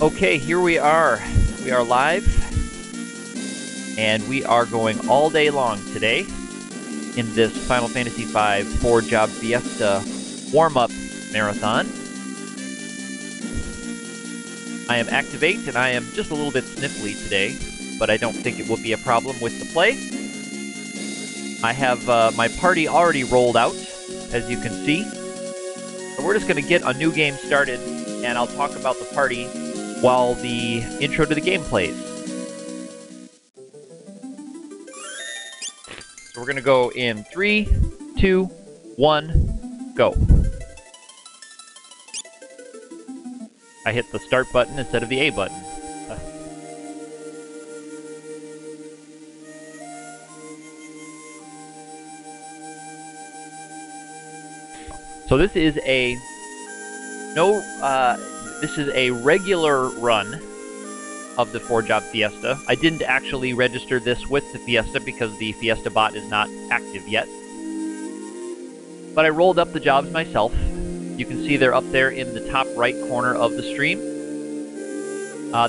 Okay, here we are. We are live, and we are going all day long today in this Final Fantasy V 4-job Fiesta warm-up marathon. I am Activate, and I am just a little bit sniffly today, but I don't think it will be a problem with the play. I have my party already rolled out, as you can see. So we're just going to get a new game started, and I'll talk about the party while the intro to the game plays. So we're going to go in 3, 2, 1, go. I hit the start button instead of the A button. So this is a this is a regular run of the 4-job Fiesta. I didn't actually register this with the Fiesta because the Fiesta bot is not active yet. But I rolled up the jobs myself. You can see they're up there in the top right corner of the stream.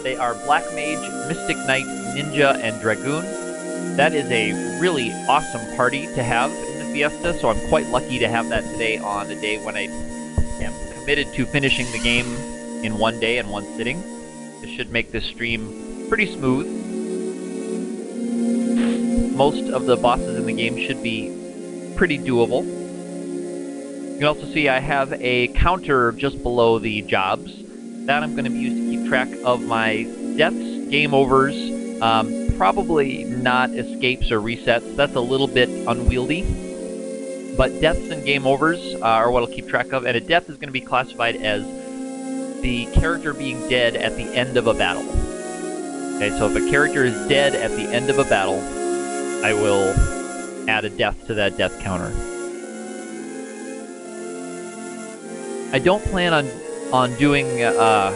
They are Black Mage, Mystic Knight, Ninja, and Dragoon. That is a really awesome party to have in the Fiesta, so I'm quite lucky to have that today on a day when I am committed to finishing the game in one day and one sitting. This should make this stream pretty smooth. Most of the bosses in the game should be pretty doable. You can also see I have a counter just below the jobs. That I'm going to use to keep track of my deaths, game overs, probably not escapes or resets. That's a little bit unwieldy. But deaths and game overs are what I'll keep track of, and a death is going to be classified as the character being dead at the end of a battle. Okay, so if a character is dead at the end of a battle, I will add a death to that death counter. I don't plan on doing a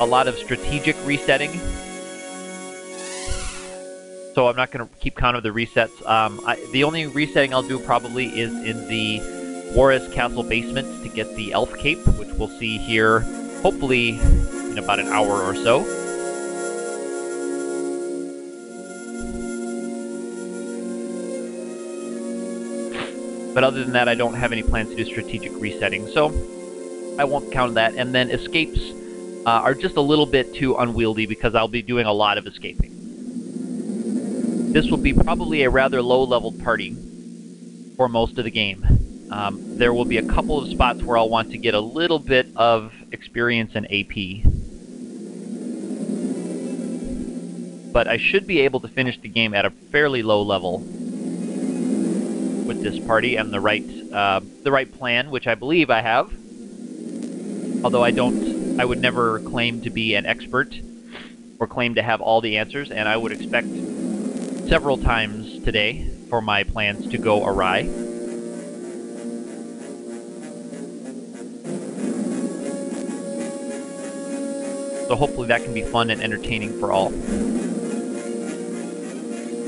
lot of strategic resetting, so I'm not going to keep count of the resets. The only resetting I'll do probably is in the Juarez Castle basement to get the elf cape, which we'll see here hopefully in about an hour or so. But other than that, I don't have any plans to do strategic resetting, so I won't count that. And then escapes are just a little bit too unwieldy because I'll be doing a lot of escaping. This will be probably a rather low-leveled party for most of the game. There will be a couple of spots where I'll want to get a little bit of experience in AP. But I should be able to finish the game at a fairly low level with this party and the right plan, which I believe I have. Although I would never claim to be an expert or claim to have all the answers, and I would expect several times today for my plans to go awry. So hopefully that can be fun and entertaining for all.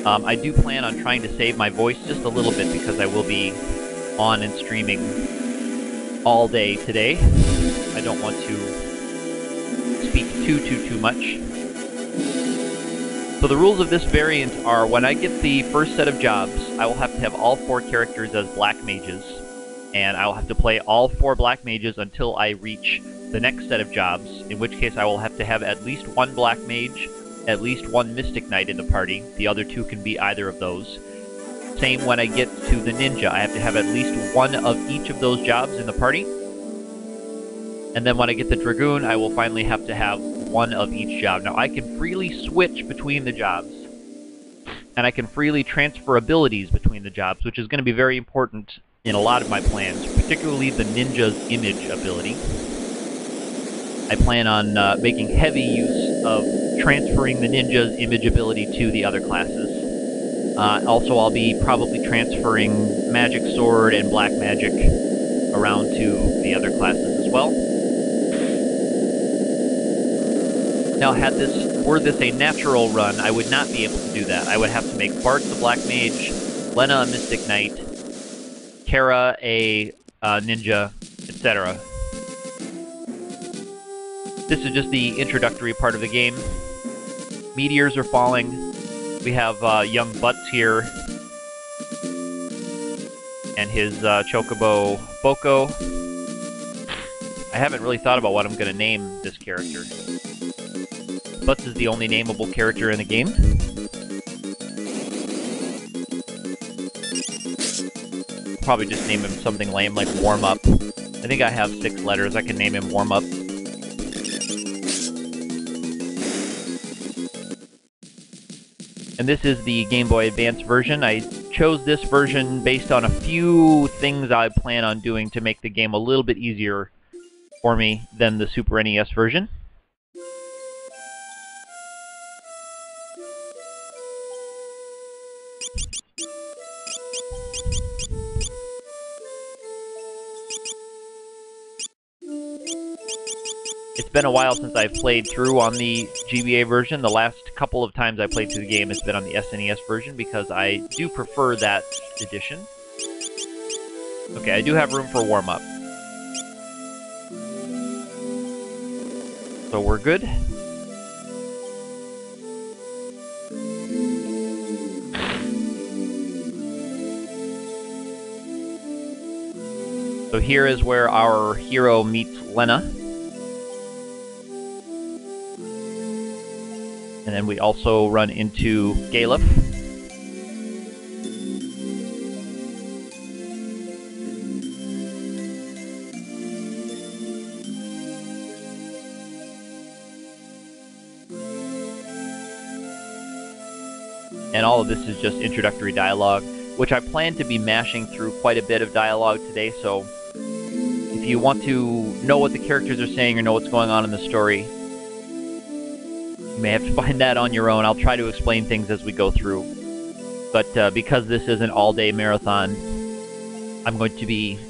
I do plan on trying to save my voice just a little bit because I will be on and streaming all day today. I don't want to speak too much. So the rules of this variant are when I get the first set of jobs, I will have to have all 4 characters as Black Mages, and I will have to play all 4 Black Mages until I reach the next set of jobs, in which case I will have to have at least 1 Black Mage, at least 1 Mystic Knight in the party. The other 2 can be either of those. Same when I get to the Ninja. I have to have at least 1 of each of those jobs in the party. And then when I get the Dragoon, I will finally have to have 1 of each job. Now, I can freely switch between the jobs, and I can freely transfer abilities between the jobs, which is going to be very important in a lot of my plans, particularly the Ninja's Image ability. I plan on making heavy use of transferring the Ninja's Image ability to the other classes. Also, I'll be probably transferring Magic Sword and Black Magic around to the other classes as well. Now, were this a natural run, I would not be able to do that. I would have to make Bart the Black Mage, Lena a Mystic Knight, Kara a Ninja, etc. This is just the introductory part of the game. Meteors are falling. We have young Butts here. And his chocobo, Boko. I haven't really thought about what I'm going to name this character. Butts is the only nameable character in the game. Probably just name him something lame like Warm Up. I think I have 6 letters. I can name him Warm Up. And this is the Game Boy Advance version. I chose this version based on a few things I plan on doing to make the game a little bit easier for me than the Super NES version. It's been a while since I've played through on the GBA version. The last couple of times I played through the game has been on the SNES version because I do prefer that edition. Okay, I do have room for warm-up. So we're good. So here is where our hero meets Lena. And then we also run into Galef. And all of this is just introductory dialogue, which I plan to be mashing through quite a bit of dialogue today, so if you want to know what the characters are saying or know what's going on in the story, you may have to find that on your own. I'll try to explain things as we go through. But because this is an all-day marathon, I'm going to be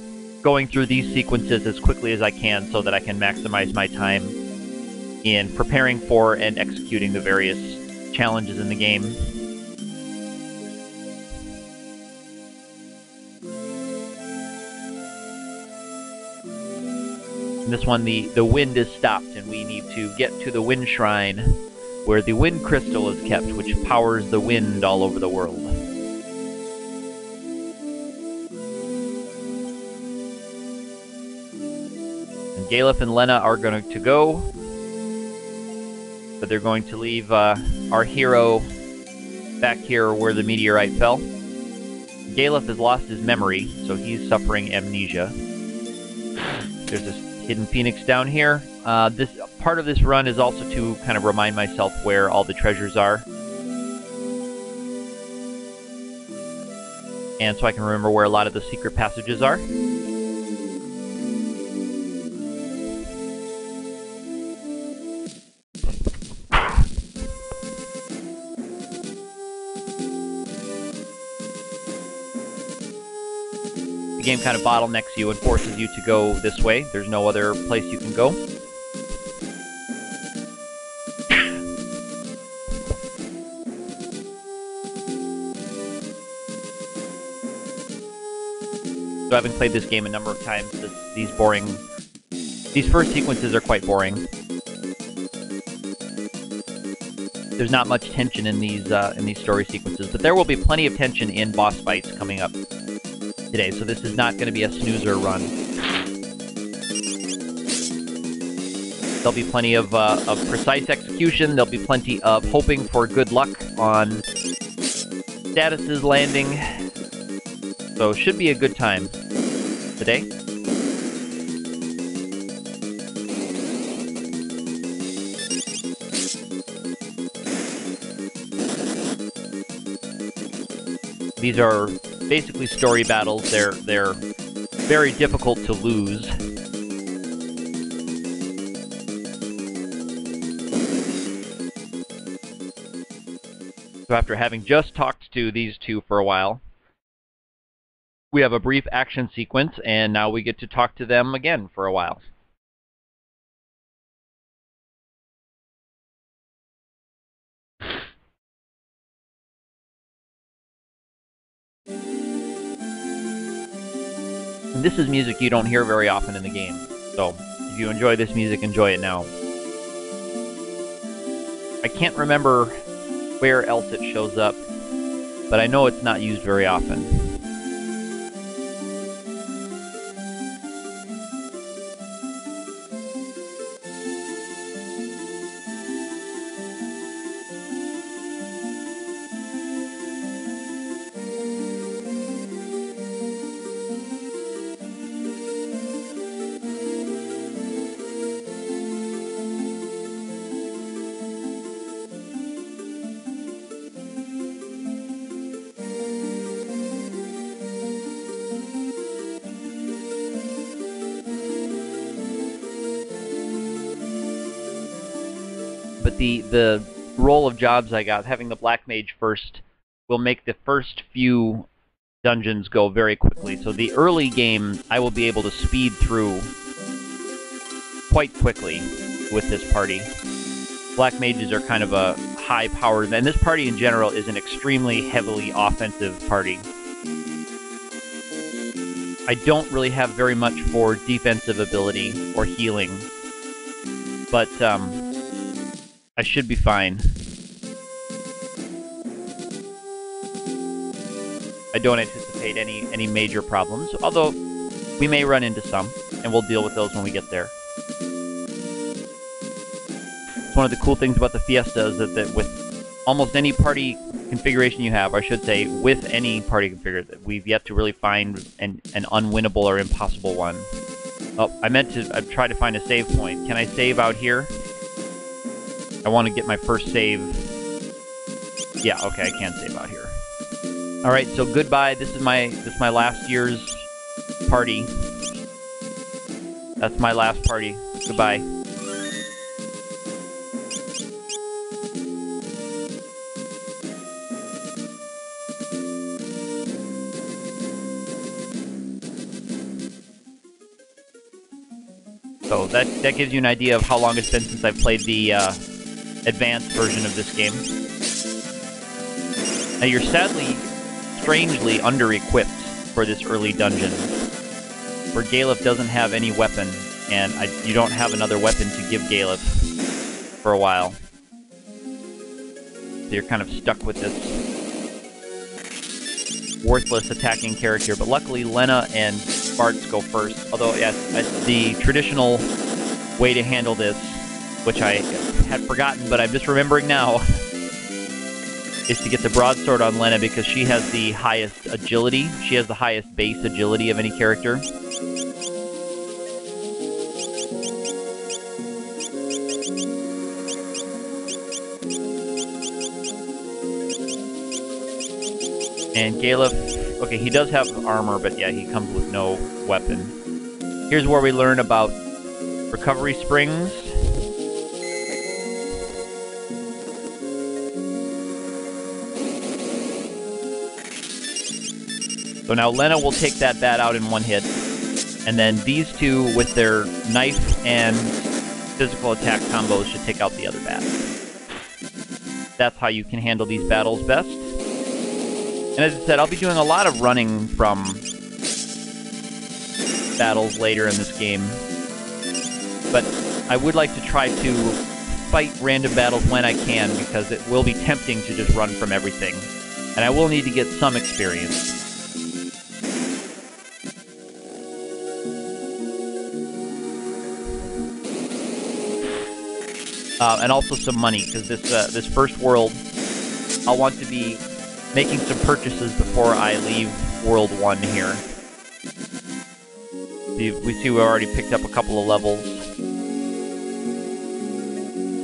going through these sequences as quickly as I can so that I can maximize my time in preparing for and executing the various challenges in the game. In this one, the wind is stopped, and we need to get to the wind shrine, where the wind crystal is kept, which powers the wind all over the world. And Galef and Lena are going to go, but they're going to leave our hero back here where the meteorite fell. Galef has lost his memory, so he's suffering amnesia. There's this hidden phoenix down here. This part of this run is also to kind of remind myself where all the treasures are. And so I can remember where a lot of the secret passages are. The game kind of bottlenecks you and forces you to go this way. There's no other place you can go. So having played this game a number of times, these first sequences are quite boring. There's not much tension in these story sequences, but there will be plenty of tension in boss fights coming up today, so this is not going to be a snoozer run. There'll be plenty of precise execution, there'll be plenty of hoping for good luck on statuses landing, so should be a good time today. These are basically story battles. They're very difficult to lose. So after having just talked to these two for a while, we have a brief action sequence, and now we get to talk to them again for a while. And this is music you don't hear very often in the game, so if you enjoy this music, enjoy it now. I can't remember where else it shows up, but I know it's not used very often. But the roll of jobs I got, having the Black Mage first, will make the first few dungeons go very quickly. So the early game, I will be able to speed through quite quickly with this party. Black Mages are kind of a high-powered, and this party in general is an extremely heavily offensive party. I don't really have very much for defensive ability or healing, but I should be fine. I don't anticipate any major problems, although we may run into some, and we'll deal with those when we get there. It's one of the cool things about the Fiesta is that with almost any party configuration you have, or I should say, with any party configuration, we've yet to really find an unwinnable or impossible one. Oh, I meant to try to find a save point. Can I save out here? I want to get my first save. Yeah, okay, I can save out here. All right, so goodbye. This is my last year's party. That's my last party. Goodbye. So that gives you an idea of how long it's been since I've played the advanced version of this game. Now you're sadly, strangely under-equipped for this early dungeon, where Galef doesn't have any weapon, and you don't have another weapon to give Galef for a while. So you're kind of stuck with this worthless attacking character, but luckily Lena and Bartz go first. Although, yes, the traditional way to handle this, which I had forgotten, but I'm just remembering now, is to get the broadsword on Lena because she has the highest agility. She has the highest base agility of any character. And Galef, okay, he does have armor, but yeah, he comes with no weapon. Here's where we learn about recovery springs. So now Lena will take that bat out in one hit, and then these two with their knife and physical attack combos should take out the other bat. That's how you can handle these battles best. And as I said, I'll be doing a lot of running from battles later in this game, but I would like to try to fight random battles when I can, because it will be tempting to just run from everything, and I will need to get some experience. And also some money, because this first world, I'll want to be making some purchases before I leave World 1 here. We see we already picked up a couple of levels.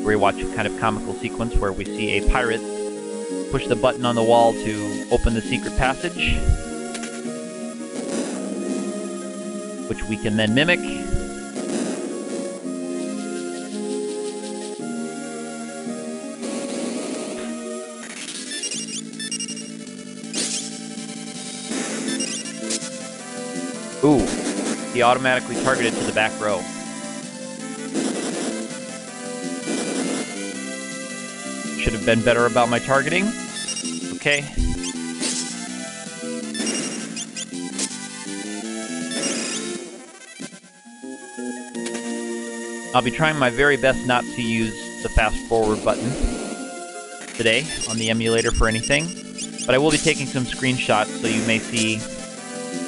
We watch a kind of comical sequence where we see a pirate push the button on the wall to open the secret passage, which we can then mimic. Ooh, he automatically targeted to the back row. Should have been better about my targeting. Okay. I'll be trying my very best not to use the fast forward button. today on the emulator for anything, but I will be taking some screenshots, so you may see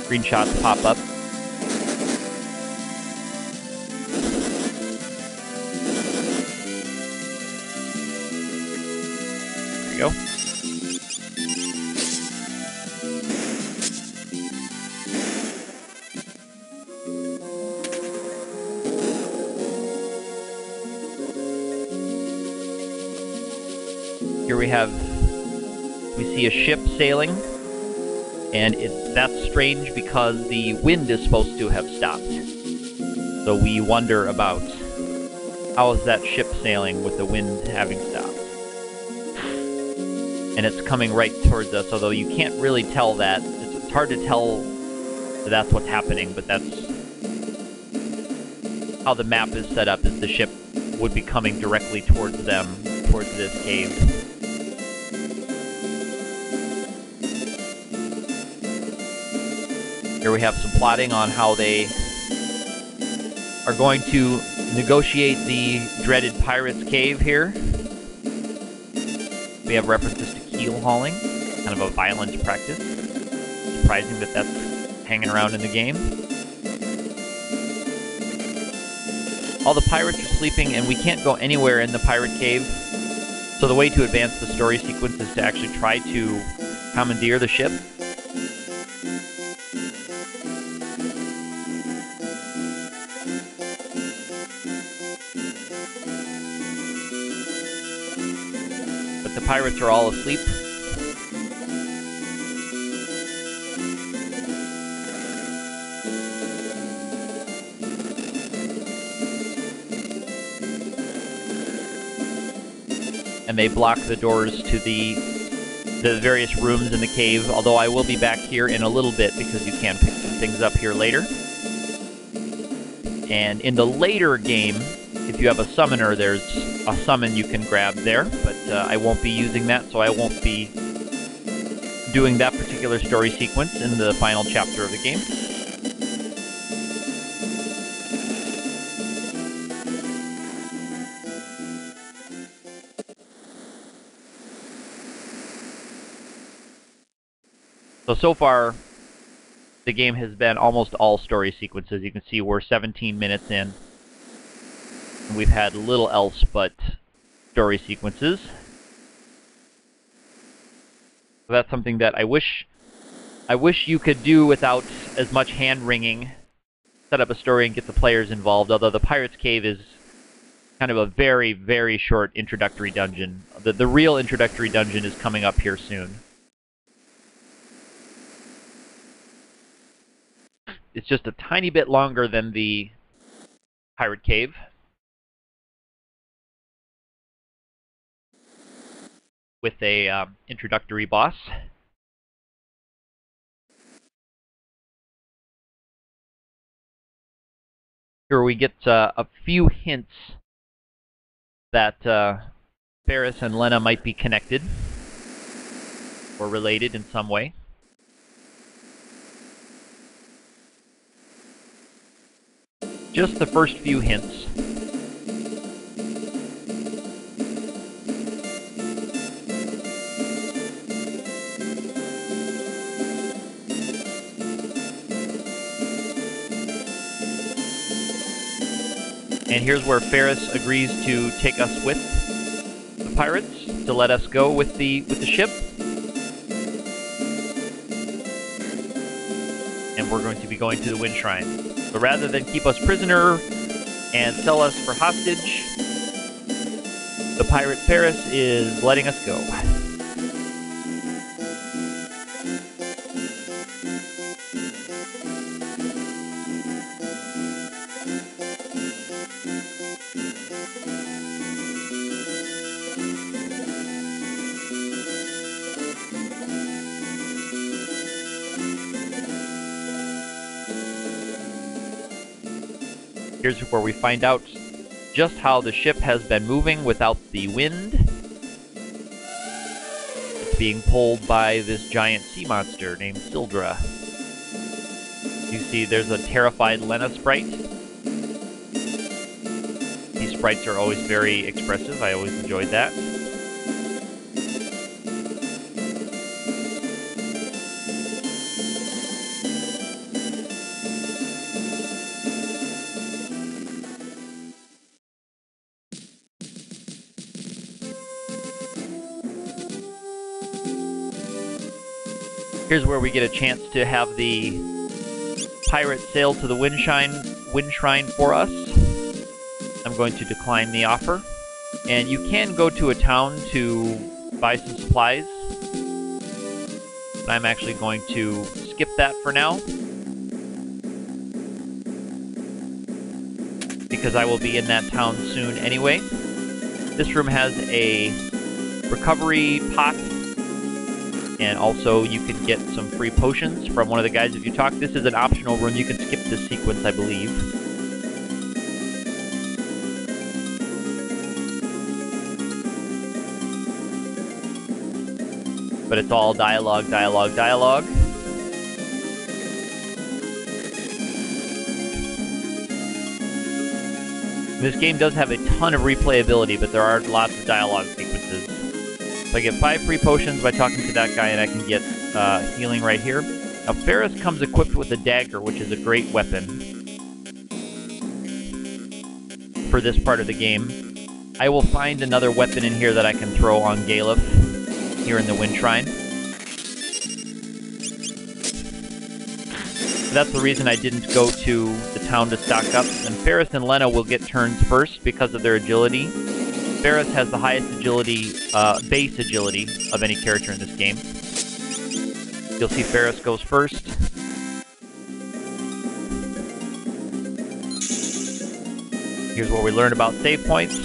screenshots pop up. There you go. Here we see a ship sailing, and that's strange because the wind is supposed to have stopped. So we wonder about how is that ship sailing with the wind having stopped. And it's coming right towards us, although you can't really tell that. It's hard to tell that that's what's happening, but that's how the map is set up, is the ship would be coming directly towards them, towards this cave. Here we have some plotting on how they are going to negotiate the dreaded Pirates Cave here. We have references to keel hauling, kind of a violent practice. Surprising that that's hanging around in the game. All the pirates are sleeping, and we can't go anywhere in the pirate cave. So the way to advance the story sequence is to actually try to commandeer the ship. But the pirates are all asleep. And they block the doors to the various rooms in the cave, although I will be back here in a little bit because you can pick some things up here later. And in the later game, if you have a summoner, there's a summon you can grab there, but I won't be using that, so I won't be doing that particular story sequence in the final chapter of the game. So far, the game has been almost all story sequences. You can see we're 17 minutes in. And we've had little else but story sequences. So that's something that I wish you could do without as much hand-wringing. Set up a story and get the players involved, although the Pirates Cave is kind of a very, very short introductory dungeon. The real introductory dungeon is coming up here soon. It's just a tiny bit longer than the Pirate Cave. With a introductory boss. Here we get a few hints that Ferris and Lena might be connected or related in some way. Just the first few hints. And here's where Ferris agrees to take us with the pirates, to let us go with the ship. And we're going to be going to the Wind Shrine. So rather than keep us prisoner and sell us for hostage, the pirate Ferris is letting us go. Here's where we find out just how the ship has been moving without the wind. It's being pulled by this giant sea monster named Sildra. You see there's a terrified Lena sprite. These sprites are always very expressive. I always enjoyed that. Here's where we get a chance to have the pirate sail to the wind shrine for us. I'm going to decline the offer. And you can go to a town to buy some supplies. But I'm actually going to skip that for now, because I will be in that town soon anyway. This room has a recovery pot, and also you can get some free potions from one of the guys if you talk. This is an optional room. You can skip this sequence, I believe. But it's all dialogue, dialogue, dialogue. This game does have a ton of replayability, but there are lots of dialogue sequences. So I get 5 free potions by talking to that guy, and I can get healing right here. Now, Ferris comes equipped with a dagger, which is a great weapon for this part of the game. I will find another weapon in here that I can throw on Galef here in the Wind Shrine. That's the reason I didn't go to the town to stock up. And Ferris and Lena will get turns first because of their agility. Ferris has the highest agility, base agility of any character in this game. You'll see Ferris goes first. Here's where we learn about save points.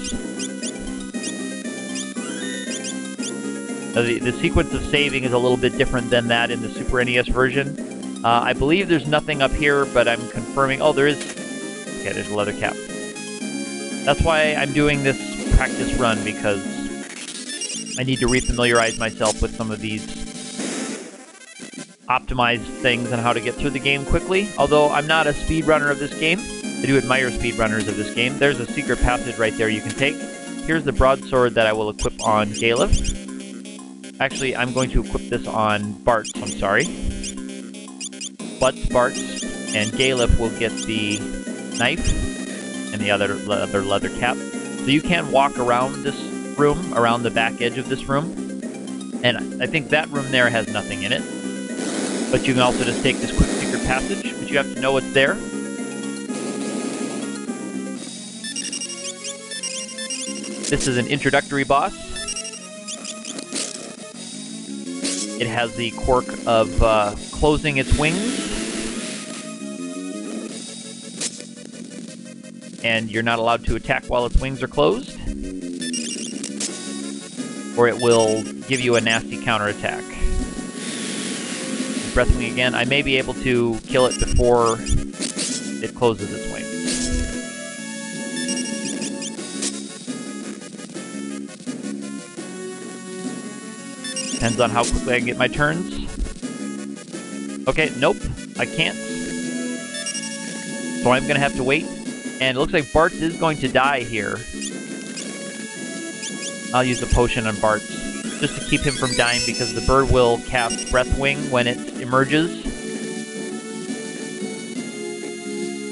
The sequence of saving is a little bit different than that in the Super NES version. I believe there's nothing up here, but I'm confirming. Oh, there is. Okay, there's a leather cap. That's why I'm doing this practice run, because I need to refamiliarize myself with some of these optimized things and how to get through the game quickly. Although I'm not a speedrunner of this game, I do admire speedrunners of this game. There's a secret passage right there you can take. Here's the broadsword that I will equip on Galef. Actually, I'm going to equip this on Bartz, I'm sorry. Bartz, and Galef will get the knife and the other leather cap. So you can walk around this room, around the back edge of this room, and I think that room there has nothing in it. But you can also just take this quick secret passage, but you have to know what's there. This is an introductory boss. It has the quirk of closing its wings. And you're not allowed to attack while its wings are closed, or it will give you a nasty counterattack. Breathwing again. I may be able to kill it before it closes its wings. Depends on how quickly I can get my turns. Okay, nope, I can't. So I'm going to have to wait. And it looks like Bartz is going to die here. I'll use a potion on Bartz, just to keep him from dying, because the bird will cast Breathwing when it emerges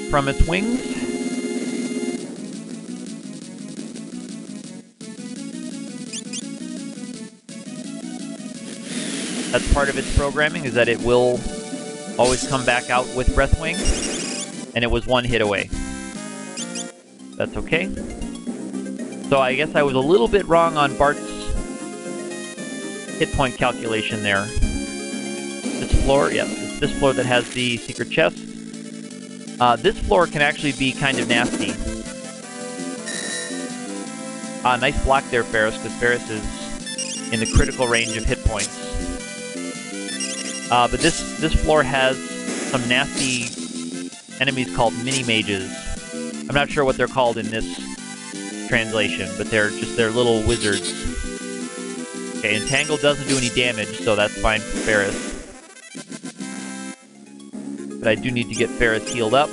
from its wings. That's part of its programming, is that it will always come back out with Breathwing, and it was one hit away. That's okay. So I guess I was a little bit wrong on Bart's hit point calculation there. This floor, yes, it's this floor that has the secret chest. This floor can actually be kind of nasty. Nice block there, Ferris, because Ferris is in the critical range of hit points. But this floor has some nasty enemies called mini-mages. I'm not sure what they're called in this translation, but they're little wizards. Okay, Entangle doesn't do any damage, so that's fine for Ferris. But I do need to get Ferris healed up.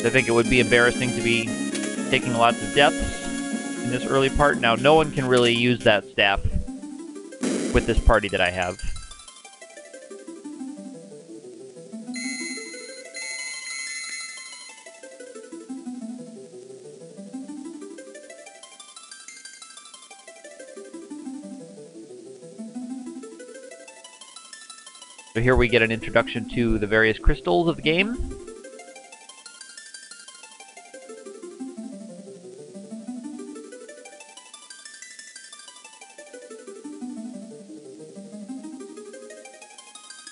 I think it would be embarrassing to be taking lots of deaths in this early part. Now, no one can really use that staff with this party that I have. So here we get an introduction to the various crystals of the game.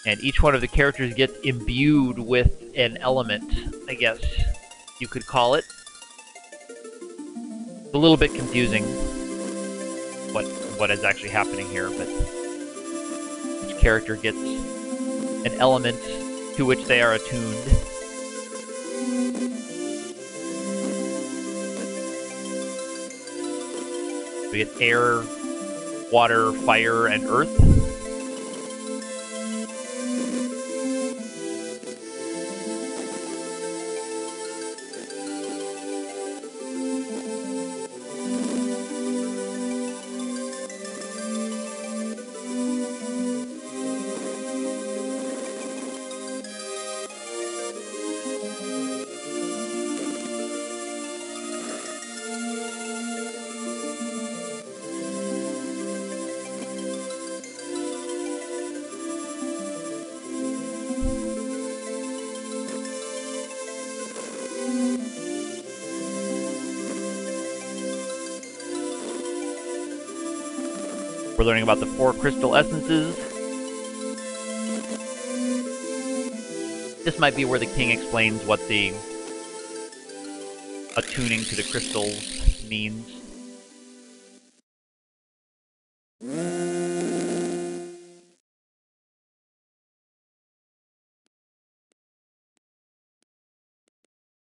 And each one of the characters gets imbued with an element, I guess you could call it. It's a little bit confusing what is actually happening here, but each character gets an element to which they are attuned. We get air, water, fire, and earth. We're learning about the 4 crystal essences. This might be where the king explains what the attuning to the crystals means.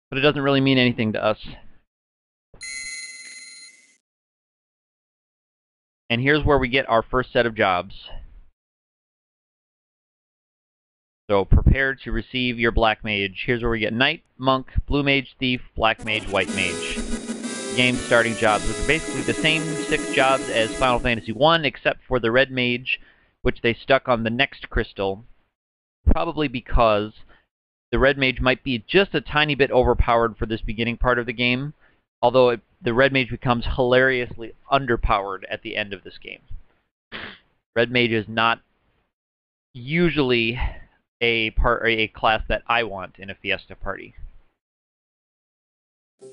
But it doesn't really mean anything to us. And here's where we get our first set of jobs. So prepare to receive your black mage. Here's where we get knight, monk, blue mage, thief, black mage, white mage. Game starting jobs, which are basically the same 6 jobs as Final Fantasy I, except for the red mage, which they stuck on the next crystal. Probably because the red mage might be just a tiny bit overpowered for this beginning part of the game, although the red mage becomes hilariously underpowered at the end of this game. Red mage is not usually a class that I want in a Fiesta party.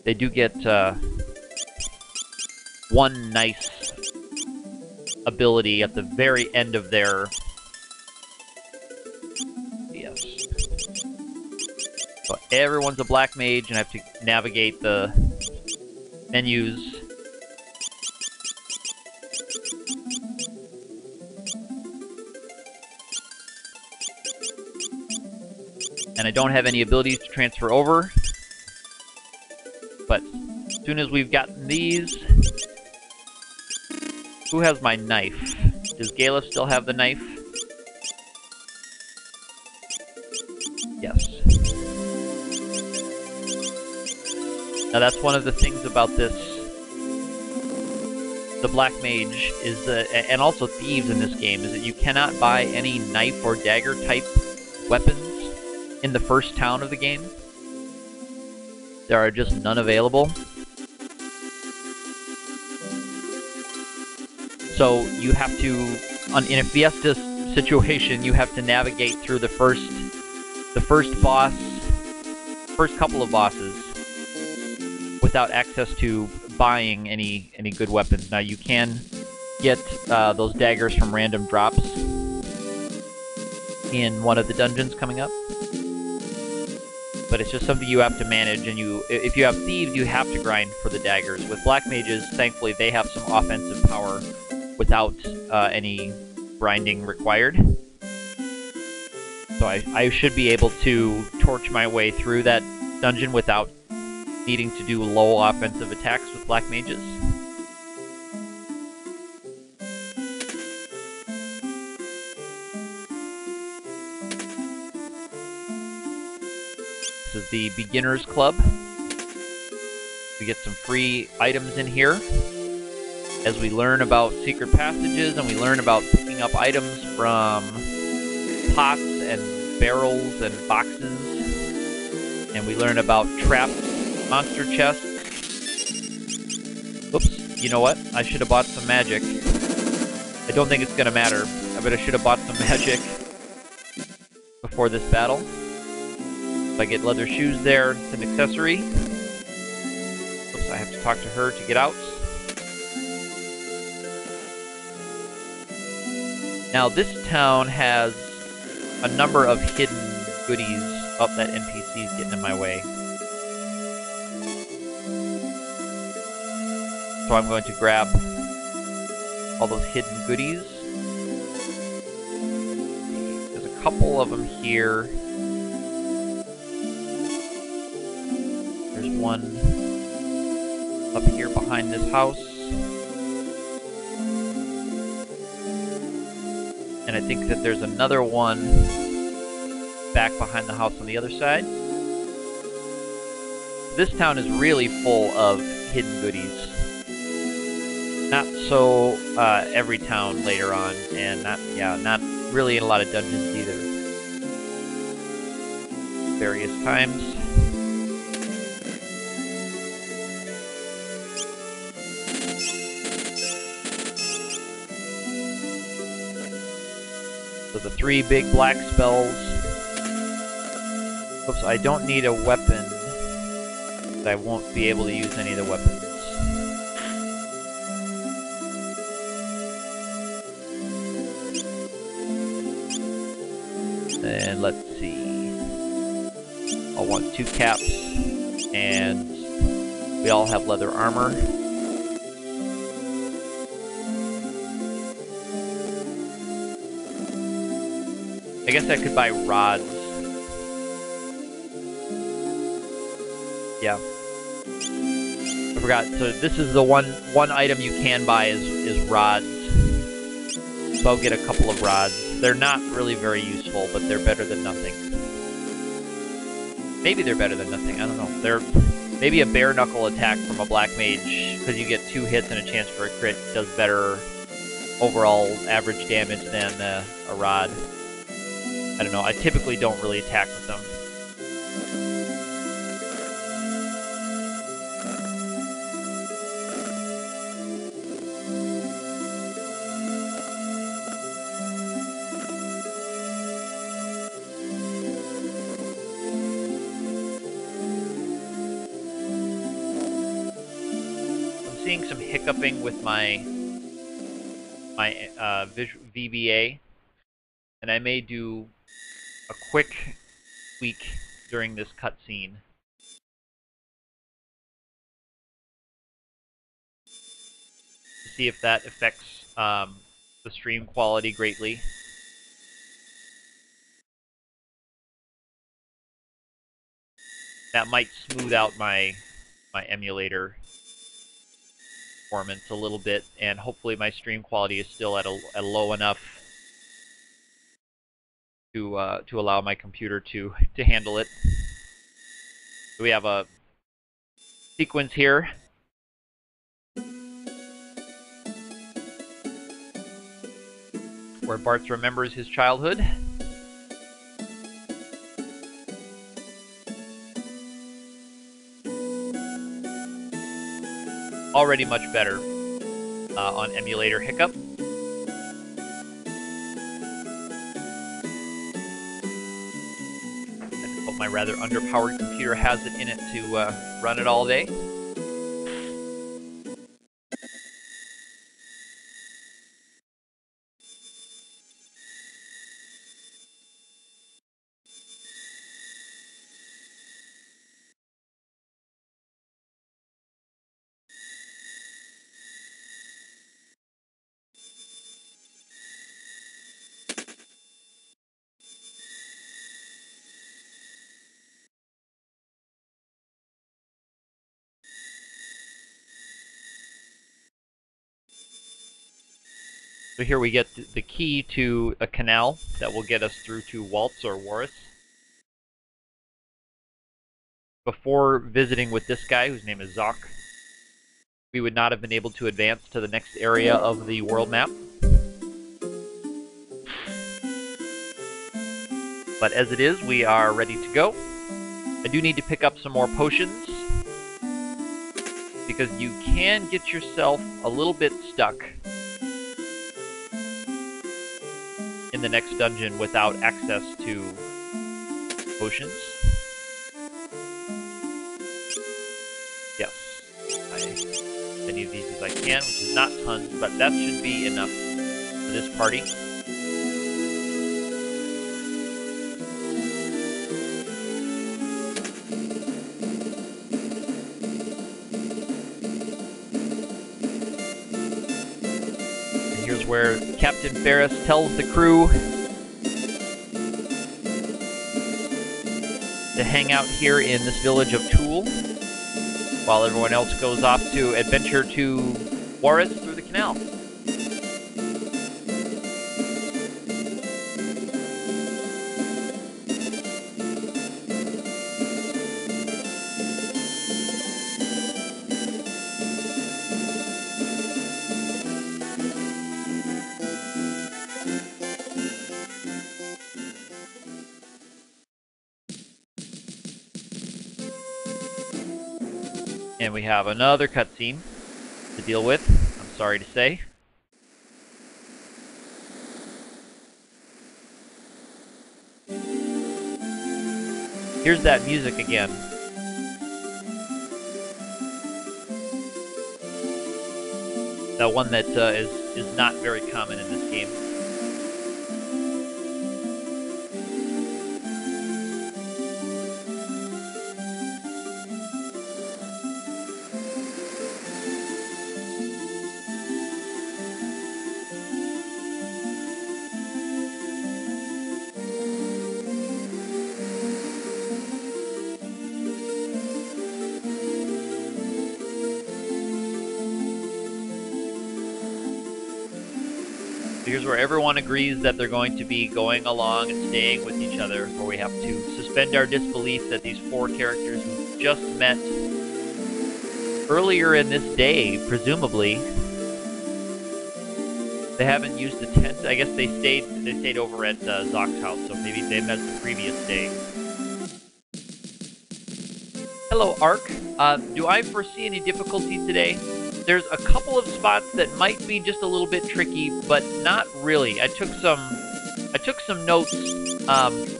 They do get one nice ability at the very end of their... Yes. So everyone's a black mage, and I have to navigate the menus. And I don't have any abilities to transfer over. But as soon as we've gotten these... Who has my knife? Does Galef still have the knife? Yes. Now that's one of the things about this, the Black Mage, is and also thieves in this game, is that you cannot buy any knife or dagger type weapons in the first town of the game. There are just none available. So you have to, in a Fiesta situation, you have to navigate through the first couple of bosses without access to buying any good weapons. Now you can get those daggers from random drops in one of the dungeons coming up, but it's just something you have to manage. And if you have thieves, you have to grind for the daggers. With black mages, thankfully, they have some offensive power without any grinding required. So I should be able to torch my way through that dungeon without needing to do low offensive attacks with black mages. This is the Beginner's Club. We get some free items in here as we learn about secret passages, and we learn about picking up items from pots and barrels and boxes, and we learn about trapped monster chests. Oops, you know what? I should have bought some magic. I don't think it's gonna matter, but I should have bought some magic. before this battle. If I get leather shoes there, it's an accessory. Oops, I have to talk to her to get out. Now this town has a number of hidden goodies. Oh, that NPC is getting in my way. So I'm going to grab all those hidden goodies. There's a couple of them here. There's one up here behind this house. And I think that there's another one back behind the house on the other side. This town is really full of hidden goodies. Not so every town later on, and not really in a lot of dungeons either. Various times. So the 3 big black spells. Oops, I don't need a weapon. But I won't be able to use any of the weapons. And let's see. I'll want 2 caps, and we all have leather armor. I guess I could buy rods. Yeah. I forgot. So this is the one item you can buy is rods. So I'll get a couple of rods. They're not really very useful, but they're better than nothing. Maybe they're better than nothing. I don't know. They're maybe a bare knuckle attack from a black mage, because you get 2 hits and a chance for a crit, does better overall average damage than a rod. I don't know. I typically don't really attack with them. Seeing some hiccuping with my VBA, and I may do a quick tweak during this cutscene. To see if that affects the stream quality greatly. That might smooth out my emulator performance a little bit, and hopefully my stream quality is still at a low enough to allow my computer to handle it. So we have a sequence here. Where Bart remembers his childhood. Already much better on emulator hiccup. I hope my rather underpowered computer has it in it to run it all day. So here we get the key to a canal that will get us through to Waltz or Warris. Before visiting with this guy, whose name is Zoc, we would not have been able to advance to the next area of the world map. But as it is, we are ready to go. I do need to pick up some more potions, because you can get yourself a little bit stuck in the next dungeon without access to Potions. Yes. As many of these as I can, which is not tons, but that should be enough for this party. And here's where Captain Ferris tells the crew to hang out here in this village of Toul, while everyone else goes off to adventure to Juarez through the canal. And we have another cutscene to deal with, I'm sorry to say. Here's that music again. That one that is not very common in this game. Here's where everyone agrees that they're going to be going along and staying with each other, where we have to suspend our disbelief that these four characters who just met earlier in this day, presumably, they haven't used the tent. I guess they stayed over at Zock's house, so maybe they met the previous day. Hello, Ark. Do I foresee any difficulty today? There's a couple of spots that might be just a little bit tricky, but not really. I took some notes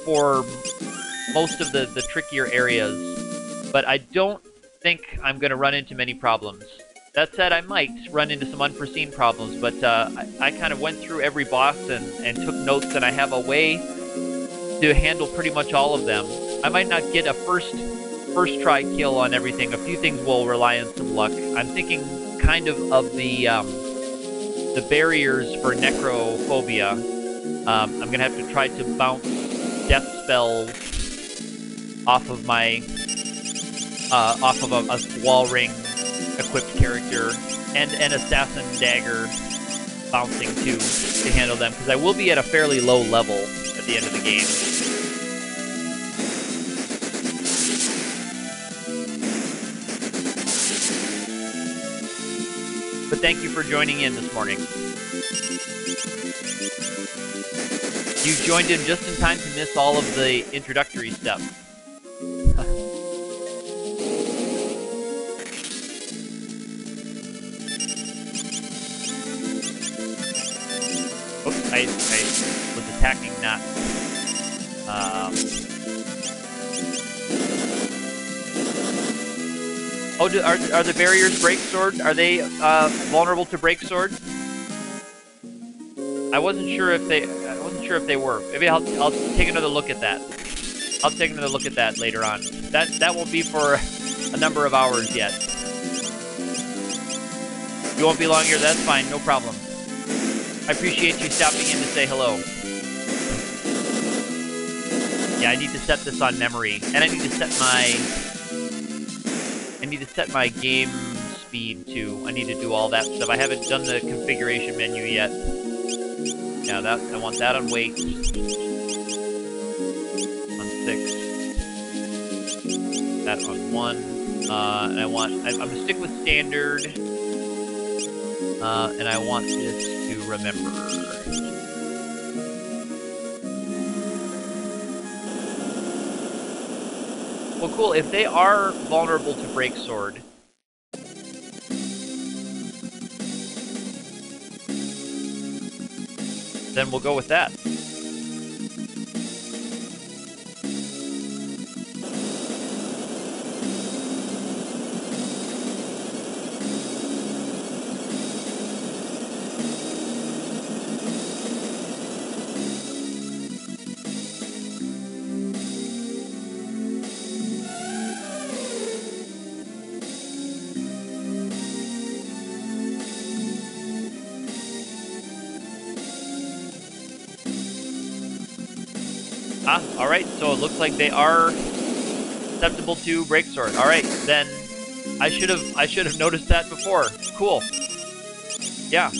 for most of the trickier areas, but I don't think I'm going to run into many problems. That said, I might run into some unforeseen problems, but I kind of went through every boss and took notes, and I have a way to handle pretty much all of them. I might not get a first try kill on everything. A few things will rely on some luck. I'm thinking kind of the barriers for necrophobia. I'm gonna have to try to bounce death spells off of my a wall ring equipped character and an assassin dagger bouncing to handle them, because I will be at a fairly low level at the end of the game. But thank you for joining in this morning. You joined in just in time to miss all of the introductory stuff. Oops, I was attacking not. Oh, are the barriers break sword? Are they vulnerable to break sword? I wasn't sure if they were. Maybe I'll take another look at that. I'll take another look at that later on. That won't be for a number of hours yet. You won't be long here. That's fine. No problem. I appreciate you stopping in to say hello. Yeah, I need to set this on memory, and I need to set my game speed too. I need to do all that stuff. I haven't done the configuration menu yet. Yeah, I want that on weight. On 6. That on 1. And I'm gonna stick with standard. And I want this to remember. Well, cool. If they are vulnerable to break sword, then we'll go with that. Ah, alright, so it looks like they are susceptible to break sword. Alright, then I should have noticed that before. Cool. Yeah.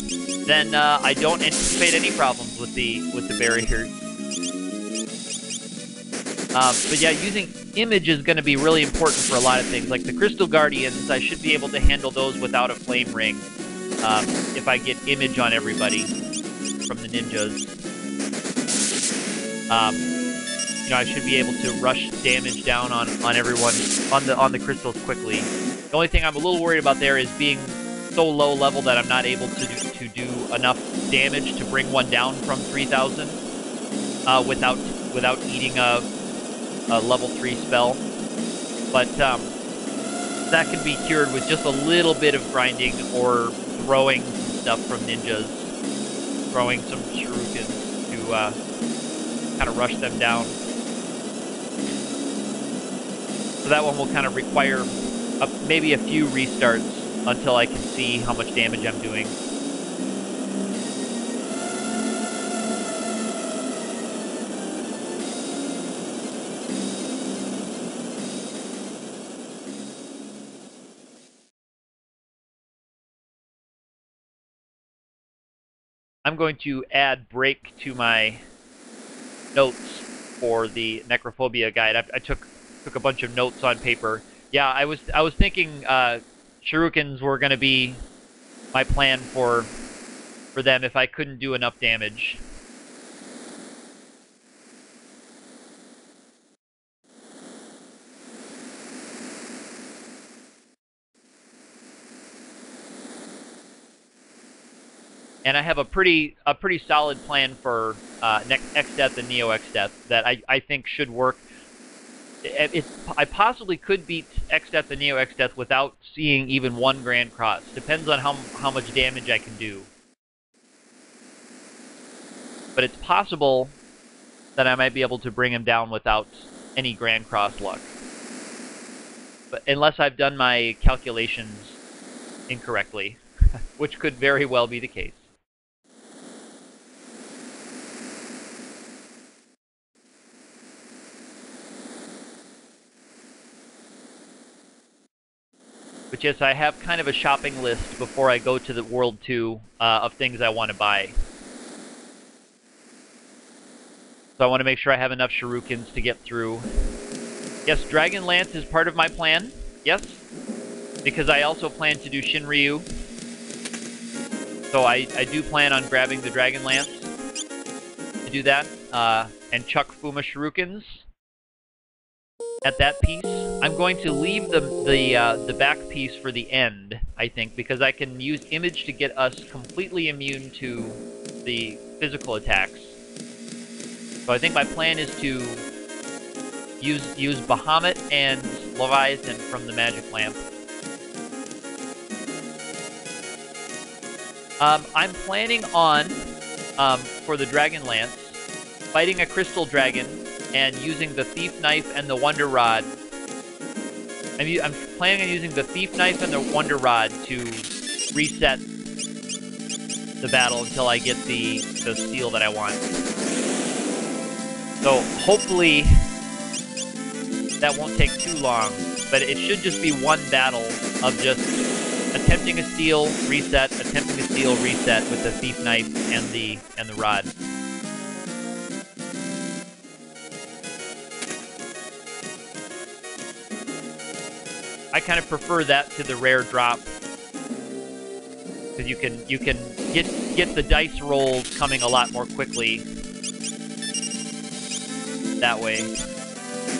Then I don't anticipate any problems with the barriers. But yeah, using image is going to be really important for a lot of things. Like the Crystal Guardians, I should be able to handle those without a flame ring if I get image on everybody from the ninjas. You know, I should be able to rush damage down on everyone on the crystals quickly. The only thing I'm a little worried about there is being so low level that I'm not able to do enough damage to bring one down from 3,000 without eating a level 3 spell. But that can be cured with just a little bit of grinding or throwing some stuff from ninjas, throwing some shurikens to kind of rush them down. So that one will kind of require maybe a few restarts until I can see how much damage I'm doing. I'm going to add break to my notes for the necrophobia guide. I took a bunch of notes on paper. Yeah, I was thinking shurikens were going to be my plan for them if I couldn't do enough damage. And I have a pretty solid plan for X-Death and Neo X-Death that I think should work. I possibly could beat X-Death and Neo X-Death without seeing even one Grand Cross. Depends on how much damage I can do. But it's possible that I might be able to bring him down without any Grand Cross luck. But unless I've done my calculations incorrectly, which could very well be the case. But yes, I have kind of a shopping list before I go to the World 2 of things I want to buy. So I want to make sure I have enough shurikens to get through. Yes, Dragon Lance is part of my plan. Yes. Because I also plan to do Shinryu. So I do plan on grabbing the Dragon Lance to do that. And chuck Fuma shurikens at that piece. I'm going to leave the back piece for the end, I think, because I can use image to get us completely immune to the physical attacks. So I think my plan is to use Bahamut and Leviathan from the Magic Lamp. I'm planning on, for the Dragon Lance, fighting a Crystal Dragon and using the Thief Knife and the Wonder Rod. I'm planning on using the Thief Knife and the Wonder Rod to reset the battle until I get the seal that I want. So hopefully that won't take too long, but it should just be one battle of just attempting a steal, reset, attempting a steal, reset with the Thief Knife and the rod. I kind of prefer that to the rare drop, because you can get the dice rolls coming a lot more quickly that way.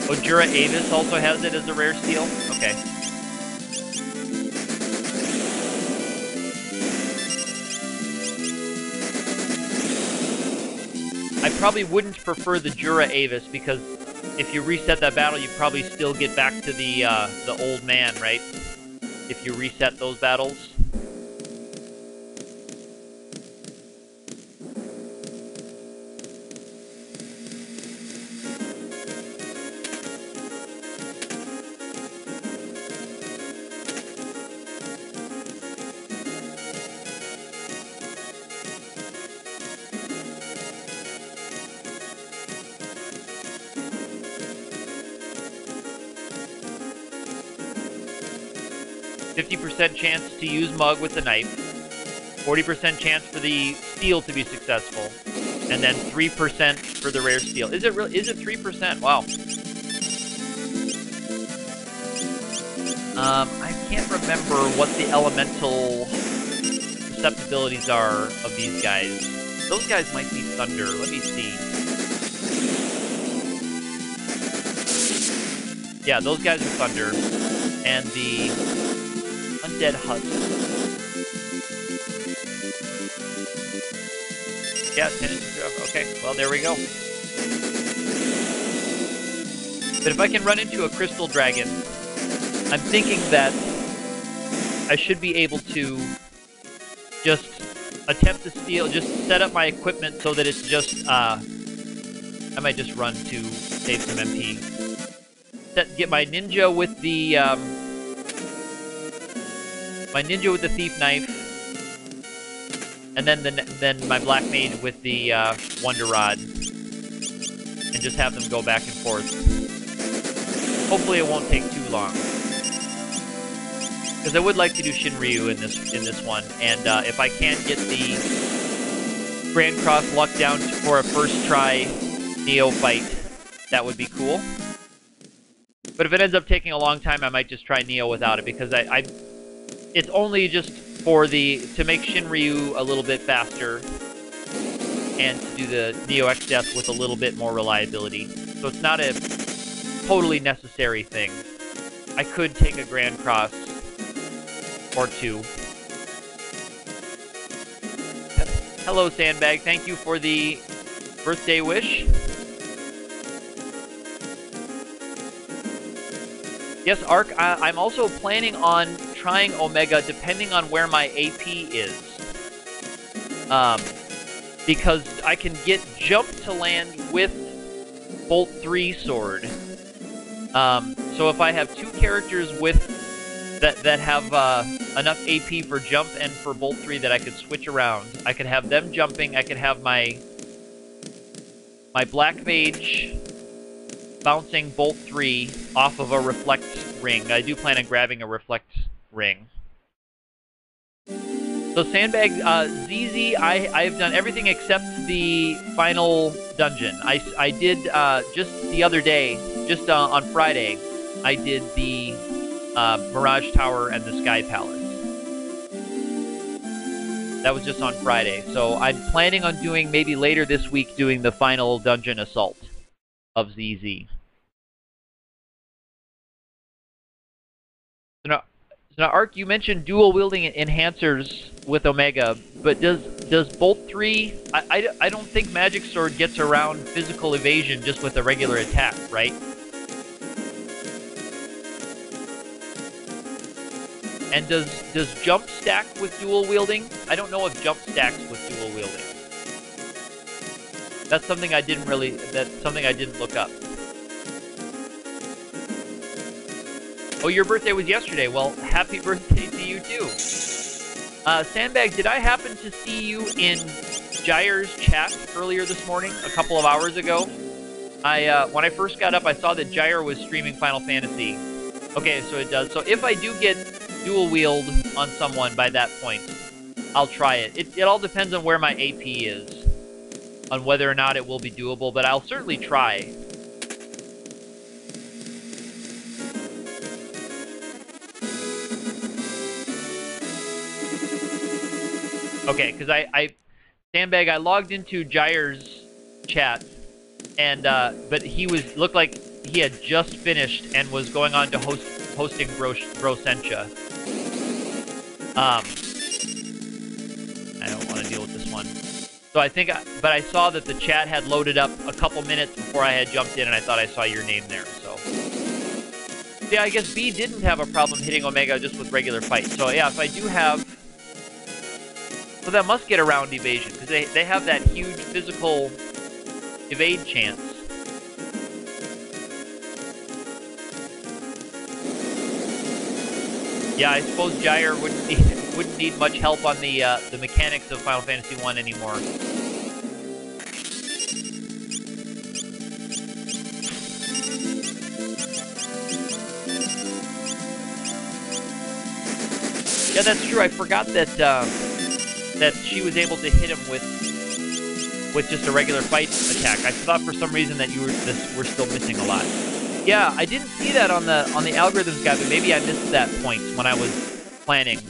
Ojura Avis also has it as a rare steal? Okay. I probably wouldn't prefer the Jura Avis, because if you reset that battle, you probably still get back to the old man, right? If you reset those battles. 50% chance to use Mug with the knife, 40% chance for the steel to be successful, and then 3% for the rare steel. Is it 3%? Wow. I can't remember what the elemental susceptibilities are of these guys. Those guys might be thunder. Let me see. Yeah, those guys are thunder. And the undead husk. Yeah, 10 inches. Okay, well, there we go. But if I can run into a crystal dragon, I'm thinking that I should be able to just attempt to steal, just set up my equipment so that it's just, I might just run to save some MP. Get my ninja with the, thief knife, and then my black mage with the, wonder rod, and just have them go back and forth. Hopefully it won't take too long. Because I would like to do Shinryu in this one, and if I can get the Grand Cross luck down for a first try Neo fight, that would be cool. But if it ends up taking a long time, I might just try Neo without it, because it's only just for to make Shinryu a little bit faster, and to do the Neo X Death with a little bit more reliability. So it's not a totally necessary thing. I could take a Grand Cross or two. Hello, Sandbag. Thank you for the birthday wish. Yes, Ark, I'm also planning on trying Omega depending on where my AP is. Because I can get Jump to land with Bolt 3 sword. So if I have two characters with that have enough AP for jump and for Bolt 3 that I could switch around, I could have them jumping, I could have my Black Mage bouncing Bolt 3 off of a Reflect ring. I do plan on grabbing a Reflect ring. So Sandbag, ZZ, I've done everything except the final dungeon. I did, just the other day, just on Friday, I did the Mirage Tower and the Sky Palace. That was just on Friday. So I'm planning on doing, maybe later this week, doing the final dungeon assault of ZZ. So now, Ark, you mentioned dual-wielding enhancers with Omega, but does Bolt 3... I don't think Magic Sword gets around physical evasion just with a regular attack, right? And does jump stack with dual wielding? I don't know if jump stacks with dual wielding. That's something I didn't look up. Oh, your birthday was yesterday. Well, happy birthday to you too. Sandbag, did I happen to see you in Gyre's chat earlier this morning, a couple of hours ago? When I first got up, I saw that Gyre was streaming Final Fantasy. Okay, so it does. So if I do get dual wield on someone by that point, I'll try it. It all depends on where my AP is, on whether or not it will be doable, but I'll certainly try. Okay, because Sandbag, I logged into Gyre's chat, and but looked like he had just finished and was going on to hosting Grosentia. I don't want to deal with this one. So but I saw that the chat had loaded up a couple minutes before I had jumped in, and I thought I saw your name there, so. Yeah, I guess B didn't have a problem hitting Omega just with regular fights. So yeah, if I do have... So that must get around evasion, because they have that huge physical evade chance. Yeah, I suppose Gyre wouldn't need much help on the mechanics of Final Fantasy 1 anymore. Yeah, that's true. I forgot that that she was able to hit him with just a regular fight attack. I thought for some reason that we're still missing a lot. Yeah, I didn't see that on the algorithms guide, but maybe I missed that point when I was planning.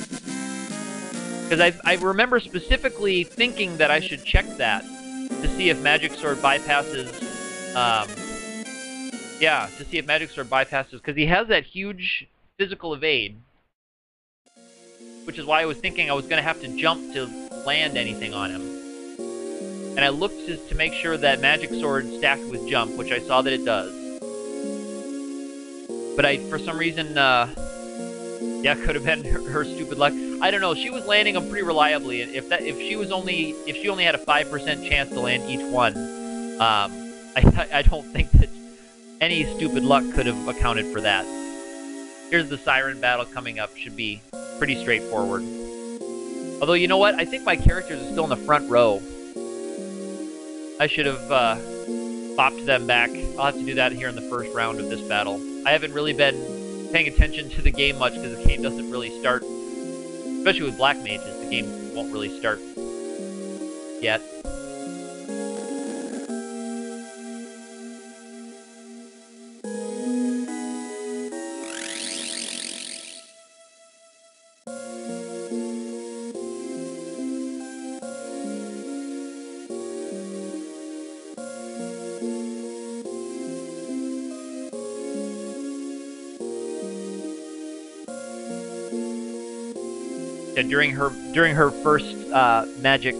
Because I remember specifically thinking that I should check that to see if Magic Sword bypasses. Yeah, to see if Magic Sword bypasses, because he has that huge physical evade, which is why I was thinking I was going to have to jump to land anything on him. And I looked to make sure that Magic Sword stacked with jump, which I saw that it does. But for some reason, yeah, could have been her stupid luck. I don't know. She was landing them pretty reliably. If she only had a 5% chance to land each one, I don't think that any stupid luck could have accounted for that. Here's the Siren battle coming up. Should be pretty straightforward. Although, you know what? I think my characters are still in the front row. I should have popped them back. I'll have to do that here in the first round of this battle. I haven't really been paying attention to the game much because the game doesn't really start. Especially with Black Mages, the game won't really start yet. And during her first magic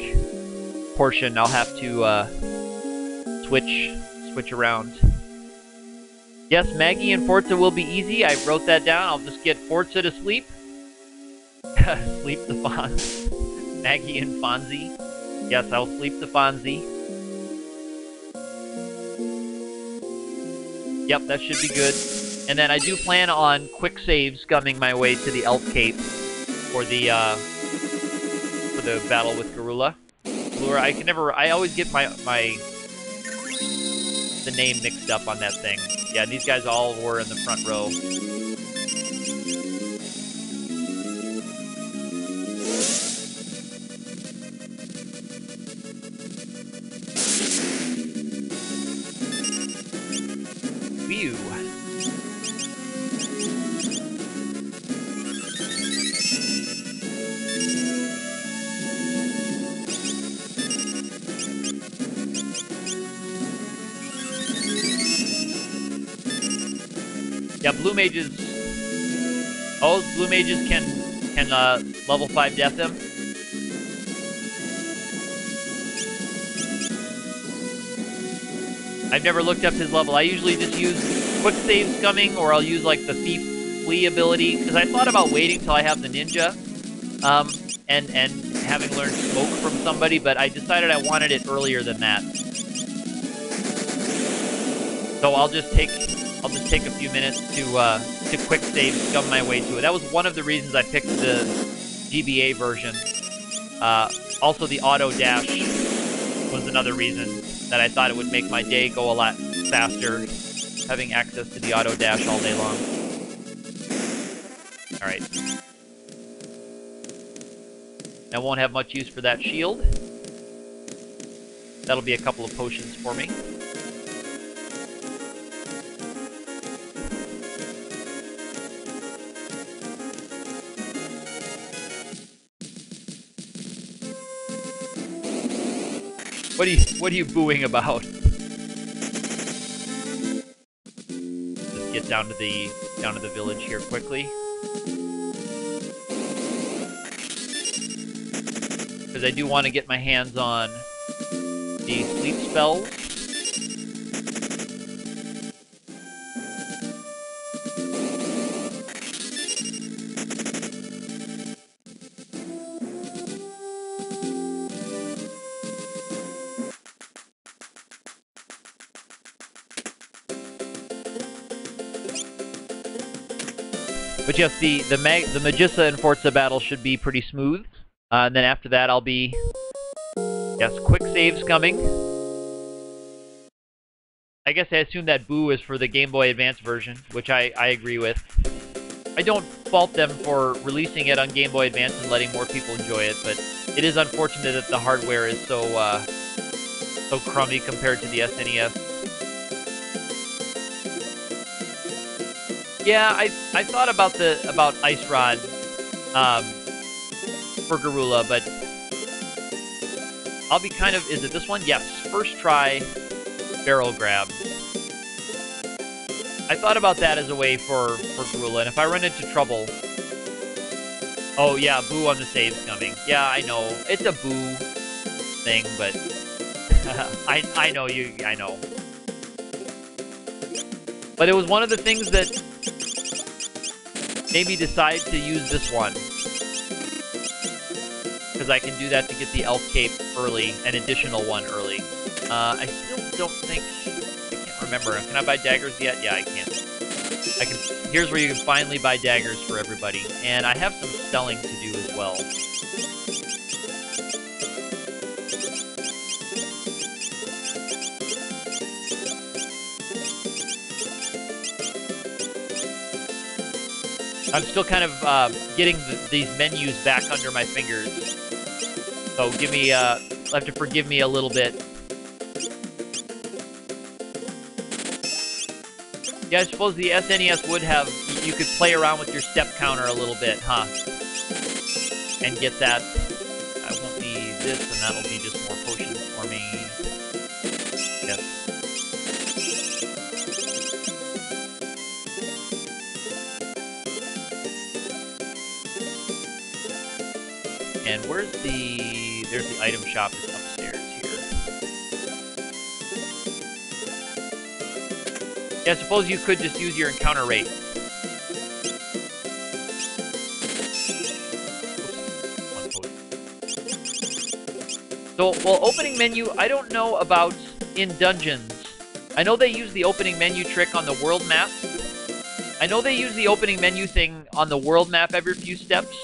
portion, I'll have to switch around. Yes, Maggie and Forza will be easy. I wrote that down. I'll just get Forza to sleep. Sleep the Fonz. Maggie and Fonzie. Yes, I'll sleep the Fonzie. Yep, that should be good. And then I do plan on quick save scumming my way to the Elf Cape for the battle with Garula. I always get the name mixed up on that thing. Yeah, these guys all were in the front row. Whew. Yeah, blue mages. Oh, blue mages can level 5 death him. I've never looked up his level. I usually just use quick save scumming, or I'll use like the thief flee ability, because I thought about waiting till I have the ninja, and having learned smoke from somebody, but I decided I wanted it earlier than that. So I'll just take a few minutes to quick save scum my way to it. That was one of the reasons I picked the GBA version. Also, the auto dash was another reason that I thought it would make my day go a lot faster, having access to the auto dash all day long. All right. I won't have much use for that shield. That'll be a couple of potions for me. What are you booing about? Just get down to the village here quickly. Because I do want to get my hands on the sleep spells. But yes, the Magissa and Forza battle should be pretty smooth. And then after that, I'll be, yes, quick saves coming. I guess I assume that boo is for the Game Boy Advance version, which I agree with. I don't fault them for releasing it on Game Boy Advance and letting more people enjoy it, but it is unfortunate that the hardware is so so crummy compared to the SNES. Yeah, I thought about Ice Rod for Garula, but I'll be kind of... Is it this one? Yes. First try, barrel grab. I thought about that as a way for Garula, and if I run into trouble... Oh, yeah, boo on the save's coming. Yeah, I know. It's a boo thing, but... I know you... I know. But it was one of the things that made me decide to use this one. Because I can do that to get the elf cape early, an additional one early. I still don't think... I can't remember. Can I buy daggers yet? Yeah, I can. Here's where you can finally buy daggers for everybody. And I have some selling to do as well. I'm still kind of getting these menus back under my fingers. So give me, you'll have to forgive me a little bit. Yeah, I suppose the SNES would have, you could play around with your step counter a little bit, huh? And get that. I won't need this, and that'll be just more potions for me. Yes. And where's the... There's the item shop that's upstairs here. Yeah, I suppose you could just use your encounter rate. So, well, opening menu, I don't know about in dungeons. I know they use the opening menu trick on the world map. I know they use the opening menu thing on the world map every few steps.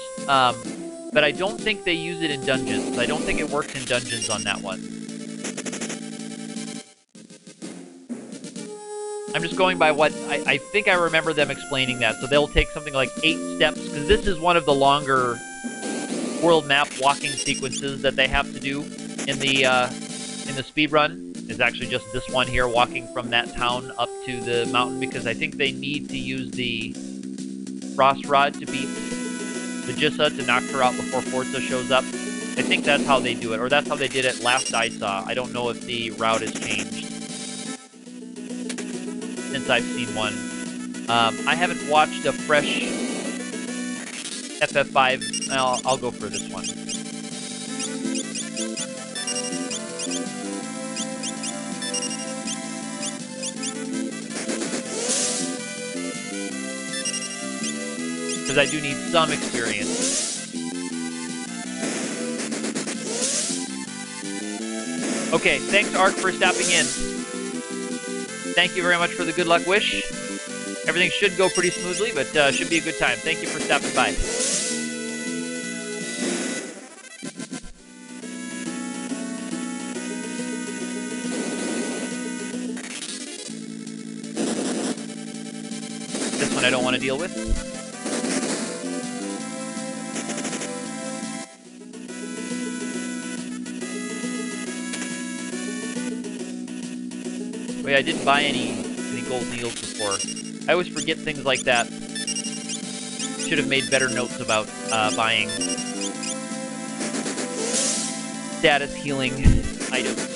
But I don't think they use it in dungeons. I don't think it works in dungeons on that one. I'm just going by what... I think I remember them explaining that. So they'll take something like 8 steps, because this is one of the longer world map walking sequences that they have to do in the speed run. Is actually just this one here, walking from that town up to the mountain, because I think they need to use the Frost Rod to beat Vegissa to knock her out before Forza shows up. I think that's how they do it, or that's how they did it last I saw. I don't know if the route has changed since I've seen one. I haven't watched a fresh FF5. I'll go for this one. Because I do need some experience. Okay, thanks Ark for stopping in. Thank you very much for the good luck wish. Everything should go pretty smoothly, but should be a good time. Thank you for stopping by. This one I don't want to deal with. Wait, I didn't buy any gold needles before. I always forget things like that. Should have made better notes about buying status healing items.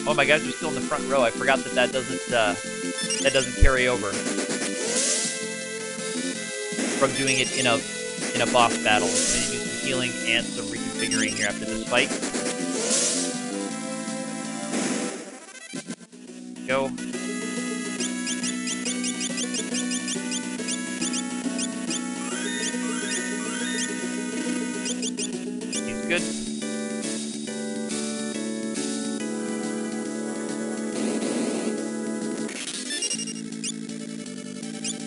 Oh, my guys are still in the front row. I forgot that doesn't carry over from doing it in a boss battle. So you do some healing and some reconfiguring here after this fight. Go. He's good.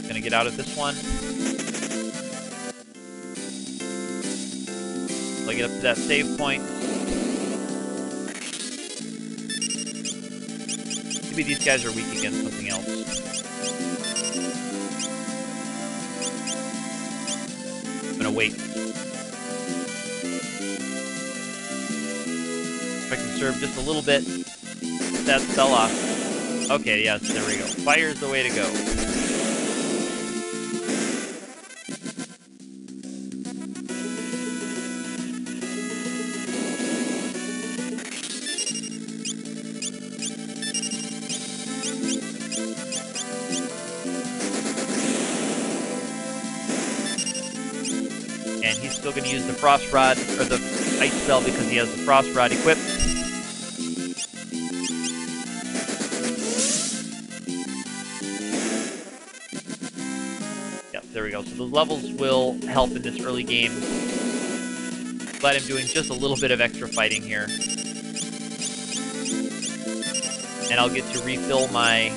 Gonna get out of this one. So I get up to that save point. Maybe these guys are weak against something else. I'm gonna wait. If I can serve just a little bit, that fell off. Okay, yes, there we go. Fire's the way to go. And he's still going to use the Frost Rod, or the Ice Spell, because he has the Frost Rod equipped. Yep, there we go. So those levels will help in this early game. Glad I'm doing just a little bit of extra fighting here. And I'll get to refill my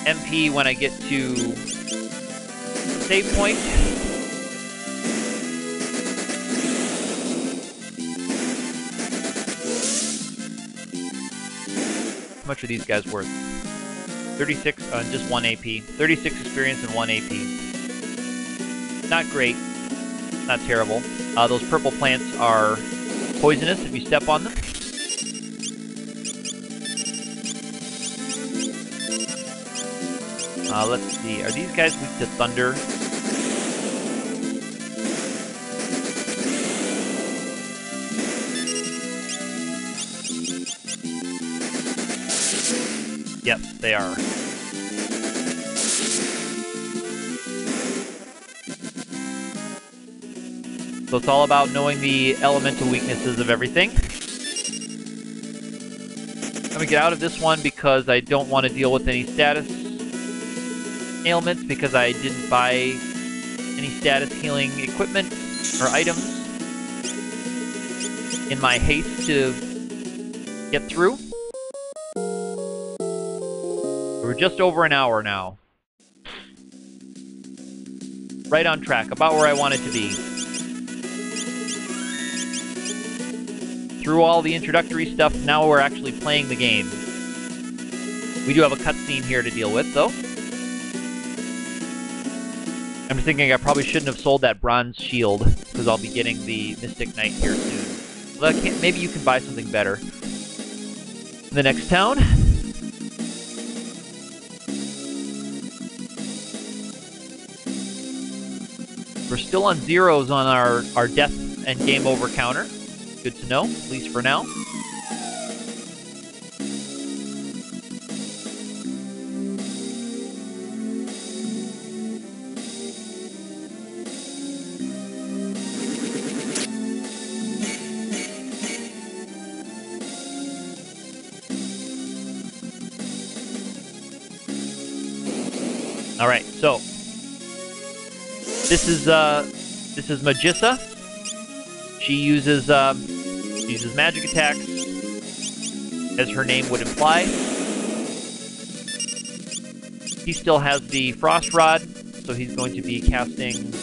MP when I get to the save point. How much are these guys worth? 36 on just 1 AP. 36 experience and 1 AP. Not great. Not terrible. Those purple plants are poisonous if you step on them. Let's see. Are these guys weak to thunder? Yep, they are. So it's all about knowing the elemental weaknesses of everything. I'm going to get out of this one because I don't want to deal with any status ailments, because I didn't buy any status healing equipment or items in my haste to get through. We're just over an hour now. Right on track, about where I wanted to be. Through all the introductory stuff, now we're actually playing the game. We do have a cutscene here to deal with, though. I'm just thinking I probably shouldn't have sold that bronze shield, because I'll be getting the Mystic Knight here soon. Well, maybe you can buy something better. In the next town. We're still on zeros on our death and game over counter. Good to know, at least for now. All right, so this is Magissa. She uses magic attacks, as her name would imply. He still has the Frost Rod, so he's going to be casting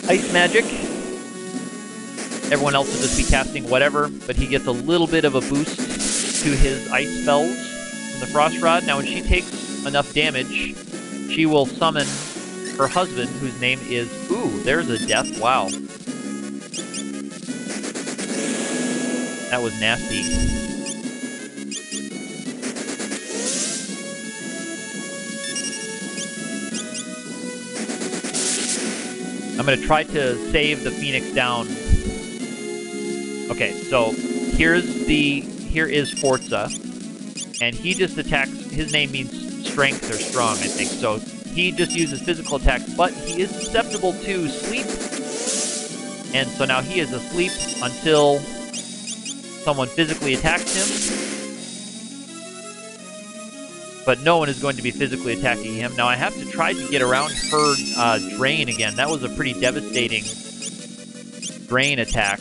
Ice Magic. Everyone else will just be casting whatever, but he gets a little bit of a boost to his Ice spells from the Frost Rod. Now, when she takes enough damage, she will summon her husband, whose name is... Ooh, there's a death. Wow. That was nasty. I'm going to try to save the Phoenix down. Okay, so here is Forza, and he just attacks. His name means strength or strong, I think. So he just uses physical attacks, but he is susceptible to sleep. And so now he is asleep until someone physically attacks him. But no one is going to be physically attacking him. Now I have to try to get around her drain again. That was a pretty devastating drain attack.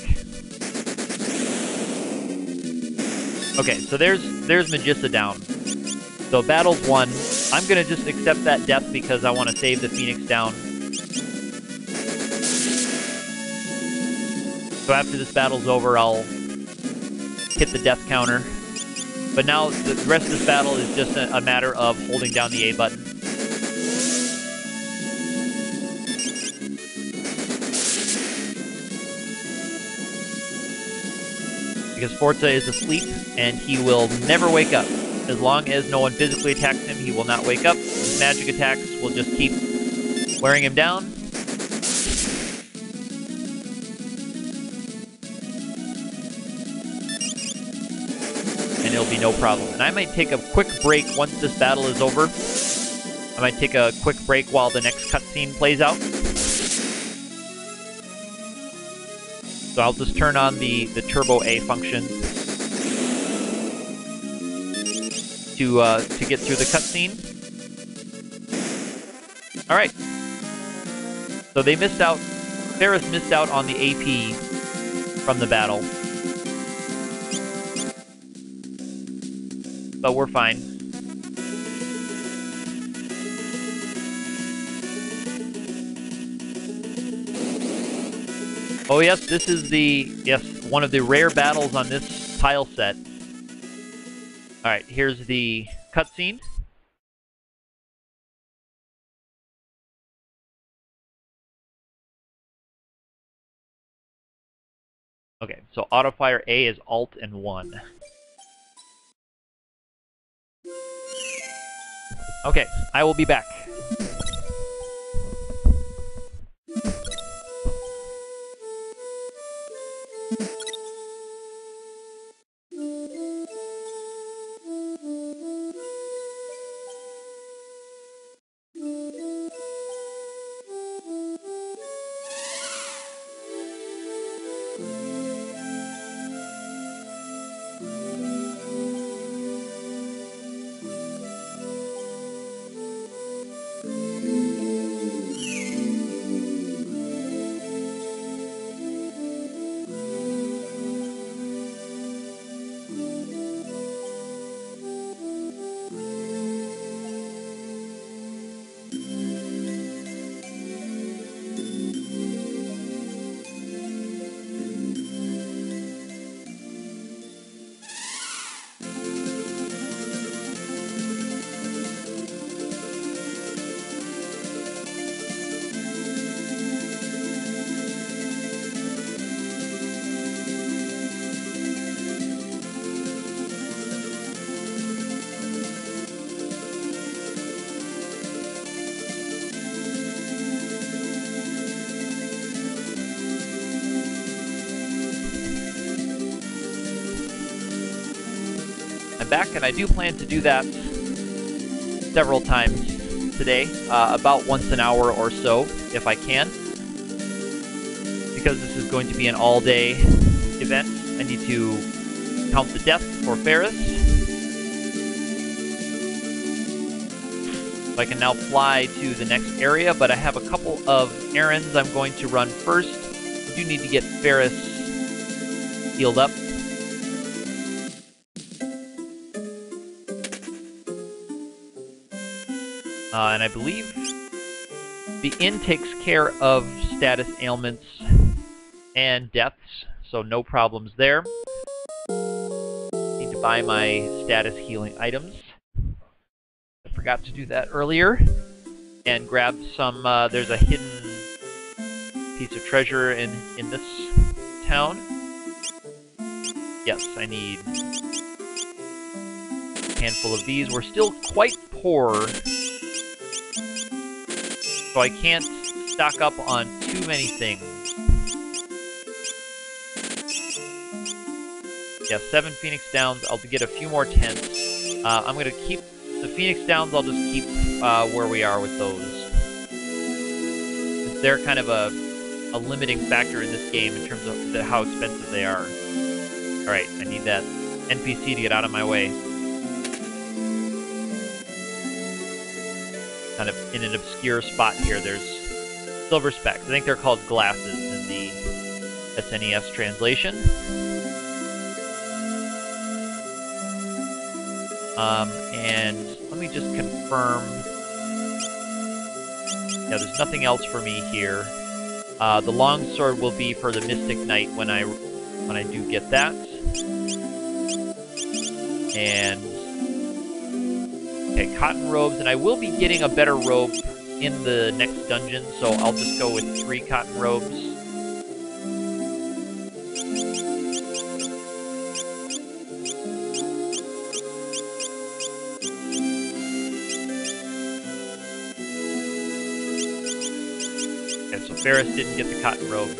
Okay, so there's Magissa down. So battle's won. I'm going to just accept that death because I want to save the Phoenix down. So after this battle's over, I'll hit the death counter. But now the rest of this battle is just a matter of holding down the A button. Because Forza is asleep, and he will never wake up. As long as no one physically attacks him, he will not wake up. His magic attacks will just keep wearing him down. And it'll be no problem. And I might take a quick break once this battle is over. I might take a quick break while the next cutscene plays out. So I'll just turn on the Turbo A function to get through the cutscene. All right. So they missed out. Ferris missed out on the AP from the battle, but we're fine. Oh yes, this is one of the rare battles on this tile set. Alright, here's the cutscene. Okay, so autofire A is Alt and 1. Okay, I will be back. Back, and I do plan to do that several times today, about once an hour or so, if I can, because this is going to be an all-day event. I need to count the deaths for Ferris, so I can now fly to the next area, but I have a couple of errands I'm going to run first. I do need to get Ferris healed up. And I believe the inn takes care of status ailments and deaths, so no problems there. Need to buy my status healing items. I forgot to do that earlier. And grab some, there's a hidden piece of treasure in this town. Yes, I need a handful of these. We're still quite poor, so I can't stock up on too many things. Yeah, 7 Phoenix Downs. I'll get a few more tents. I'm going to keep the Phoenix Downs. I'll just keep where we are with those. They're kind of a limiting factor in this game in terms of how expensive they are. Alright, I need that NPC to get out of my way. Kind of in an obscure spot here. There's silver specks. I think they're called glasses in the SNES translation. And let me just confirm. Yeah, there's nothing else for me here. The longsword will be for the Mystic Knight when I do get that. And okay, cotton robes, and I will be getting a better robe in the next dungeon, so I'll just go with 3 cotton robes. So Ferris didn't get the cotton robe,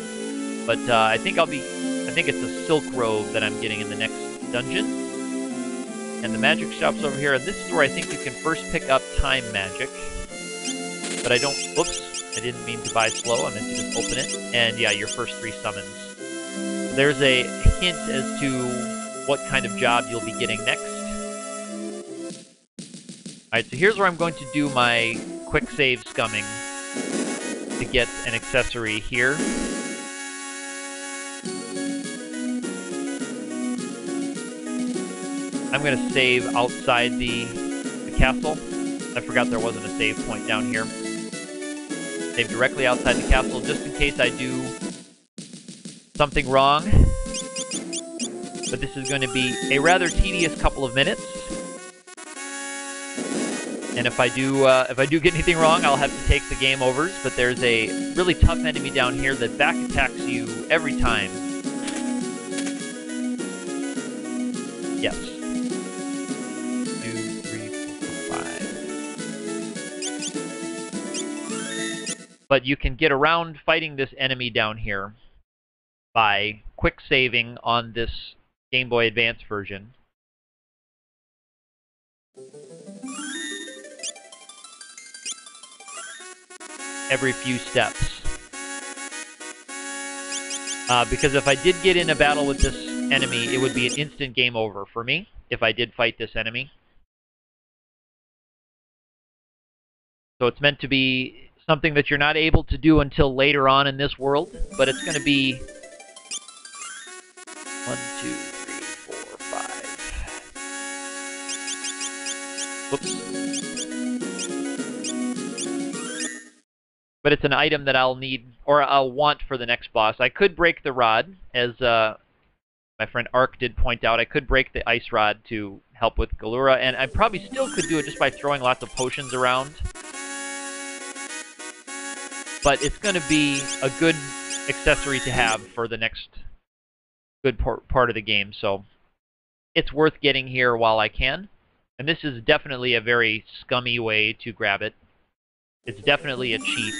but I think it's a silk robe that I'm getting in the next dungeon. And the magic shop's over here, and this is where I think you can first pick up time magic. But I don't, whoops, I didn't mean to buy slow, I meant to just open it. And yeah, your first 3 summons. So there's a hint as to what kind of job you'll be getting next. Alright, so here's where I'm going to do my quick save scumming to get an accessory here. I'm going to save outside the castle. I forgot there wasn't a save point down here. Save directly outside the castle just in case I do something wrong. But this is going to be a rather tedious couple of minutes. And if I do get anything wrong, I'll have to take the game overs. But there's a really tough enemy down here that back attacks you every time. Yes. 2, 3, 4, 5. But you can get around fighting this enemy down here by quick saving on this Game Boy Advance version. Every few steps. Because if I did get in a battle with this enemy, it would be an instant game over for me if I did fight this enemy. So it's meant to be something that you're not able to do until later on in this world, but it's going to be 1, 2, 3, 4, 5. Whoops. But it's an item that I'll need, or I'll want for the next boss. I could break the rod, as my friend Ark did point out. I could break the ice rod to help with Galura, and I probably still could do it just by throwing lots of potions around. But it's going to be a good accessory to have for the next good part of the game, so it's worth getting here while I can. And this is definitely a very scummy way to grab it. It's definitely a cheat.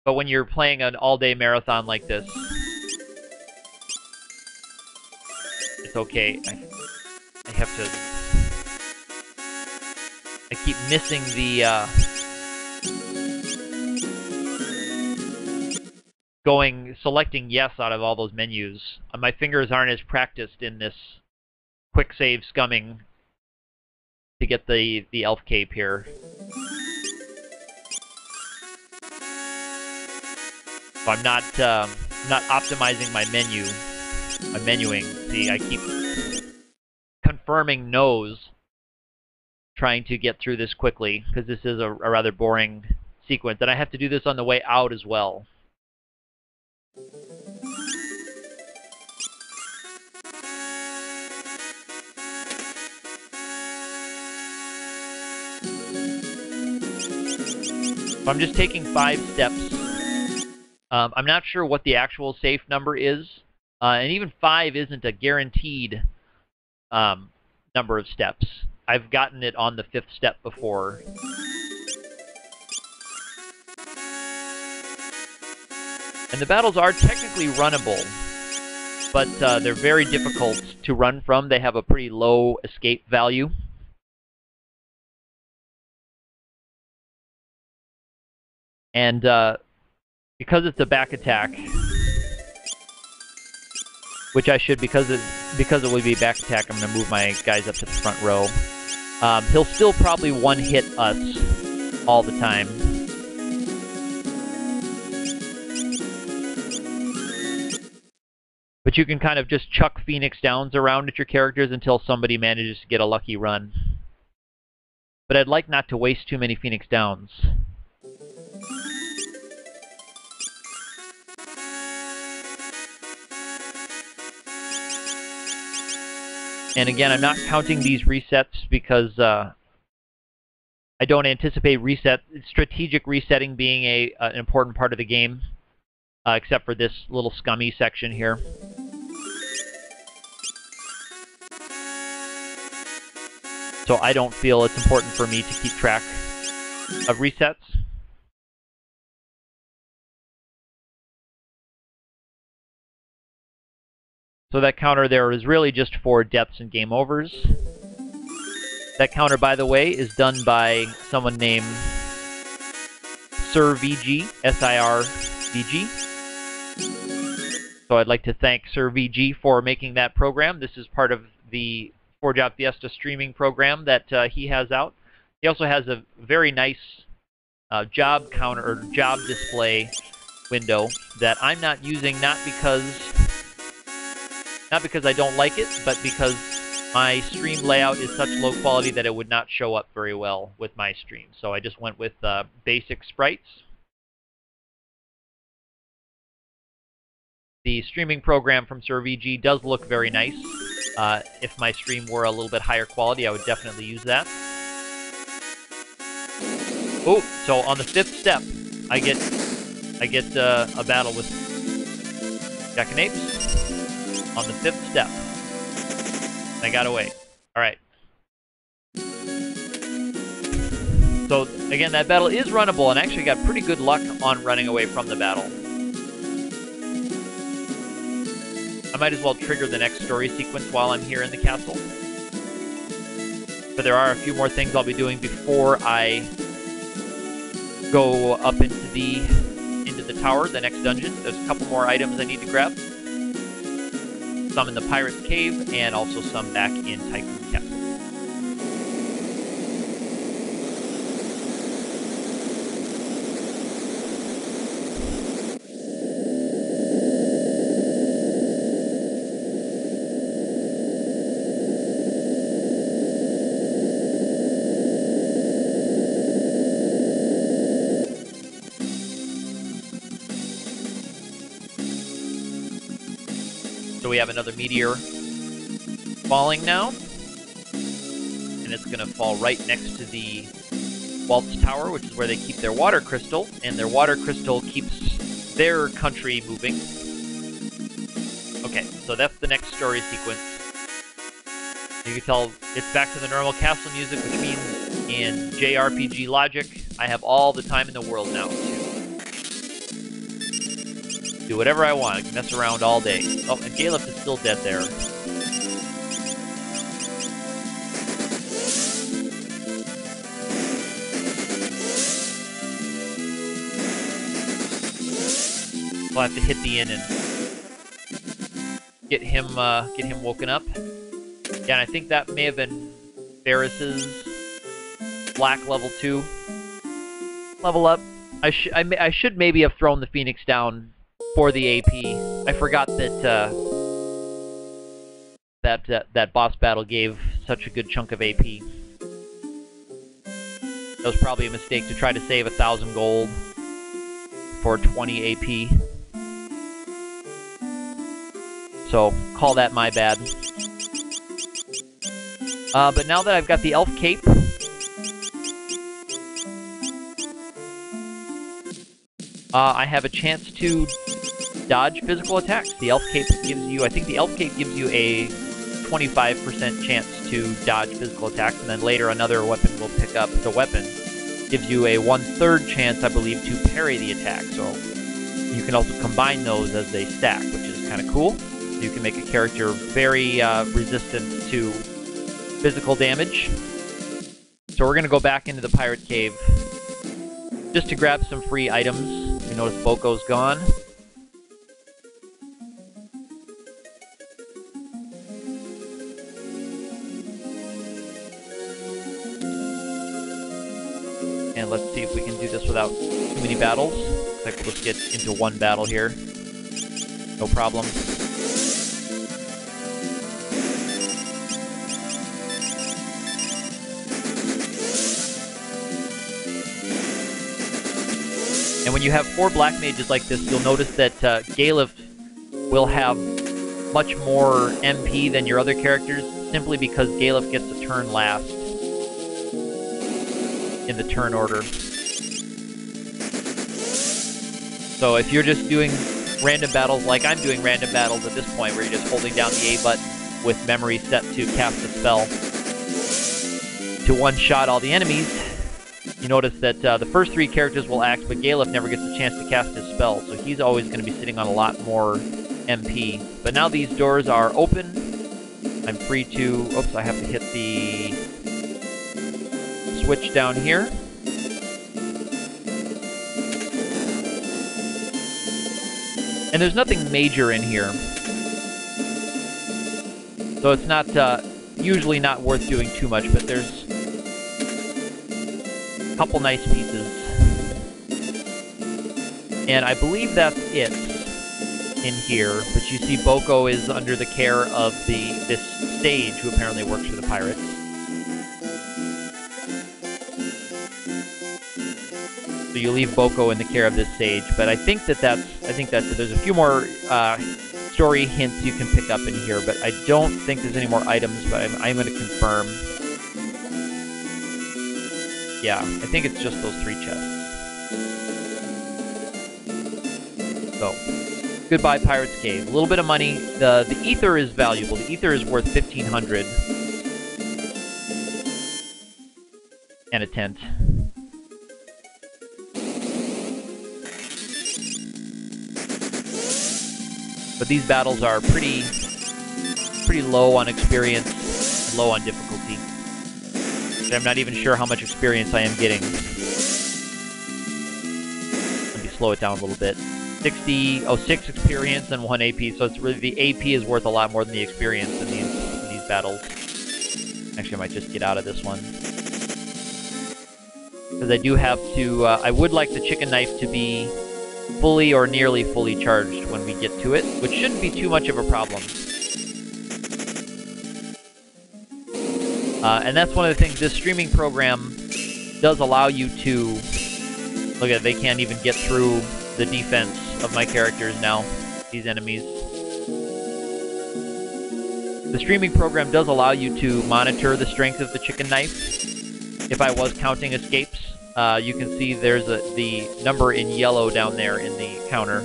But when you're playing an all-day marathon like this, it's okay. I have to... I keep missing the, selecting yes out of all those menus. My fingers aren't as practiced in this quick save scumming to get the elf cape here. So I'm not optimizing my menuing. See, I keep confirming no's, trying to get through this quickly, because this is a rather boring sequence, and I have to do this on the way out as well. So I'm just taking 5 steps. I'm not sure what the actual safe number is, and even 5 isn't a guaranteed number of steps. I've gotten it on the 5th step before. And the battles are technically runnable, but they're very difficult to run from. They have a pretty low escape value. And because it's a back attack, which I should, because it will be back attack, I'm going to move my guys up to the front row. He'll still probably one-hit us all the time. But you can kind of just chuck Phoenix Downs around at your characters until somebody manages to get a lucky run. But I'd like not to waste too many Phoenix Downs. And again, I'm not counting these resets because I don't anticipate strategic resetting being an important part of the game, except for this little scummy section here. So I don't feel it's important for me to keep track of resets. So that counter there is really just for deaths and game overs. That counter, by the way, is done by someone named SirVG, S-I-R-V-G. So I'd like to thank SirVG for making that program. This is part of the 4-Job Fiesta streaming program that he has out. He also has a very nice job counter or job display window that I'm not using, not because I don't like it, but because my stream layout is such low quality that it would not show up very well with my stream. So I just went with basic sprites. The streaming program from SirVG does look very nice. If my stream were a little bit higher quality, I would definitely use that. Oh, so on the 5th step, I get a battle with Jackanapes. On the 5th step. I got away. Alright. So, again, that battle is runnable, and actually got pretty good luck on running away from the battle. I might as well trigger the next story sequence while I'm here in the castle. But there are a few more things I'll be doing before I go up into the tower, the next dungeon. There's a couple more items I need to grab. Some in the Pirate's Cave, and also some back in Tycoon Castle. So we have another meteor falling now, and it's going to fall right next to the Waltz Tower, which is where they keep their water crystal, and their water crystal keeps their country moving. Okay, so that's the next story sequence. You can tell it's back to the normal castle music, which means in JRPG logic, I have all the time in the world now to do whatever I want. I can mess around all day. Oh, and Galef is still dead there. We'll have to hit the inn and get him woken up. Yeah, and I think that may have been Ferris's black level 2 level up. I should maybe have thrown the Phoenix down for the AP. I forgot that that boss battle gave such a good chunk of AP. That was probably a mistake to try to save 1,000 gold for 20 AP. So, call that my bad. But now that I've got the Elf Cape, I have a chance to dodge physical attacks. The Elf Cape gives you, I think the Elf Cape gives you a 25% chance to dodge physical attacks, and then later another weapon will pick up. The weapon gives you a 1/3 chance, I believe, to parry the attack. So you can also combine those as they stack, which is kind of cool. So you can make a character very resistant to physical damage. So we're going to go back into the Pirate Cave just to grab some free items. You notice Boko's gone. And let's see if we can do this without too many battles. Looks like we'll just get into one battle here. No problem. And when you have 4 black mages like this, you'll notice that Galef will have much more MP than your other characters, simply because Galef gets a turn last in the turn order. So if you're just doing random battles like I'm doing random battles at this point, where you're just holding down the A button with memory set to cast a spell to one-shot all the enemies, you notice that the first 3 characters will act, but Galef never gets a chance to cast his spell, so he's always going to be sitting on a lot more MP. But now these doors are open. I'm free to... Oops, I have to hit the switch down here. And there's nothing major in here. So it's not, usually not worth doing too much, but there's a couple nice pieces. And I believe that's it in here, but you see Boko is under the care of this sage, who apparently works for the pirates. So you leave Boko in the care of this sage, but I think that's it. There's a few more story hints you can pick up in here, but I don't think there's any more items, but I'm going to confirm. Yeah, I think it's just those 3 chests. So, goodbye Pirate's Cave. A little bit of money. The ether is valuable. The ether is worth 1,500. And a tent. But these battles are pretty low on experience, and low on difficulty. And I'm not even sure how much experience I am getting. Let me slow it down a little bit. 6 experience and 1 AP, so it's really, the AP is worth a lot more than the experience in these battles. Actually, I might just get out of this one. Because I do have to, I would like the chicken knife to be fully or nearly fully charged when we get to it, which shouldn't be too much of a problem. And that's one of the things this streaming program does allow you to... Look at it, they can't even get through the defense of my characters now, these enemies. The streaming program does allow you to monitor the strength of the chicken knife. If I was counting escapes, you can see there's the number in yellow down there in the counter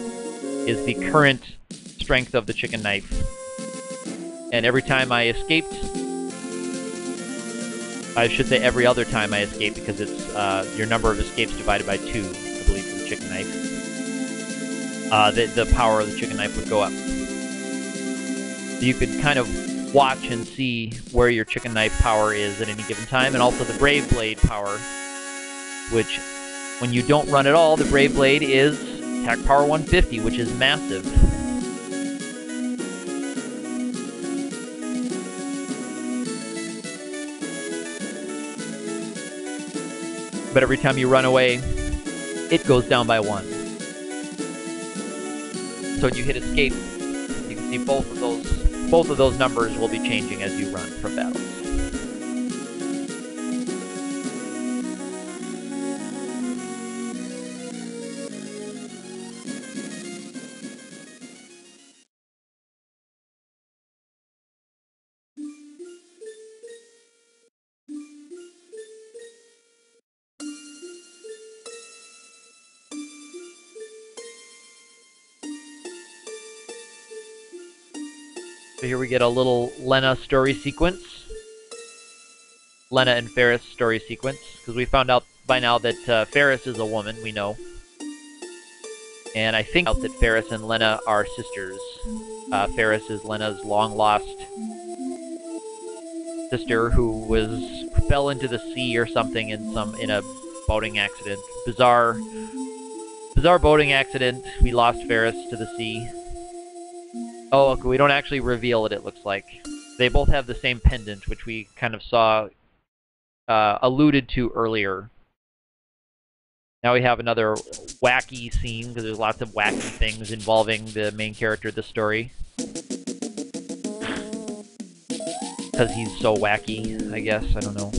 is the current strength of the chicken knife. And every time I escaped, I should say every other time I escaped, because it's your number of escapes divided by 2, I believe, for the chicken knife. The power of the chicken knife would go up. So you could kind of watch and see where your chicken knife power is at any given time, and also the Brave Blade power, which, when you don't run at all, the Brave Blade is attack power 150, which is massive. But every time you run away, it goes down by 1. So when you hit escape, you can see both of those numbers will be changing as you run from battles. So here we get a little Lena story sequence. Lena and Ferris story sequence, because we found out by now that Ferris is a woman, we know. And I think that Ferris and Lena are sisters. Ferris is Lena's long-lost sister who fell into the sea or something in a boating accident. Bizarre boating accident. We lost Ferris to the sea. Oh, okay, we don't actually reveal it looks like. They both have the same pendant, which we kind of saw alluded to earlier. Now we have another wacky scene, because there's lots of wacky things involving the main character of the story. Because he's so wacky, I guess. I don't know.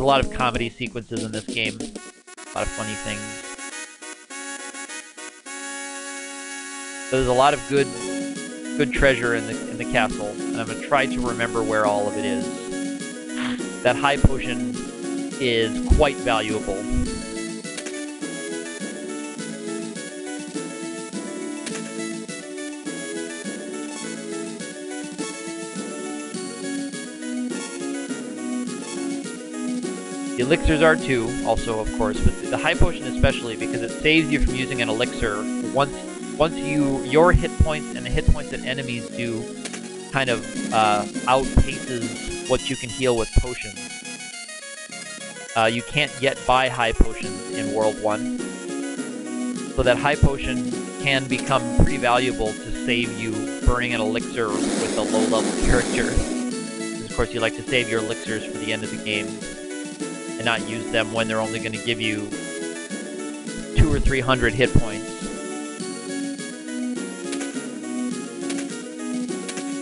a lot of comedy sequences in this game. A lot of funny things. So there's a lot of good treasure in the castle, and I'm gonna try to remember where all of it is. That high potion is quite valuable. The elixirs are too, also, of course, but the high potion especially, because it saves you from using an elixir once your hit points and the hit points that enemies do kind of outpaces what you can heal with potions. You can't yet buy high potions in World 1, so that high potion can become pretty valuable to save you burning an elixir with a low-level character. Because of course you like to save your elixirs for the end of the game, and not use them when they're only going to give you 200 or 300 hit points.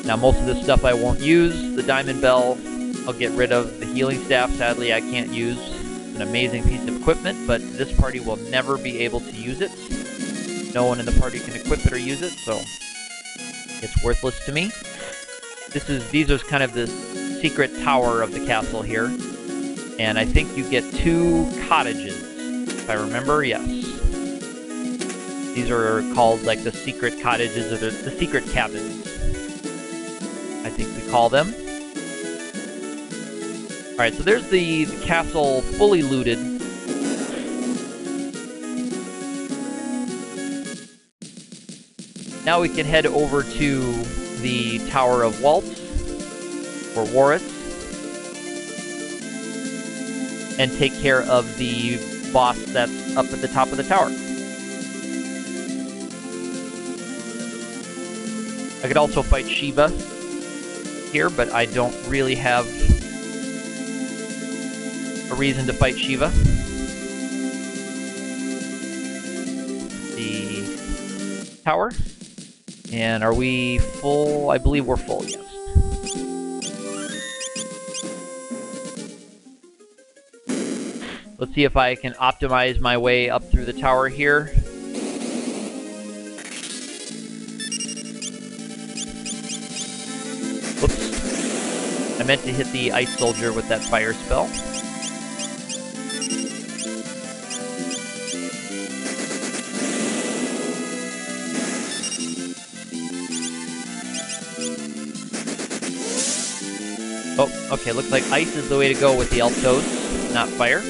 Now most of this stuff I won't use. The Diamond Bell I'll get rid of. The Healing Staff sadly I can't use. It's an amazing piece of equipment, but this party will never be able to use it. No one in the party can equip it or use it, so it's worthless to me. These are kind of the secret tower of the castle here. And I think you get 2 cottages, if I remember, yes. These are called like the secret cottages, or the secret cabins, I think we call them. Alright, so there's the castle fully looted. Now we can head over to the Tower of Waltz, or Warris, and take care of the boss that's up at the top of the tower. I could also fight Shiva here, but I don't really have a reason to fight Shiva. The tower. And are we full? I believe we're full, yes. Let's see if I can optimize my way up through the tower here. Whoops. I meant to hit the Ice Soldier with that fire spell. Oh, okay, looks like ice is the way to go with the Altos, not fire.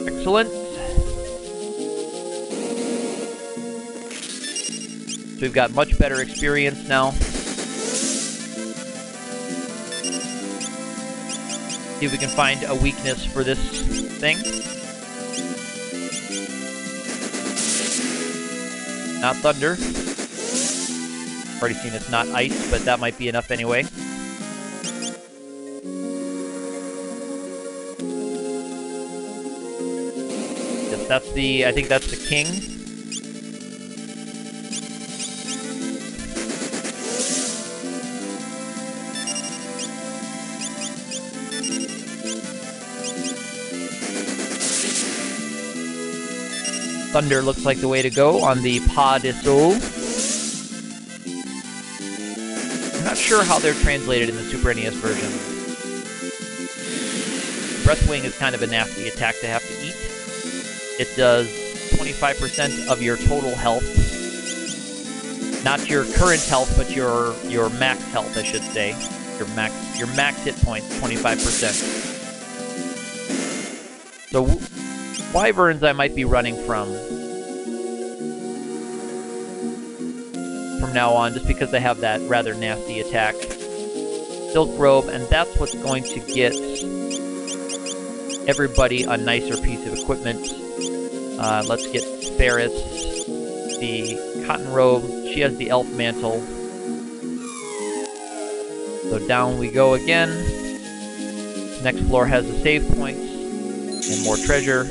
Excellent. So we've got much better experience now. See if we can find a weakness for this thing. Not thunder. Already seen it's not ice, but that might be enough anyway. Yes, that's the, I think that's the king. Thunder looks like the way to go on the Pas de Soul. I'm not sure how they're translated in the Super NES version. Breathwing is kind of a nasty attack to have to eat. It does 25% of your total health. Not your current health, but your max health, I should say. Your max hit points, 25%. So Wyverns I might be running from now on, just because they have that rather nasty attack. Silk Robe, and that's what's going to get everybody a nicer piece of equipment. Let's get Ferris the Cotton Robe. She has the Elf Mantle. So down we go again. Next floor has the save points and more treasure.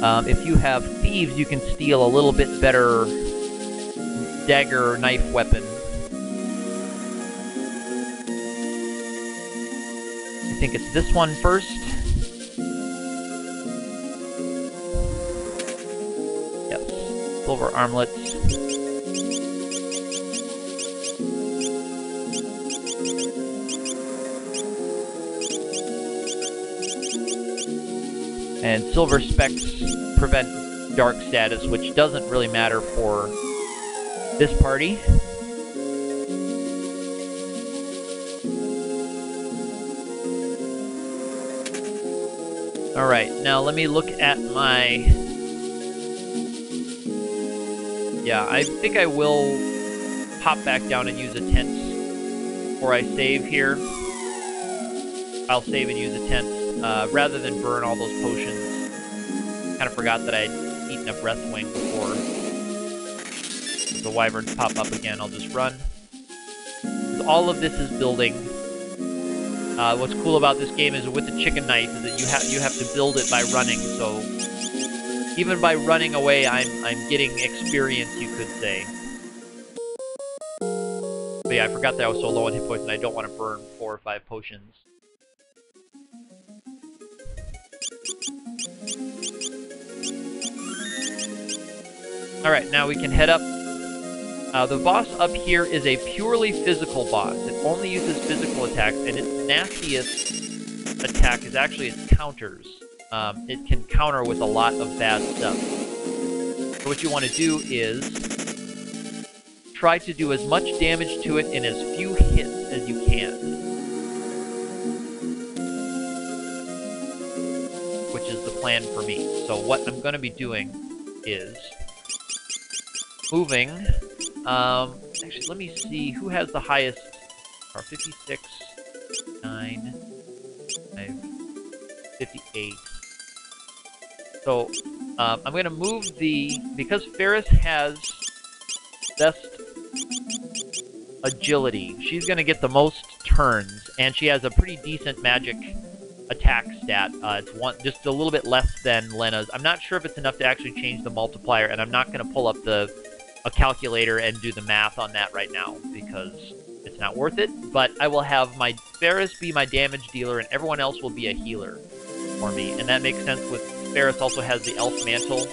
If you have thieves, you can steal a little bit better dagger or knife weapon. I think it's this one first. Yes, silver armlets. And silver specks prevent dark status, which doesn't really matter for this party. Alright, now let me look at my... Yeah, I think I will hop back down and use a tent before I save here. I'll save and use a tent rather than burn all those potions. Kind of forgot that I'd eaten a breath wing before. If the wyverns pop up again, I'll just run. All of this is building. What's cool about this game is with the chicken knife is that you have to build it by running. So even by running away, I'm getting experience, you could say. But yeah, I forgot that I was so low on hit points, and I don't want to burn 4 or 5 potions. Alright, now we can head up. The boss up here is a purely physical boss. It only uses physical attacks, and its nastiest attack is actually its counters. It can counter with a lot of bad stuff. So what you want to do is try to do as much damage to it in as few hits as you can. Which is the plan for me. So what I'm going to be doing is moving. Actually, let me see who has the highest. 56, 9, 5, 58. So I'm going to move because Ferris has best agility. She's going to get the most turns, and she has a pretty decent magic attack stat. It's just a little bit less than Lena's. I'm not sure if it's enough to actually change the multiplier, and I'm not going to pull up a calculator and do the math on that right now because it's not worth it. But I will have my Ferris be my damage dealer, and everyone else will be a healer for me. And that makes sense with Ferris also has the Elf Mantle,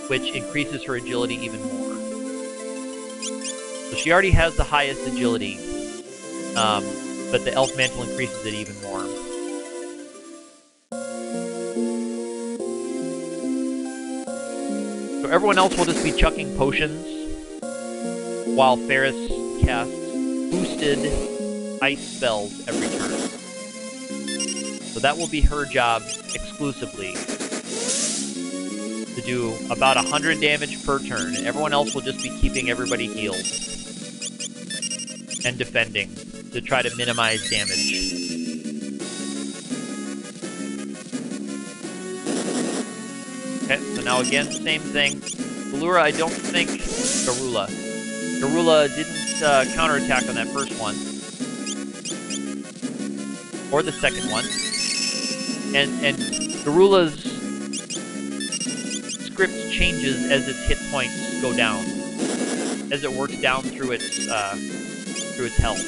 which increases her agility even more. So she already has the highest agility, but the Elf Mantle increases it even more. So everyone else will just be chucking potions while Ferris casts boosted ice spells every turn. So that will be her job exclusively, to do about 100 damage per turn. Everyone else will just be keeping everybody healed and defending to try to minimize damage. Okay, so now again, same thing. Galura, I don't think... Garula. Garula didn't counterattack on that first one. Or the second one. And Garula's script changes as its hit points go down. As it works down through its health.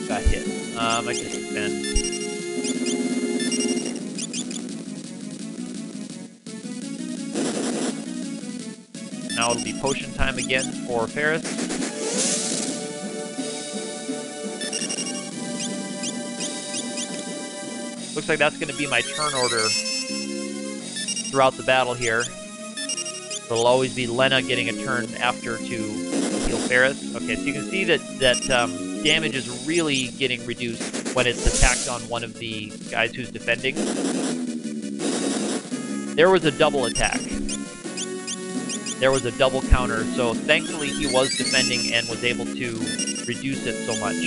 Got hit. I just defend. Now it'll be potion time again for Ferris. Looks like that's going to be my turn order throughout the battle here. It'll always be Lena getting a turn after to heal Ferris. Okay, so you can see that damage is really getting reduced when it's attacked on one of the guys who's defending. There was a double attack. There was a double counter, so thankfully he was defending and was able to reduce it so much.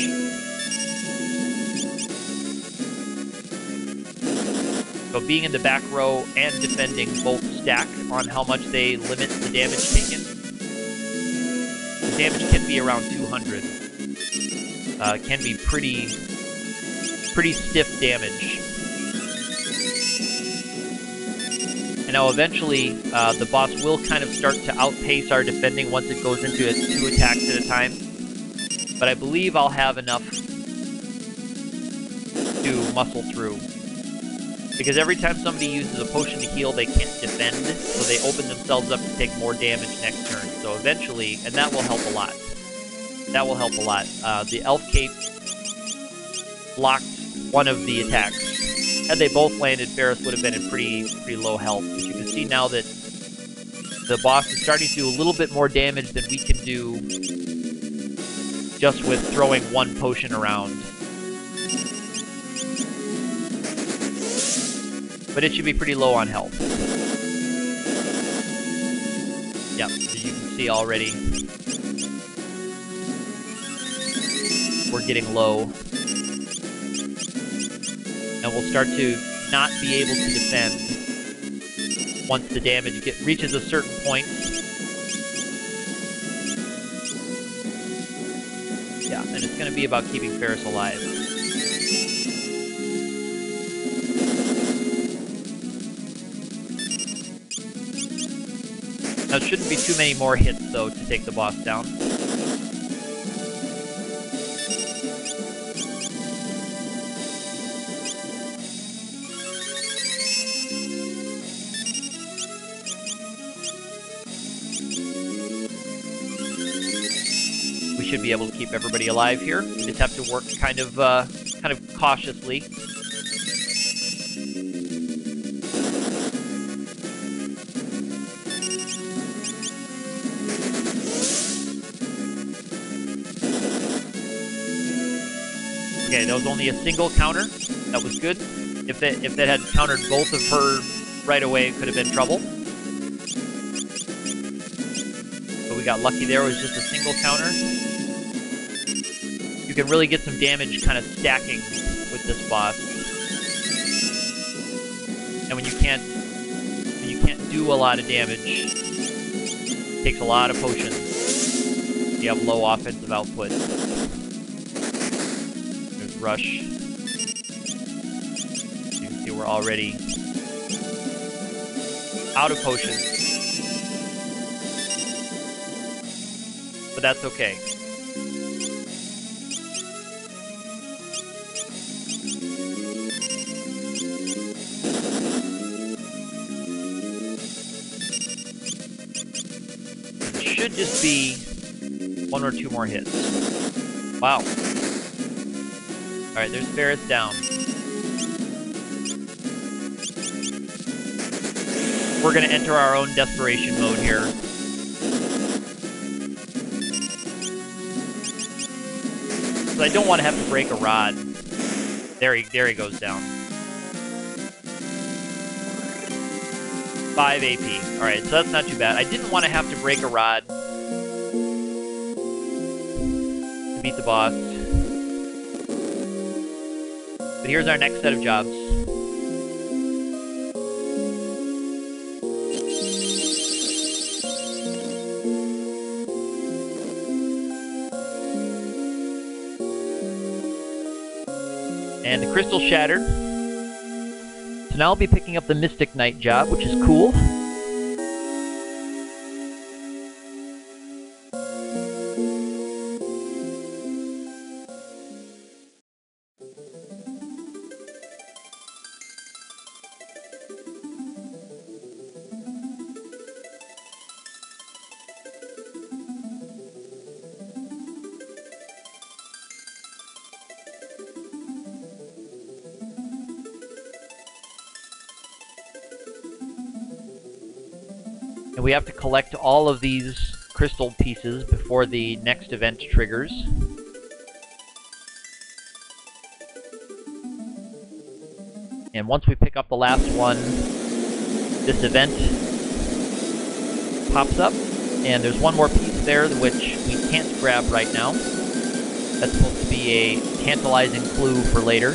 So being in the back row and defending both stack on how much they limit the damage taken. The damage can be around 200. Can be pretty pretty stiff damage. And now eventually, the boss will kind of start to outpace our defending once it goes into 2 attacks at a time. But I believe I'll have enough to muscle through. Because every time somebody uses a potion to heal, they can't defend, so they open themselves up to take more damage next turn. So eventually, and that will help a lot. That will help a lot. The Elf Cape blocked one of the attacks. Had they both landed, Ferris would have been in pretty low health. But you can see now that the boss is starting to do a little bit more damage than we can do just with throwing one potion around. But it should be pretty low on health. Yeah, as you can see already, we're getting low. And we'll start to not be able to defend once the damage reaches a certain point. Yeah, and it's going to be about keeping Ferris alive. Now, it shouldn't be too many more hits, though, to take the boss down. We should be able to keep everybody alive here. We just have to work kind of cautiously. Okay, that was only a single counter. That was good. If that had countered both of her right away, it could have been trouble. But we got lucky there. It was just a single counter. You can really get some damage kind of stacking with this boss. And when you can't do a lot of damage, it takes a lot of potions. You have low offensive output. Rush. You can see we're already out of potions. But that's okay. It should just be 1 or 2 more hits. Wow. Alright, there's Ferris down. We're going to enter our own desperation mode here. So I don't want to have to break a rod. There he goes down. 5 AP. Alright, so that's not too bad. I didn't want to have to break a rod to beat the boss. But here's our next set of jobs. And the crystal shattered. So now I'll be picking up the Mystic Knight job, which is cool. And we have to collect all of these crystal pieces before the next event triggers. And once we pick up the last one, this event pops up. And there's one more piece there which we can't grab right now. That's supposed to be a tantalizing clue for later.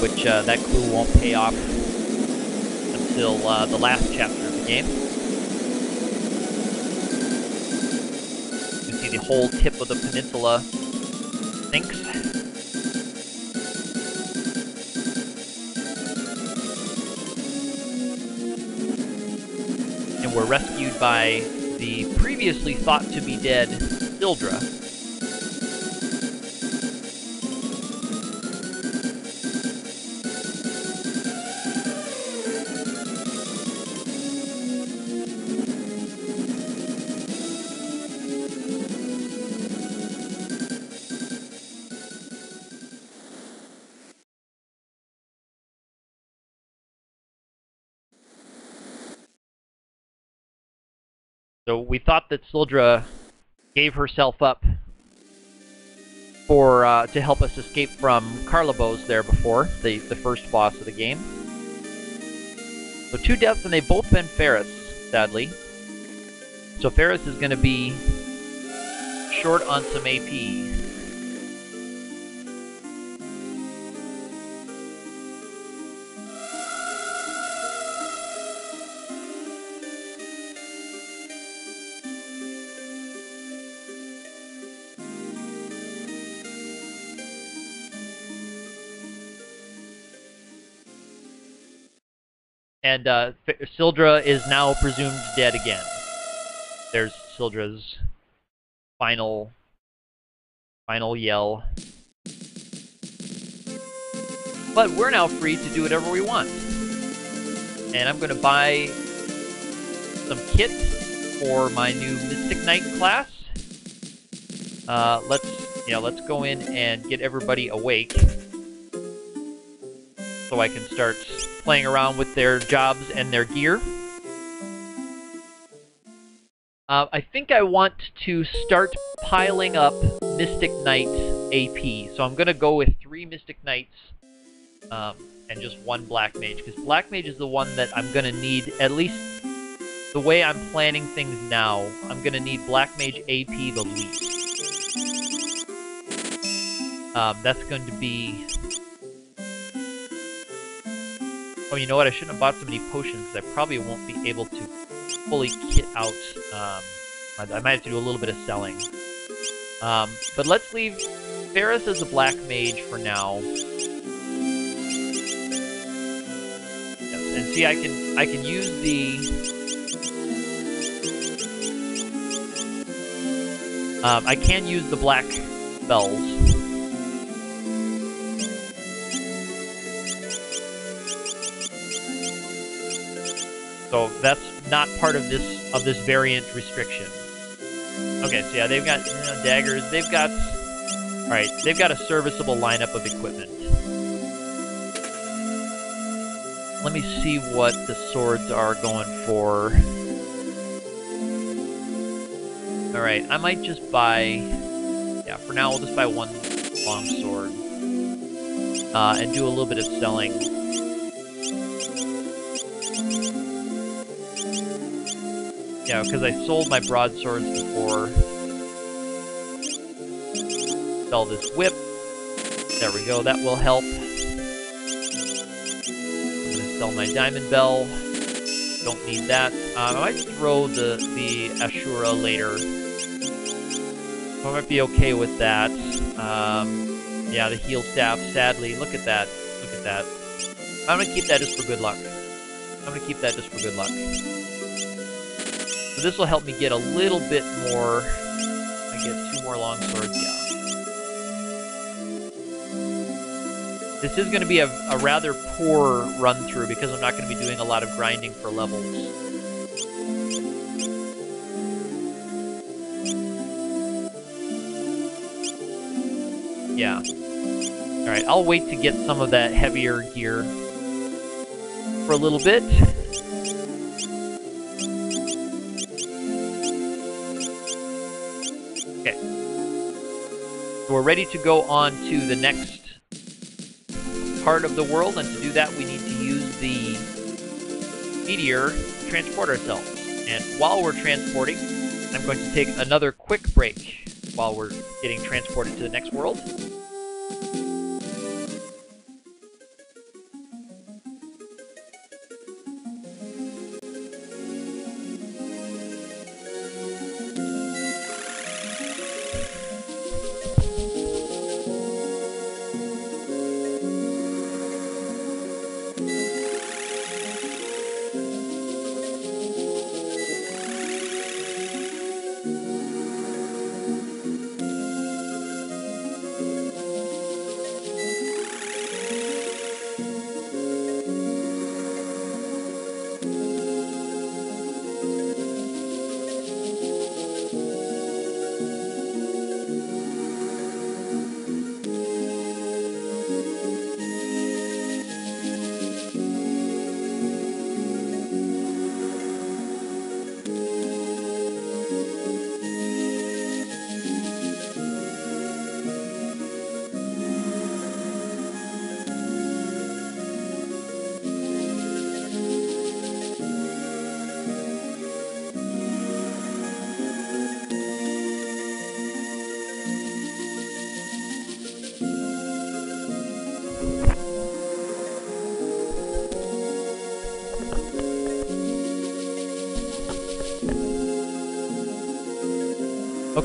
Which that clue won't pay off until the last chapter of the game. You can see the whole tip of the peninsula sinks. And we're rescued by the previously thought to be dead Sildra. So we thought that Sildra gave herself up for to help us escape from Karlabos there before, the first boss of the game. So 2 deaths, and they've both been Ferris, sadly. So Ferris is going to be short on some AP. And Sildra is now presumed dead again. There's Sildra's final yell. But we're now free to do whatever we want. And I'm going to buy some kit for my new Mystic Knight class. Let's go in and get everybody awake, so I can start playing around with their jobs and their gear. I think I want to start piling up Mystic Knight AP. So I'm going to go with 3 Mystic Knights and just 1 Black Mage. Because Black Mage is the one that I'm going to need, at least the way I'm planning things now, I'm going to need Black Mage AP the least. That's going to be... Oh, you know what? I shouldn't have bought so many potions, because I probably won't be able to fully kit out. I might have to do a little bit of selling. But let's leave Ferris as a Black Mage for now. Yes, and see, I can use I can use the black spells. So that's not part of this variant restriction. Okay, so yeah, they've got daggers. They've got a serviceable lineup of equipment. Let me see what the swords are going for. All right, I might just buy. Yeah, for now we'll just buy 1 long sword and do a little bit of selling. Yeah, because I sold my broadswords before. Sell this whip. There we go, that will help. I'm going to sell my diamond bell. Don't need that. I might throw the Ashura later. I might be okay with that. Yeah, the heal staff, sadly. Look at that. Look at that. I'm going to keep that just for good luck. So this will help me get a little bit more. I get 2 more long swords, yeah. This is going to be a rather poor run-through because I'm not going to be doing a lot of grinding for levels. Yeah. Alright, I'll wait to get some of that heavier gear for a little bit. Okay. So we're ready to go on to the next part of the world, and to do that we need to use the meteor to transport ourselves. And while we're transporting, I'm going to take another quick break while we're getting transported to the next world.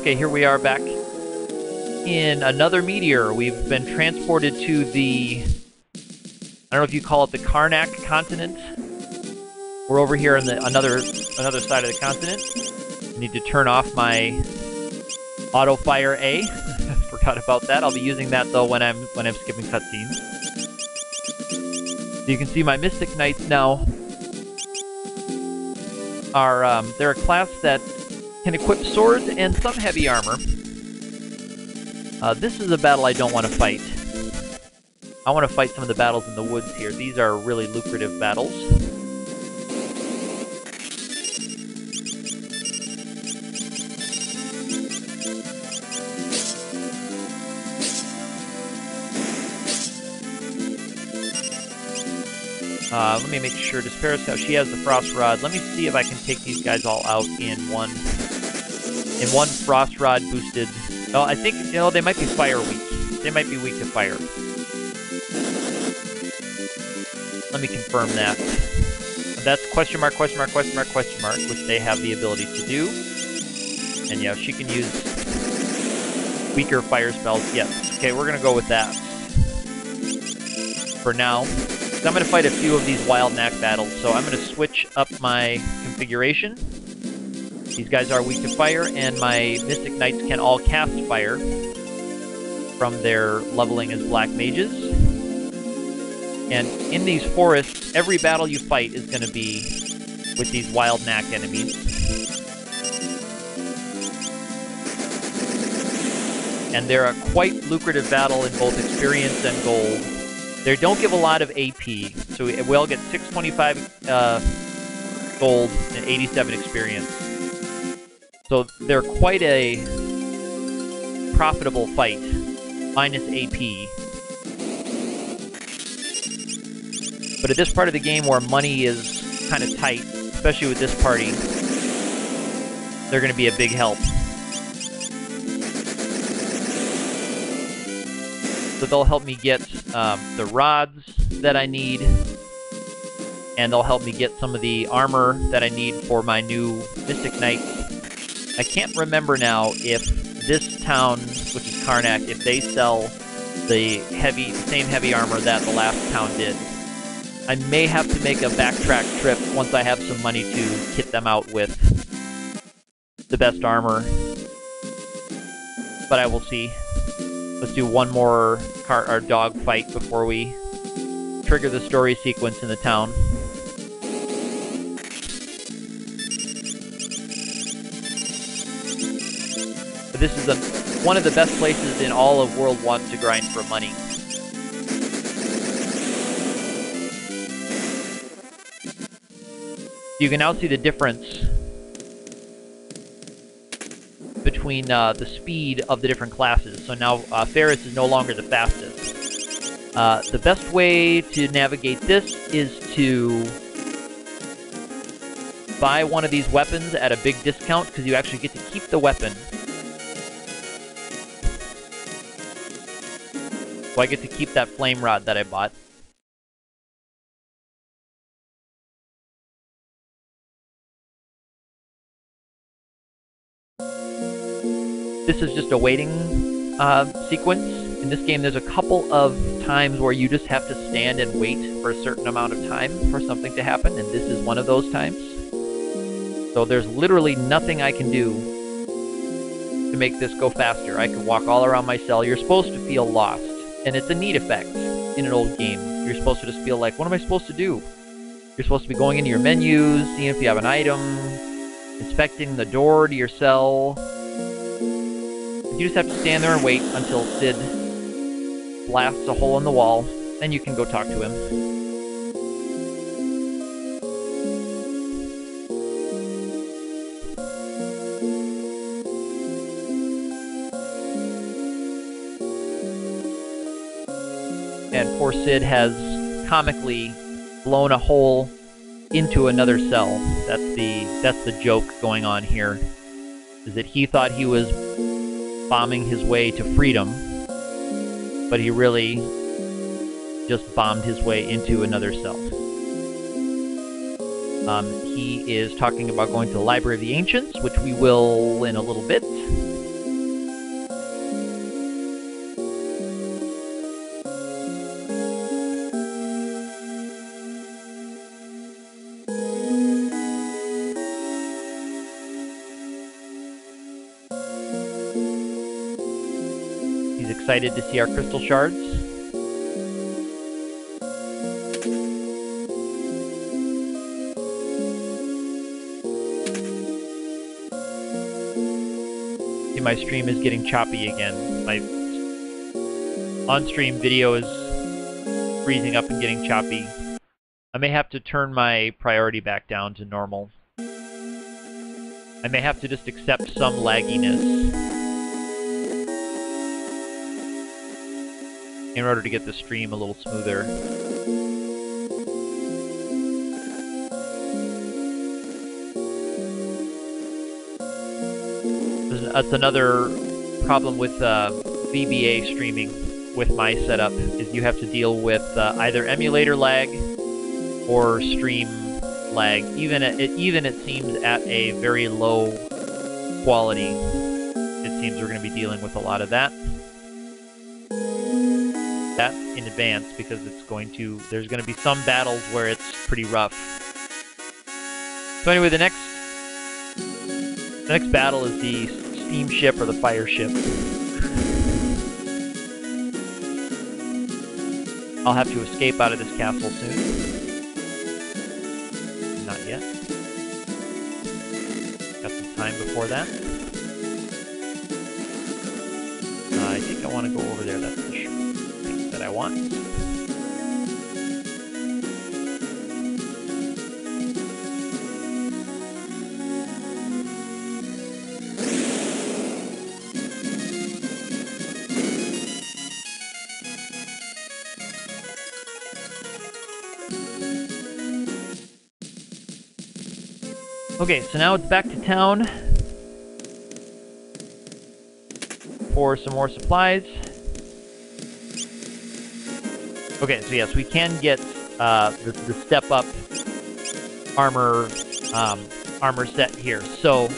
Okay, here we are back in another meteor. We've been transported to the, I don't know if you call it the Karnak continent. We're over here on the another side of the continent. I need to turn off my auto fire A. Forgot about that. I'll be using that though when I'm skipping cutscenes. So you can see my Mystic Knights now are they're a class that can equip swords and some heavy armor. This is a battle I don't want to fight. I want to fight some of the battles in the woods here. These are really lucrative battles. Let me make sure. Despair's she has the Frost Rod. Let me see if I can take these guys all out in one Frost Rod boosted. Oh, I think, you know, they might be fire weak. They might be weak to fire. Let me confirm that. That's question mark, question mark, question mark, question mark, which they have the ability to do. And yeah, she can use weaker fire spells. Yes. Okay, we're gonna go with that for now. I'm going to fight a few of these wild knack battles, so I'm going to switch up my configuration. These guys are weak to fire, and my Mystic Knights can all cast fire from their leveling as black mages. And in these forests, every battle you fight is going to be with these wild knack enemies. And they're a quite lucrative battle in both experience and gold. They don't give a lot of AP, so we all get 625 gold and 87 experience. So they're quite a profitable fight, minus AP. But at this part of the game where money is kind of tight, especially with this party, they're going to be a big help. So they'll help me get the rods that I need, and they'll help me get some of the armor that I need for my new Mystic Knight. I can't remember now if this town, which is Karnak, if they sell the same heavy armor that the last town did. I may have to make a backtrack trip once I have some money to kit them out with the best armor, but I will see. Let's do one more dog fight before we trigger the story sequence in the town. But this is one of the best places in all of World 1 to grind for money. You can now see the difference between the speed of the different classes. So now Ferris is no longer the fastest. The best way to navigate this is to buy one of these weapons at a big discount, because you actually get to keep the weapon. So I get to keep that flame rod that I bought. This is just a waiting sequence. In this game, there's a couple of times where you just have to stand and wait for a certain amount of time for something to happen, and this is one of those times. So there's literally nothing I can do to make this go faster. I can walk all around my cell. You're supposed to feel lost, and it's a neat effect in an old game. You're supposed to just feel like, what am I supposed to do? You're supposed to be going into your menus, seeing if you have an item, inspecting the door to your cell. You just have to stand there and wait until Sid blasts a hole in the wall, then you can go talk to him. And poor Sid has comically blown a hole into another cell. That's the joke going on here, is that he thought he was bombing his way to freedom, but he really just bombed his way into another cell. He is talking about going to the Library of the Ancients, which we will in a little bit. He's excited to see our crystal shards. See, my stream is getting choppy again. My on-stream video is freezing up and getting choppy. I may have to turn my priority back down to normal. I may have to just accept some lagginess in order to get the stream a little smoother. That's another problem with VBA streaming with my setup, is you have to deal with either emulator lag or stream lag. Even it seems at a very low quality, it seems we're going to be dealing with a lot of that. That's in advance, because there's going to be some battles where it's pretty rough. So anyway, the next battle is the steam ship or the fire ship. I'll have to escape out of this castle soon. Not yet. Got some time before that. I think I want to go over there. That's the thing that I want. Okay, so now it's back to town for some more supplies. Okay, so yes, we can get the step-up armor set here. So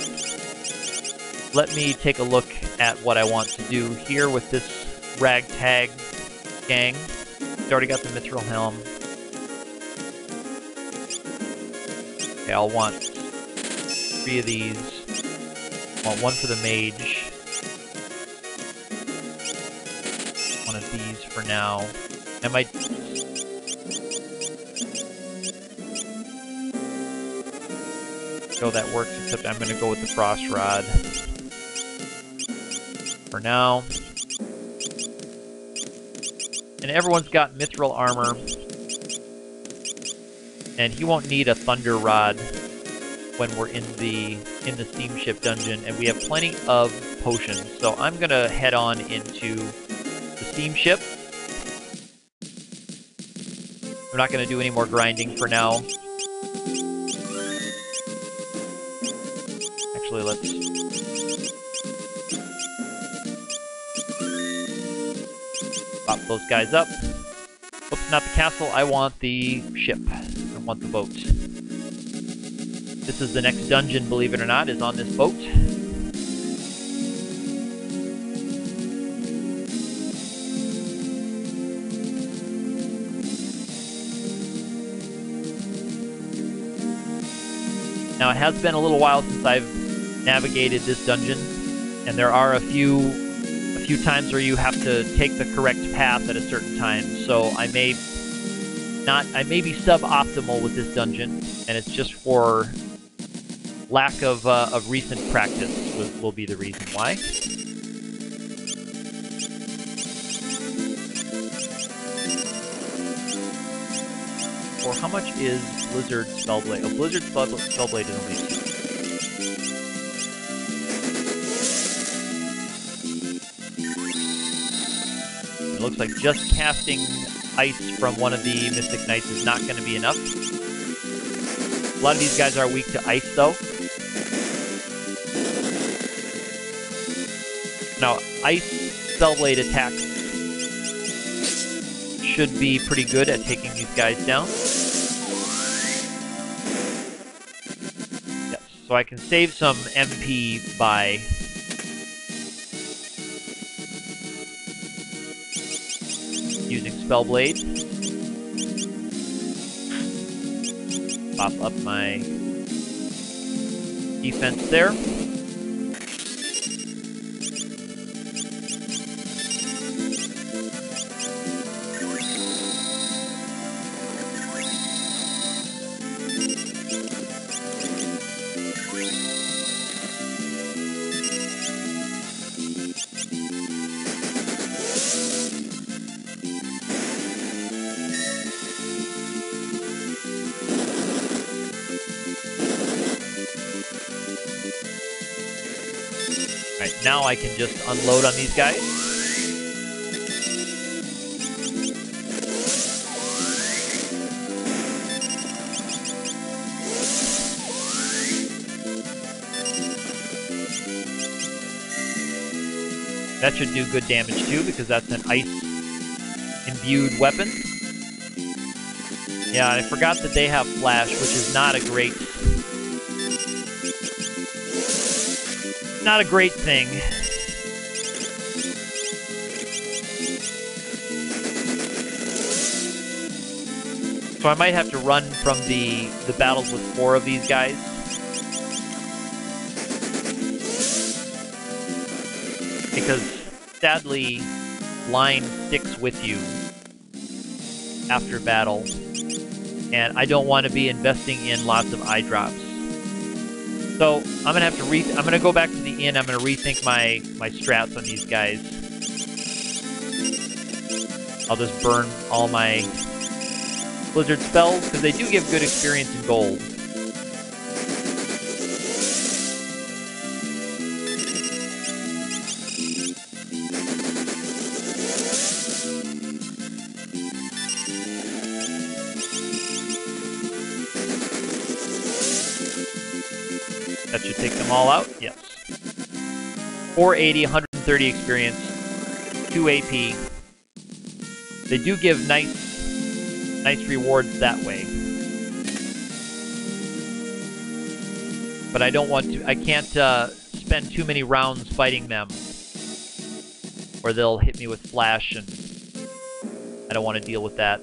let me take a look at what I want to do here with this ragtag gang. It's already got the mithril helm. Okay, I'll want 3 of these. I want 1 for the mage. 1 of these for now. I might... So that works, except I'm going to go with the frost rod for now. And everyone's got mithril armor. And he won't need a thunder rod when we're in the steamship dungeon, and we have plenty of potions. So I'm gonna head on into the steamship. I'm not gonna do any more grinding for now. Actually, let's pop those guys up. Oops, not the castle. I want the ship. I want the boat. This is the next dungeon, believe it or not, is on this boat. Now, it has been a little while since I've navigated this dungeon, and there are a few times where you have to take the correct path at a certain time. So I may be suboptimal with this dungeon, and it's just for lack of recent practice will be the reason why. Or how much is Blizzard Spellblade? Oh, Blizzard Spellblade is only 2. It looks like just casting ice from one of the Mystic Knights is not going to be enough. A lot of these guys are weak to ice, though. Now, ice Spellblade attacks should be pretty good at taking these guys down. Yes, so I can save some MP by using Spellblade. Pop up my defense there. now I can just unload on these guys. That should do good damage too, because that's an ice-imbued weapon. Yeah, I forgot that they have flash, which is not a great thing. So I might have to run from the battles with 4 of these guys. Because sadly, line sticks with you after battle. And I don't want to be investing in lots of eye drops. So I'm gonna have to I'm gonna go back to the inn. I'm gonna rethink my strats on these guys. I'll just burn all my blizzard spells because they do give good experience in gold. That should take them all out. Yes. 480, 130 experience, 2 AP. They do give nice rewards that way. But I don't want to. I can't spend too many rounds fighting them, or they'll hit me with flash, and I don't want to deal with that.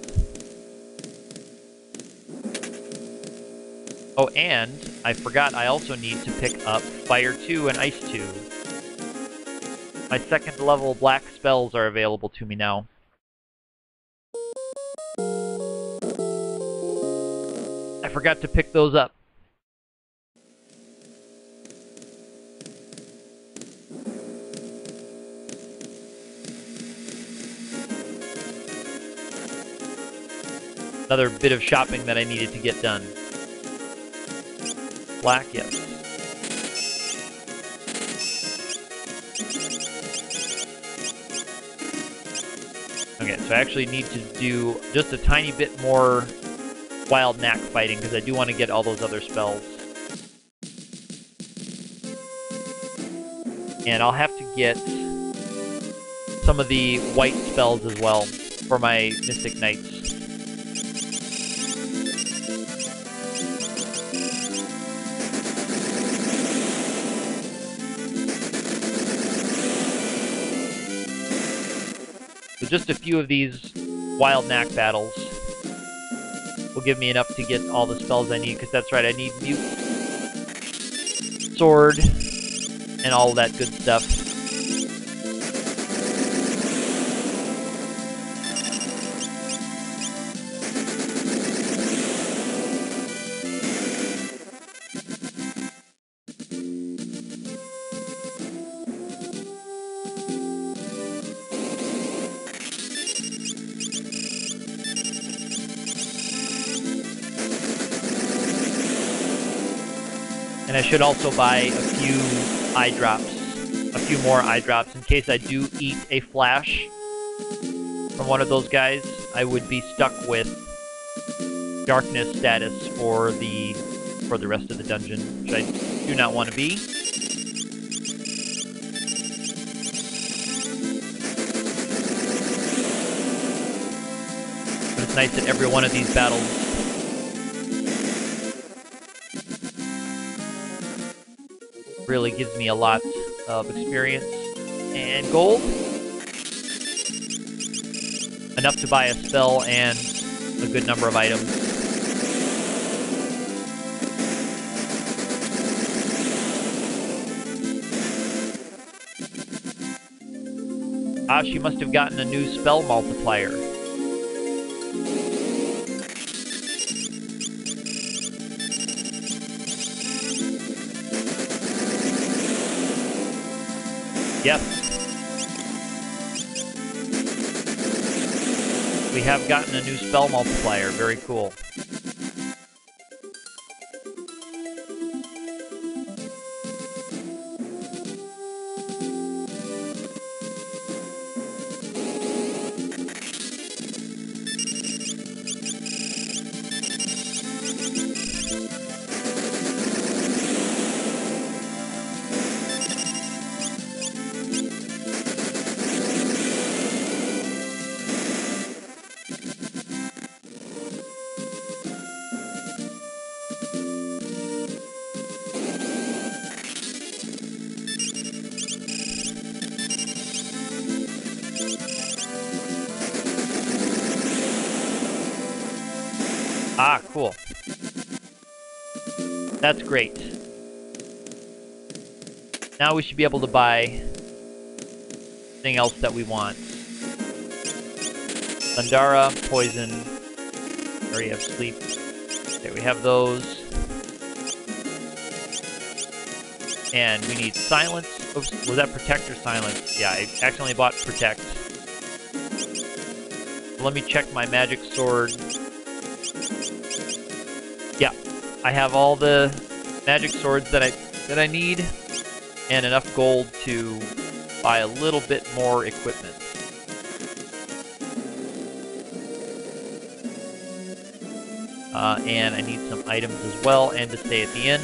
Oh, and I forgot I also need to pick up Fire 2 and Ice 2. My 2nd level black spells are available to me now. I forgot to pick those up. Another bit of shopping that I needed to get done. Black, yes. Okay, so I actually need to do just a tiny bit more wild knack fighting because I do want to get all those other spells. And I'll have to get some of the white spells as well for my Mystic Knights. So just a few of these wild knack battles will give me enough to get all the spells I need, because that's right, I need Mute, Sword, and all that good stuff. And I should also buy a few eye drops, a few more eye drops, in case I do eat a flash from one of those guys. I would be stuck with darkness status for the rest of the dungeon, which I do not want to be. But it's nice that every one of these battles really gives me a lot of experience and gold. Enough to buy a spell and a good number of items. Ah, she must have gotten a new spell multiplier. Yes. We have gotten a new spell multiplier. Very cool. Ah, cool. That's great. Now we should be able to buy anything else that we want. Sundara, poison. We already have sleep. Okay, we have those. And we need silence. Oops, was that protect or silence? Yeah, I accidentally bought protect. Let me check my magic sword. Yeah, I have all the magic swords that I need, and enough gold to buy a little bit more equipment. And I need some items as well, and to stay at the inn.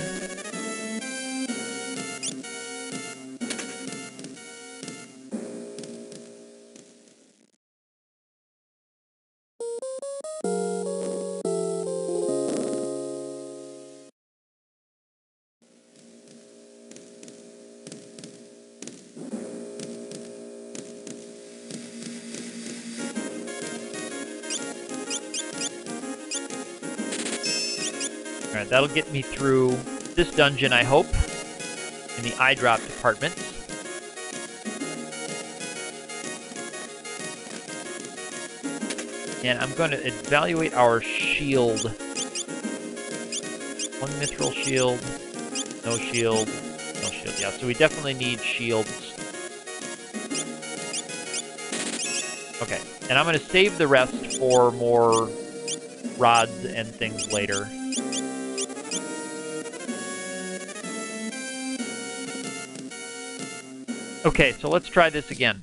Alright, that'll get me through this dungeon, I hope, in the eye drop department. And I'm going to evaluate our shield. One mithril shield, no shield, no shield. Yeah, so we definitely need shields. Okay, and I'm going to save the rest for more rods and things later. Okay, so let's try this again.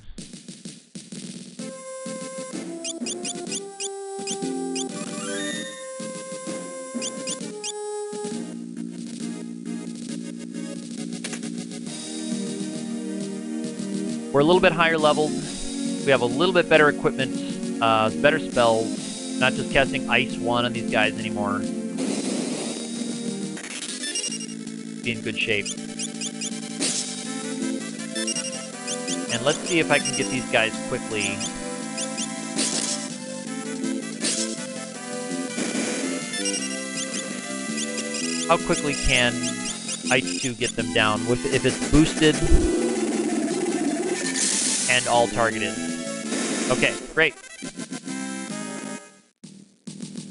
We're a little bit higher leveled. We have a little bit better equipment, better spells. Not just casting Ice 1 on these guys anymore. Be in good shape. And let's see if I can get these guys quickly. How quickly can Ice 2 get them down if it's boosted and all targeted? Okay, great.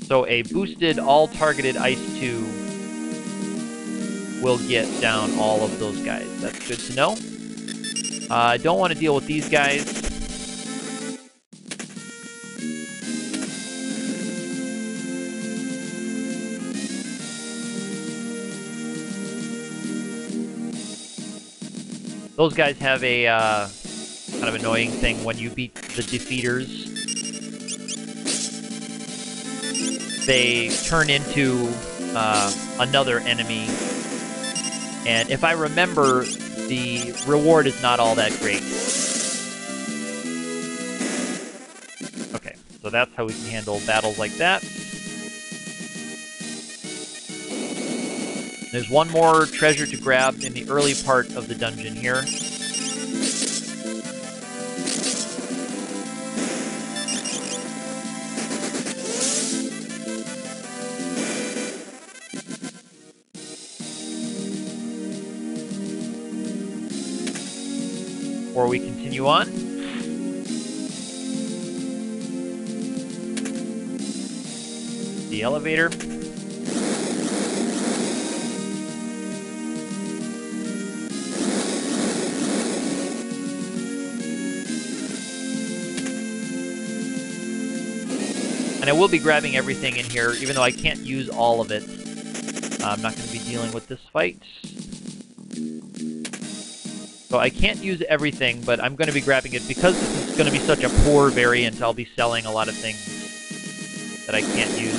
So a boosted, all targeted Ice 2 will get down all of those guys. That's good to know. I don't want to deal with these guys. Those guys have a kind of annoying thing when you beat the defeaters. They turn into another enemy. And if I remember, the reward is not all that great. Okay, so that's how we can handle battles like that. There's one more treasure to grab in the early part of the dungeon here. Before we continue on. The elevator. And I will be grabbing everything in here, even though I can't use all of it. I'm not going to be dealing with this fight. So I can't use everything, but I'm going to be grabbing it. Because this is going to be such a poor variant, I'll be selling a lot of things that I can't use.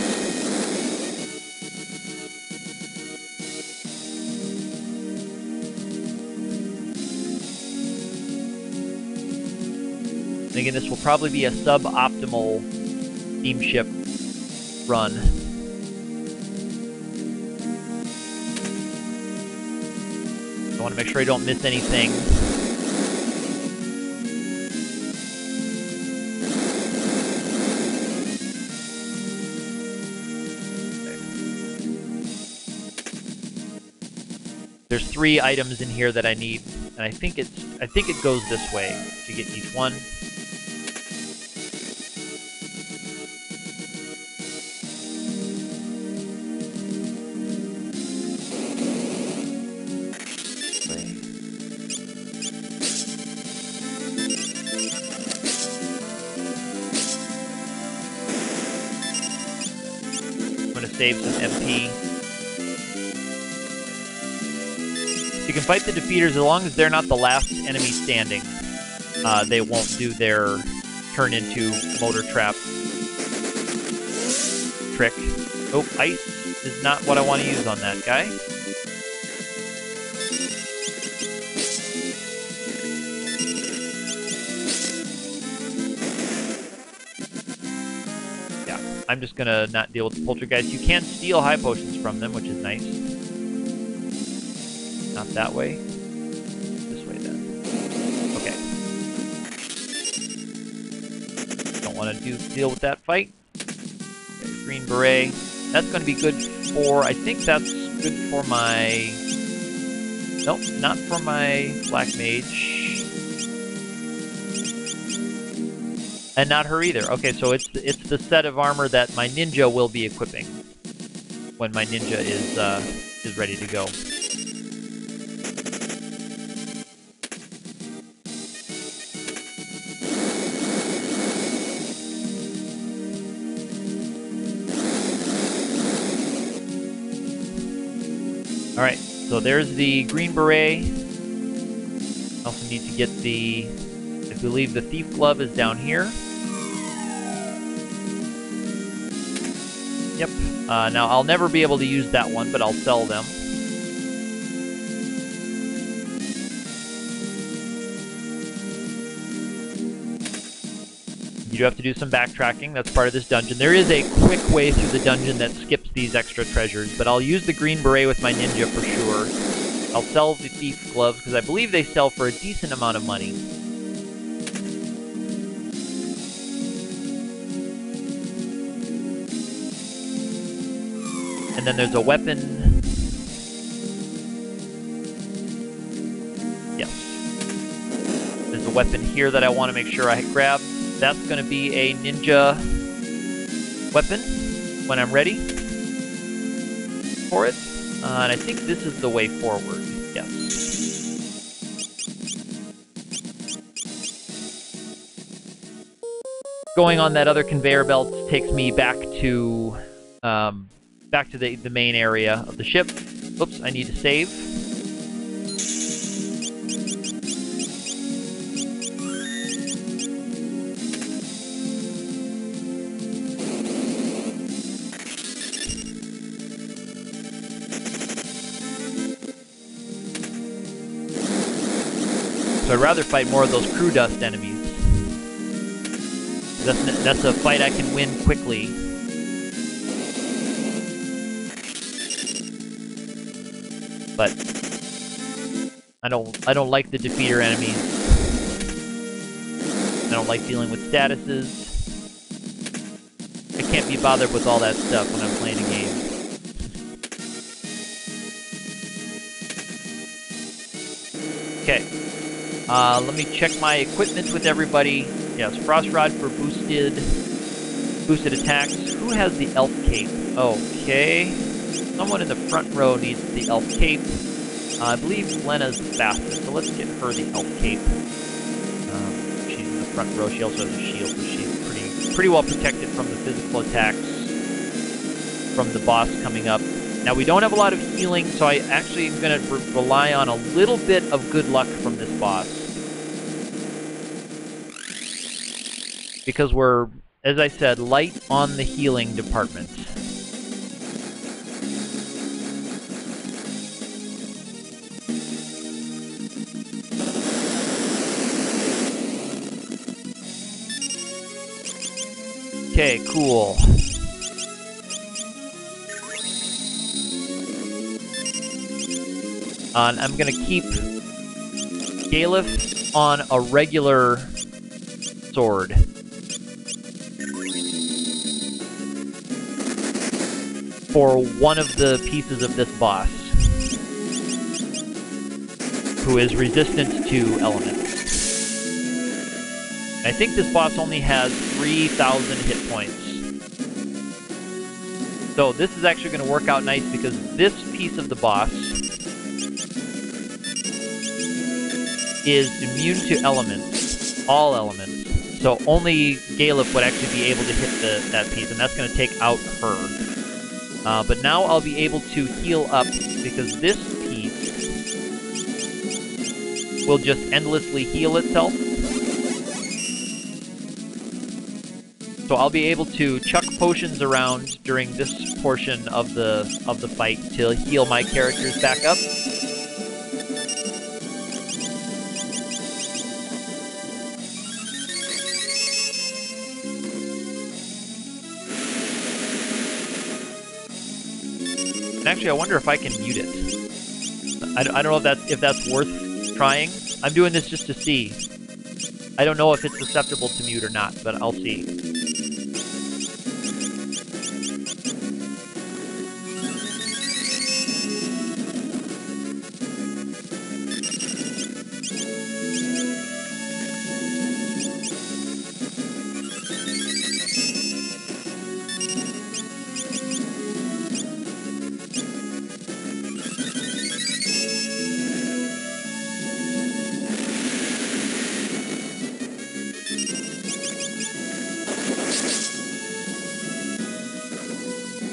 And again, this will probably be a suboptimal steamship run. I want to make sure I don't miss anything. there's 3 items in here that I need, and I think it goes this way to get each one. I'm gonna save some MP. You can fight the defeaters as long as they're not the last enemy standing. They won't do their turn into motor trap trick. Oh, ice is not what I want to use on that guy. Yeah, I'm just gonna not deal with the poltergeist. You can steal high potions from them, which is nice. Not that way. This way, then. Okay. Don't want to deal with that fight. Okay, green beret. That's going to be good for... I think that's good for my... Nope, not for my black mage. And not her either. Okay, so it's the set of armor that my ninja will be equipping when my ninja is ready to go. Alright, so there's the green beret. Also need to get the... I believe the thief glove is down here. Yep. Now, I'll never be able to use that one, but I'll sell them. You do have to do some backtracking. That's part of this dungeon. There is a quick way through the dungeon that skips these extra treasures, but I'll use the green beret with my ninja for sure. I'll sell the thief gloves, because I believe they sell for a decent amount of money. And then there's a weapon. Yes. There's a weapon here that I want to make sure I grab. That's going to be a ninja weapon when I'm ready for it. And I think this is the way forward. Yes. Going on that other conveyor belt takes me back to the main area of the ship. Oops, I need to save. So I'd rather fight more of those crew dust enemies. That's a fight I can win quickly. But I don't like the defeater enemies. I don't like dealing with statuses. I can't be bothered with all that stuff when I'm playing a game. Okay. Let me check my equipment with everybody. Yes, Frost Rod for boosted attacks. Who has the elf cape? Okay. Someone in the front row needs the elf cape. I believe Lena's the fastest, so let's get her the elf cape. She's in the front row. She also has a shield, so she's pretty well protected from the physical attacks from the boss coming up. Now, we don't have a lot of healing, so I actually am going to rely on a little bit of good luck from this boss. Because we're, as I said, light on the healing department. Okay, cool. And I'm going to keep Galef on a regular sword. For one of the pieces of this boss. who is resistant to elements. I think this boss only has 3,000 hit points. So this is actually going to work out nice because this piece of the boss is immune to elements, all elements. So only Galef would actually be able to hit that piece, and that's going to take out her. But now I'll be able to heal up because this piece will just endlessly heal itself. So I'll be able to chuck potions around during this portion of the fight to heal my characters back up. And actually, I wonder if I can mute it. I don't know if that's worth trying. I'm doing this just to see. I don't know if it's susceptible to mute or not, but I'll see.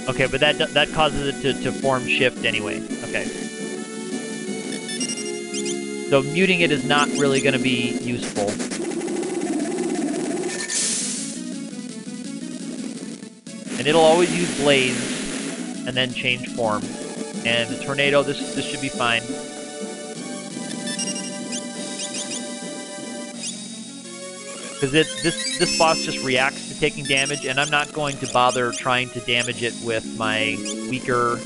Okay, but that causes it to form shift anyway. Okay. So muting it is not really going to be useful. And it'll always use Blaze and then change form. And the Tornado, this should be fine. Because this boss just reacts to taking damage, and I'm not going to bother trying to damage it with my weaker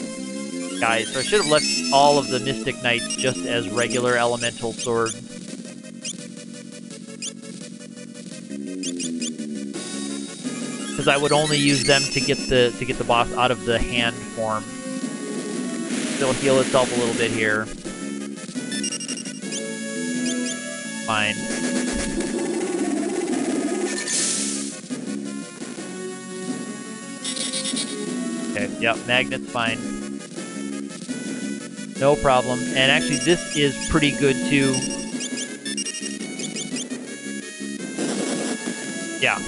guys. So I should have left all of the Mystic Knights just as regular elemental swords. Because I would only use them to get the boss out of the hand form. It'll heal itself a little bit here. Fine. Okay, yep, magnet's fine. No problem. And actually, this is pretty good, too. Yeah.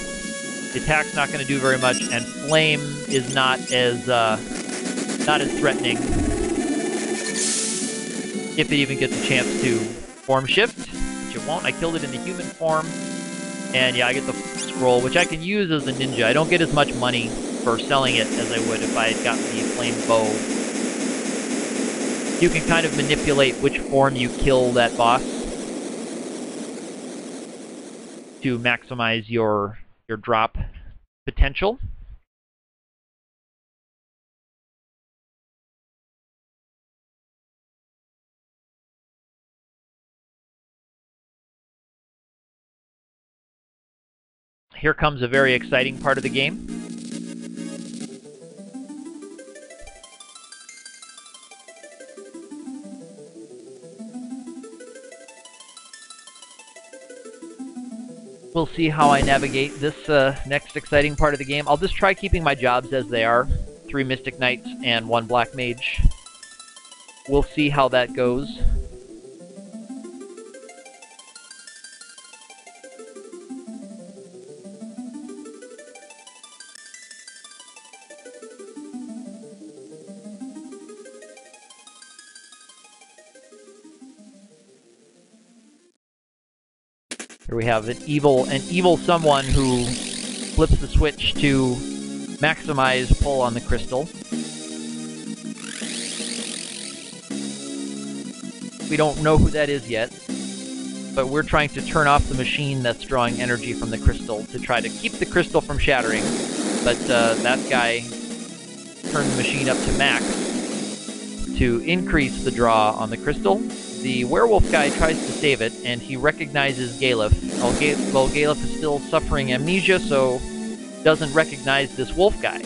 The attack's not going to do very much, and Flame is not as threatening. If it even gets a chance to form shift, which it won't. I killed it in the human form. And yeah, I get the scroll, which I can use as a ninja. I don't get as much money for selling it as I would if I had gotten the flame bow. You can kind of manipulate which form you kill that boss to maximize your drop potential. Here comes a very exciting part of the game. We'll see how I navigate this next exciting part of the game. I'll just try keeping my jobs as they are. 3 Mystic Knights and 1 Black Mage. We'll see how that goes. Here we have an evil someone who flips the switch to maximize pull on the crystal. We don't know who that is yet, but we're trying to turn off the machine that's drawing energy from the crystal to try to keep the crystal from shattering. But that guy turned the machine up to max to increase the draw on the crystal. The werewolf guy tries to save it, and he recognizes Galef. Well, Galef is still suffering amnesia, so doesn't recognize this wolf guy. And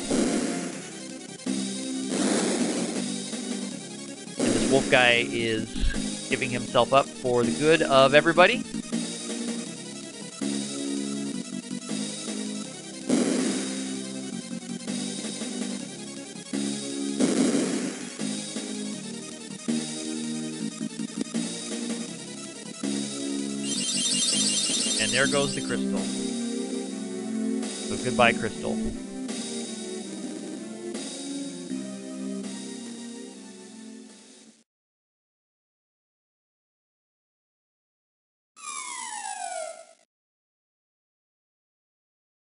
this wolf guy is giving himself up for the good of everybody. And there goes the crystal. So goodbye, crystal.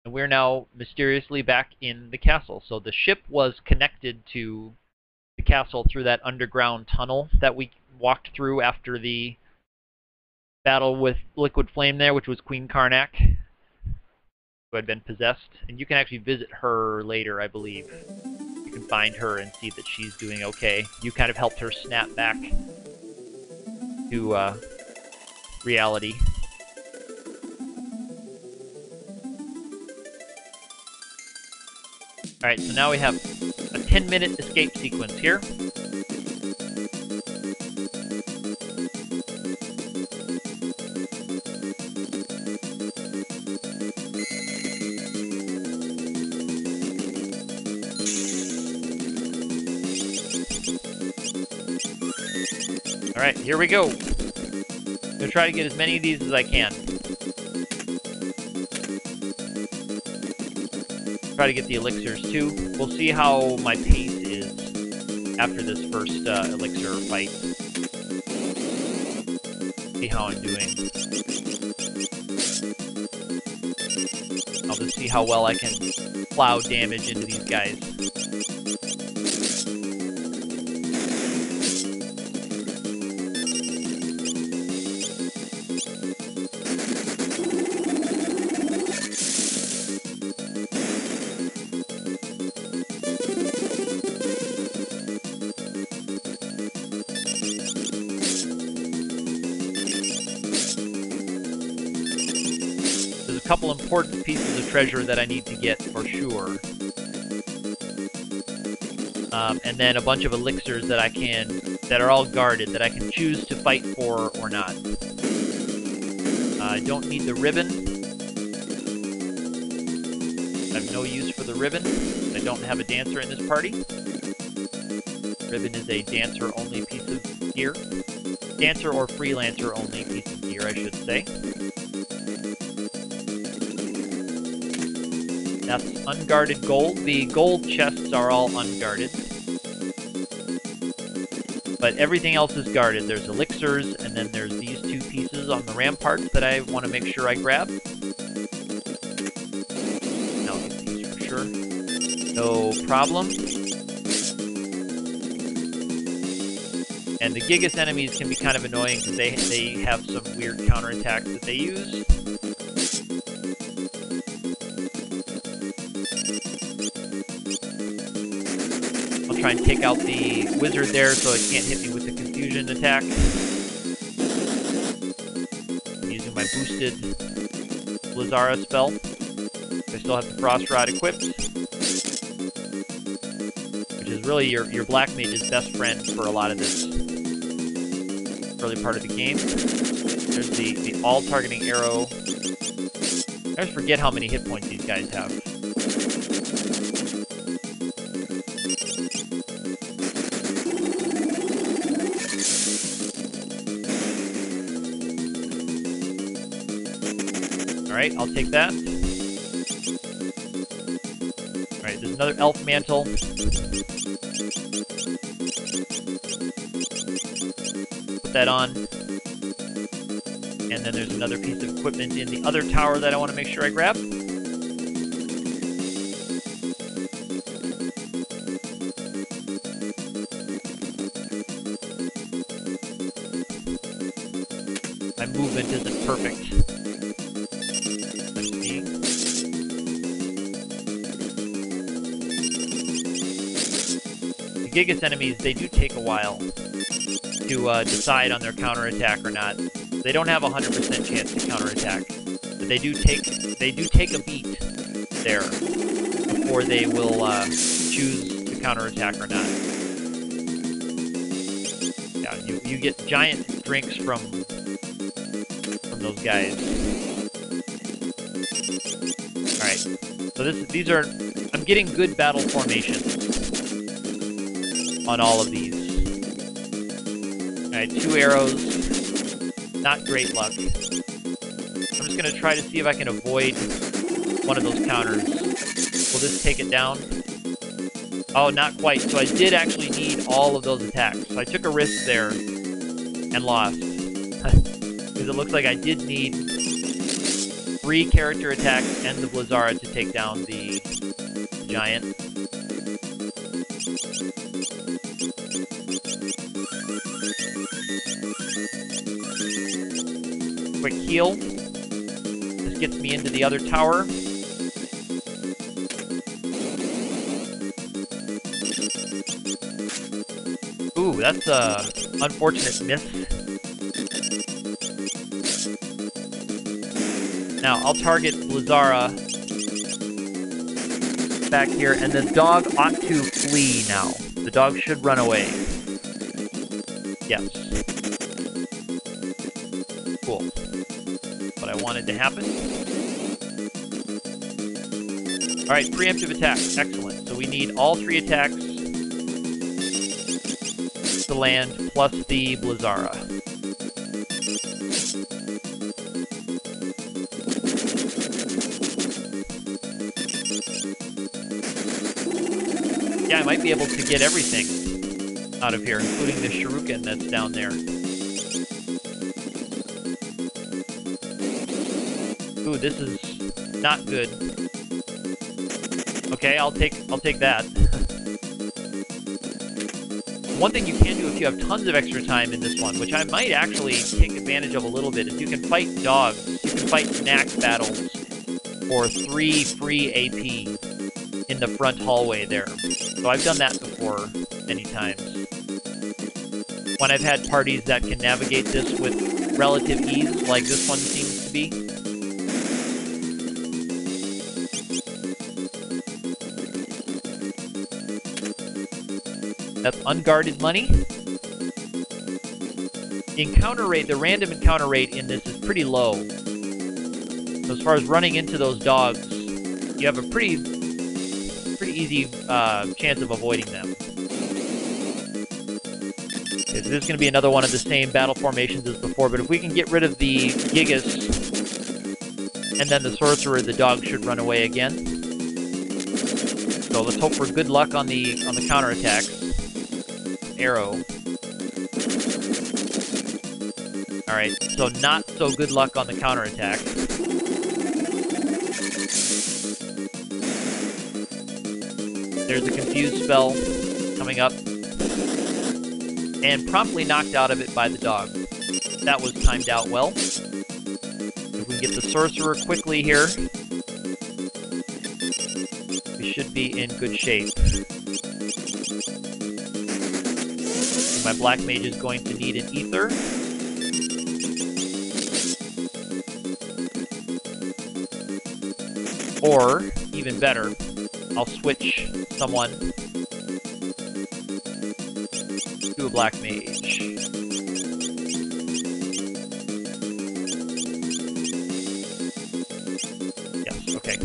And we're now mysteriously back in the castle. So the ship was connected to the castle through that underground tunnel that we walked through after the battle with Liquid Flame there, which was Queen Karnak, who had been possessed. And you can actually visit her later, I believe. You can find her and see that she's doing okay. You kind of helped her snap back to reality. Alright, so now we have a 10-minute escape sequence here. Alright, here we go. I'm gonna try to get as many of these as I can. Try to get the elixirs too. We'll see how my pace is after this first elixir fight. See how I'm doing. I'll just see how well I can plow damage into these guys. There's a couple important pieces of treasure that I need to get for sure. And then a bunch of elixirs that are all guarded, that I can choose to fight for or not. I don't need the ribbon. I have no use for the ribbon. I don't have a dancer in this party. Ribbon is a dancer-only piece of gear. Dancer or freelancer-only piece of gear, I should say. That's unguarded gold. The gold chests are all unguarded. But everything else is guarded. There's elixirs, and then there's these two pieces on the ramparts that I want to make sure I grab. And I'll get these for sure. No problem. And the Gigas enemies can be kind of annoying because they have some weird counterattacks that they use. I'll try and take out the wizard there so it can't hit me with the confusion attack. I'm using my boosted Blizara spell. I still have the Frost Rod equipped, which is really your Black Mage's best friend for a lot of this early part of the game. There's the all-targeting arrow. I always forget how many hit points these guys have. Alright, I'll take that. Alright, there's another elf mantle. Put that on. And then there's another piece of equipment in the other tower that I want to make sure I grab. My movement isn't perfect. Let's see. The Gigas enemies, they do take a while to decide on their counterattack or not. They don't have a 100% chance to counterattack, but they do take a beat there before they will choose to counterattack or not. Yeah, you get giant drinks from those guys. Alright. So these are... I'm getting good battle formations on all of these. Alright, 2 arrows. Not great luck. I'm just going to try to see if I can avoid one of those counters. Will this take it down? Oh, not quite. So I did actually need all of those attacks. So I took a risk there and lost. Because it looks like I did need 3 character attacks and the Blizzara to take down the giant. Quick heal. This gets me into the other tower. Ooh, that's a unfortunate miss. Now, I'll target Blizzara back here, and the dog ought to flee now. The dog should run away. Yes. Cool. What I wanted to happen. Alright, preemptive attack. Excellent. So we need all 3 attacks to land, plus the Blizzara. Yeah, I might be able to get everything out of here, including the shuriken that's down there. Ooh, this is not good. Okay, I'll take that. One thing you can do if you have tons of extra time in this one, which I might actually take advantage of a little bit, is you can fight dogs. You can fight snack battles for 3 free AP in the front hallway there. So I've done that before many times. When I've had parties that can navigate this with relative ease, like this one seems to be. That's unguarded money. The encounter rate, the random encounter rate in this is pretty low. So as far as running into those dogs, you have a pretty easy chance of avoiding them. Okay, so this is going to be another one of the same battle formations as before, but if we can get rid of the Gigas and then the Sorcerer, the dog should run away again. So let's hope for good luck on the counterattacks. Arrow. Alright, so not so good luck on the counterattack. There's a confused spell coming up. And promptly knocked out of it by the dog. That was timed out well. If we can get the Sorcerer quickly here, we should be in good shape. My Black Mage is going to need an Ether. Or, even better, I'll switch someone to a Black Mage. Yes, okay.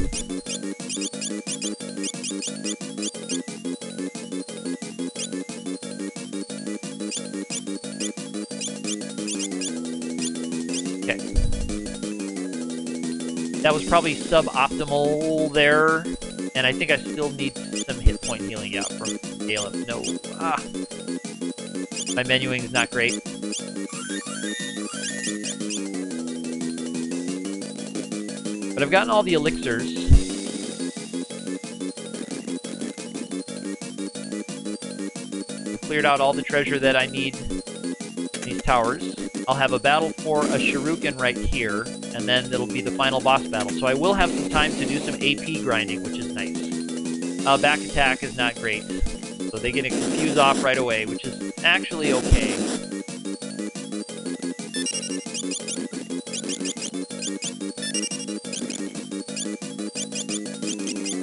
Okay. That was probably suboptimal there, and I think I still need some hit point healing out from Caleb. No. Ah. My menuing is not great. But I've gotten all the elixirs. I've cleared out all the treasure that I need in these towers. I'll have a battle for a shuriken right here, and then it'll be the final boss battle. So I will have some time to do some AP grinding, which is nice. Back attack is not great. So they get a confuse off right away, which is actually okay.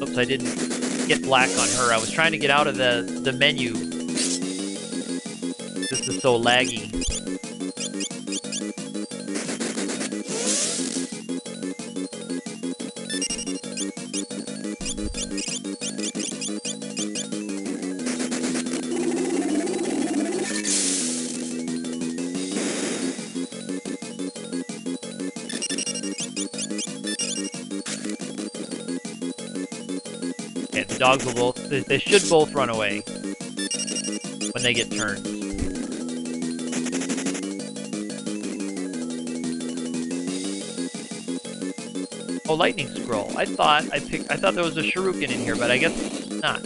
Oops, I didn't get black on her. I was trying to get out of the menu. This is so laggy. Okay, the dogs will both... They should both run away when they get turned. Oh, lightning scroll. I thought there was a shuriken in here, but I guess not.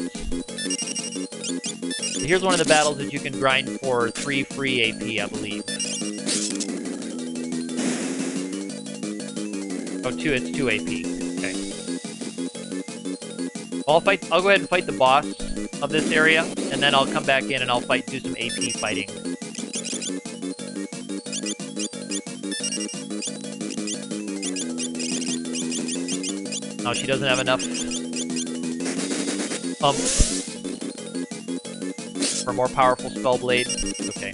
Here's one of the battles that you can grind for 3 free AP, I believe. Oh, 2, it's 2 AP. Okay. Well, I'll go ahead and fight the boss of this area, and then I'll come back in and I'll do some AP fighting. Oh, she doesn't have enough for a more powerful spell blade. Okay.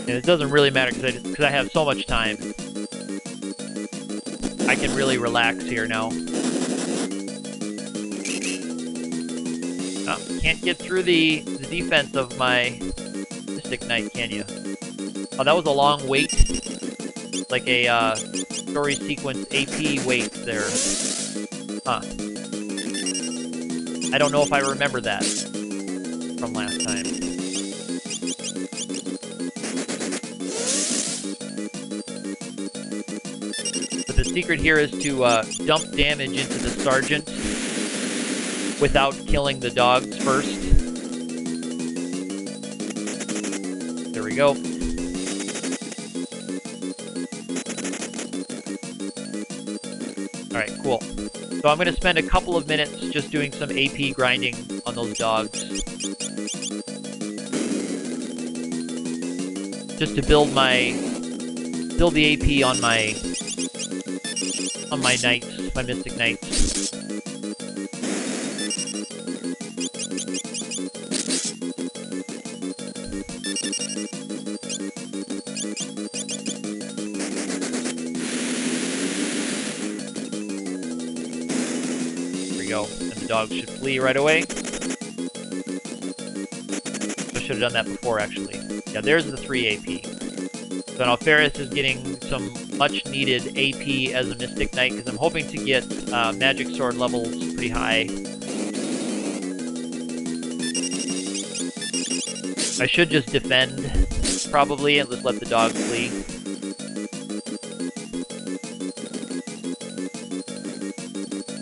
And it doesn't really matter because I have so much time. I can really relax here now. Oh, can't get through the defense of my Mystic Knight, can you? Oh, that was a long wait. Like a story sequence AP wait there. Huh. I don't know if I remember that from last time. The secret here is to dump damage into the sergeant without killing the dogs first. There we go. Alright, cool. So I'm going to spend a couple of minutes just doing some AP grinding on those dogs. Just to build the AP on my knights, my Mystic Knights. There we go. And the dogs should flee right away. I should have done that before, actually. Yeah, there's the 3 AP. So now Ferris is getting some much-needed AP as a Mystic Knight, because I'm hoping to get Magic Sword levels pretty high. I should just defend, probably, and just let the dog flee.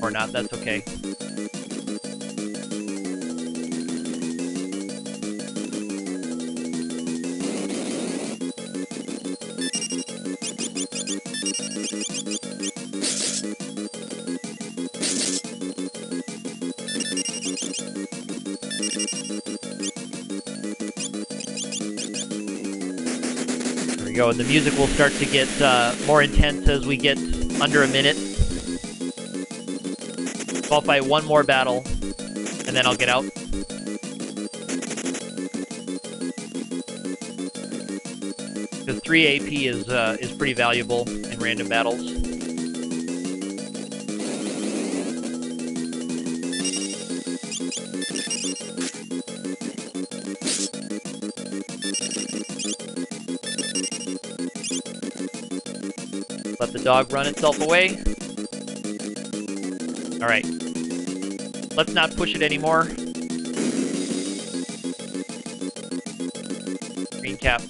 Or not, that's okay. Go, and the music will start to get more intense as we get under a minute. So I'll fight one more battle, and then I'll get out. The 3 AP is pretty valuable in random battles. Let the dog run itself away. Alright. Let's not push it anymore. Green cap.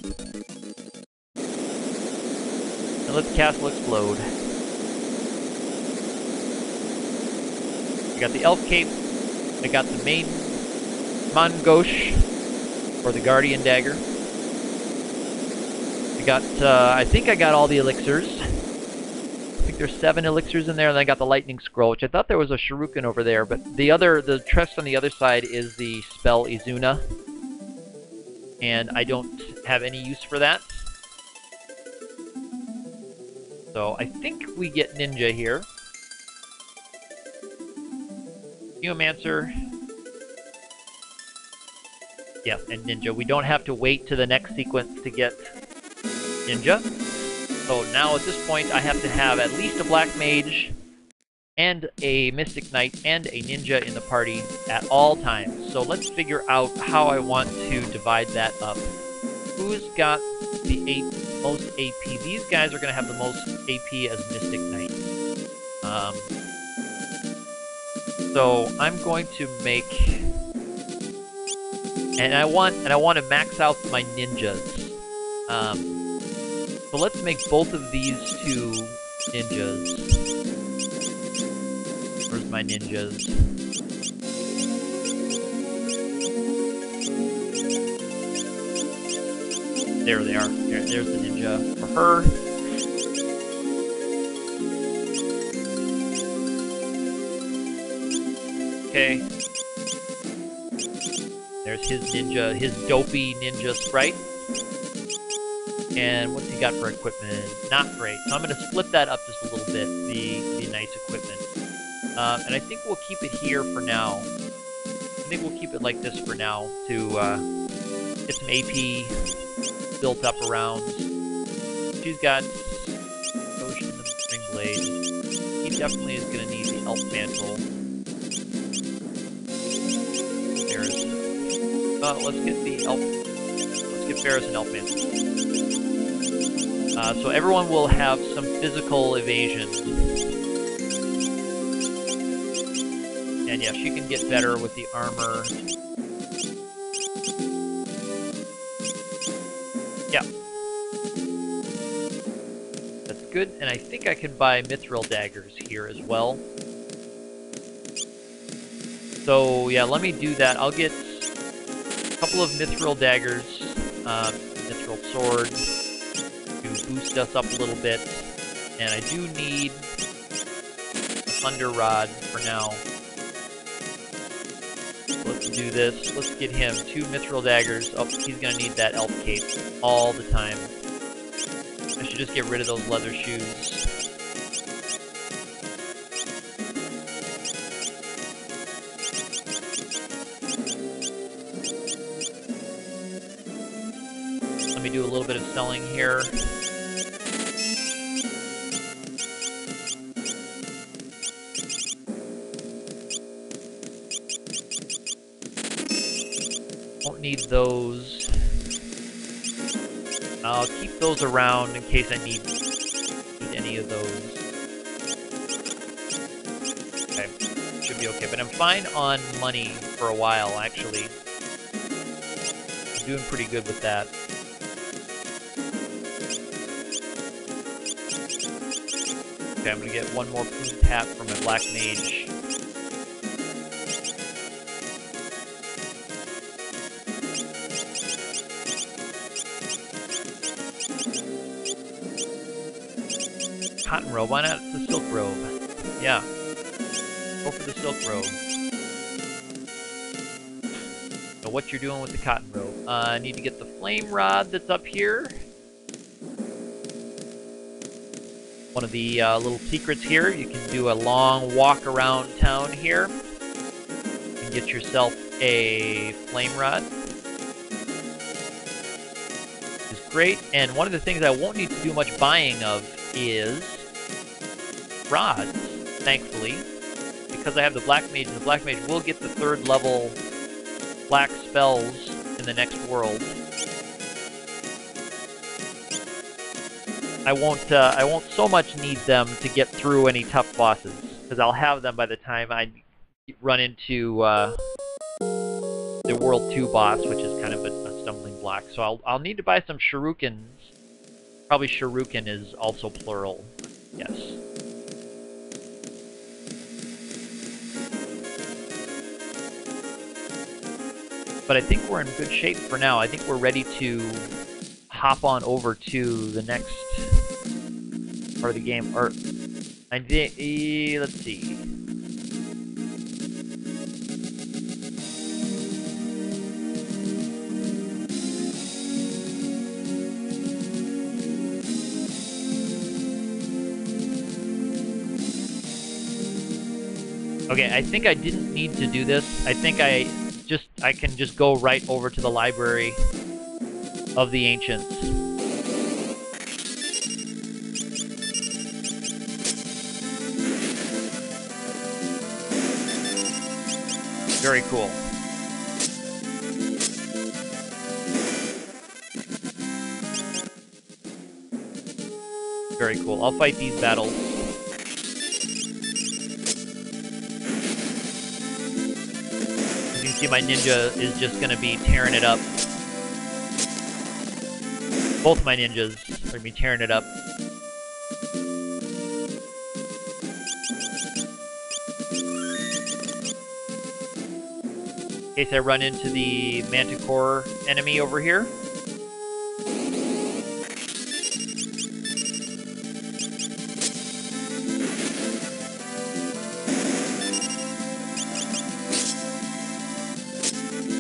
And let the castle explode. I got the elf cape. I got the main Mangosh, or the guardian dagger. I think I got all the elixirs. I think there's 7 elixirs in there, and I got the lightning scroll, which I thought there was a shuriken over there, but the chest on the other side is the spell Izuna, and I don't have any use for that. So I think we get ninja here. Geomancer. Yeah, and ninja. We don't have to wait to the next sequence to get ninja. So now at this point, I have to have at least a black mage and a mystic knight and a ninja in the party at all times. So let's figure out how I want to divide that up. Who's got the most AP? These guys are going to have the most AP as mystic knight. So I'm going to make, and I want to max out my ninjas. So let's make both of these two ninjas. Where's my ninjas? There they are. There's the ninja for her. Okay. There's his ninja, his dopey ninja sprite. And what's he got for equipment? Not great. So I'm going to split that up just a little bit, the nice equipment. And I think we'll keep it here for now. I think we'll keep it like this for now to get some AP built up around. She's got Ocean and the String Blade. He definitely is going to need the Elf Mantle. There's... let's get the Elf... Let's get Ferris and Elf Mantle. So everyone will have some physical evasion. And yeah, she can get better with the armor. Yeah. That's good, and I think I can buy mithril daggers here as well. So yeah, let me do that. I'll get a couple of mithril daggers, mithril sword, to boost us up a little bit. And I do need a thunder rod for now. Let's do this. Let's get him 2 mithril daggers. Oh, he's gonna need that elf cape all the time. I should just get rid of those leather shoes. Let me do a little bit of selling here. Won't need those. I'll keep those around in case I need any of those. Okay, should be okay. But I'm fine on money for a while, actually. I'm doing pretty good with that. Okay, I'm gonna get one more plumed hat from my black mage. Cotton robe, why not the silk robe? Yeah, go for the silk robe. So what you're doing with the cotton robe? I need to get the flame rod that's up here. One of the little secrets here, you can do a long walk around town here and get yourself a flame rod. Which is great, and one of the things I won't need to do much buying of is rods, thankfully, because I have the black mage, and the black mage will get the 3rd level black spells in the next world. I won't so much need them to get through any tough bosses, because I'll have them by the time I run into the World 2 boss, which is kind of a stumbling block. So I'll need to buy some shurikens. Probably shuriken is also plural. Yes. But I think we're in good shape for now. I think we're ready to hop on over to the next part of the game. Or I did. Let's see. Okay, I think I didn't need to do this. I think I can just go right over to the library of the ancients. Very cool. Very cool. I'll fight these battles. As you can see, my ninja is just going to be tearing it up. Both my ninjas are going to be tearing it up. In case I run into the Manticore enemy over here.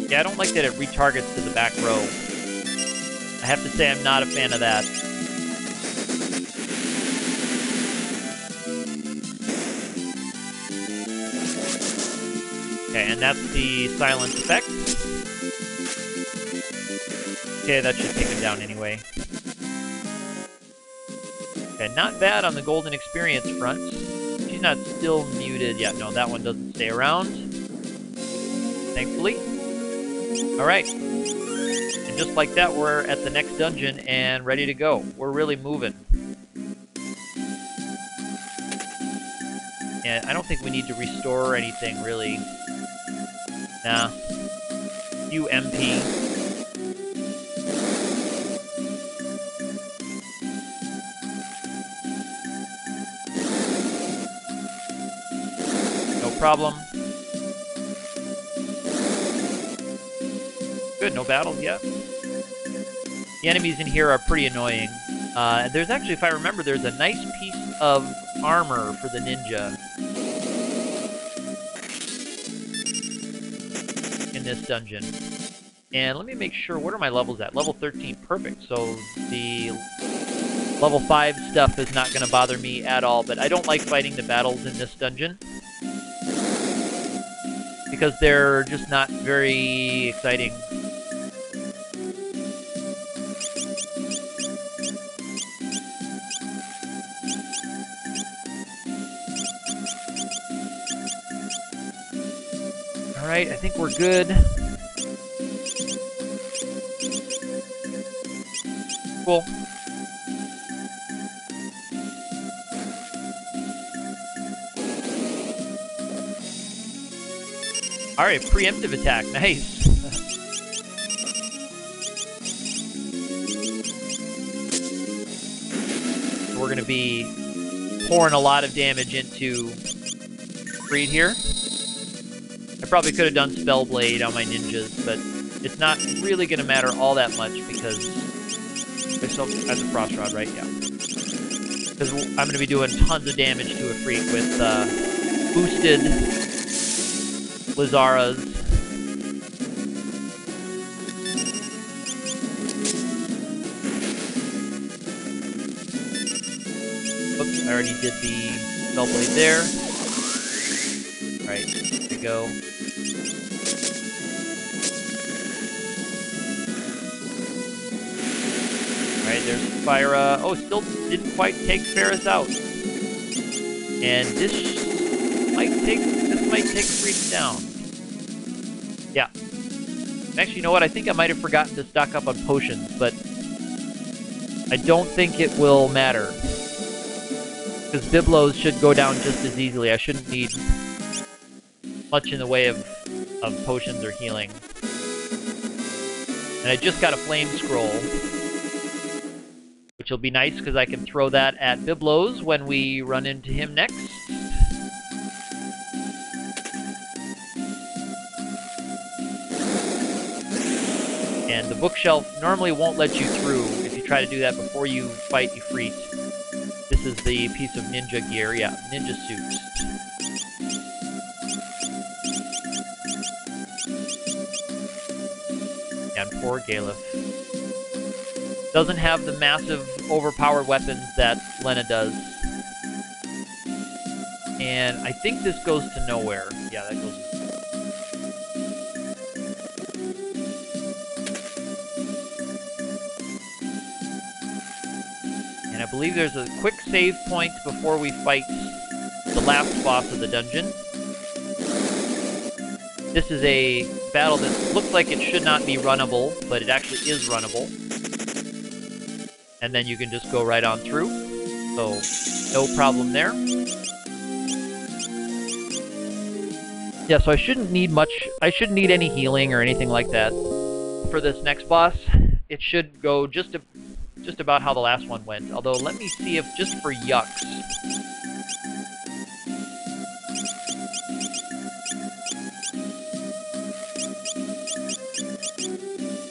Yeah, I don't like that it retargets to the back row. I have to say I'm not a fan of that. Okay, and that's the silence effect. Okay, that should take him down anyway. Okay, not bad on the golden experience front. She's not still muted yet. No, that one doesn't stay around. Thankfully. Alright. And just like that, we're at the next dungeon and ready to go. We're really moving. And I don't think we need to restore anything, really. Nah. You MP. No problem. Good, no battles yet. The enemies in here are pretty annoying. There's actually, if I remember, there's a nice piece of armor for the ninja in this dungeon. And let me make sure, what are my levels at? Level 13, perfect. So the level 5 stuff is not going to bother me at all, but I don't like fighting the battles in this dungeon because they're just not very exciting. Alright, I think we're good. Cool. Alright, preemptive attack, nice. We're gonna be pouring a lot of damage into Freed here. I probably could have done Spellblade on my ninjas, but it's not really going to matter all that much because I still have the Frost Rod, right? Yeah. Because I'm going to be doing tons of damage to a freak with boosted Lizaras. Oops, I already did the Spellblade there. Alright, here we go. Alright, there's Spyra. Oh, still didn't quite take Ferris out. And this might take Freak down. Yeah. Actually, you know what? I think I might have forgotten to stock up on potions, but I don't think it will matter. Because Biblos should go down just as easily. I shouldn't need much in the way of potions or healing. And I just got a flame scroll, which will be nice because I can throw that at Biblos when we run into him next. And the bookshelf normally won't let you through if you try to do that before you fight Ifrit. This is the piece of ninja gear, yeah, ninja suits. And poor Galef. Doesn't have the massive, overpowered weapons that Lena does. And I think this goes to nowhere. Yeah, that goes to nowhere. And I believe there's a quick save point before we fight the last boss of the dungeon. This is a battle that looks like it should not be runnable, but it actually is runnable. And then you can just go right on through. So, no problem there. Yeah, so I shouldn't need much. I shouldn't need any healing or anything like that for this next boss. It should go just about how the last one went. Although, let me see if just for yucks.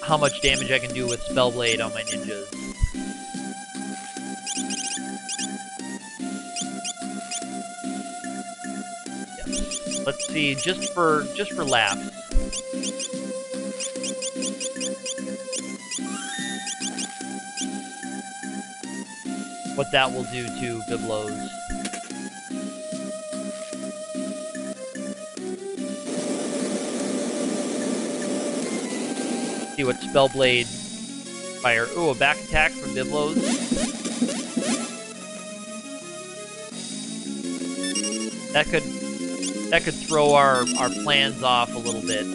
How much damage I can do with Spellblade on my ninjas. Yes. Let's see, just for laughs. What that will do to Biblos. See what Spellblade fire. Ooh, a back attack from Biblos. That could throw our plans off a little bit.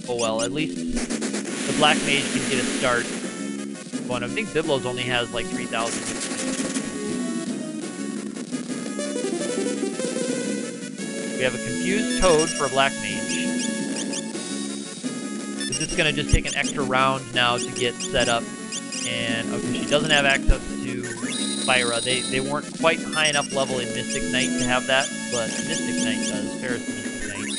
Oh well, at least the Black Mage can get a start. Well, I think Biblos only has like 3,000. We have a confused Toad for a Black Mage. Is this going to just take an extra round now to get set up? And, okay, she doesn't have access to Spyra. They weren't quite high enough level in Mystic Knight to have that, but Mystic Knight does. Ferris Mystic Knight.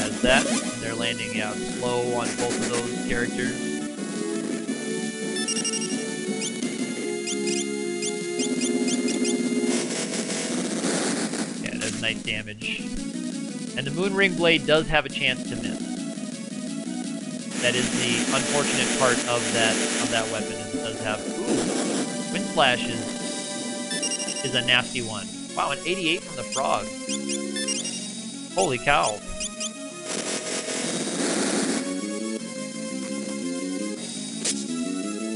Has that, and they're landing, yeah, slow on both of those characters. Nice damage. And the Moonring Blade does have a chance to miss. That is the unfortunate part of that weapon, is it does have... Ooh! Wind Slash is a nasty one. Wow, an 88 from the frog. Holy cow.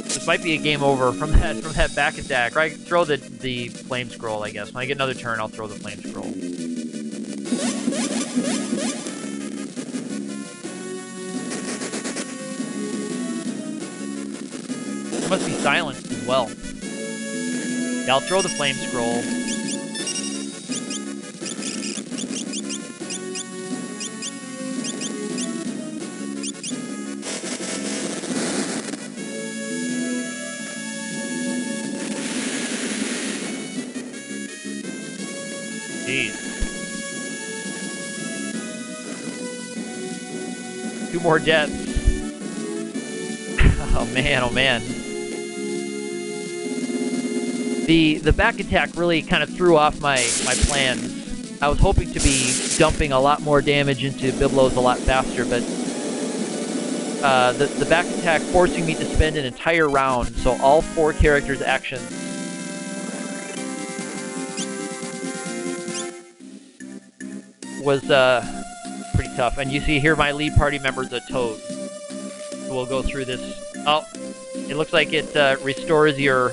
This might be a game over from that back attack. Right, throw the flame scroll, I guess. When I get another turn, I'll throw the flame scroll. It must be silenced as well. Yeah, I'll throw the flame scroll. Jeez. 2 more deaths. Oh man, oh man. The back attack really kind of threw off my plans. I was hoping to be dumping a lot more damage into Biblos a lot faster, but the back attack forcing me to spend an entire round, so all 4 characters' actions was pretty tough. And you see here my lead party member's a Toad. So we'll go through this. Oh, it looks like it restores your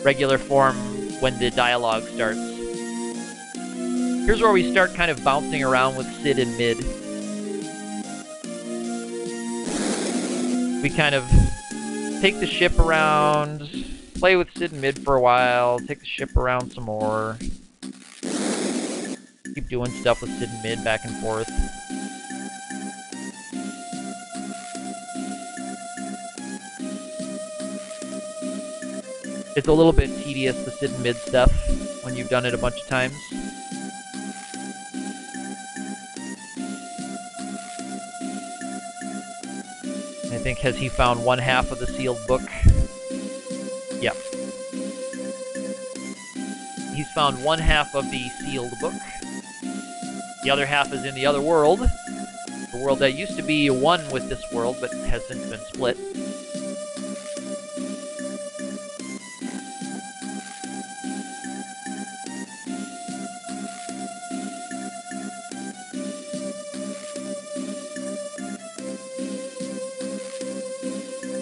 regular form when the dialogue starts. Here's where we start kind of bouncing around with Sid in mid. We kind of take the ship around, play with Sid in mid for a while, take the ship around some more. Keep doing stuff with Sid in mid, back and forth. It's a little bit tedious, the sit and mid stuff, when you've done it a bunch of times. I think, has he found 1/2 of the sealed book? Yep. He's found 1/2 of the sealed book. The other half is in the other world. The world that used to be one with this world, but has since been split.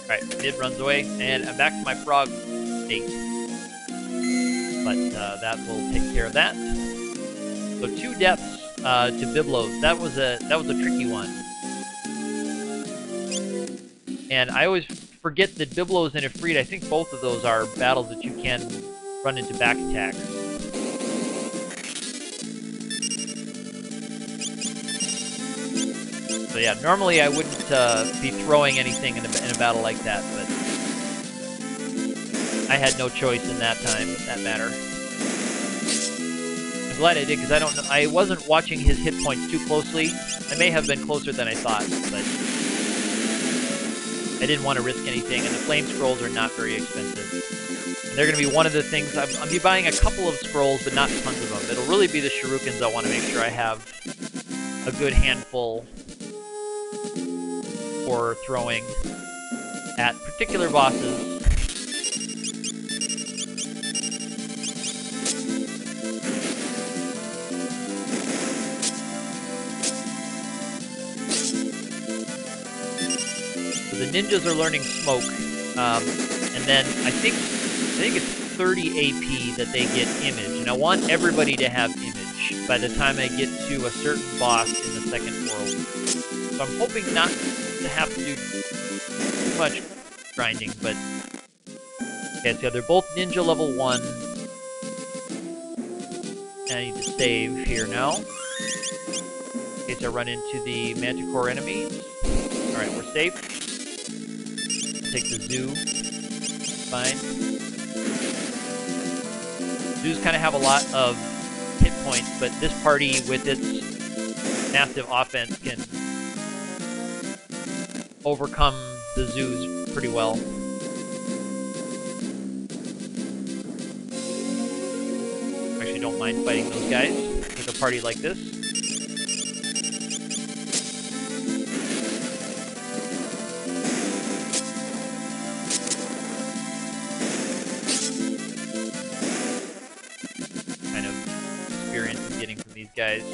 Alright, mid runs away, and I'm back to my frog 8. But that will take care of that. So 2 depths to Biblos. That was a tricky one. And I always forget that Biblos and Ifrit, I think both of those are battles that you can run into back attacks. So yeah, normally I wouldn't be throwing anything in a battle like that, but I had no choice in that matter. I'm glad I did, because I wasn't watching his hit points too closely. I may have been closer than I thought, but I didn't want to risk anything, and the flame scrolls are not very expensive. And they're going to be one of the things, I'll be buying a couple of scrolls, but not tons of them. It'll really be the shurikens I want to make sure I have a good handful for throwing at particular bosses. So the ninjas are learning smoke, and then I think it's 30 AP that they get image, and I want everybody to have image by the time I get to a certain boss in the second world. So I'm hoping not to have to do too much grinding, but okay, so they're both ninja level 1. And I need to save here now, in case I run into the Manticore enemies. Alright, we're safe. Take the zoo. Fine. Zoos kind of have a lot of hit points, but this party with its massive offense can overcome the zoos pretty well. Actually don't mind fighting those guys with a party like this. Kind of experience I'm getting from these guys.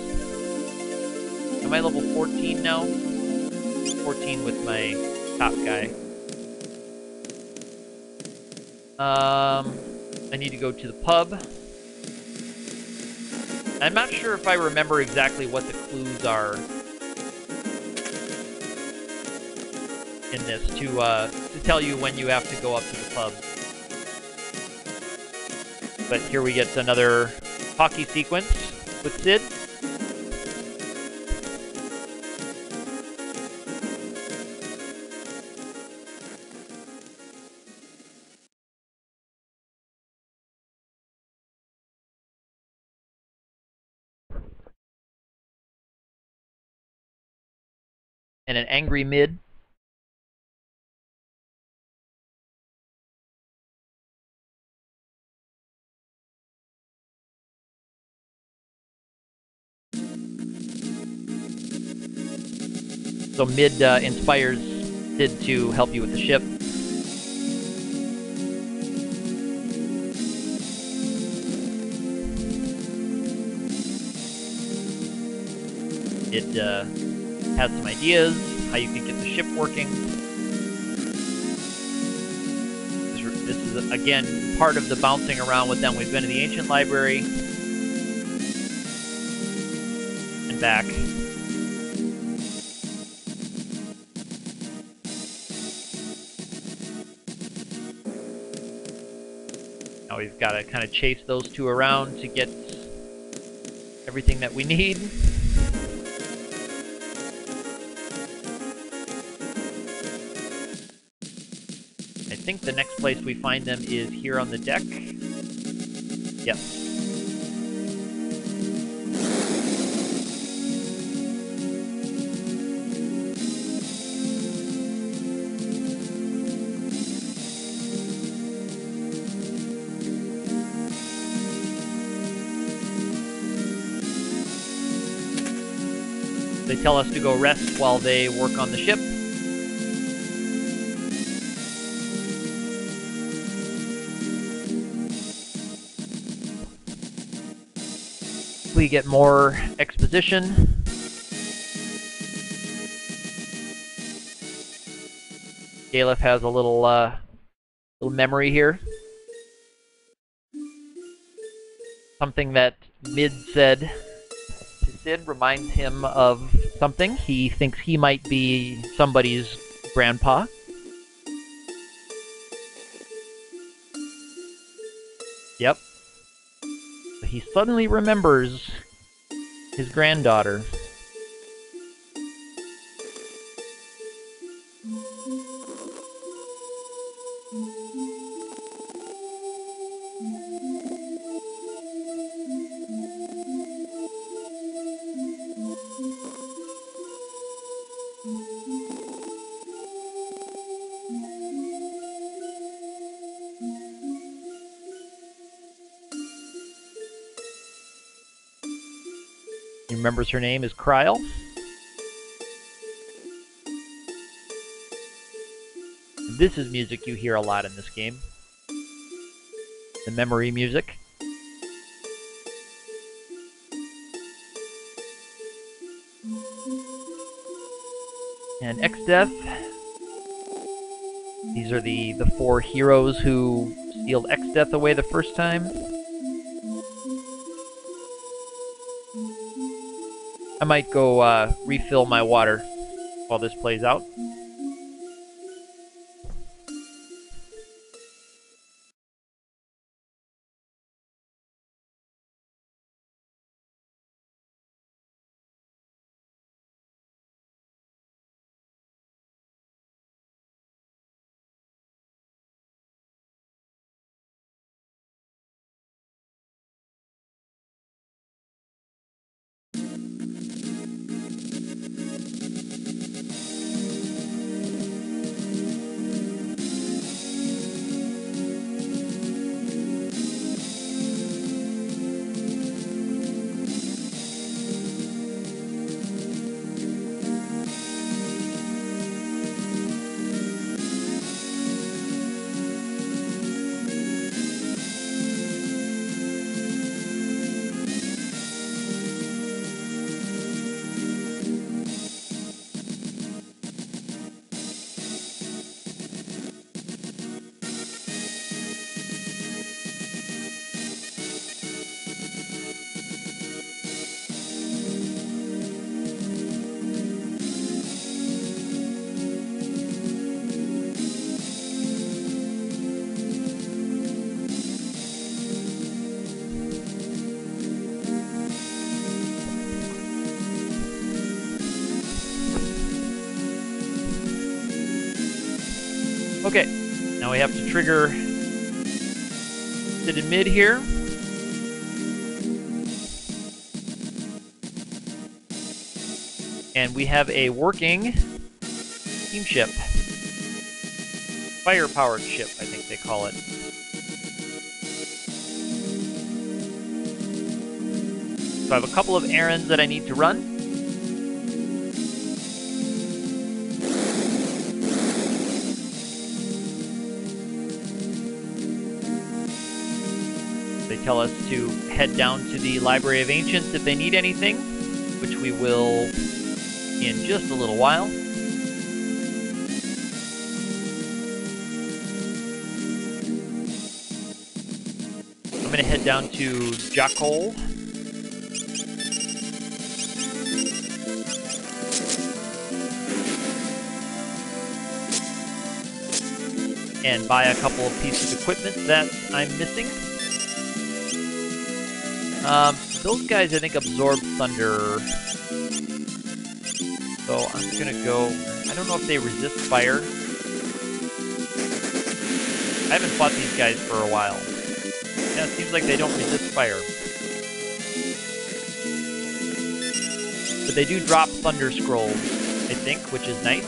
Am I level 14 now? 14 with my top guy. I need to go to the pub. I'm not sure if I remember exactly what the clues are in this to tell you when you have to go up to the pub. But here we get another hockey sequence with Sid. And an angry mid. So mid inspires Sid to help you with the ship. It has some ideas, how you can get the ship working. This is, again, part of the bouncing around with them. We've been to the Ancient Library and back. Now we've got to kind of chase those two around to get everything that we need. I think the next place we find them is here on the deck. Yes. They tell us to go rest while they work on the ship. We get more exposition. Galef has a little memory here. something that Mid said to Sid reminds him of something. He thinks he might be somebody's grandpa. Yep. He suddenly remembers his granddaughter. He remembers her name is Kryl. This is music you hear a lot in this game. The memory music. And X-Death. These are the 4 heroes who sealed X-Death away the first time. I might go refill my water while this plays out. Okay, now we have to trigger Sid and Mid here. And we have a working steamship. Fire-powered ship, I think they call it. So I have a couple of errands that I need to run. They tell us to head down to the Library of Ancients if they need anything, which we will in just a little while. I'm going to head down to Jacol. And buy a couple of pieces of equipment that I'm missing. Those guys, I think, absorb thunder. So I'm gonna go... I don't know if they resist fire. I haven't fought these guys for a while. Yeah, it seems like they don't resist fire. But they do drop thunder scrolls, I think, which is nice.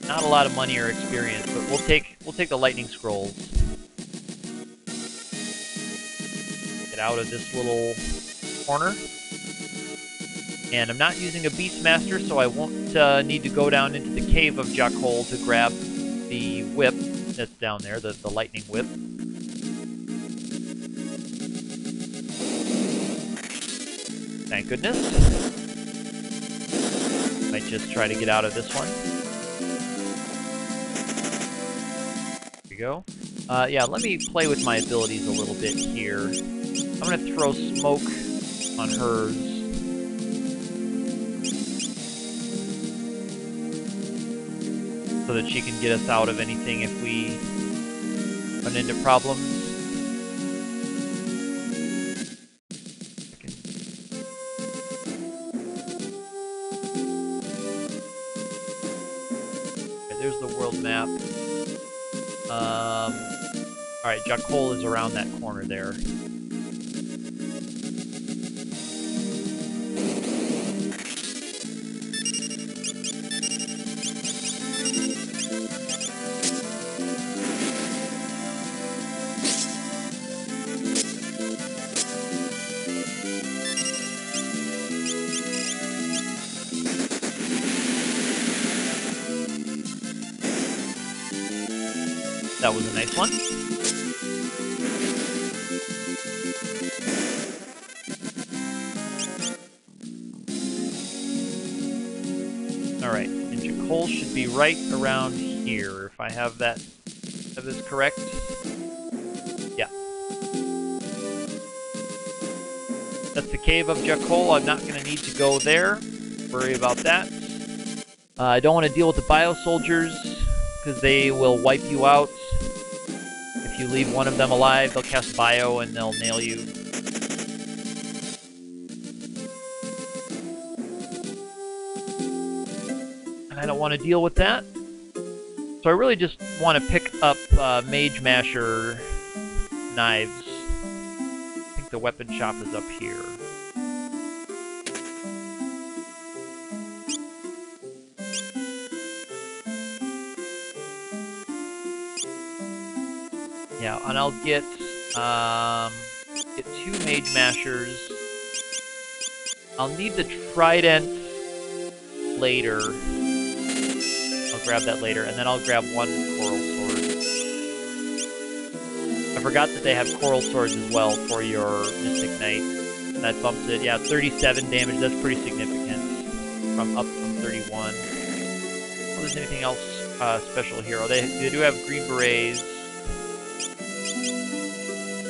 Not a lot of money or experience, but we'll take the lightning scrolls. Get out of this little corner. And I'm not using a Beastmaster, so I won't need to go down into the cave of Jacol to grab the whip that's down there, the lightning whip. Thank goodness. Might just try to get out of this one. go. Yeah, let me play with my abilities a little bit here. I'm gonna throw smoke on hers. So that she can get us out of anything if we run into problems. Okay, there's the world map. Alright, Jakol is around that corner there. That was a nice one. Alright, and Jakol should be right around here, if I have that. That is correct. Yeah. That's the cave of Jakol. I'm not going to need to go there. Worry about that. I don't want to deal with the bio soldiers, because they will wipe you out. If you leave one of them alive, they'll cast bio and they'll nail you. And I don't want to deal with that. So I really just want to pick up Mage Masher knives. I think the weapon shop is up here. Yeah, and I'll get 2 Mage Mashers. I'll need the Trident later. I'll grab that later, and then I'll grab 1 Coral Sword. I forgot that they have Coral Swords as well for your Mystic Knight. That bumps it, yeah, 37 damage, that's pretty significant. Up from 31. Oh, there's anything else special here? Oh, they do have Green Berets.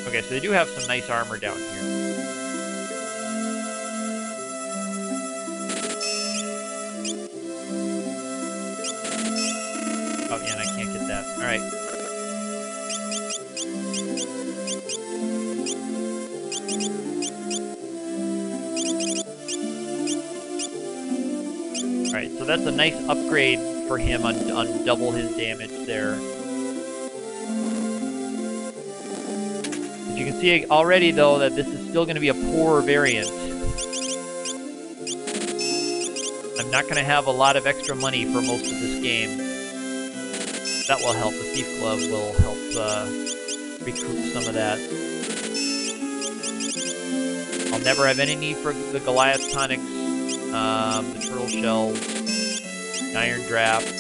Okay, so they do have some nice armor down here. Oh, yeah, and I can't get that. Alright. Alright, so that's a nice upgrade for him on double his damage there. You can see already, though, that this is still going to be a poor variant. I'm not going to have a lot of extra money for most of this game. That will help. The Thief Glove will help recoup some of that. I'll never have any need for the Goliath tonics, the Turtle Shells, the Iron Draft.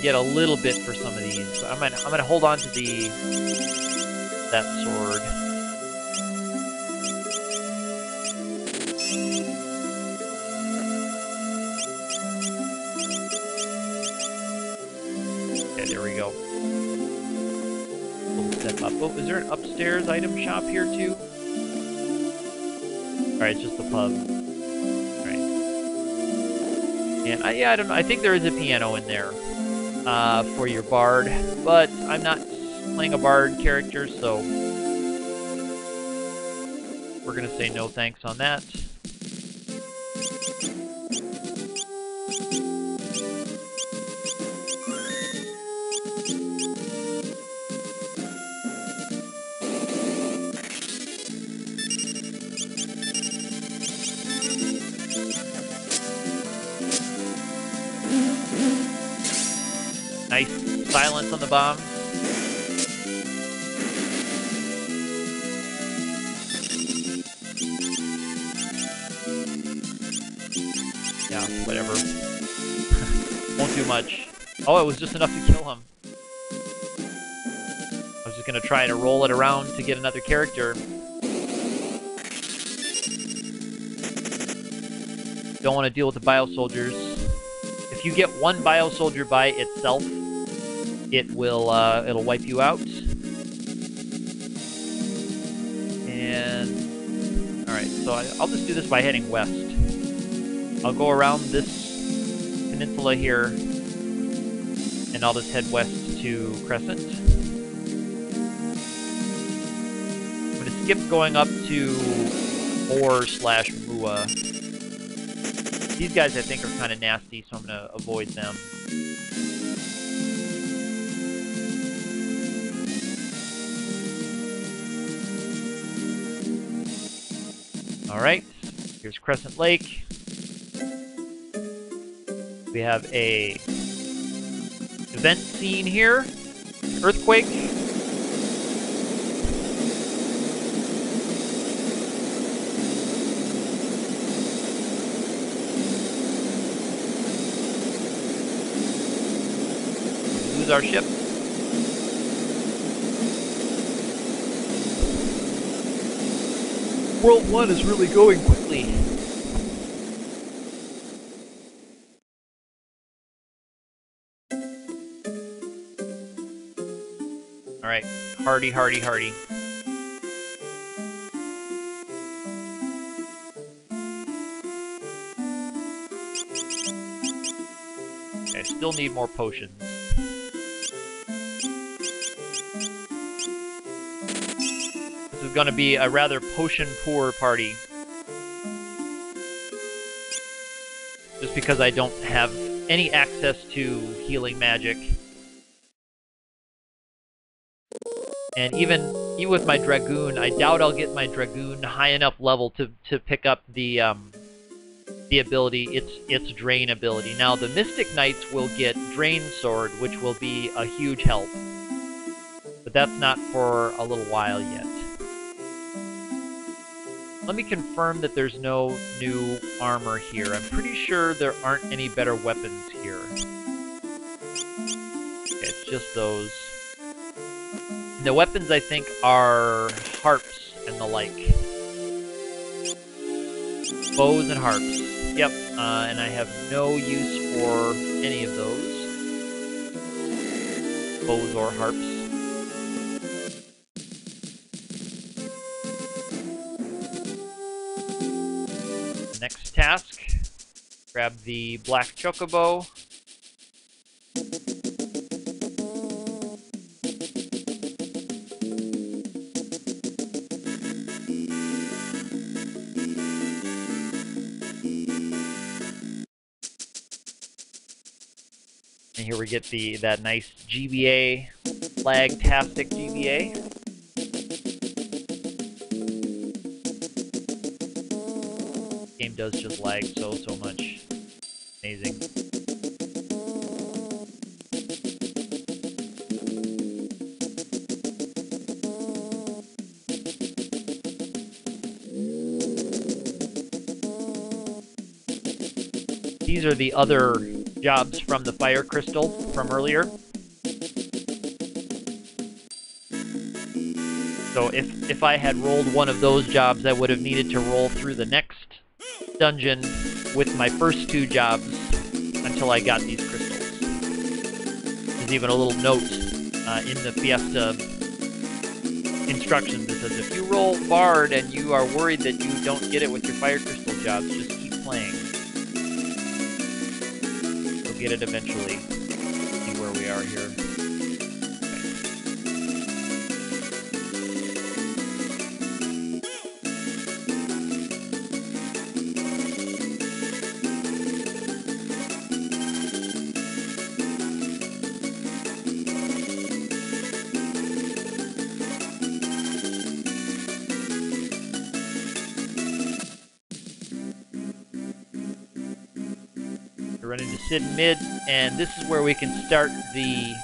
Get a little bit for some of these, but I'm gonna hold on to that sword. Okay, there we go. We'll step up. Oh, is there an upstairs item shop here too? All right, it's just the pub. All right. And yeah, I don't know. I think there is a piano in there. For your bard, but I'm not playing a bard character, so we're gonna say no thanks on that. Nice silence on the bombs. Yeah, whatever. Won't do much. Oh, it was just enough to kill him. I was just gonna try to roll it around to get another character. Don't want to deal with the bio soldiers. If if you get one bio soldier by itself, it will it'll wipe you out. And all right, so I'll just do this by heading west. I'll go around this peninsula here, and I'll just head west to Crescent. I'm gonna skip going up to Moor/Mua. These guys I think are kind of nasty, so I'm gonna avoid them. Alright, here's Crescent Lake. We have a event scene here. Earthquake. Lose our ship. World 1 is really going quickly. Alright, hardy, hardy, hardy. Okay, I still need more potions. This is going to be a rather potion-poor party. Just because I don't have any access to healing magic. And even with my Dragoon, I doubt I'll get my Dragoon high enough level to pick up the ability, its Drain ability. Now, the Mystic Knights will get Drain Sword, which will be a huge help. But that's not for a little while yet. Let me confirm that there's no new armor here. I'm pretty sure there aren't any better weapons here. Okay, it's just those. The weapons, I think, are harps and the like. Bows and harps. Yep, and I have no use for any of those. Bows or harps. Next task. Grab the black chocobo. And here we get that nice GBA, flag-tastic GBA. Game does just lag so much. Amazing. These are the other jobs from the fire crystal from earlier. So if I had rolled one of those jobs, I would have needed to roll through the next dungeon with my first two jobs until I got these crystals. There's even a little note in the Fiesta instructions that says, if you roll Bard and you are worried that you don't get it with your fire crystal jobs, just keep playing. You'll get it eventually. See where we are here. Run into Sid Mid, and this is where we can start the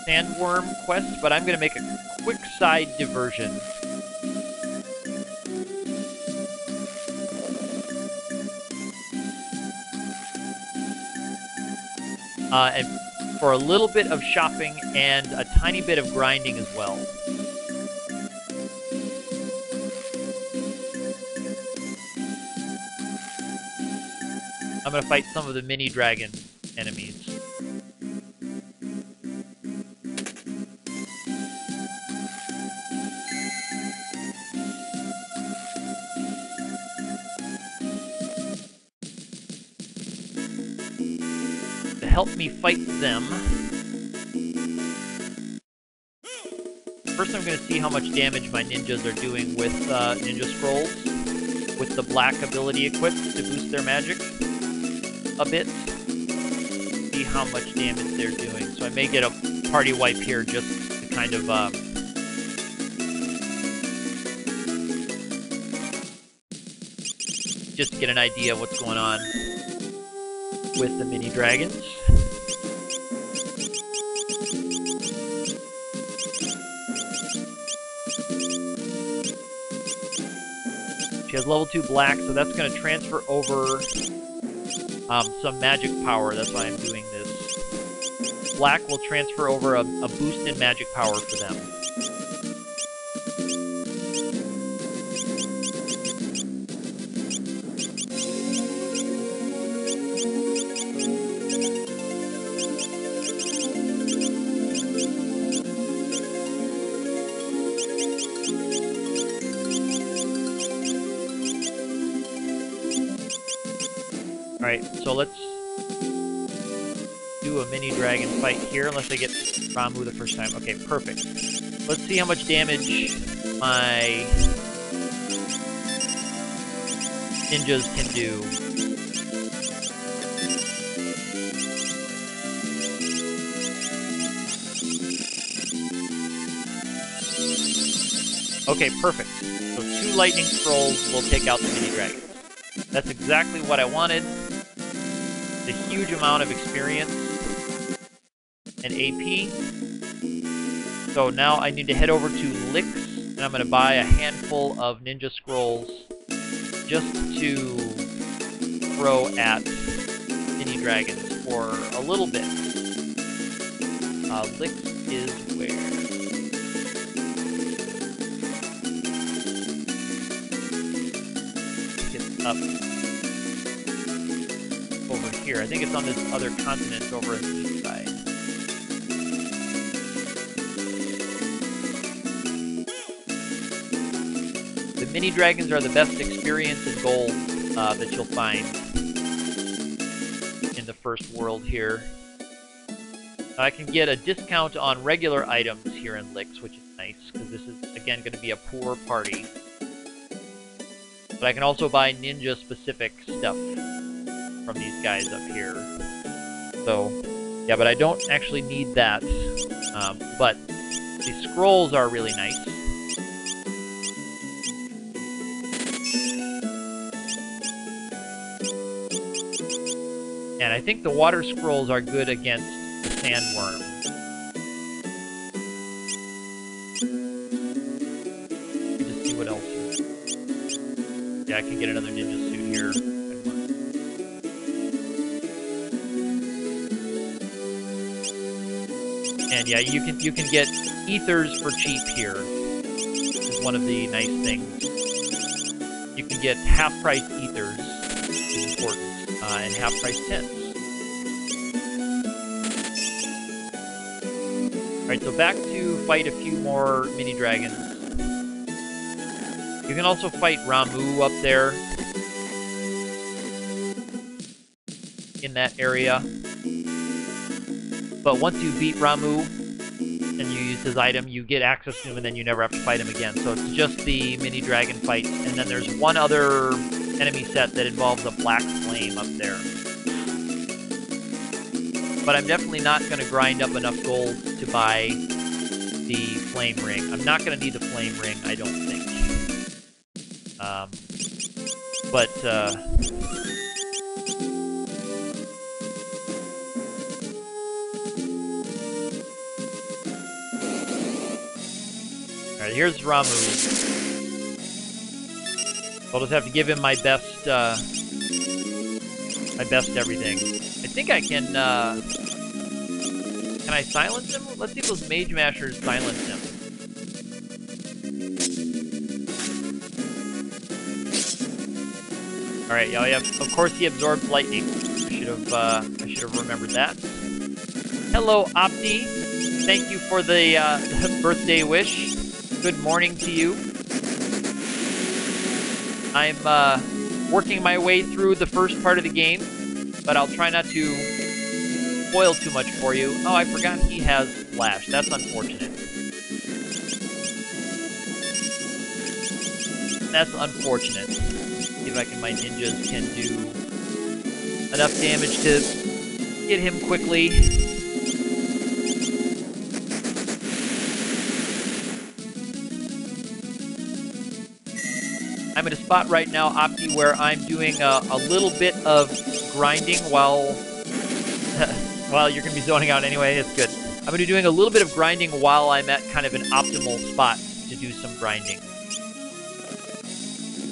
Sandworm quest, but I'm going to make a quick side diversion. And for a little bit of shopping and a tiny bit of grinding as well. I'm gonna fight some of the mini dragon enemies. To help me fight them, first I'm going to see how much damage my ninjas are doing with ninja scrolls, with the black ability equipped to boost their magic a bit. See how much damage they're doing. So I may get a party wipe here just to kind of just to get an idea of what's going on with the mini dragons. She has level 2 black, so that's going to transfer over some magic power. That's why I'm doing this. Black will transfer over a boost in magic power for them. Alright, so let's do a mini dragon fight here, unless I get Ramu the first time. Okay, perfect. Let's see how much damage my ninjas can do. Okay, perfect. So 2 lightning scrolls will take out the mini dragons. That's exactly what I wanted. A huge amount of experience and AP. So now I need to head over to Licks, and I'm going to buy a handful of ninja scrolls just to throw at mini dragons for a little bit. Licks is where? It's up over here. I think it's on this other continent over on the east side. The mini dragons are the best experience in gold that you'll find in the first world here. I can get a discount on regular items here in Licks, which is nice, because this is, again, going to be a poor party. But I can also buy ninja-specific stuff from these guys up here. So, yeah, but I don't actually need that. But the scrolls are really nice. And I think the water scrolls are good against the sandworm. Let me just see what else is. Yeah, I can get another ninja suit here. And yeah, you can get ethers for cheap here. This is one of the nice things. You can get half-price ethers, which is important, and half-price tints. Alright, so back to fight a few more mini dragons. You can also fight Ramu up there in that area. But once you beat Ramu and you use his item, you get access to him and then you never have to fight him again. So it's just the mini dragon fights. And then there's one other enemy set that involves a black flame up there. But I'm definitely not going to grind up enough gold to buy the flame ring. I'm not going to need the flame ring, I don't think. Alright, here's Ramu. I'll just have to give him my best everything. I think I can I silence him? Let's see if those Mage Mashers silence him. Alright, yeah, of course he absorbs lightning. I should have remembered that. Hello, Opti. Thank you for the birthday wish. Good morning to you. I'm working my way through the first part of the game, but I'll try not to spoil too much for you. Oh, I forgot he has Flash. That's unfortunate. That's unfortunate. See if my ninjas can do enough damage to get him quickly. I'm in a spot right now, Opti, where I'm doing a little bit of grinding while... well, you're going to be zoning out anyway, it's good. I'm going to be doing a little bit of grinding while I'm at kind of an optimal spot to do some grinding.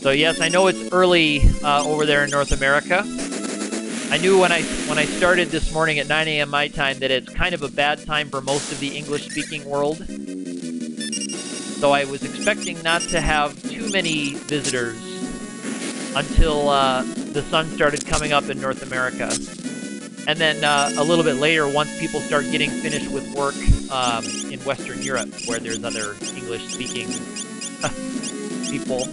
So yes, I know it's early over there in North America. I knew when I started this morning at 9 a.m. my time that it's kind of a bad time for most of the English-speaking world. So I was expecting not to have too many visitors until the sun started coming up in North America. And then a little bit later, once people start getting finished with work in Western Europe, where there's other English-speaking people.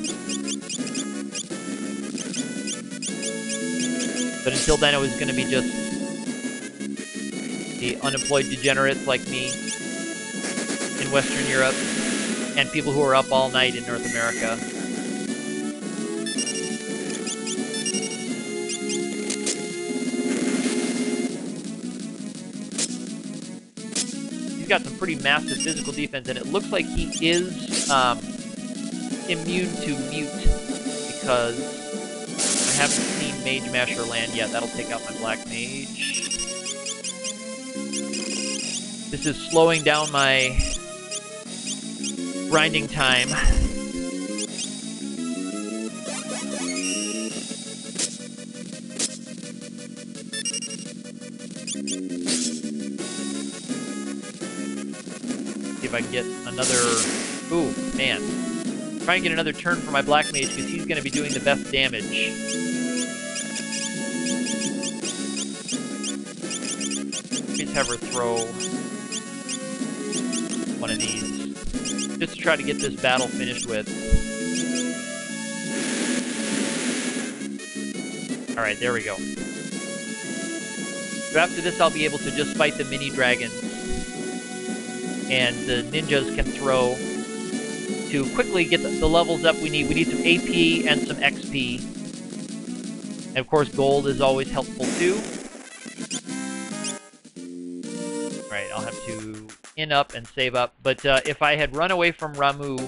But until then, it was going to be just the unemployed degenerates like me in Western Europe, and people who are up all night in North America. He's got some pretty massive physical defense, and it looks like he is immune to mute, because I haven't seen Mage Masher land yet. That'll take out my Black Mage. This is slowing down my grinding time. See if I can get another... Ooh, man. Try and get another turn for my Black Mage, because he's going to be doing the best damage. Please have her throw one of these, just to try to get this battle finished with. Alright, there we go. So after this, I'll be able to just fight the mini dragons. And the ninjas can throw to quickly get the levels up we need. We need some AP and some XP. And of course, gold is always helpful too. Alright, I'll have to in up and save up. But if I had run away from Ramu,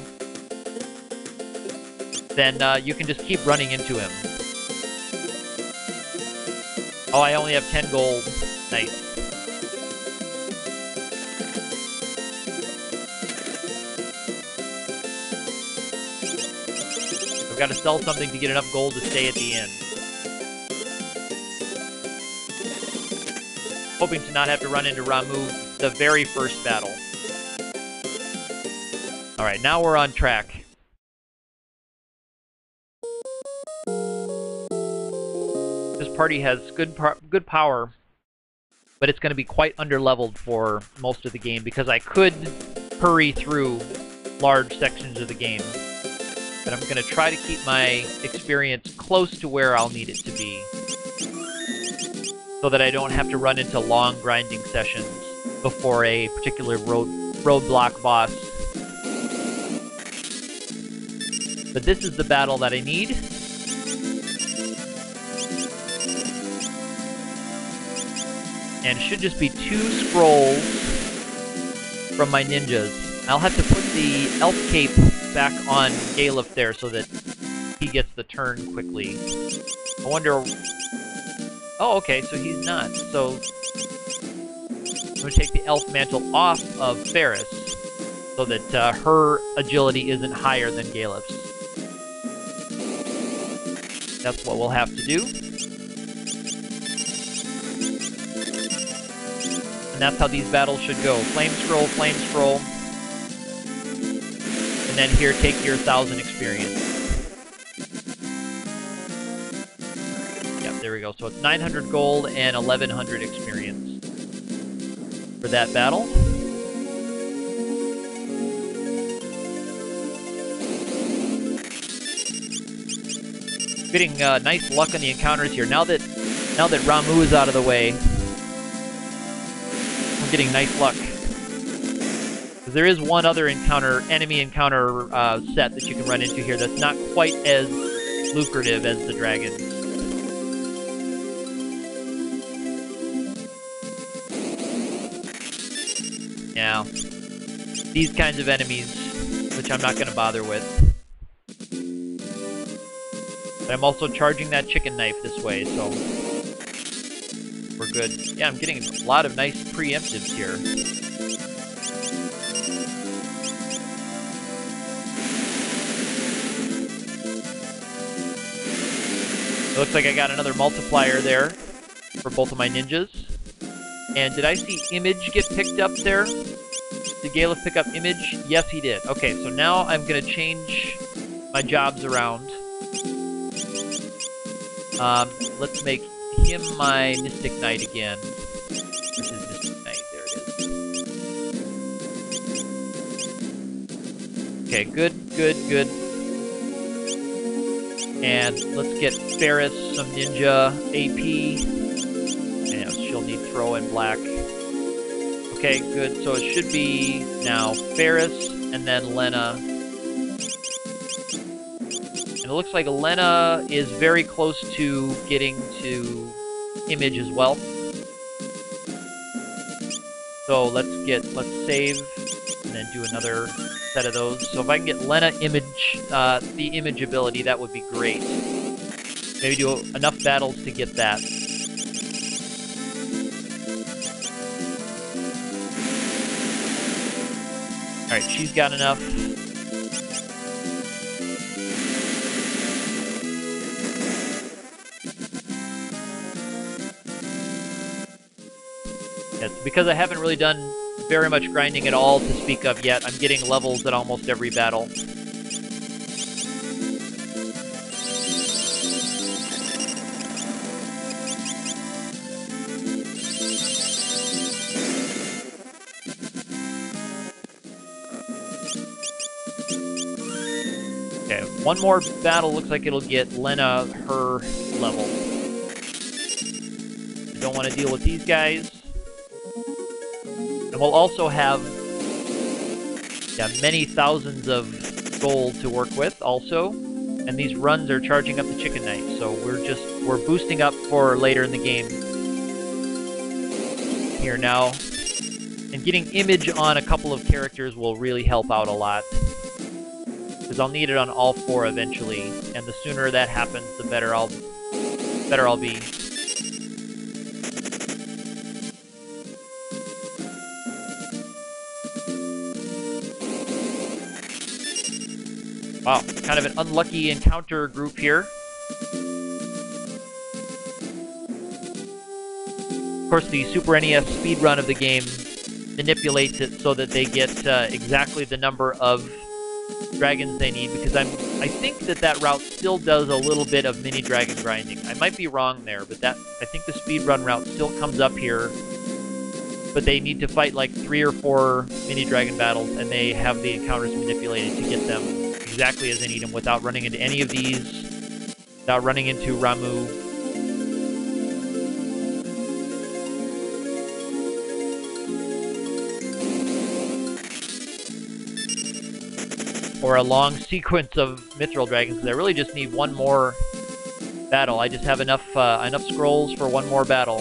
then you can just keep running into him. Oh, I only have 10 gold. Nice. I've got to sell something to get enough gold to stay at the end. Hoping to not have to run into Ramu the very first battle. Alright, now we're on track. This party has good power, but it's going to be quite underleveled for most of the game, because I could hurry through large sections of the game. But I'm going to try to keep my experience close to where I'll need it to be, so that I don't have to run into long grinding sessions before a particular roadblock boss. But this is the battle that I need. And it should just be 2 scrolls from my ninjas. I'll have to put the elf cape back on Galef there so that he gets the turn quickly. I wonder... Oh, okay, so he's not. So I'm going to take the elf mantle off of Ferris so that her agility isn't higher than Galef's. That's what we'll have to do. And that's how these battles should go. Flame scroll, flame scroll. And then here, take your 1,000 experience. there we go. So it's 900 gold and 1100 experience for that battle. Getting nice luck on the encounters here. Now that Ramu is out of the way, we're getting nice luck. There is one other enemy encounter set that you can run into here that's not quite as lucrative as the dragons. Yeah, these kinds of enemies, which I'm not going to bother with. But I'm also charging that chicken knife this way, so we're good. Yeah, I'm getting a lot of nice preemptives here. It looks like I got another multiplier there for both of my ninjas. And did I see Image get picked up there? Did Galef pick up Image? Yes, he did. Okay, so now I'm going to change my jobs around. Let's make him my Mystic Knight again. This is Mystic Knight. There it is. Okay, good. And let's get Ferris some ninja AP. And she'll need throw and black. Okay, good. So it should be now Ferris and then Lena. And it looks like Lena is very close to getting to Image as well. So let's save and then do another set of those. So if I can get Lena Image, the Image ability, that would be great. Maybe do enough battles to get that. Alright, she's got enough. Yes, because I haven't really done very much grinding at all to speak of yet. I'm getting levels at almost every battle. Okay, one more battle looks like it'll get Lena her level. I don't want to deal with these guys. And we'll also have many thousands of gold to work with also. And these runs are charging up the chicken knife, so we're boosting up for later in the game. Here now. And getting Image on a couple of characters will really help out a lot. Because I'll need it on all four eventually. And the sooner that happens, the better I'll be. Wow, kind of an unlucky encounter group here. Of course, the Super NES speedrun of the game manipulates it so that they get exactly the number of dragons they need, because I think that route still does a little bit of mini dragon grinding. I might be wrong there, but I think the speedrun route still comes up here. But they need to fight like 3 or 4 mini dragon battles, and they have the encounters manipulated to get them exactly as they need them without running into any of these, without running into Ramu. Or a long sequence of mithril dragons, because I really just need one more battle. I just have enough scrolls for one more battle.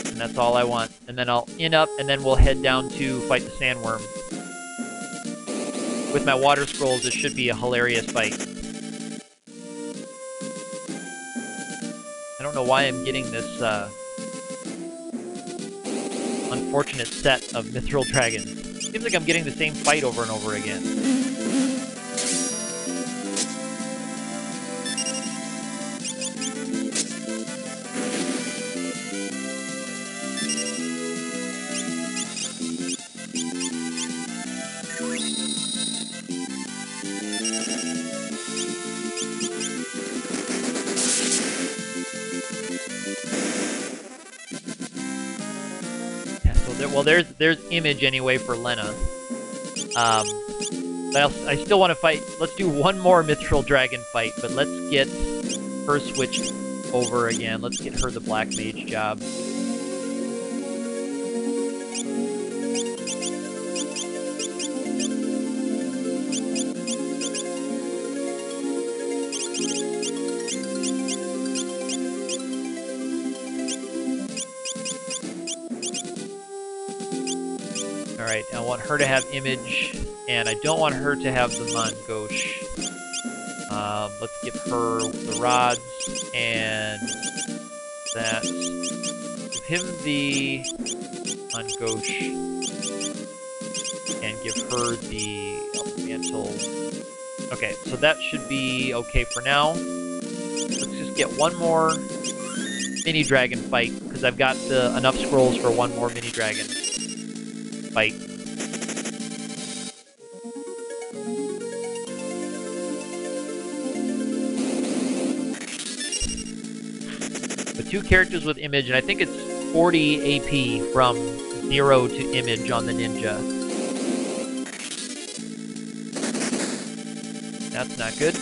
And that's all I want. And then I'll up, and then we'll head down to fight the sandworm. With my water scrolls, this should be a hilarious fight. I don't know why I'm getting this unfortunate set of mithril dragons. Seems like I'm getting the same fight over and over again. well, there's Image anyway for Lena. But I still want to fight. Let's do one more Mithril Dragon fight, but let's get her switched over again. Let's get her the Black Mage job. Alright, I want her to have Image, and I don't want her to have the Mongosh. Let's give her the rods, and that. Give him the Mongosh, and give her the Mantle. Okay, so that should be okay for now. Let's just get one more mini dragon fight, because I've got enough scrolls for one more mini dragon fight. With 2 characters with Image, and I think it's 40 AP from 0 to Image on the ninja. That's not good.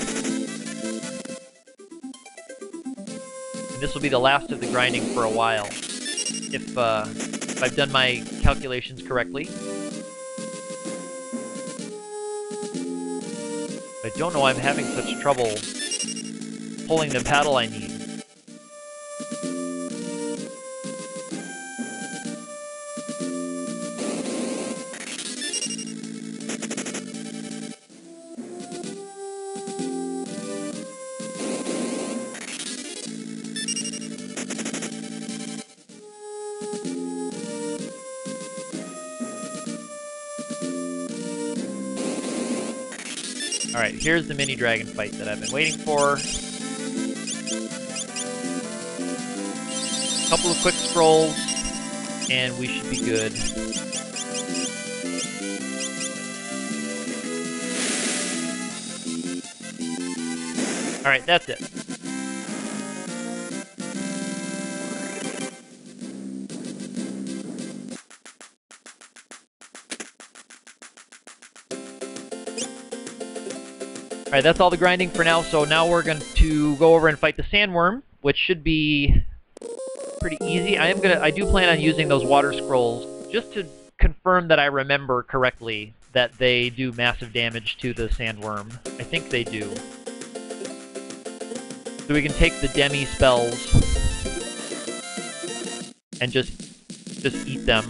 And this will be the last of the grinding for a while, if I've done my calculations correctly. I don't know why I'm having such trouble pulling the paddle I need. Alright, here's the mini dragon fight that I've been waiting for. A couple of quick scrolls, and we should be good. Alright, that's it. Alright, that's all the grinding for now, so now we're going to go over and fight the sandworm, which should be pretty easy. I do plan on using those water scrolls just to confirm that I remember correctly that they do massive damage to the sandworm. I think they do. So we can take the demi spells and just eat them.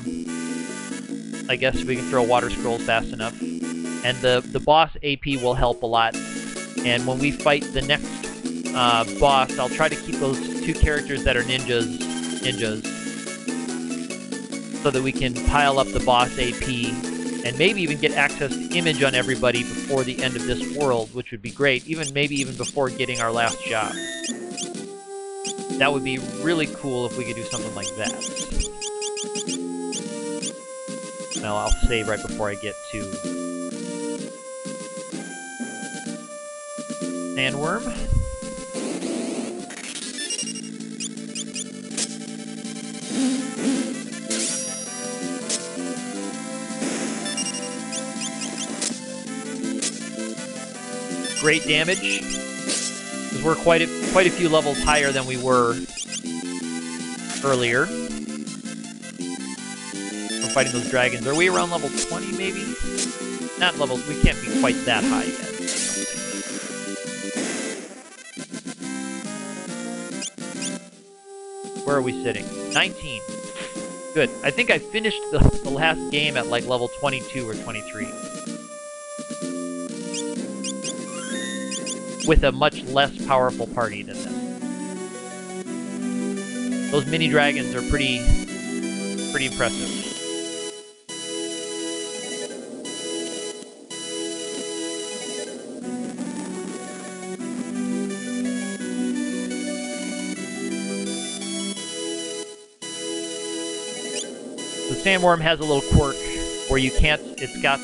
I guess we can throw water scrolls fast enough. And the boss AP will help a lot. And when we fight the next boss, I'll try to keep those 2 characters that are ninjas, so that we can pile up the boss AP, and maybe even get access to Image on everybody before the end of this world, which would be great, maybe even before getting our last job. That would be really cool if we could do something like that. Now I'll save right before I get to sandworm. Great damage, because we're quite a few levels higher than we were earlier. We're fighting those dragons. Are we around level 20 maybe? Not levels, we can't be quite that high yet. Where are we sitting? 19. Good. I think I finished the last game at like level 22 or 23. With a much less powerful party than this. Those mini dragons are pretty impressive. The sandworm has a little quirk where you can't, it's got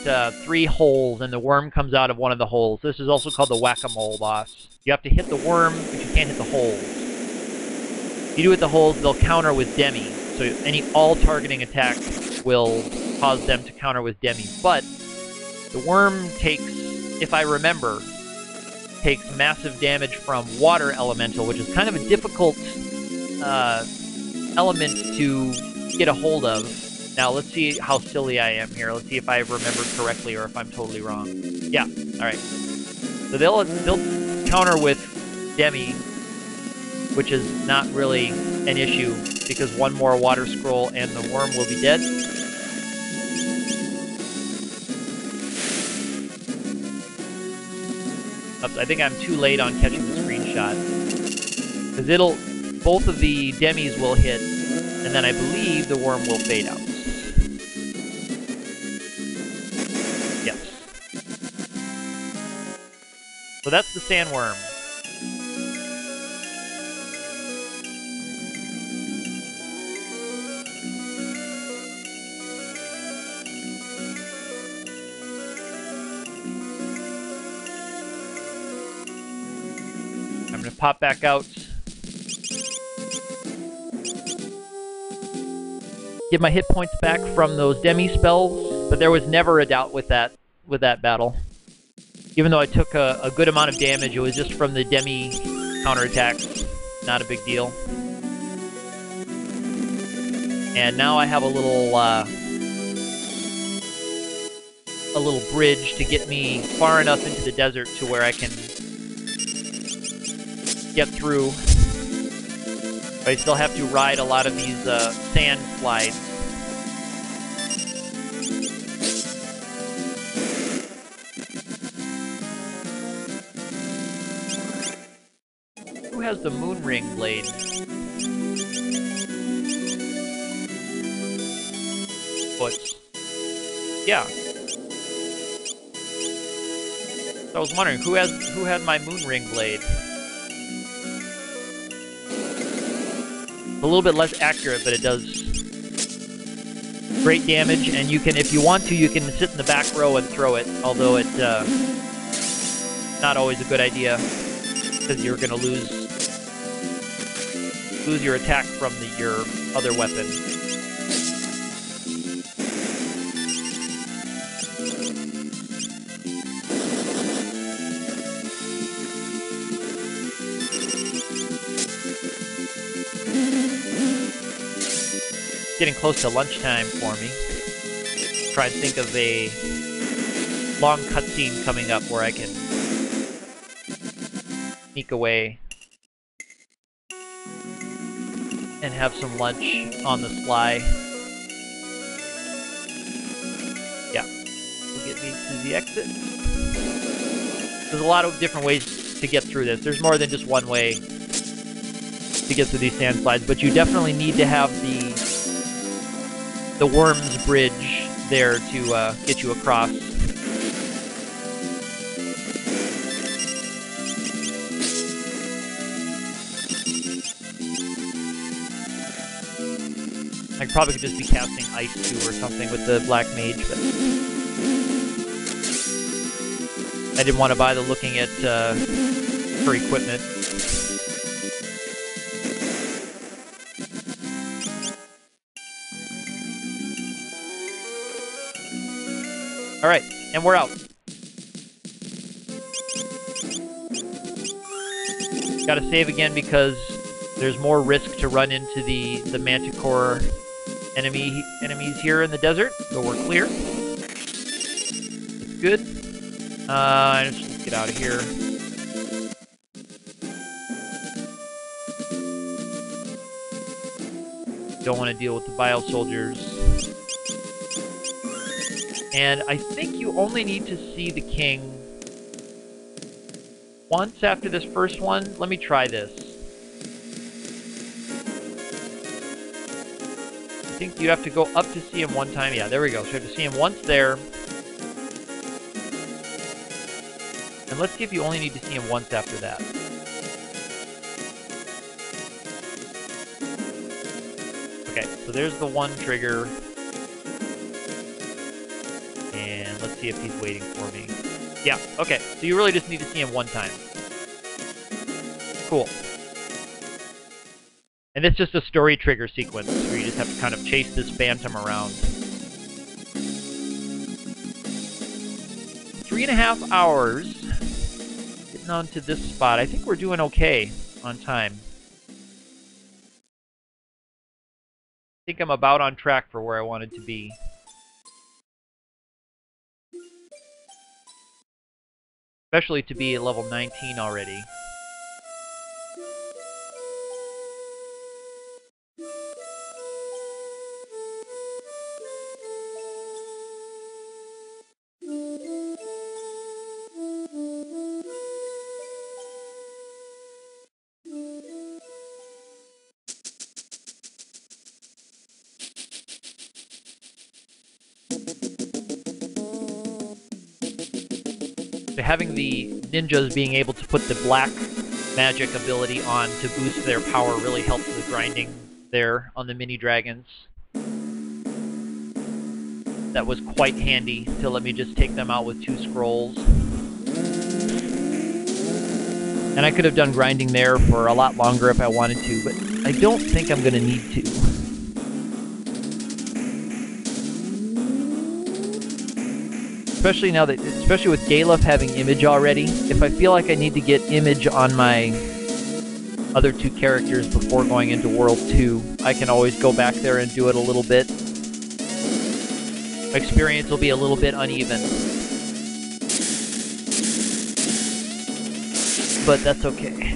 3 holes, and the worm comes out of one of the holes. This is also called the whack-a-mole boss. You have to hit the worm, but you can't hit the holes. If you do hit the holes, they'll counter with demi. So any all-targeting attack will cause them to counter with Demi. But the worm takes, if I remember, takes massive damage from Water Elemental, which is kind of a difficult element to get a hold of. Now, let's see how silly I am here. Let's see if I remember correctly or if I'm totally wrong. Yeah, alright. So they'll counter with Demi, which is not really an issue, because one more Water Scroll and the worm will be dead. Oops, I think I'm too late on catching the screenshot. Because both of the Demis will hit, and then I believe the worm will fade out. Yes. So that's the sandworm. I'm going to pop back out. Get my hit points back from those Demi spells, but there was never a doubt with that battle. Even though I took a good amount of damage, it was just from the Demi counterattacks. Not a big deal. And now I have a little bridge to get me far enough into the desert to where I can get through. But I still have to ride a lot of these sand slides. Who has the moon ring blade? But yeah. So I was wondering who had my moon ring blade. A little bit less accurate, but it does great damage, and you can, if you want to, you can sit in the back row and throw it, although it's not always a good idea, because you're going to lose your attack from your other weapon. Getting close to lunchtime for me. Try and think of a long cutscene coming up where I can sneak away and have some lunch on the sly. Yeah, will get me to the exit. There's a lot of different ways to get through this. There's more than just one way to get through these sand slides, but you definitely need to have the worm's bridge there to get you across. I probably could just be casting Ice too or something with the Black Mage, but I didn't want to bother looking at her equipment. Alright, and we're out. Gotta save again because there's more risk to run into the Manticore enemies here in the desert, but we're clear. It's good. Let's get out of here. Don't want to deal with the Bile Soldiers. And I think you only need to see the king once after this first one. Let me try this. I think you have to go up to see him one time. Yeah, there we go. So you have to see him once there. And let's see if you only need to see him once after that. Okay, so there's the one trigger. And let's see if he's waiting for me. Yeah, okay. So you really just need to see him one time. Cool. And it's just a story trigger sequence where you just have to kind of chase this phantom around. 3.5 hours. Getting on to this spot. I think we're doing okay on time. I think I'm about on track for where I wanted to be. Especially to be at level 19 already. Having the ninjas being able to put the black magic ability on to boost their power really helps the grinding there on the mini dragons. That was quite handy to let me just take them out with 2 scrolls. And I could have done grinding there for a lot longer if I wanted to, but I don't think I'm going to need to. Especially now that, especially with Galef having image already, if I feel like I need to get image on my other 2 characters before going into World 2, I can always go back there and do it a little bit. My experience will be a little bit uneven. But that's okay.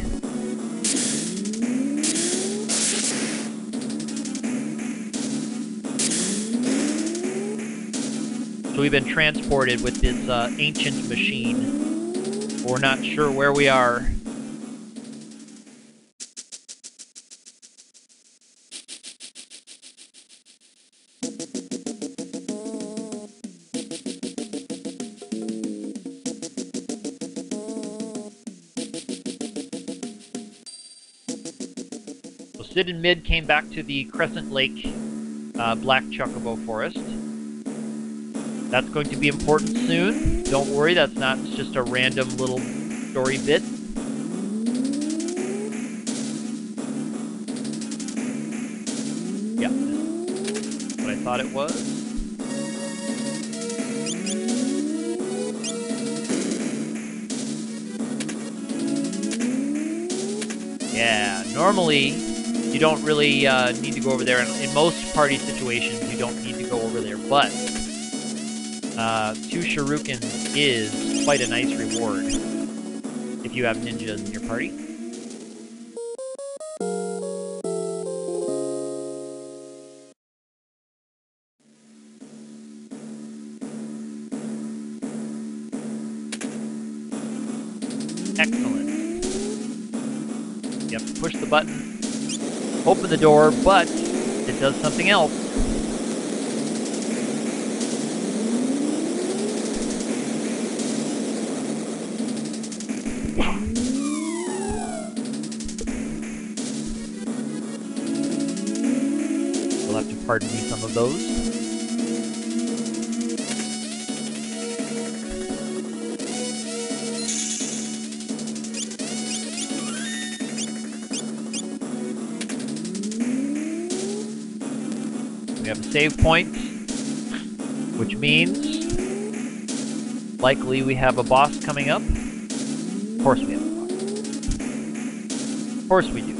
So we've been transported with this ancient machine. We're not sure where we are. So Sid and Mid came back to the Crescent Lake Black Chocobo Forest. That's going to be important soon. Don't worry, that's not just a random little story bit. Yeah, this is what I thought it was. Yeah, normally you don't really need to go over there. In most party situations, you don't need to go over there, but 2 shurikens is quite a nice reward if you have ninjas in your party. Excellent. You have to push the button, open the door, but it does something else. Pardon me some of those. We have a save point, which means likely we have a boss coming up. Of course we have a boss. Of course we do.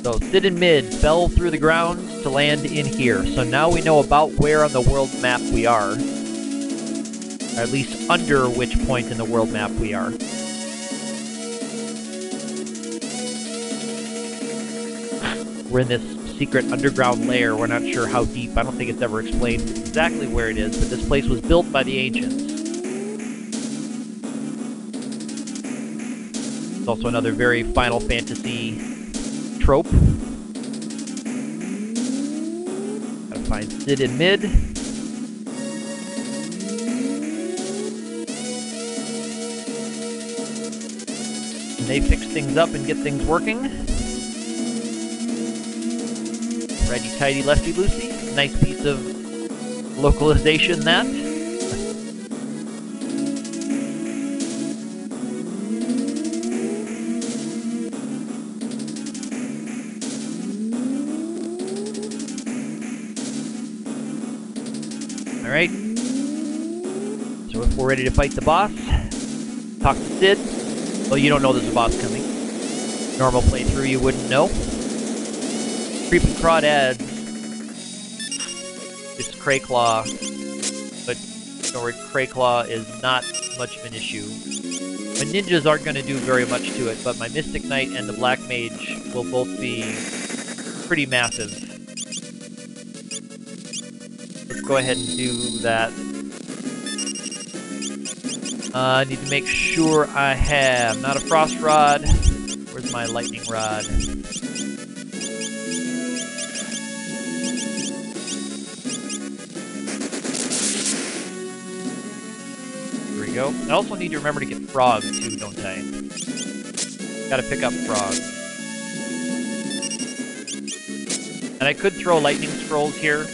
So Sid and Mid fell through the ground to land in here. So now we know about where on the world map we are. Or at least under which point in the world map we are. We're in this secret underground lair. We're not sure how deep. I don't think it's ever explained exactly where it is, but this place was built by the ancients. It's also another very Final Fantasy trope. Gotta find Sid and Mid. And they fix things up and get things working. Righty-tighty, lefty-loosey. Nice piece of localization, that. Alright, if we're ready to fight the boss, talk to Sid. Well, you don't know there's a boss coming. Normal playthrough, you wouldn't know. Creeping Crawdads. It's Crayclaw, but Crayclaw is not much of an issue. My ninjas aren't going to do very much to it, but my Mystic Knight and the Black Mage will both be pretty massive. Let's go ahead and do that. I need to make sure I have not a Frost Rod. Where's my Lightning Rod? There we go. I also need to remember to get Frog too, don't I? Gotta pick up Frog. And I could throw Lightning Scrolls here.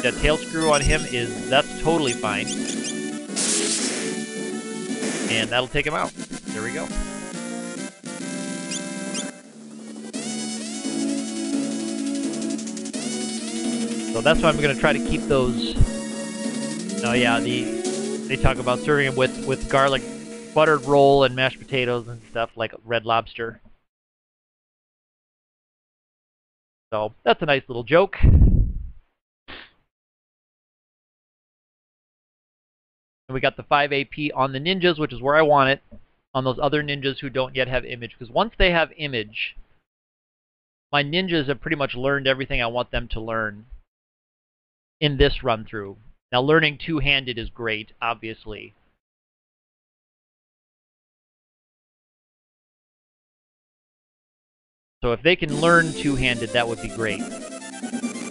That tail screw on him that's totally fine. And that'll take him out. There we go. So that's why I'm going to try to keep those. Oh yeah, they talk about serving them with garlic buttered roll and mashed potatoes and stuff like Red Lobster. So that's a nice little joke. And we got the 5 AP on the ninjas, which is where I want it, on those other ninjas who don't yet have image. Because once they have image, my ninjas have pretty much learned everything I want them to learn in this run-through. Now, learning two-handed is great, obviously. So if they can learn two-handed, that would be great.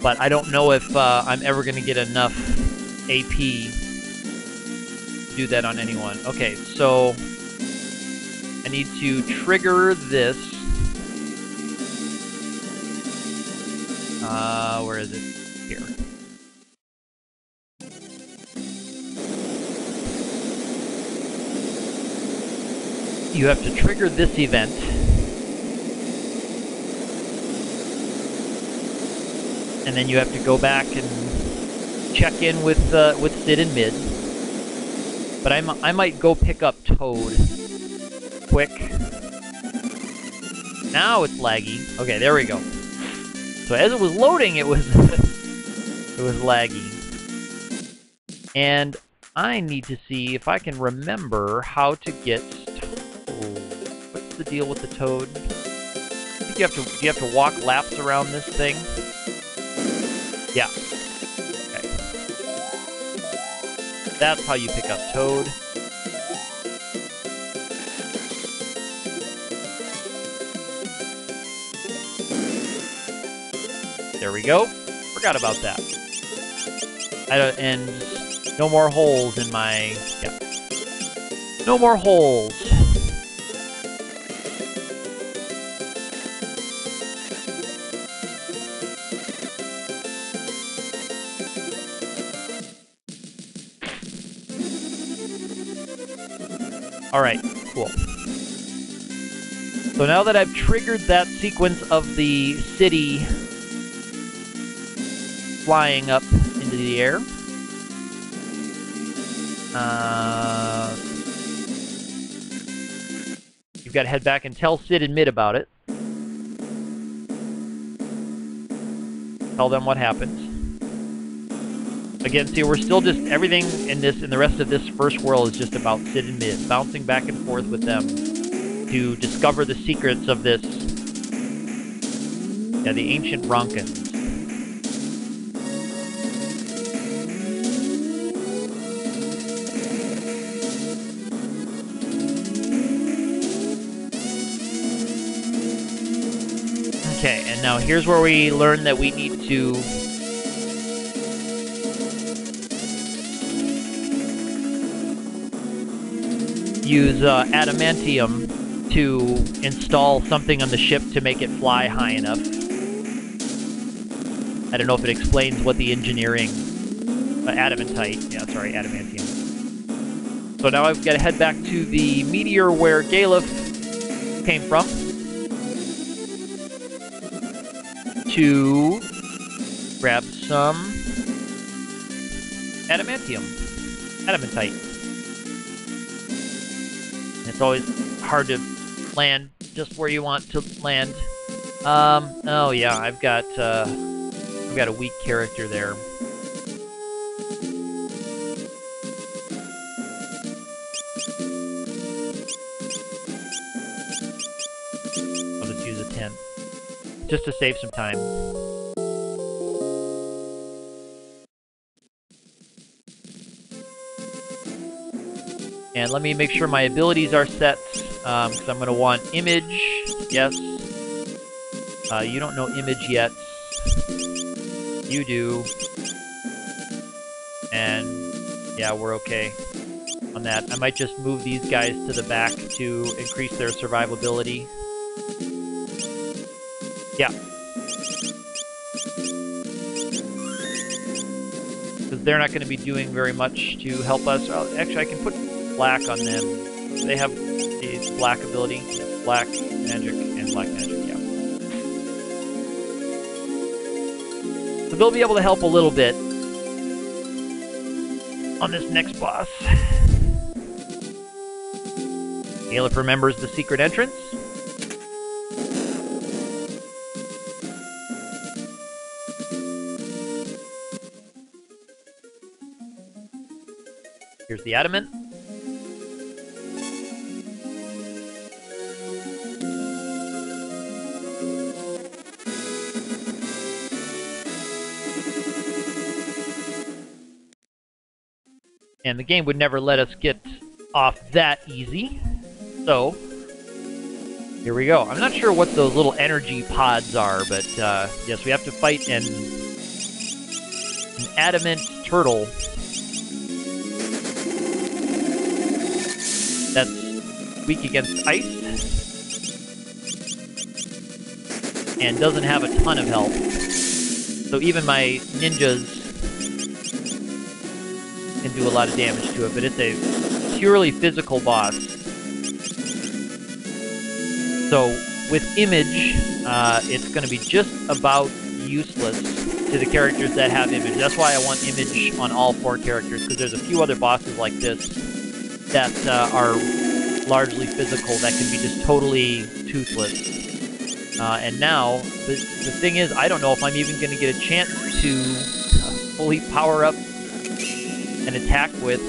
But I don't know if I'm ever going to get enough AP do that on anyone. Okay, so I need to trigger this. Where is it? Here. You have to trigger this event. And then you have to go back and check in with Sid and Mid. But I might go pick up Toad quick. Now it's laggy. Okay, there we go. So as it was loading, it was it was laggy. And I need to see if I can remember how to get Toad. What's the deal with the Toad? I think you have to walk laps around this thing. Yeah. That's how you pick up Toad. There we go. Forgot about that. And no more holes in my... Yeah. No more holes. Alright, cool. So now that I've triggered that sequence of the city flying up into the air, you've got to head back and tell Sid and Mid about it. Tell them what happened. Again, see, we're still just, everything in the rest of this first world is just about Sid and Mid, bouncing back and forth with them to discover the secrets of this, yeah, the ancient Ronkins. Okay, and now here's where we learn that we need to use adamantium to install something on the ship to make it fly high enough. I don't know if it explains what the engineering... adamantite. Yeah, sorry, adamantium. So now I've got to head back to the meteor where Galef came from to grab some adamantium. Adamantite. It's always hard to land just where you want to land. Oh yeah, I've got a weak character there. I'll just use a 10. Just to save some time. And let me make sure my abilities are set, because I'm going to want image. Yes. You don't know image yet. You do. And yeah, we're okay on that. I might just move these guys to the back to increase their survivability. Yeah. Because they're not going to be doing very much to help us. Actually, I can put black on them. They have the black ability. Black magic and black magic, yeah. So they'll be able to help a little bit on this next boss. Caleb remembers the secret entrance. Here's the adamant. And the game would never let us get off that easy. So, here we go. I'm not sure what those little energy pods are, but yes, we have to fight an adamant turtle that's weak against ice and doesn't have a ton of health. So even my ninjas can do a lot of damage to it, but it's a purely physical boss. So with image, it's going to be just about useless to the characters that have image. That's why I want image on all 4 characters, because there's a few other bosses like this that are largely physical that can be just totally toothless. And now, the thing is, I don't know if I'm even going to get a chance to fully power up an attack with.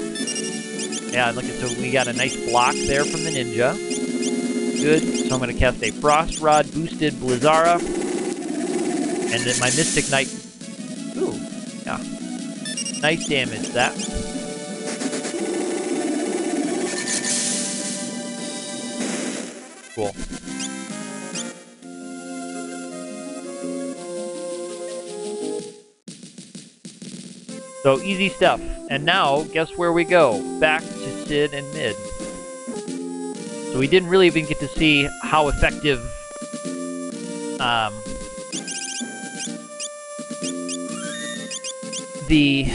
Yeah, look at, so we got a nice block there from the ninja. Good. So I'm going to cast a Frost Rod boosted Blizzara. And then my Mystic Knight. Ooh, yeah. Nice damage, that. Cool. So easy stuff. And now, guess where we go? Back to Sid and Mid. So we didn't really even get to see how effective the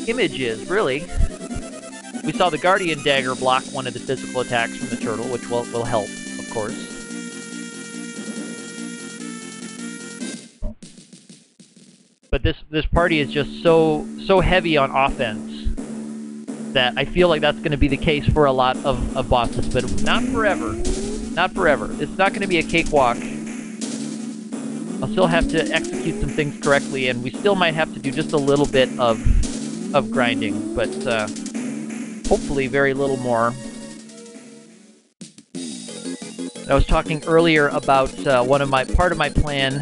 image is, really. We saw the Guardian Dagger block one of the physical attacks from the turtle, which will help, of course. But this party is just so heavy on offense that I feel like that's going to be the case for a lot of bosses, but not forever. Not forever. It's not going to be a cakewalk. I'll still have to execute some things correctly, and we still might have to do just a little bit of grinding, but hopefully very little more. I was talking earlier about part of my plan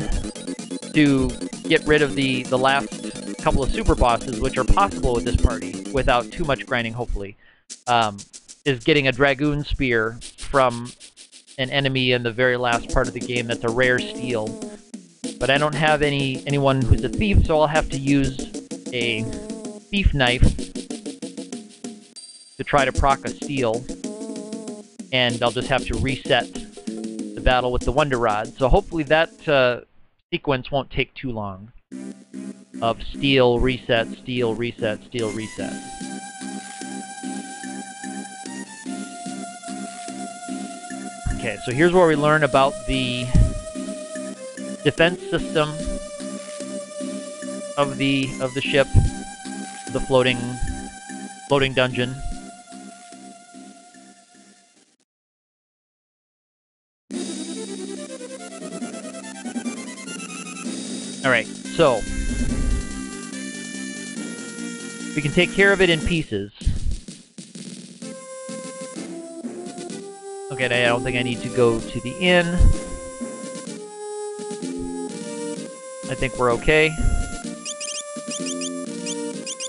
to get rid of the last couple of super bosses, which are possible with this party without too much grinding, hopefully, is getting a Dragoon Spear from an enemy in the very last part of the game that's a rare steel. But I don't have anyone who's a thief, so I'll have to use a thief knife to try to proc a steel. And I'll just have to reset the battle with the Wonder Rod. So hopefully that sequence won't take too long. Of steel, reset, steel, reset, steel, reset. Okay, so here's where we learn about the defense system of the ship, the floating Loading dungeon. Alright, so we can take care of it in pieces. Okay, I don't think I need to go to the inn. I think we're okay.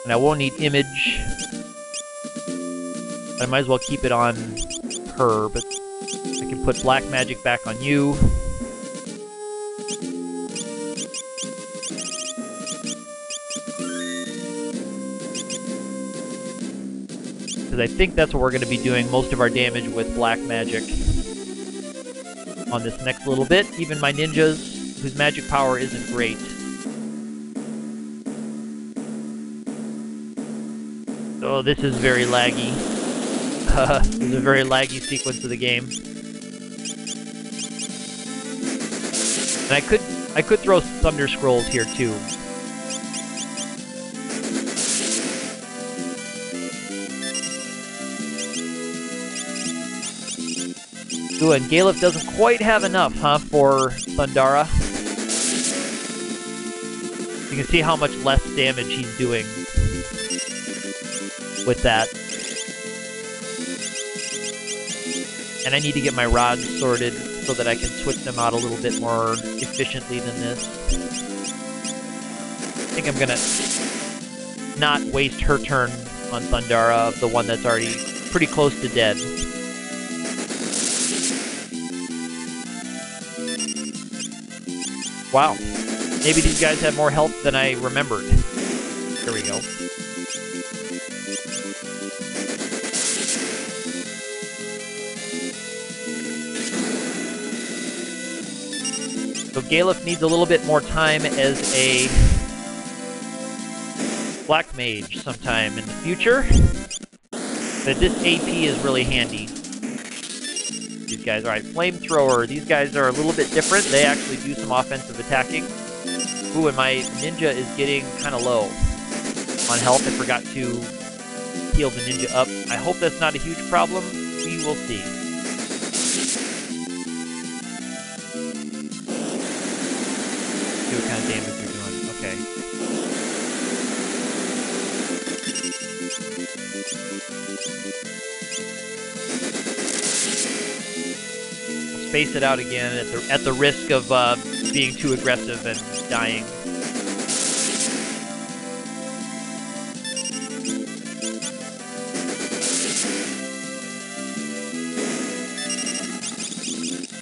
And I won't need image. I might as well keep it on her, but I can put black magic back on you. Because I think that's what we're going to be doing most of our damage with black magic on this next little bit. Even my ninjas, whose magic power isn't great. Oh, this is very laggy. This is a very laggy sequence of the game. And I could throw Thunder Scrolls here too. Ooh, and Galef doesn't quite have enough, huh, for Thundara. You can see how much less damage he's doing with that. And I need to get my rods sorted so that I can switch them out a little bit more efficiently than this. I think I'm gonna not waste her turn on Thundara, the one that's already pretty close to dead. Wow. Maybe these guys have more health than I remembered. There we go. So Galef needs a little bit more time as a black mage sometime in the future. But this AP is really handy. These guys, alright, flamethrower. These guys are a little bit different. They actually do some offensive attacking. Ooh, and my ninja is getting kind of low on health. I forgot to heal the ninja up. I hope that's not a huge problem. We will see. See what kind of damage you're doing. Okay. Space it out again at the risk of being too aggressive and dying.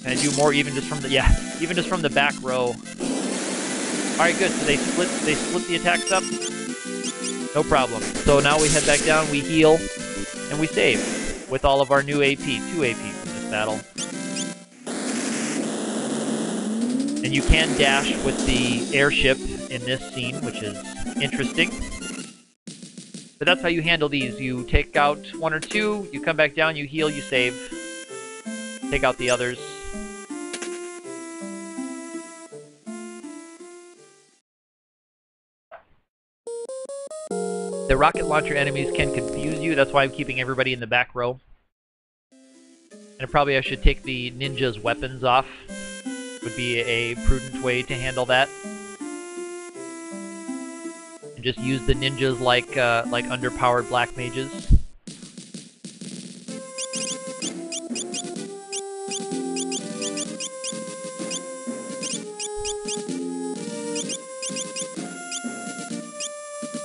Can I do more even just from the back row? All right, good. So they split the attacks up. No problem. So now we head back down, we heal, and we save with all of our new AP, 2 AP from this battle. And you can dash with the airship in this scene, which is interesting. But that's how you handle these. You take out 1 or 2, you come back down, you heal, you save. Take out the others. The rocket launcher enemies can confuse you, that's why I'm keeping everybody in the back row. And probably I should take the ninja's weapons off. Would be a prudent way to handle that. And just use the ninjas like underpowered black mages.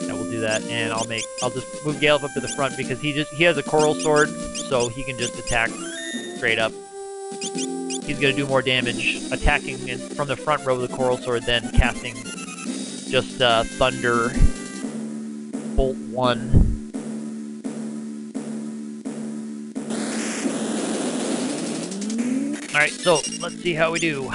Yeah, we'll do that, and I'll just move Galef up to the front because he has a coral sword, so he can just attack straight up. He's going to do more damage attacking from the front row of the coral sword than casting just Thunder Bolt 1. Alright, so let's see how we do.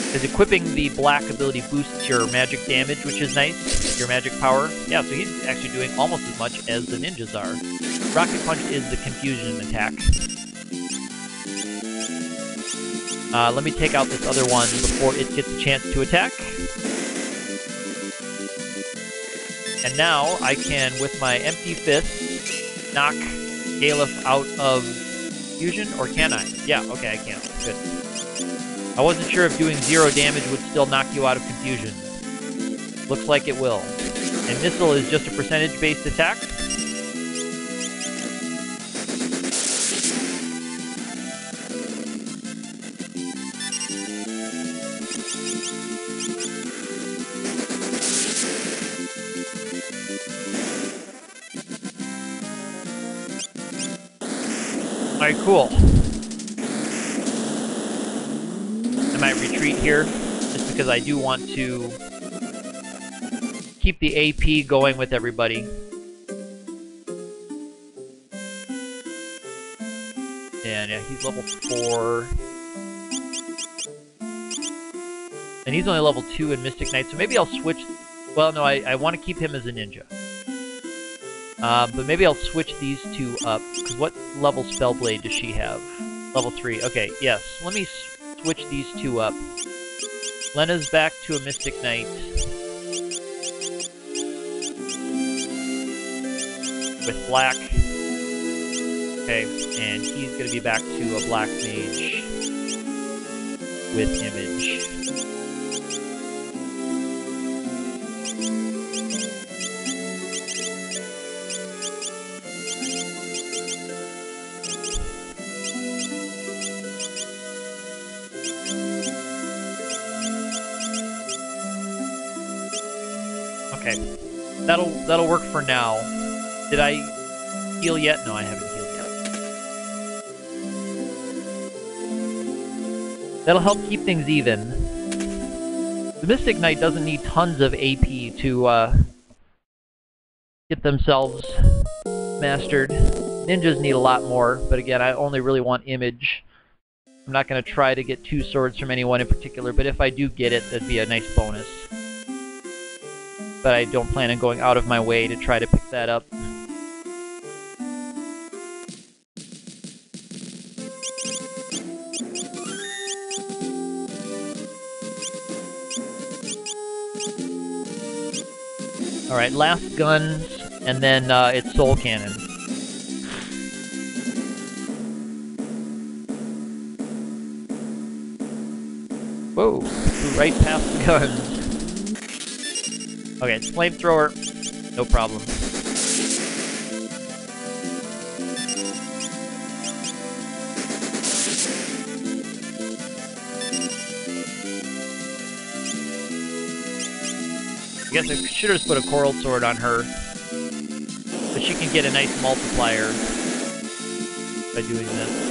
Because equipping the black ability boosts your magic damage, which is nice. Your magic power. Yeah, so he's actually doing almost as much as the ninjas are. Rocket Punch is the confusion attack. Let me take out this other one before it gets a chance to attack. And now I can, with my empty fist, knock Galef out of fusion, or can I? Yeah, okay, I can. Good. I wasn't sure if doing 0 damage would still knock you out of confusion. Looks like it will. And missile is just a percentage-based attack. Alright, cool. I might retreat here, just because I do want to keep the AP going with everybody. And yeah, he's level 4. And he's only level 2 in Mystic Knight, so maybe I'll switch... Well, no, I want to keep him as a ninja. But maybe I'll switch these two up, because what level Spellblade does she have? Level 3. Okay, yes. Let me switch these two up. Lena's back to a Mystic Knight. With Black. Okay, and he's going to be back to a Black Mage with Image. Okay, that'll work for now. Did I heal yet? No, I haven't healed yet. That'll help keep things even. The Mystic Knight doesn't need tons of AP to get themselves mastered. Ninjas need a lot more, but again, I only really want Image. I'm not going to try to get 2 swords from anyone in particular, but if I do get it, that'd be a nice bonus. But I don't plan on going out of my way to try to pick that up. Alright, last guns, and then it's Soul Cannon. Whoa, flew right past the guns. Okay, it's Flamethrower, no problem. I guess I should have just put a Coral Sword on her, but she can get a nice multiplier by doing this.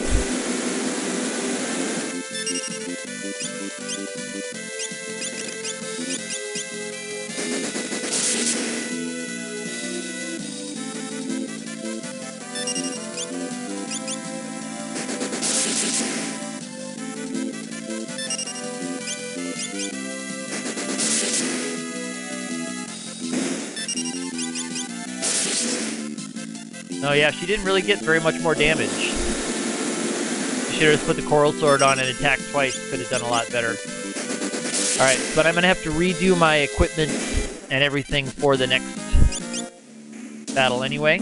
Oh yeah, she didn't really get very much more damage. Should have just put the Coral Sword on and attacked twice. Could have done a lot better. Alright, but I'm going to have to redo my equipment and everything for the next battle anyway.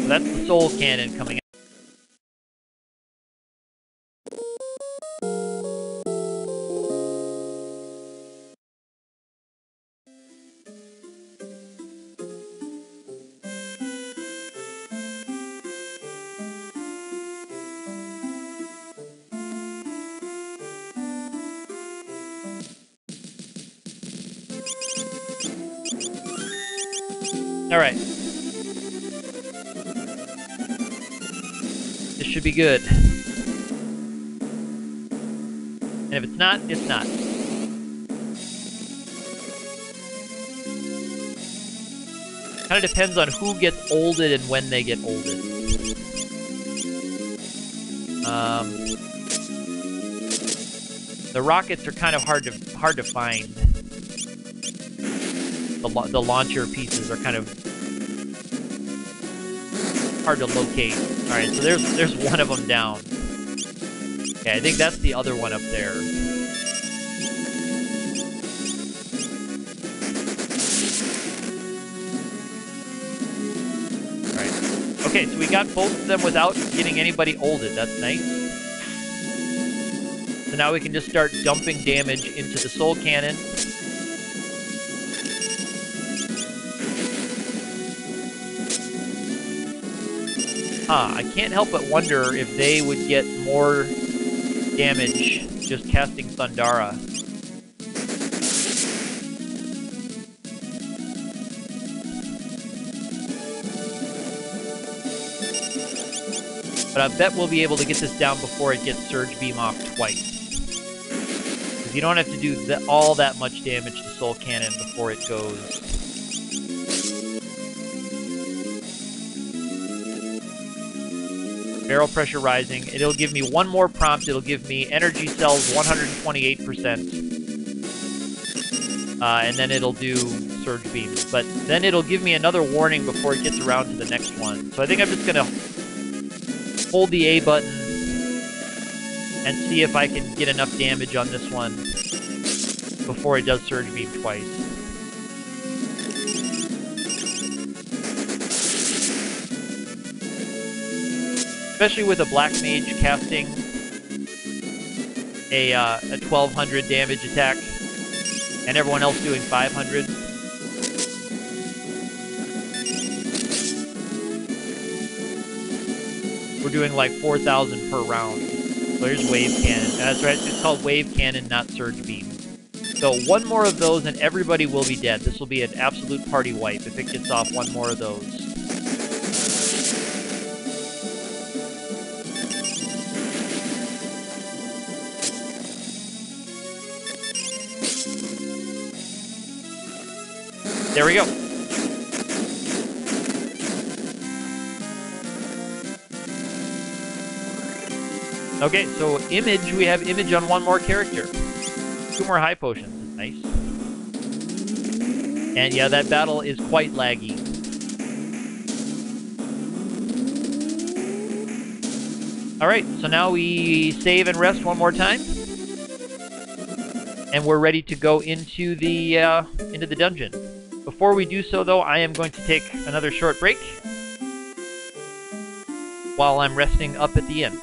That's the Soul Cannon coming out. Alright. This should be good. And if it's not, it's not. Kind of depends on who gets olded and when they get olded. The rockets are kind of hard to find. The launcher pieces are kind of hard to locate. All right, so there's one of them down. Okay, I think that's the other one up there. All right. Okay, so we got both of them without getting anybody ulted. That's nice. So now we can just start dumping damage into the soul cannon. I can't help but wonder if they would get more damage just casting Thundara. But I bet we'll be able to get this down before it gets Surge Beam off twice. Because you don't have to do all that much damage to Soul Cannon before it goes. Barrel pressure rising. It'll give me one more prompt. It'll give me energy cells 128%. And then it'll do Surge Beam. But then it'll give me another warning before it gets around to the next one. So I think I'm just going to hold the A button and see if I can get enough damage on this one before it does Surge Beam twice. Especially with a Black Mage casting a 1200 damage attack and everyone else doing 500. We're doing like 4,000 per round. So here's Wave Cannon. That's right, it's called Wave Cannon, not Surge Beam. So one more of those and everybody will be dead. This will be an absolute party wipe if it gets off one more of those. There we go. Okay, so image, we have image on one more character. 2 more high potions, nice. And yeah, that battle is quite laggy. Alright, so now we save and rest one more time. And we're ready to go into the dungeon. Before we do so, though, I am going to take another short break while I'm resting up at the end.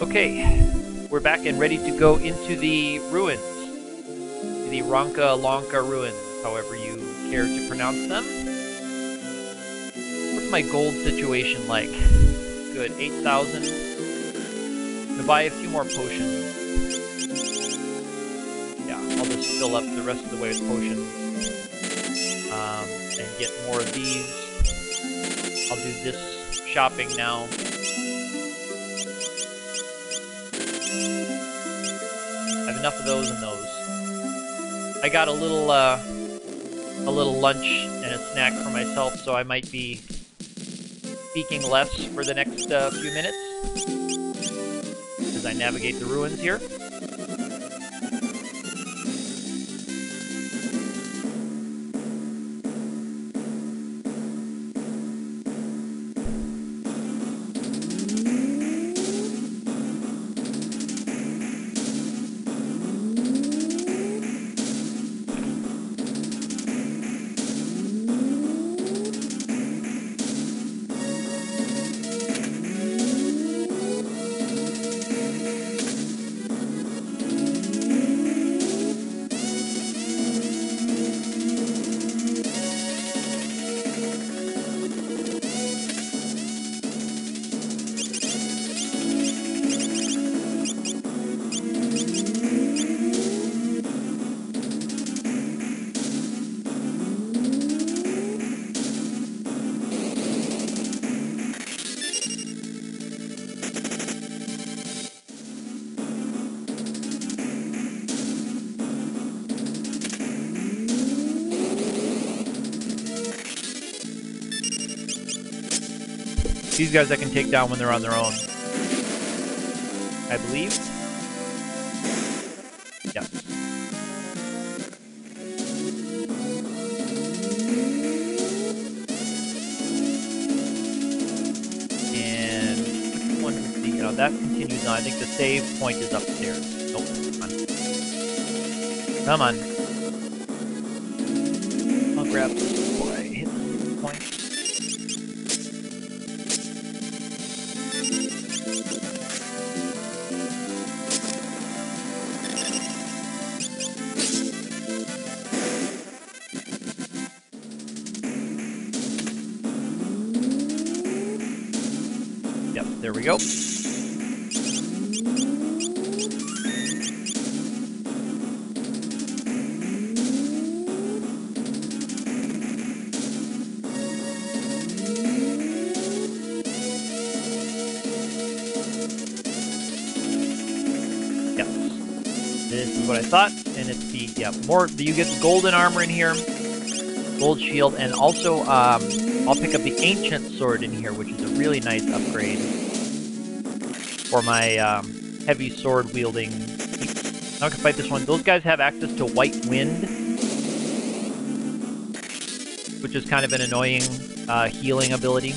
Okay, we're back and ready to go into the ruins. The Ronka-Lonka ruins, however you care to pronounce them. What's my gold situation like? good. 8,000. To buy a few more potions. Yeah, I'll just fill up the rest of the way with potions. And get more of these. I'll do this shopping now. I have enough of those and those. I got a little lunch and a snack for myself, so I might be speaking less for the next few minutes as I navigate the ruins here. These guys I can take down when they're on their own, I believe. Yeah. And which one is the, that continues on. I think the save point is upstairs. Nope, come on. Come on. I'll grab this before I hit the point. There we go. Yes. This is what I thought, and it's the, more, you get the golden armor in here, gold shield, and also, I'll pick up the ancient sword in here, which is a really nice upgrade for my heavy sword wielding. Now I can fight this one. Those guys have access to white wind, which is kind of an annoying healing ability.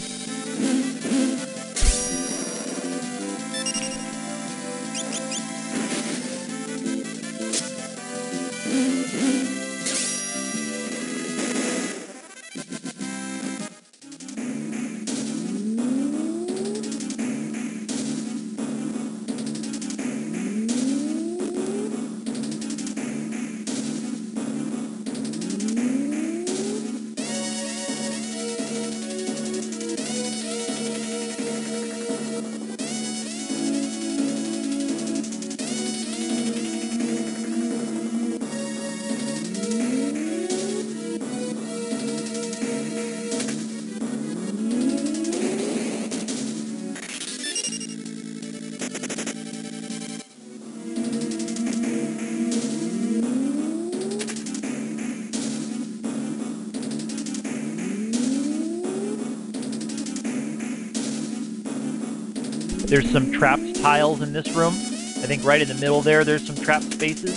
There's some trapped tiles in this room. I think right in the middle there's some trapped spaces.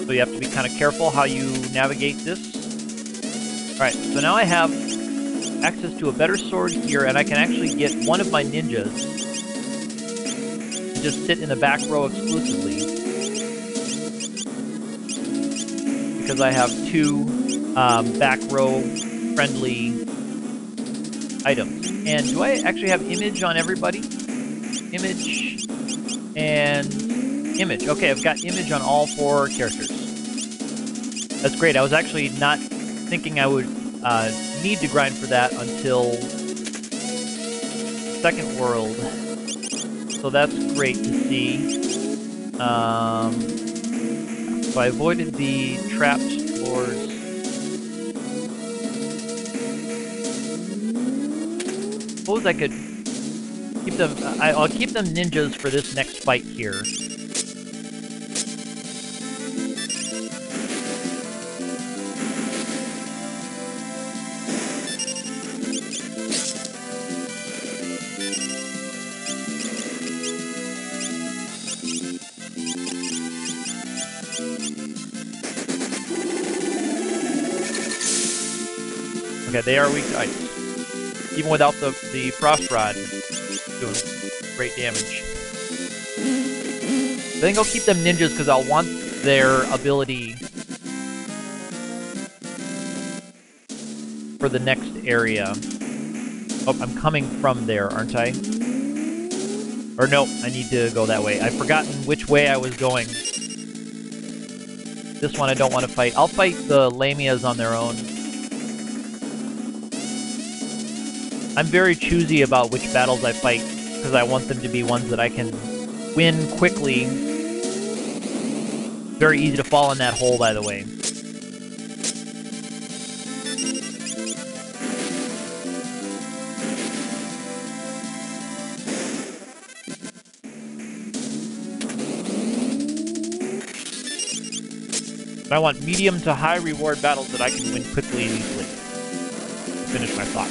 So you have to be kind of careful how you navigate this. Alright, so now I have access to a better sword here, and I can actually get one of my ninjas to just sit in the back row exclusively. Because I have two back row friendly items. And do I actually have image on everybody? Image and image. Okay, I've got image on all 4 characters. That's great. I was actually not thinking I would need to grind for that until second world. So that's great to see. So I avoided the trapped floors. Suppose I could keep them. I'll keep them ninjas for this next fight here. Okay, they are weak to ice. Even without the frost rod, doing great damage. I think I'll keep them ninjas because I'll want their ability for the next area. Oh, I'm coming from there, aren't I? Or no, I need to go that way. I've forgotten which way I was going. This one I don't want to fight. I'll fight the Lamias on their own. I'm very choosy about which battles I fight, because I want them to be ones that I can win quickly. Very easy to fall in that hole, by the way. I want medium to high reward battles that I can win quickly and easily. Finish my thought.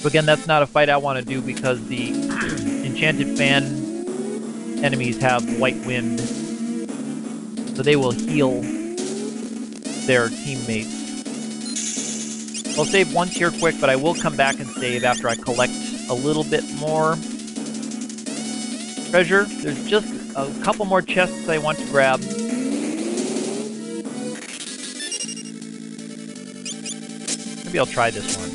So again, that's not a fight I want to do because the enchanted fan enemies have white wind, so they will heal their teammates. I'll save once here quick, but I will come back and save after I collect a little bit more treasure. There's just a couple more chests I want to grab. Maybe I'll try this one.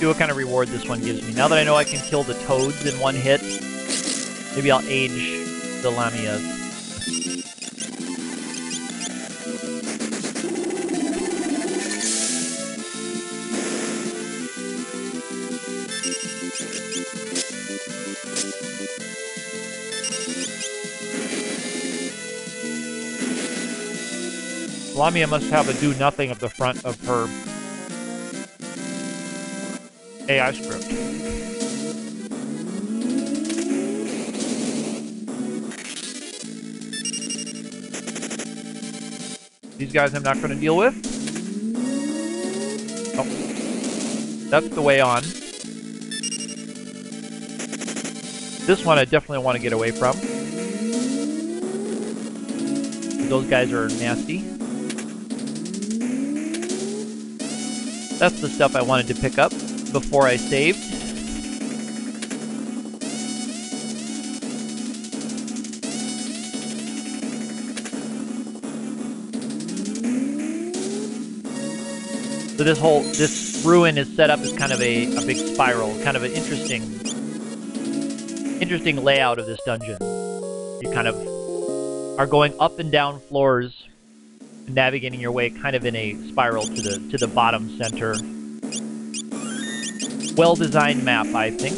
See what kind of reward this one gives me. Now that I know I can kill the toads in one hit, maybe I'll age the Lamias. Lamia must have a do nothing at the front of her AI script. These guys I'm not going to deal with. Oh, that's the way on. This one I definitely want to get away from. Those guys are nasty. That's the stuff I wanted to pick up before I saved. So this ruin is set up as kind of a big spiral, kind of an interesting layout of this dungeon. You kind of are going up and down floors, navigating your way kind of in a spiral to the bottom center. Well-designed map, I think.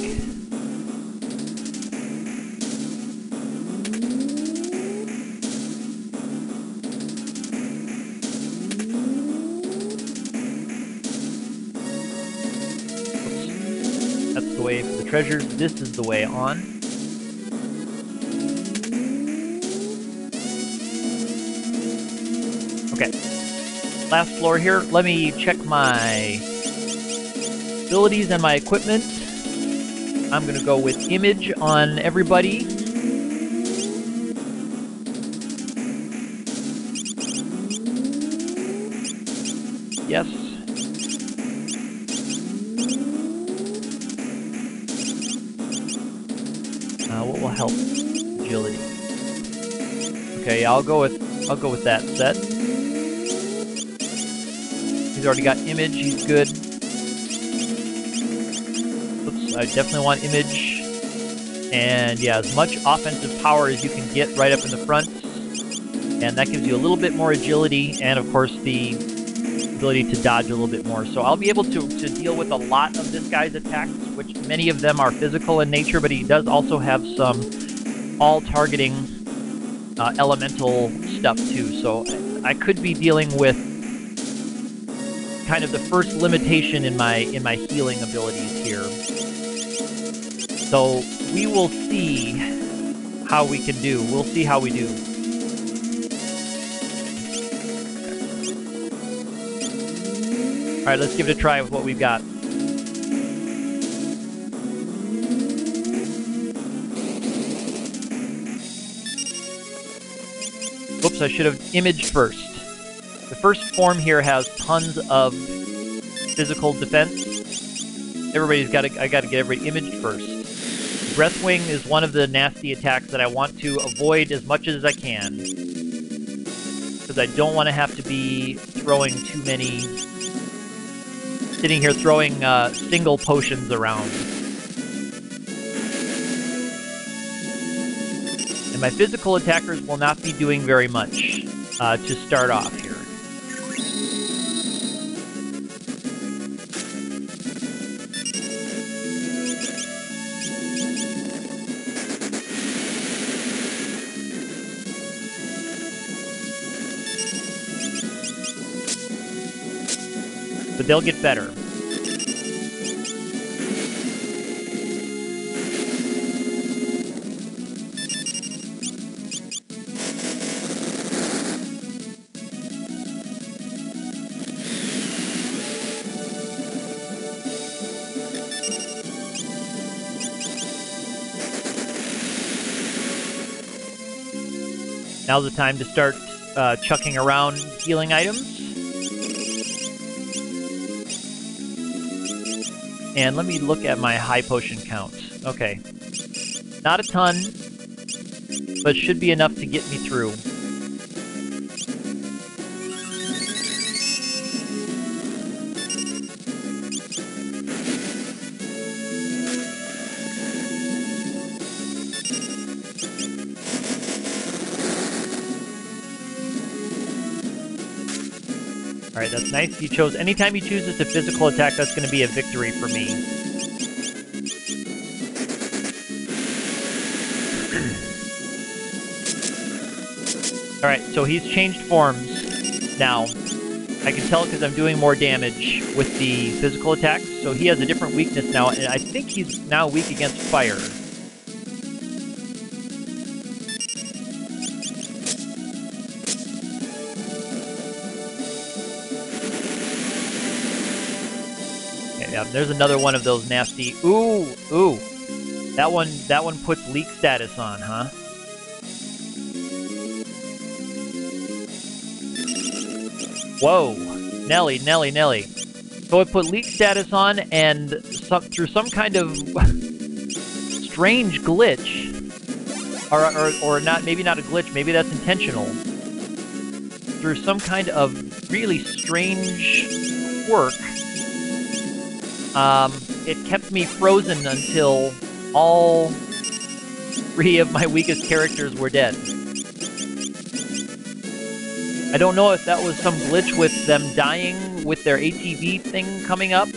Oops. That's the way for the treasures. This is the way on. Okay. Last floor here. Let me check my abilities and my equipment. I'm gonna go with image on everybody. Yes. What will help? Agility. Okay, I'll go with that set. He's already got image. He's good. Oops, I definitely want image. And yeah, as much offensive power as you can get right up in the front. And that gives you a little bit more agility and, of course, the ability to dodge a little bit more. So I'll be able to deal with a lot of this guy's attacks, which many of them are physical in nature, but he does also have some all-targeting elemental stuff too. So I could be dealing with kind of the first limitation in my healing abilities here. So we will see how we can do. We'll see how we do. All right, let's give it a try with what we've got. Whoops, I should have imaged first. The first form here has tons of physical defense. I gotta get everybody imaged first. Breath Wing is one of the nasty attacks that I want to avoid as much as I can. Because I don't want to have to be throwing too many... Sitting here throwing single potions around. And my physical attackers will not be doing very much to start off here. But they'll get better. Now's the time to start chucking around healing items. And let me look at my high potion count. Okay. Not a ton, but should be enough to get me through. Alright, that's nice. He chose... Anytime he chooses a physical attack, that's going to be a victory for me. Alright, so he's changed forms now. I can tell because I'm doing more damage with the physical attacks. So he has a different weakness now, and I think he's now weak against fire. Yeah, there's another one of those nasty... Ooh, ooh. That one puts leak status on, huh? Whoa. Nelly, Nelly, Nelly. So it put leak status on, and through some kind of strange glitch, or not, maybe not a glitch, maybe that's intentional. Through some kind of really strange quirk, it kept me frozen until all 3 of my weakest characters were dead. I don't know if that was some glitch with them dying with their ATB thing coming up,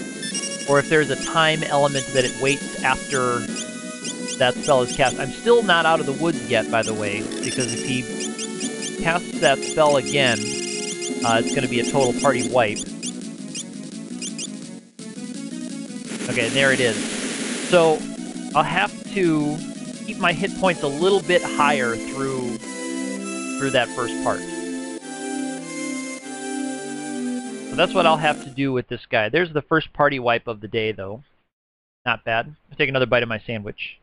or if there's a time element that it waits after that spell is cast. I'm still not out of the woods yet, by the way, because if he casts that spell again, it's going to be a total party wipe. Okay, there it is. So, I'll have to keep my hit points a little bit higher through that first part. So that's what I'll have to do with this guy. There's the first party wipe of the day, though. Not bad. I'll take another bite of my sandwich.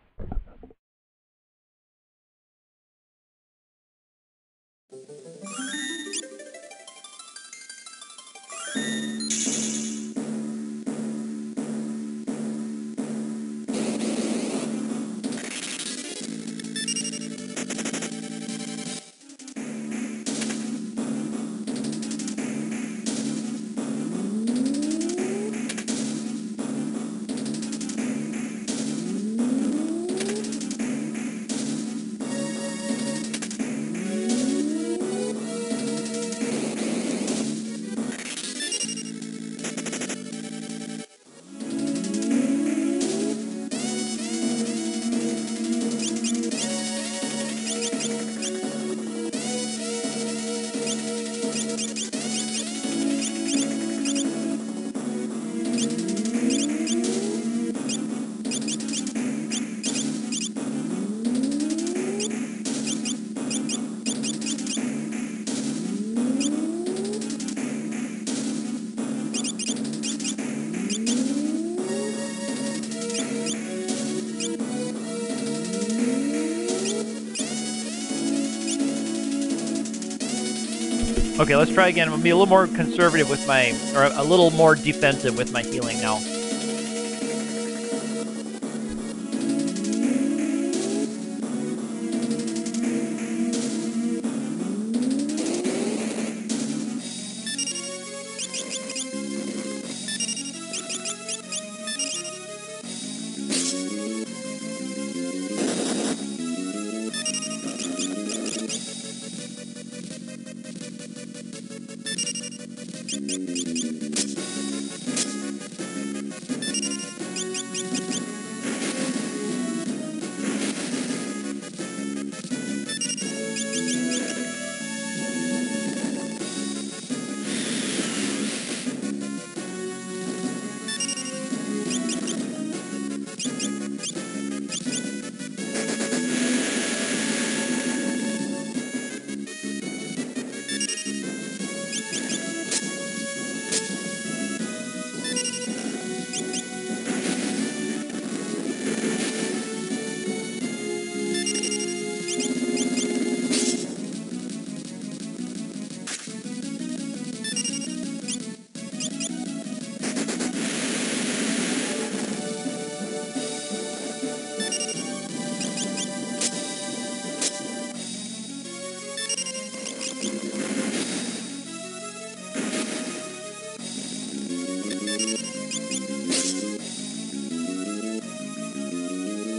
Okay, let's try again. I'm gonna be a little more conservative with my, or a little more defensive with my healing now.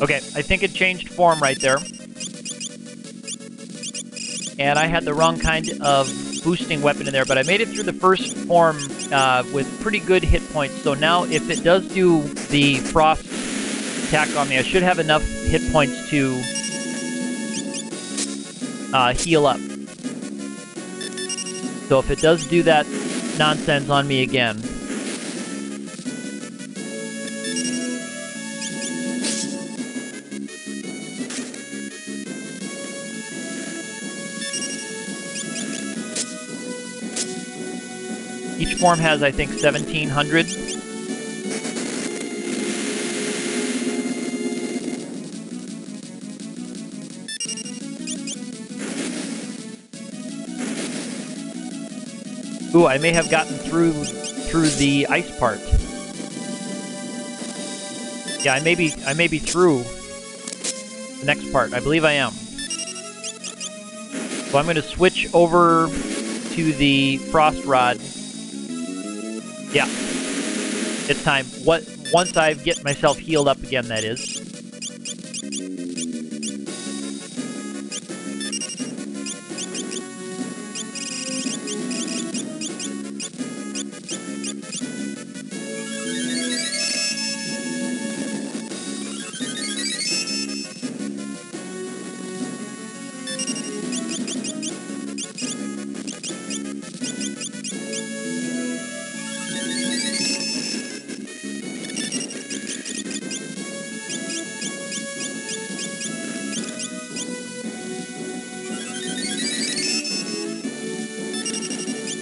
Okay, I think it changed form right there. And I had the wrong kind of boosting weapon in there, but I made it through the first form with pretty good hit points. So now if it does do the frost attack on me, I should have enough hit points to heal up. So if it does do that nonsense on me again... Each form has, I think, 1,700. Ooh, I may have gotten through the ice part. Yeah, I may be through the next part. I believe I am. So I'm going to switch over to the frost rod. Yeah, it's time. Once I get myself healed up again, that is.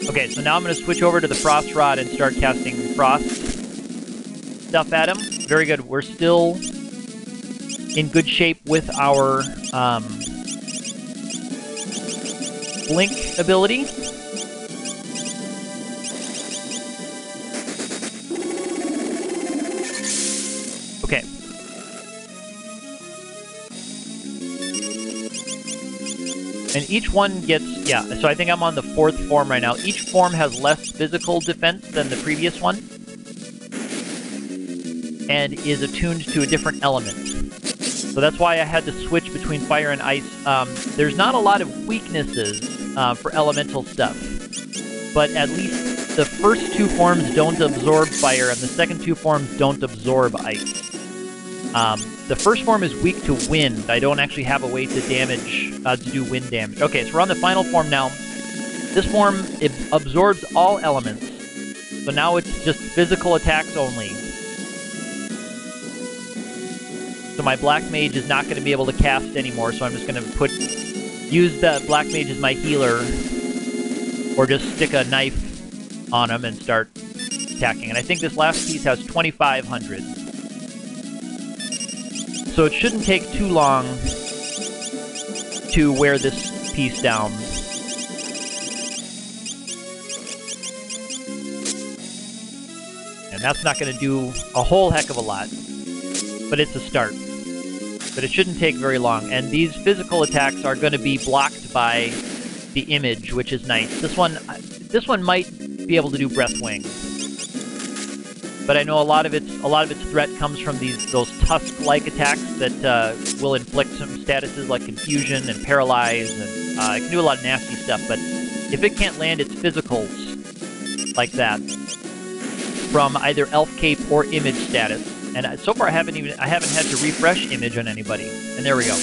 Okay, so now I'm going to switch over to the Frost Rod and start casting Frost stuff at him. Very good. We're still in good shape with our Blink ability. Okay. And each one gets, yeah, so I think I'm on the 4th form right now. Each form has less physical defense than the previous one, and is attuned to a different element. So that's why I had to switch between fire and ice. There's not a lot of weaknesses for elemental stuff, but at least the first 2 forms don't absorb fire, and the second 2 forms don't absorb ice. The first form is weak to wind. I don't actually have a way to damage, to do wind damage. Okay, so we're on the final form now. This form, it absorbs all elements. So now it's just physical attacks only. So my Black Mage is not going to be able to cast anymore, so I'm just going to use the Black Mage as my healer, or just stick a knife on him and start attacking. And I think this last piece has 2,500. So it shouldn't take too long to wear this piece down. And that's not going to do a whole heck of a lot, but it's a start. But it shouldn't take very long. And these physical attacks are going to be blocked by the image, which is nice. This one might be able to do Breath Wing, but I know a lot of its threat comes from those tusk-like attacks that will inflict some statuses like confusion and paralyze, and it can do a lot of nasty stuff. But if it can't land its physicals like that from either Elf Cape or image status, and so far I haven't had to refresh image on anybody. And there we go.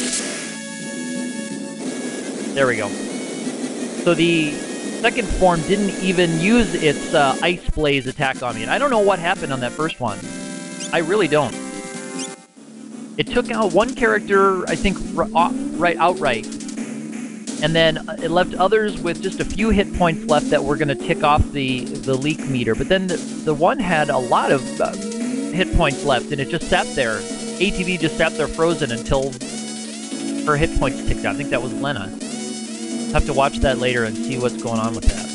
There we go. So the second form didn't even use its Ice Blaze attack on me. And I don't know what happened on that first one. I really don't. It took out one character, I think, outright. And then it left others with just a few hit points left that were going to tick off the leak meter. But then the one had a lot of hit points left, and it just sat there. ATV just sat there frozen until her hit points ticked out. I think that was Lena. I'll have to watch that later and see what's going on with that.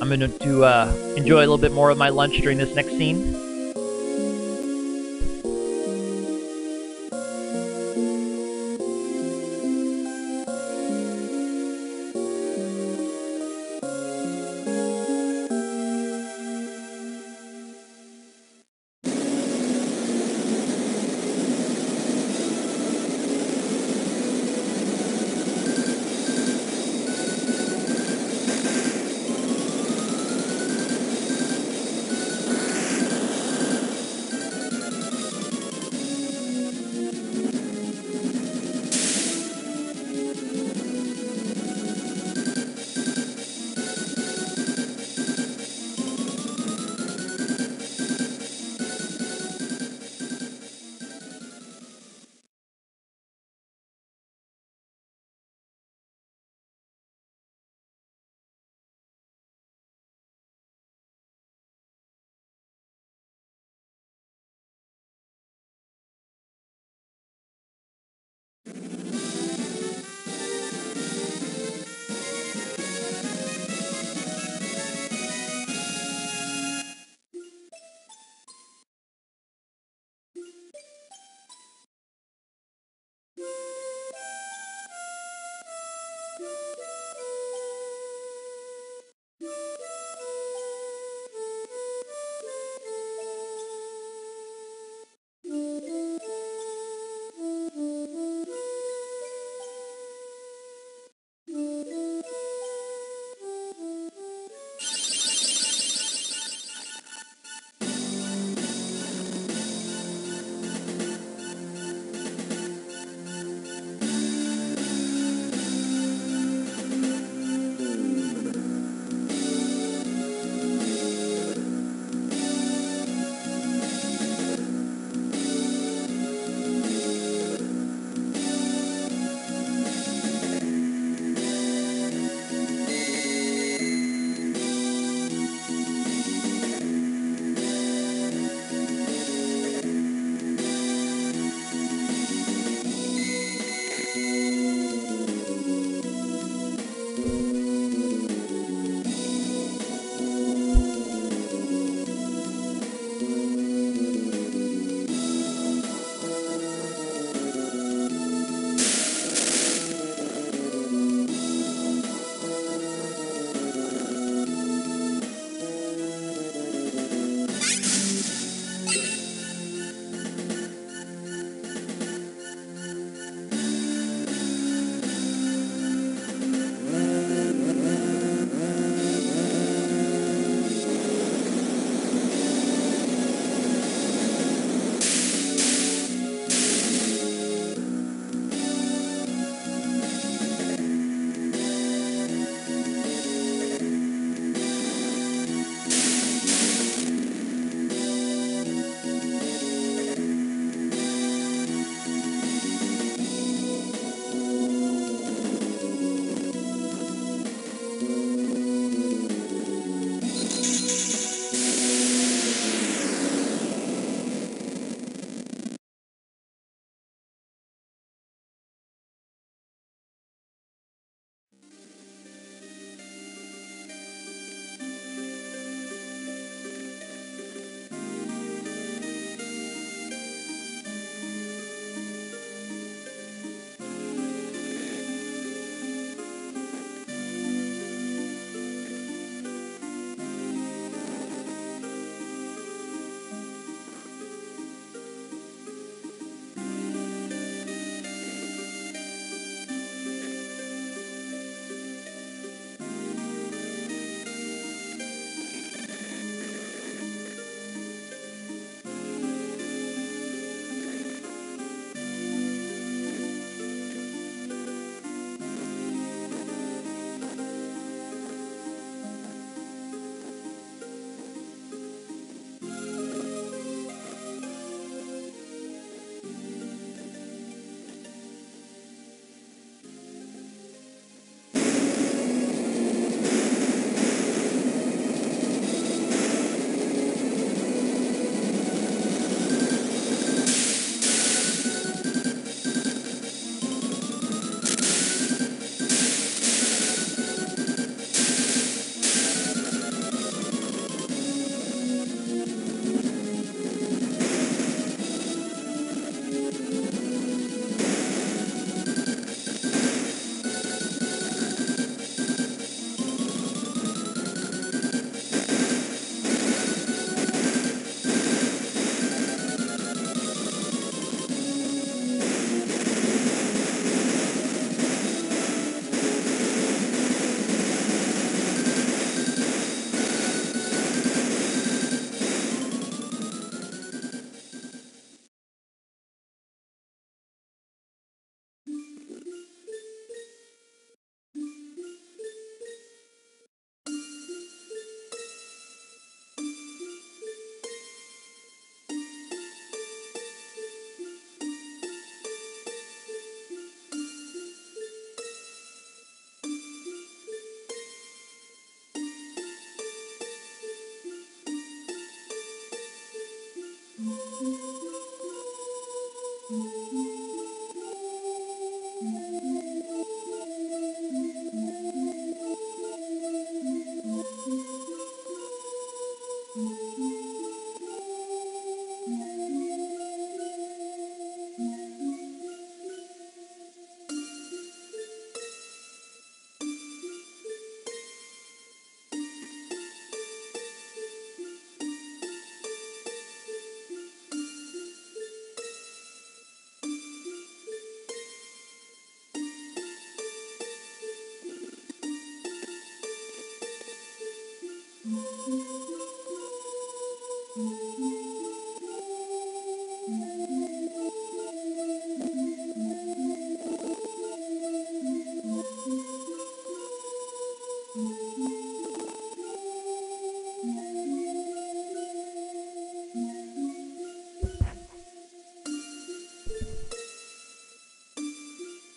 I'm going to enjoy a little bit more of my lunch during this next scene.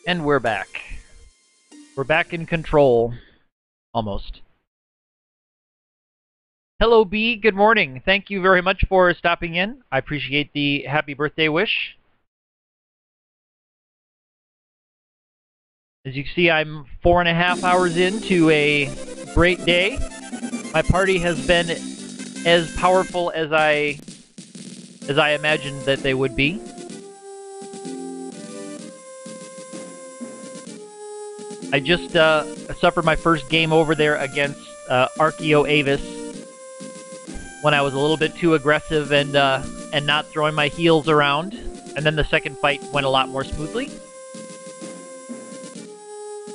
And we're back. We're back in control. Almost. Hello, B. Good morning. Thank you very much for stopping in. I appreciate the happy birthday wish. As you can see, I'm 4.5 hours into a great day. My party has been as powerful as I imagined that they would be. I just suffered my first game over there against Archeo Avis when I was a little bit too aggressive and not throwing my heels around, and then the second fight went a lot more smoothly.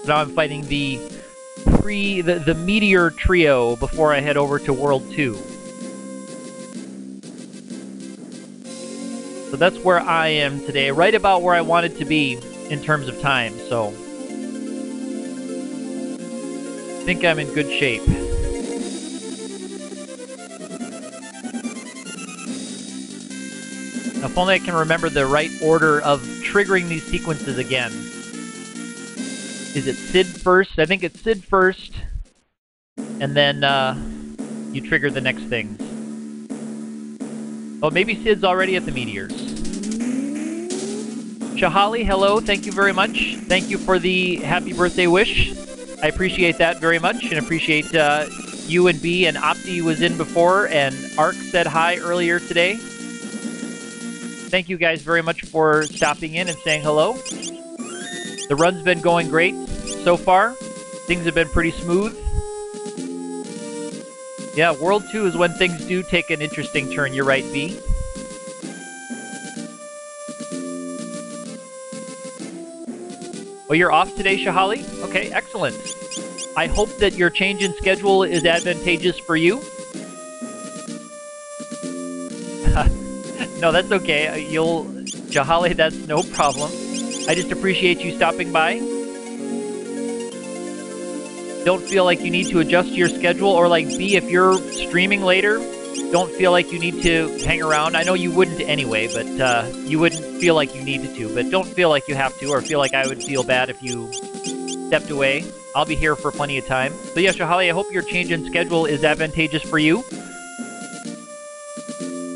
Now I'm fighting the Meteor Trio before I head over to World 2. So that's where I am today, right about where I wanted to be in terms of time, so I think I'm in good shape. Now, if only I can remember the right order of triggering these sequences again. Is it Sid first? I think it's Sid first, and then you trigger the next things. Oh, maybe Sid's already at the meteors. Shahali, hello, thank you very much. Thank you for the happy birthday wish. I appreciate that very much, and appreciate you and B, and Opti was in before, and Ark said hi earlier today. Thank you guys very much for stopping in and saying hello. The run's been going great so far. Things have been pretty smooth. Yeah, World 2 is when things do take an interesting turn. You're right, B. Oh, you're off today, Shahali? Okay, excellent. I hope that your change in schedule is advantageous for you. No, that's okay. Shahali, that's no problem. I just appreciate you stopping by. Don't feel like you need to adjust your schedule, or like B, if you're streaming later, don't feel like you need to hang around. I know you wouldn't anyway, but you wouldn't feel like you needed to, but don't feel like you have to, or feel like I would feel bad if you stepped away. I'll be here for plenty of time. So yeah, Shahali, I hope your change in schedule is advantageous for you.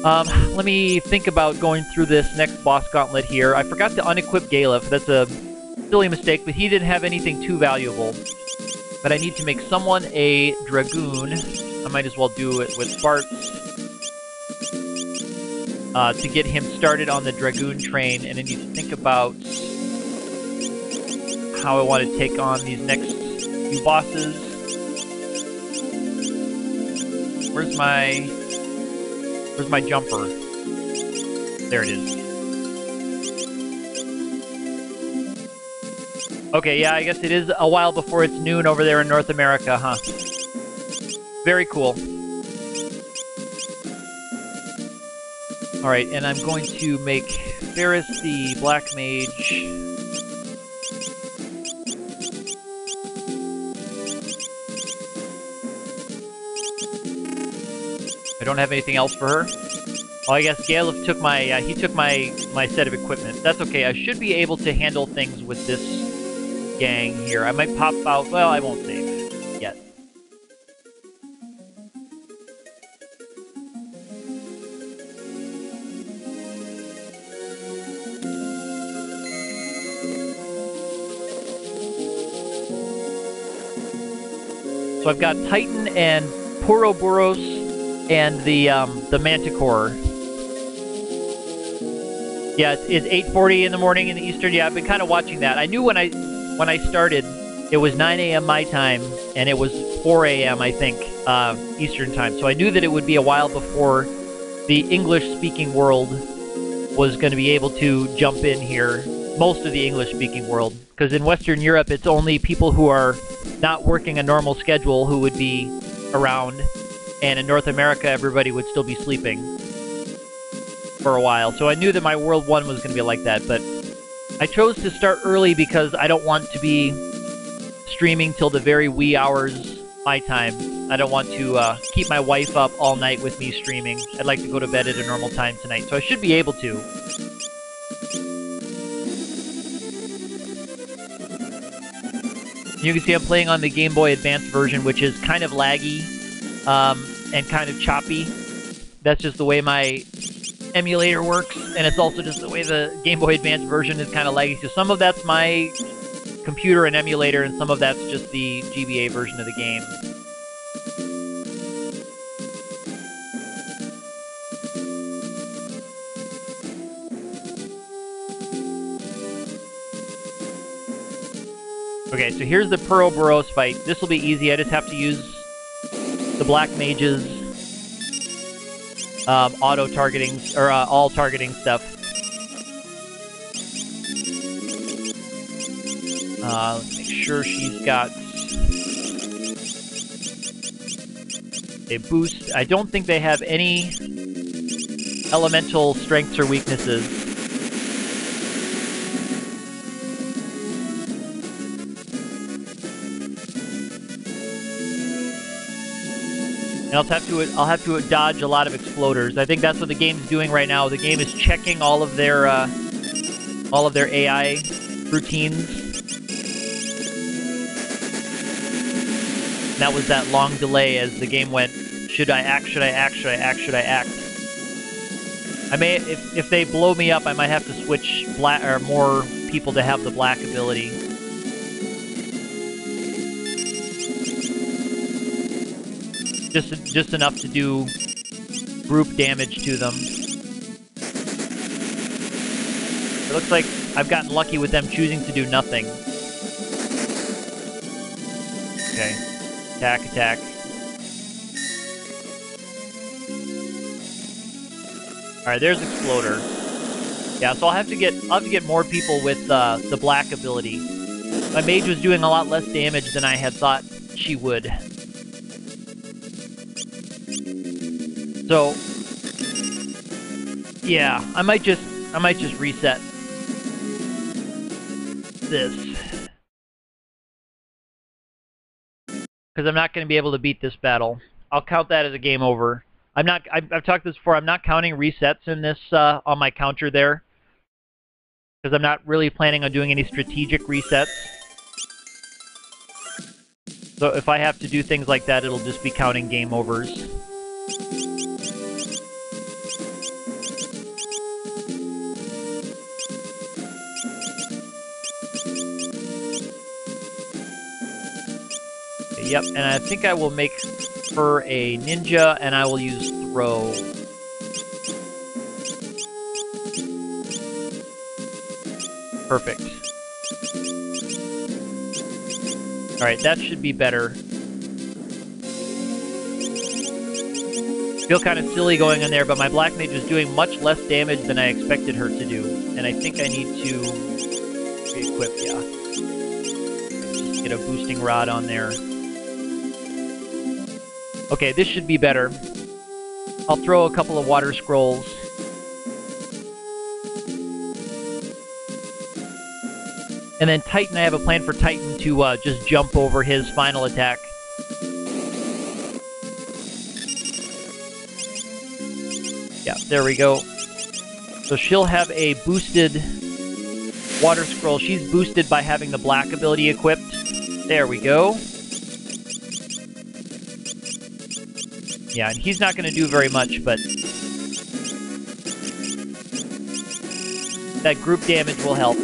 Let me think about going through this next boss gauntlet here. I forgot to unequip Galef. That's a silly mistake, but he didn't have anything too valuable. But I need to make someone a Dragoon. I might as well do it with Bartz. To get him started on the Dragoon train, and I need to think about how I want to take on these next few bosses. Where's my jumper? There it is. Okay, yeah, I guess it is a while before it's noon over there in North America, huh? Very cool. Alright, and I'm going to make Ferris the Black Mage. I don't have anything else for her. Oh, I guess Galef took my, he took my set of equipment. That's okay, I should be able to handle things with this gang here. I might pop out, well, I won't save yet. So I've got Titan and Puroboros and the Manticore. Yeah, it's 8:40 in the morning in the Eastern. Yeah, I've been kind of watching that. I knew when I started, it was 9 a.m. my time, and it was 4 a.m. I think Eastern time. So I knew that it would be a while before the English-speaking world was going to be able to jump in here. Most of the English-speaking world, because in Western Europe, it's only people who are not working a normal schedule who would be around, and in North America, everybody would still be sleeping for a while. So I knew that my World 1 was going to be like that, but I chose to start early because I don't want to be streaming till the very wee hours my time. I don't want to keep my wife up all night with me streaming. I'd like to go to bed at a normal time tonight, so I should be able to. You can see I'm playing on the Game Boy Advance version, which is kind of laggy and kind of choppy. That's just the way my emulator works, and it's also just the way the Game Boy Advance version is kind of laggy. So some of that's my computer and emulator, and some of that's just the GBA version of the game. Okay, so here's the Puroboros fight. This will be easy. I just have to use the Black Mage's auto-targeting, or all-targeting stuff. Let's make sure she's got a boost. I don't think they have any elemental strengths or weaknesses. And I'll have to dodge a lot of exploders. I think that's what the game's doing right now. The game is checking all of their AI routines. And that was that long delay as the game went, should I act, should I act, should I act, should I act? I may, if they blow me up, I might have to switch black, or more people to have the black ability. Just enough to do group damage to them. It looks like I've gotten lucky with them choosing to do nothing. Okay. Attack, attack. Alright, there's Exploder. Yeah, so I'll have to get more people with the black ability. My mage was doing a lot less damage than I had thought she would. So, yeah, I might just reset this, because I'm not going to be able to beat this battle. I'll count that as a game over. I've talked this before. I'm not counting resets in this on my counter there, because I'm not really planning on doing any strategic resets. So if I have to do things like that, it'll just be counting game overs. Yep, and I think I will make her a ninja, and I will use throw. Perfect. Alright, that should be better. Feel kind of silly going in there, but my Black Mage is doing much less damage than I expected her to do. And I think I need to re-equip, yeah. Just get a boosting rod on there. Okay, this should be better. I'll throw a couple of water scrolls. And then Titan, I have a plan for Titan to just jump over his final attack. Yeah, there we go. So she'll have a boosted water scroll. She's boosted by having the black ability equipped. There we go. Yeah, and he's not going to do very much, but that group damage will help.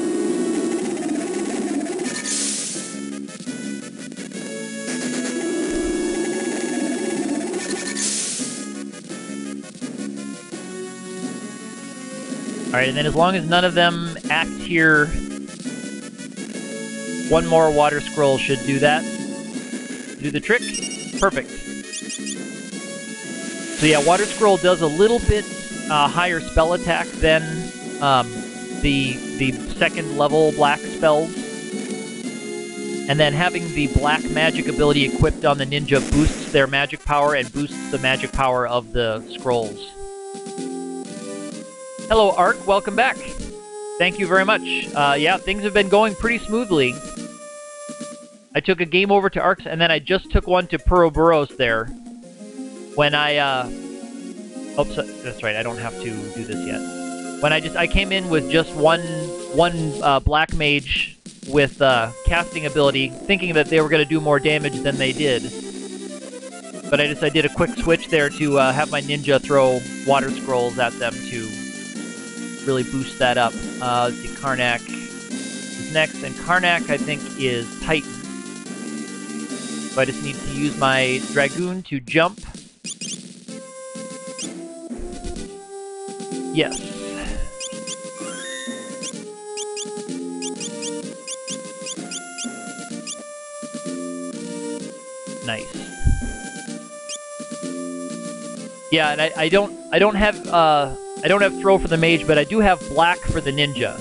Alright, and then as long as none of them act here, one more water scroll should do that. Do the trick. Perfect. So yeah, water scroll does a little bit higher spell attack than the second level black spells. And then having the black magic ability equipped on the ninja boosts their magic power and boosts the magic power of the scrolls. Hello, Ark. Welcome back. Thank you very much. Yeah, things have been going pretty smoothly. I took a game over to Ark's, and then I just took one to Puroburos there. When I, oops, that's right, I don't have to do this yet. When I came in with just one black mage with casting ability, thinking that they were going to do more damage than they did. But I did a quick switch there to have my ninja throw water scrolls at them to really boost that up. Let's see, Karnak is next, and Karnak, I think, is Titan. So I just need to use my Dragoon to jump. Yes. Nice. Yeah, and I don't have throw for the mage, but I do have black for the ninja,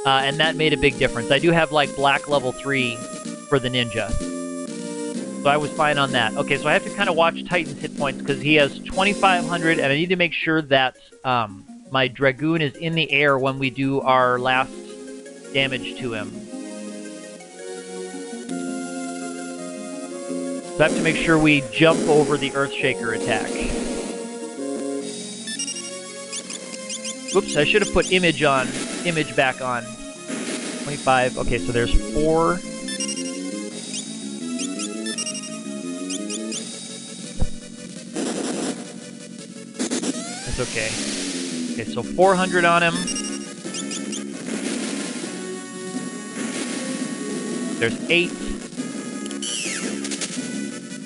and that made a big difference. I do have like black level 3 for the ninja, so I was fine on that. Okay, so I have to kind of watch Titan's hit points because he has 2,500, and I need to make sure that my Dragoon is in the air when we do our last damage to him. So I have to make sure we jump over the Earthshaker attack. Whoops, I should have put image back on. 25, okay, so there's 4. That's okay. Okay, so 400 on him. There's 8.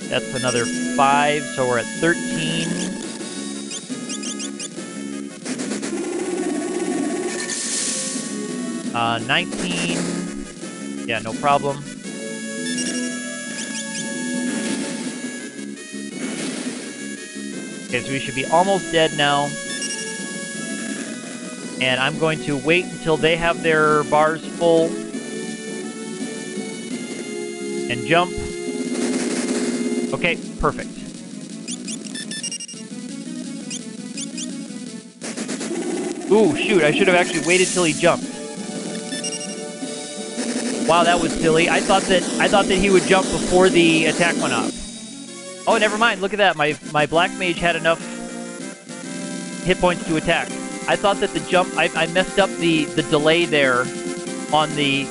That's another 5, so we're at 13. Uh, 19. Yeah, no problem. Okay, so we should be almost dead now. And I'm going to wait until they have their bars full. And jump. Okay, perfect. Ooh, shoot, I should have actually waited till he jumped. Wow, that was silly. I thought that he would jump before the attack went off. Oh, never mind. Look at that. My black mage had enough hit points to attack. I thought that the jump I messed up the delay there on the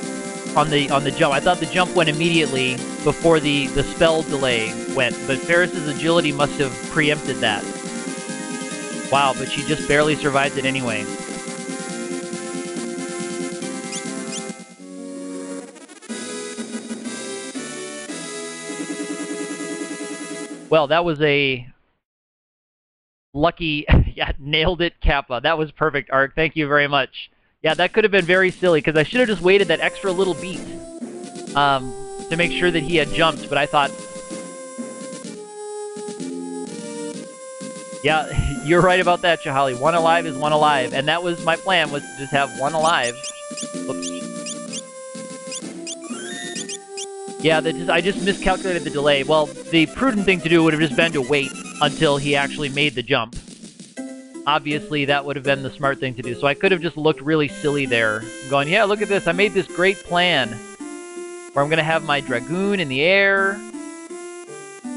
jump. I thought the jump went immediately before the spell delay went, but Ferris's agility must have preempted that. Wow, but she just barely survived it anyway. Well, that was a lucky, yeah, nailed it, Kappa. That was perfect, Ark. Thank you very much. Yeah, that could have been very silly, because I should have just waited that extra little beat to make sure that he had jumped, but I thought... Yeah, you're right about that, Chahali. One alive is one alive, and that was my plan, was to just have one alive. Oops. Yeah, I just miscalculated the delay. Well, the prudent thing to do would have just been to wait until he actually made the jump. Obviously, that would have been the smart thing to do. So I could have just looked really silly there, going, yeah, look at this. I made this great plan where I'm going to have my Dragoon in the air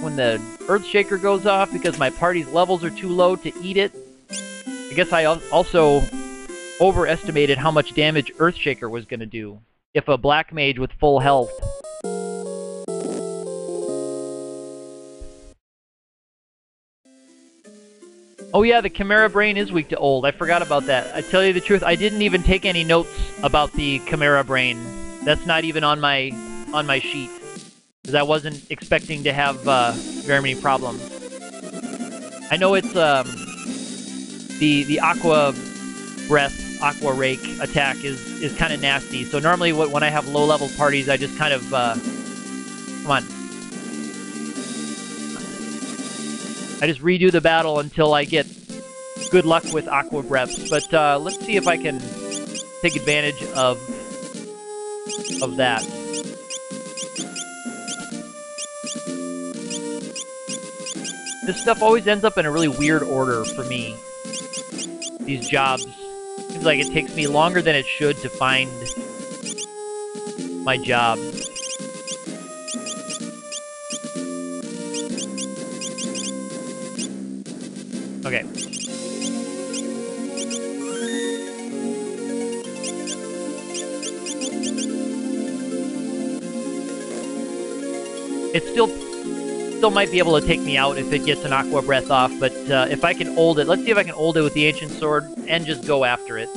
when the Earthshaker goes off because my party's levels are too low to eat it. I guess I also overestimated how much damage Earthshaker was going to do if a black mage with full health. Oh yeah, the Chimera Brain is weak to old. I forgot about that. I tell you the truth, I didn't even take any notes about the Chimera Brain. That's not even on my sheet, because I wasn't expecting to have very many problems. I know it's the Aqua Breath Aqua Rake attack is kind of nasty. So normally when I have low-level parties, I just kind of... come on. I just redo the battle until I get good luck with Aqua Breaths. But let's see if I can take advantage of that. This stuff always ends up in a really weird order for me. These jobs. Seems like it takes me longer than it should to find my job. Okay. It still might be able to take me out if it gets an Aqua Breath off, but if I can hold it, let's see if I can hold it with the Ancient Sword and just go after it.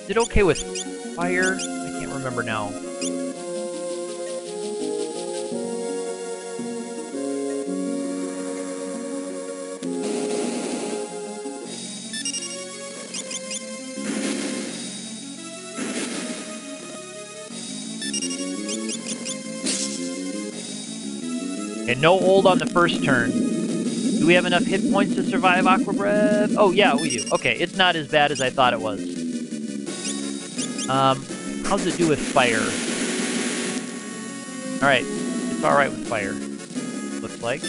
Is it okay with fire? I can't remember now. Okay, no hold on the first turn. Do we have enough hit points to survive Aqua Breath? Oh, yeah, we do. Okay, it's not as bad as I thought it was. How's it do with fire? Alright, it's alright with fire. Looks like.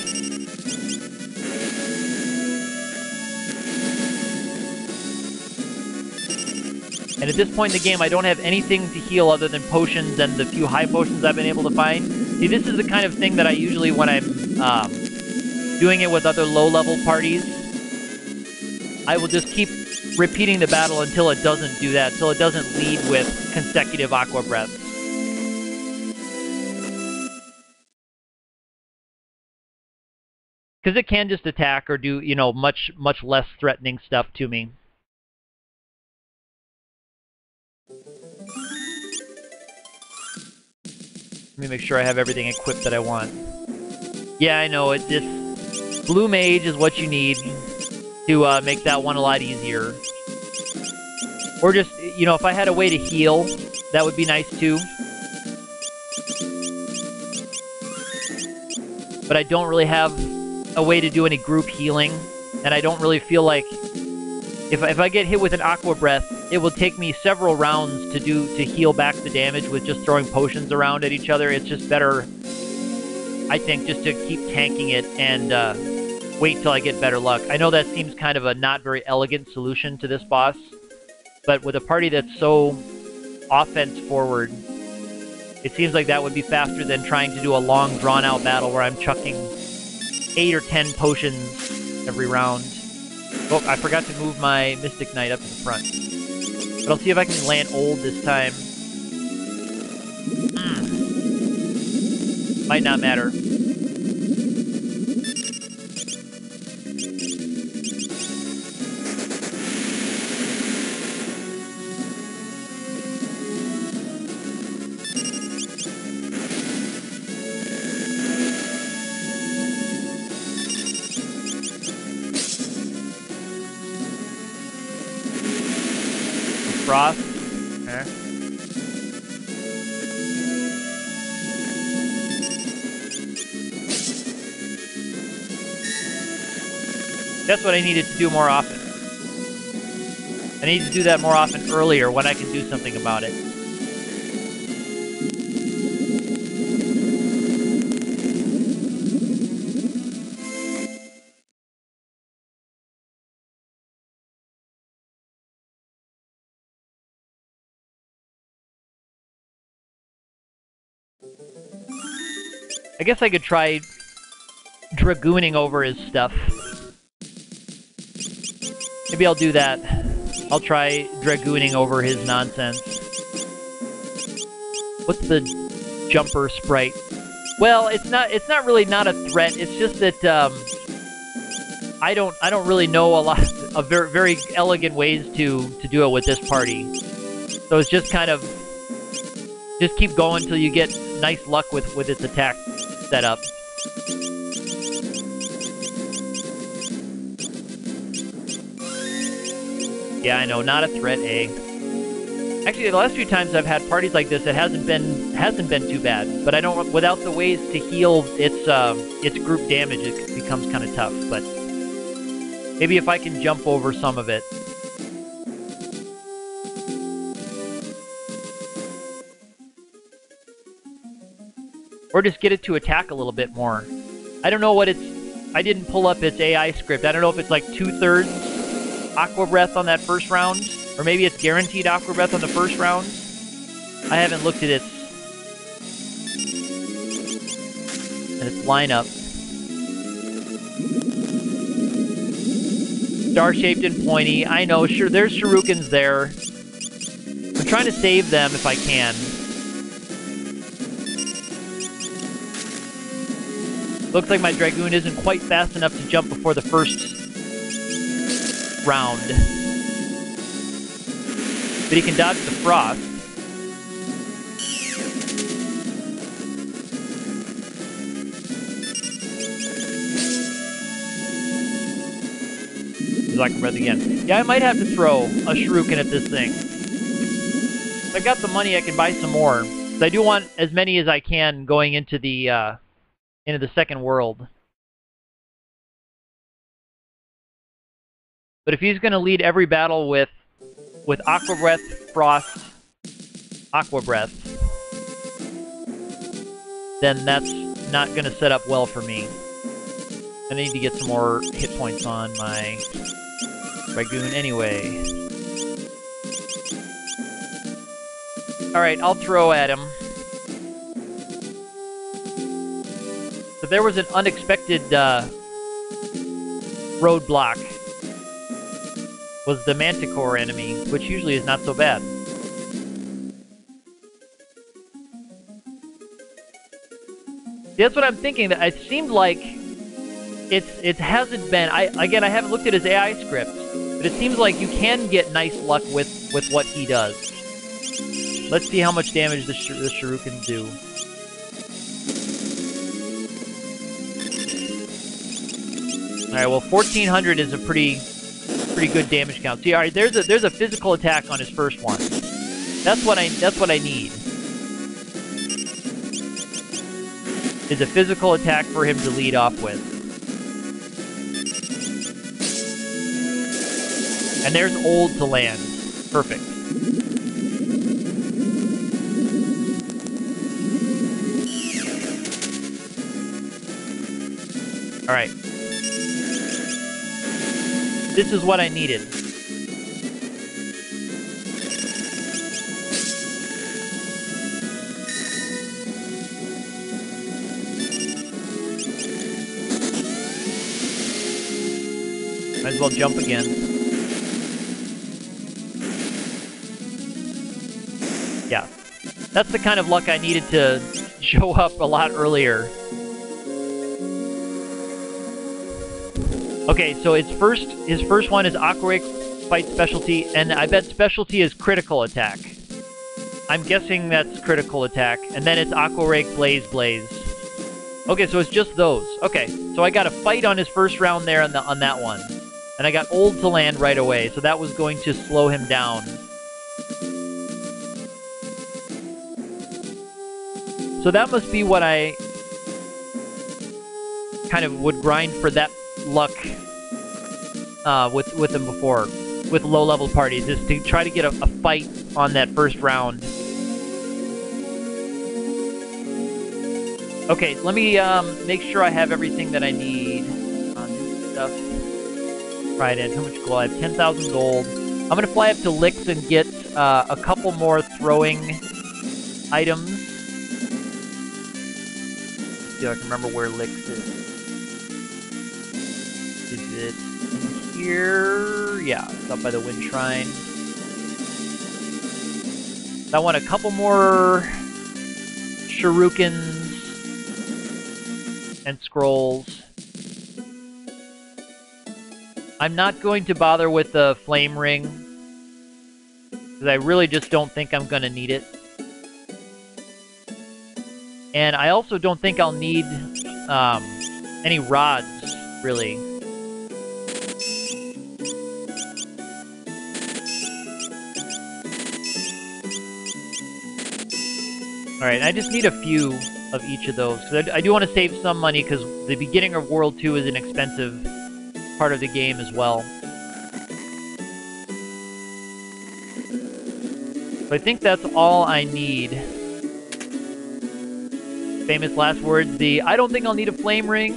And at this point in the game, I don't have anything to heal other than potions and the few high potions I've been able to find. See, this is the kind of thing that I usually, when I'm doing it with other low-level parties, I will just keep repeating the battle until it doesn't do that, until it doesn't lead with consecutive Aqua Breaths. Because it can just attack or do, you know, much less threatening stuff to me. Let me make sure I have everything equipped that I want. Yeah, I know, this Blue Mage is what you need to make that one a lot easier. Or just, you know, if I had a way to heal, that would be nice too. But I don't really have a way to do any group healing, and I don't really feel like if I get hit with an Aqua Breath, it will take me several rounds to heal back the damage with just throwing potions around at each other. It's just better, I think, just to keep tanking it and wait till I get better luck. I know that seems kind of a not very elegant solution to this boss, but with a party that's so offense forward, it seems like that would be faster than trying to do a long, drawn-out battle where I'm chucking 8 or 10 potions every round. Oh, I forgot to move my Mystic Knight up to the front. But I'll see if I can land old this time. Might not matter. Frost. Okay. That's what I needed to do more often. I need to do that more often earlier when I can do something about it. I guess I could try dragooning over his stuff. Maybe I'll do that. I'll try dragooning over his nonsense. What's the jumper sprite? Well, it's not really not a threat. It's just that I don't really know a lot of very elegant ways to do it with this party. So it's just kind of... Just keep going until you get nice luck with its attack setup. Yeah, I know, not a threat, eh? Actually, the last few times I've had parties like this, it hasn't been too bad. But I don't. Without the ways to heal its group damage, it becomes kind of tough. But maybe if I can jump over some of it. Or just get it to attack a little bit more. I don't know what it's... I didn't pull up its AI script. I don't know if it's like 2/3 Aqua Breath on that first round. Or maybe it's guaranteed Aqua Breath on the first round. I haven't looked at its lineup. Star-shaped and pointy. I know, sure, there's shurikens there. I'm trying to save them if I can. Looks like my Dragoon isn't quite fast enough to jump before the first round. But he can dodge the frost. Like breath again. Yeah, I might have to throw a shuriken at this thing. If I got the money, I can buy some more. So I do want as many as I can going into the second world. But if he's going to lead every battle with Aqua Breath, Frost, Aqua Breath, then that's not going to set up well for me. I need to get some more hit points on my Dragoon anyway. Alright, I'll throw at him. So there was an unexpected roadblock. Was the Manticore enemy, which usually is not so bad. See, that's what I'm thinking. That it seemed like it hasn't been. Again, I haven't looked at his AI script, but it seems like you can get nice luck with what he does. Let's see how much damage the shurikens do. All right, well, 1400 is a pretty good damage count. See, all right, there's a physical attack on his first one. That's what I need. Is a physical attack for him to lead off with. And there's old to land. Perfect. All right. This is what I needed. Might as well jump again. Yeah. That's the kind of luck I needed to show up a lot earlier. Okay, so his first one is Aqua Rake Fight Specialty, and I bet Specialty is Critical Attack. I'm guessing that's Critical Attack, and then it's Aqua Rake Blaze Blaze. Okay, so it's just those. Okay, so I got a fight on his first round there on that one. And I got old to land right away, so that was going to slow him down. So that must be what I kind of would grind for that luck with them before, with low-level parties, is to try to get a fight on that first round. Okay, let me make sure I have everything that I need. New stuff. Right in. How much gold? I have 10,000 gold. I'm going to fly up to Lix and get a couple more throwing items. Let's see if I can remember where Lix is. Is it in here? Yeah, it's up by the Wind Shrine. I want a couple more shurikens and scrolls. I'm not going to bother with the flame ring. Because I really just don't think I'm going to need it. And I also don't think I'll need any rods, really. Alright, I just need a few of each of those. Because I do want to save some money, because the beginning of World 2 is an expensive part of the game as well. So I think that's all I need. Famous last words, I don't think I'll need a flame ring.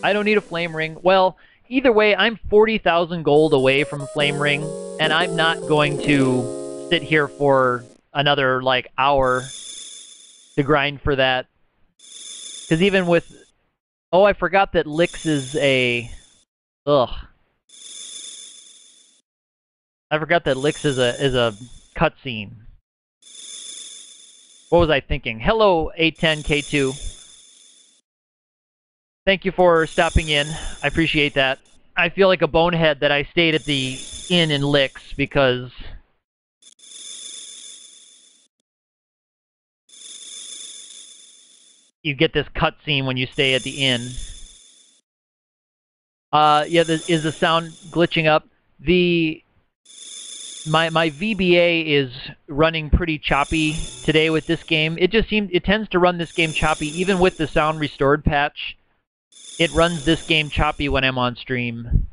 I don't need a flame ring. Well, either way, I'm 40,000 gold away from a flame ring, and I'm not going to sit here for another, like, hour to grind for that. Because even with... Oh, I forgot that Lix is a... Ugh. I forgot that Lix is a cutscene. What was I thinking? Hello, 810K2. Thank you for stopping in. I appreciate that. I feel like a bonehead that I stayed at the inn in Lix because... you get this cutscene when you stay at the inn. Yeah, is the sound glitching up? My VBA is running pretty choppy today with this game. It tends to run this game choppy even with the sound restored patch. It runs this game choppy when I'm on stream.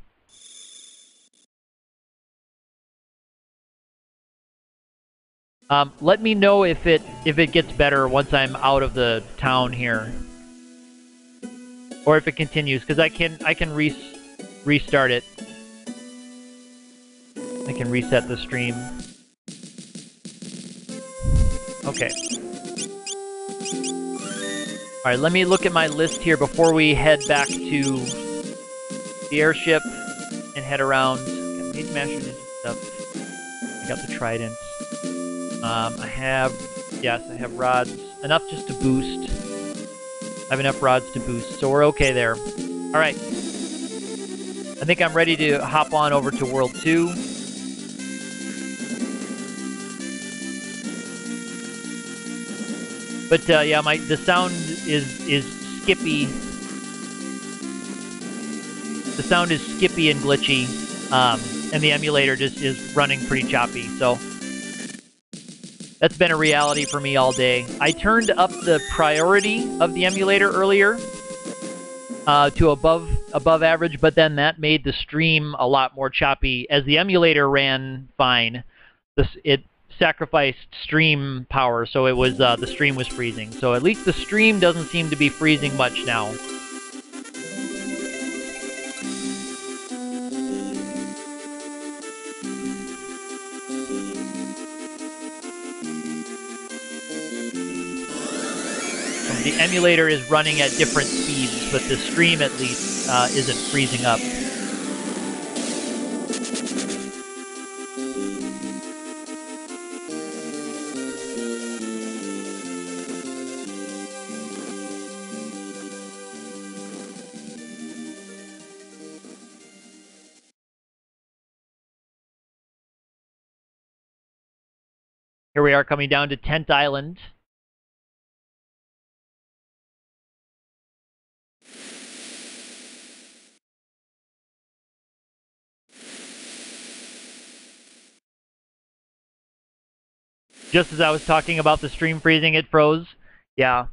Let me know if it gets better once I'm out of the town here, or if it continues, because I can restart it. I can reset the stream. Okay. Alright, let me look at my list here before we head back to the airship and head around. Got Mage Master Ninja stuff. I got the Trident. I have rods. Enough just to boost. I have enough rods to boost, so we're okay there. Alright. I think I'm ready to hop on over to World 2. But yeah, the sound is skippy. The sound is skippy and glitchy, and the emulator just is running pretty choppy. So that's been a reality for me all day. I turned up the priority of the emulator earlier to above average, but then that made the stream a lot more choppy. As the emulator ran fine, it sacrificed stream power, so it was the stream was freezing. So at least the stream doesn't seem to be freezing much now. So the emulator is running at different speeds, but the stream at least isn't freezing up. Here we are coming down to Tent Island. Just as I was talking about the stream freezing, it froze. Yeah.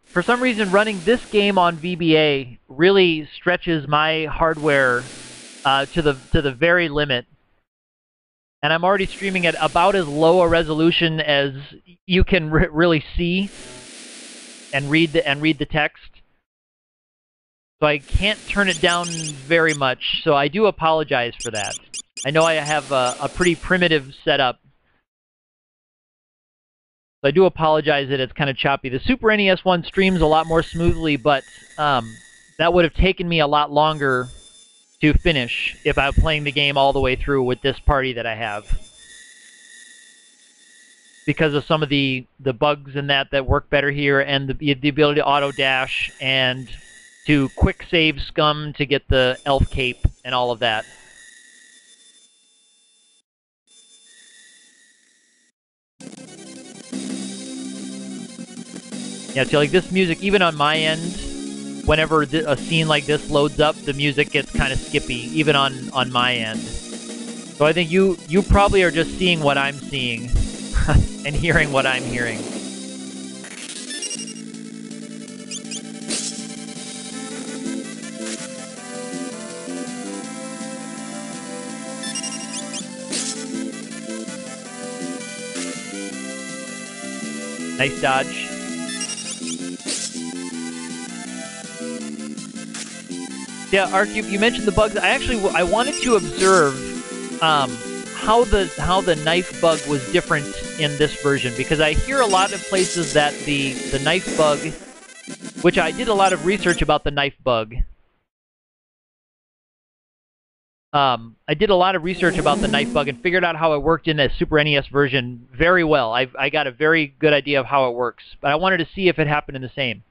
For some reason, running this game on VBA really stretches my hardware to the very limit. And I'm already streaming at about as low a resolution as you can really see and read the text. So I can't turn it down very much. So I do apologize for that. I know I have a pretty primitive setup. So I do apologize that it's kind of choppy. The Super NES one streams a lot more smoothly, but that would have taken me a lot longer to finish if I was playing the game all the way through with this party that I have. Because of some of the bugs in that work better here, and the ability to auto-dash, and to quick save scum to get the elf cape and all of that. Yeah, so like this music, even on my end, whenever a scene like this loads up, the music gets kind of skippy, even on my end. So I think you probably are just seeing what I'm seeing and hearing what I'm hearing. Nice dodge. Yeah, Ark, you mentioned the bugs. I wanted to observe how the knife bug was different in this version, because I hear a lot of places that the knife bug, which I did a lot of research about the knife bug. I did a lot of research about the knife bug and figured out how it worked in the Super NES version very well. I got a very good idea of how it works, but I wanted to see if it happened in the same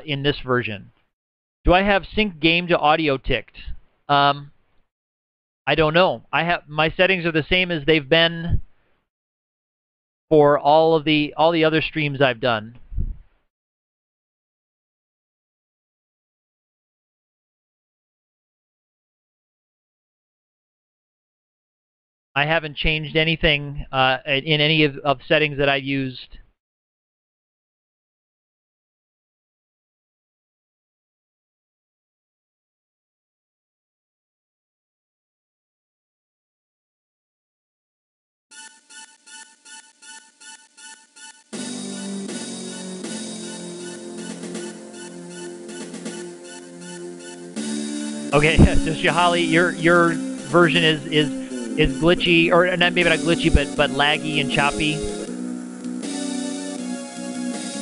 in this version. Do I have sync game to audio ticked? I don't know. My settings are the same as they've been for all the other streams I've done. I haven't changed anything in any of settings that I used. Okay, so Shahali, your version is glitchy, or not, maybe not glitchy, but laggy and choppy.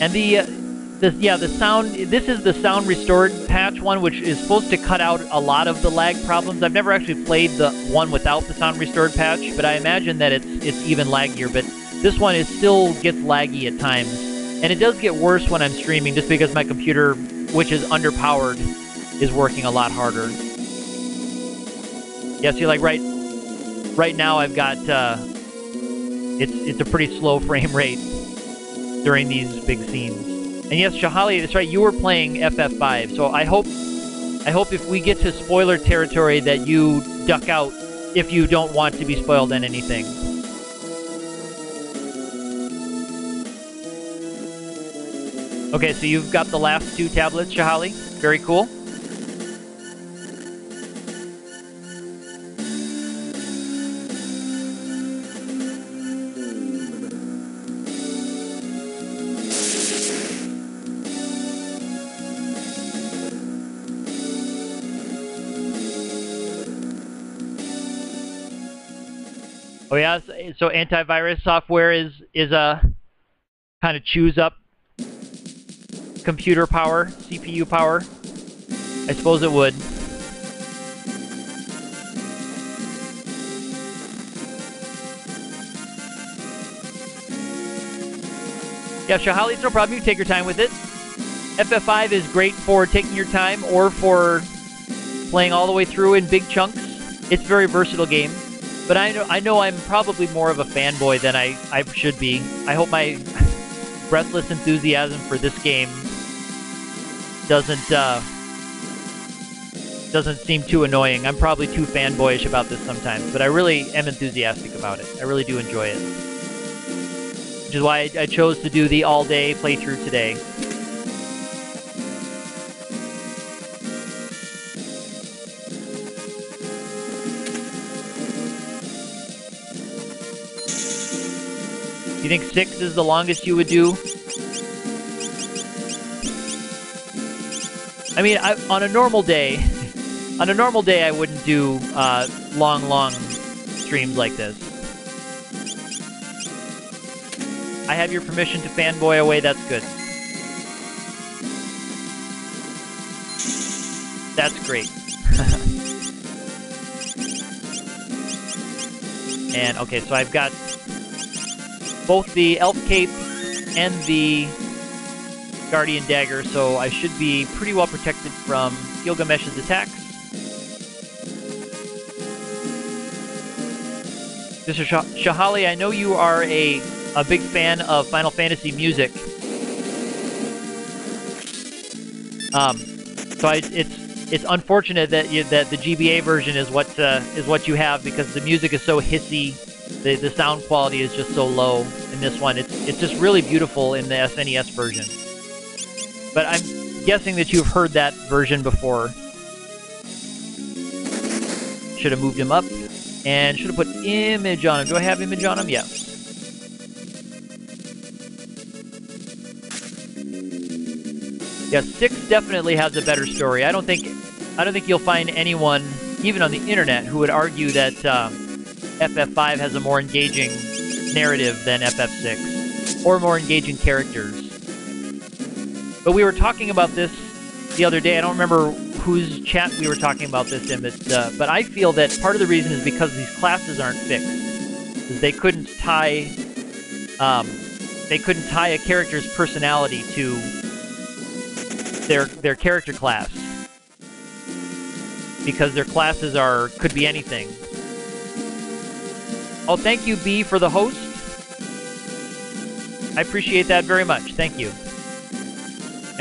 And the sound. This is the sound restored patch one, which is supposed to cut out a lot of the lag problems. I've never actually played the one without the sound restored patch, but I imagine that it's even laggier. But this one still gets laggy at times, and it does get worse when I'm streaming, just because my computer, which is underpowered, is working a lot harder. Yeah, see, like right now I've got it's a pretty slow frame rate during these big scenes. And yes, Shahali, that's right, you were playing FF5, so I hope if we get to spoiler territory that you duck out if you don't want to be spoiled on anything. Okay, so you've got the last two tablets, Shahali. Very cool. Oh yeah, so antivirus software is kind of chews up computer power, CPU power. I suppose it would. Yeah, Shahali, it's no problem. You can take your time with it. FF5 is great for taking your time or for playing all the way through in big chunks. It's a very versatile game. But I know I'm probably more of a fanboy than I should be. I hope my breathless enthusiasm for this game doesn't seem too annoying. I'm probably too fanboyish about this sometimes, but I really am enthusiastic about it. I really do enjoy it. Which is why I chose to do the all-day playthrough today. You think 6 is the longest you would do? I mean, on a normal day, I wouldn't do long streams like this. I have your permission to fanboy away. That's good. That's great. And okay, so I've got both the Elf Cape and the Guardian Dagger, so I should be pretty well protected from Gilgamesh's attacks. Mr. Shahali, I know you are a big fan of Final Fantasy music. So it's unfortunate that that the GBA version is what you have, because the music is so hissy, the sound quality is just so low in this one. It's just really beautiful in the SNES version. But I'm guessing that you've heard that version before. Should have moved him up, and should have put image on him. Do I have image on him? Yes. Yeah, 6 definitely has a better story. I don't think you'll find anyone, even on the internet, who would argue that FF5 has a more engaging narrative than FF6, or more engaging characters. But we were talking about this the other day. I don't remember whose chat we were talking about this in, but I feel that part of the reason is because these classes aren't fixed. Is they couldn't tie a character's personality to their character class, because their classes could be anything. Oh, thank you, B, for the host. I appreciate that very much. Thank you.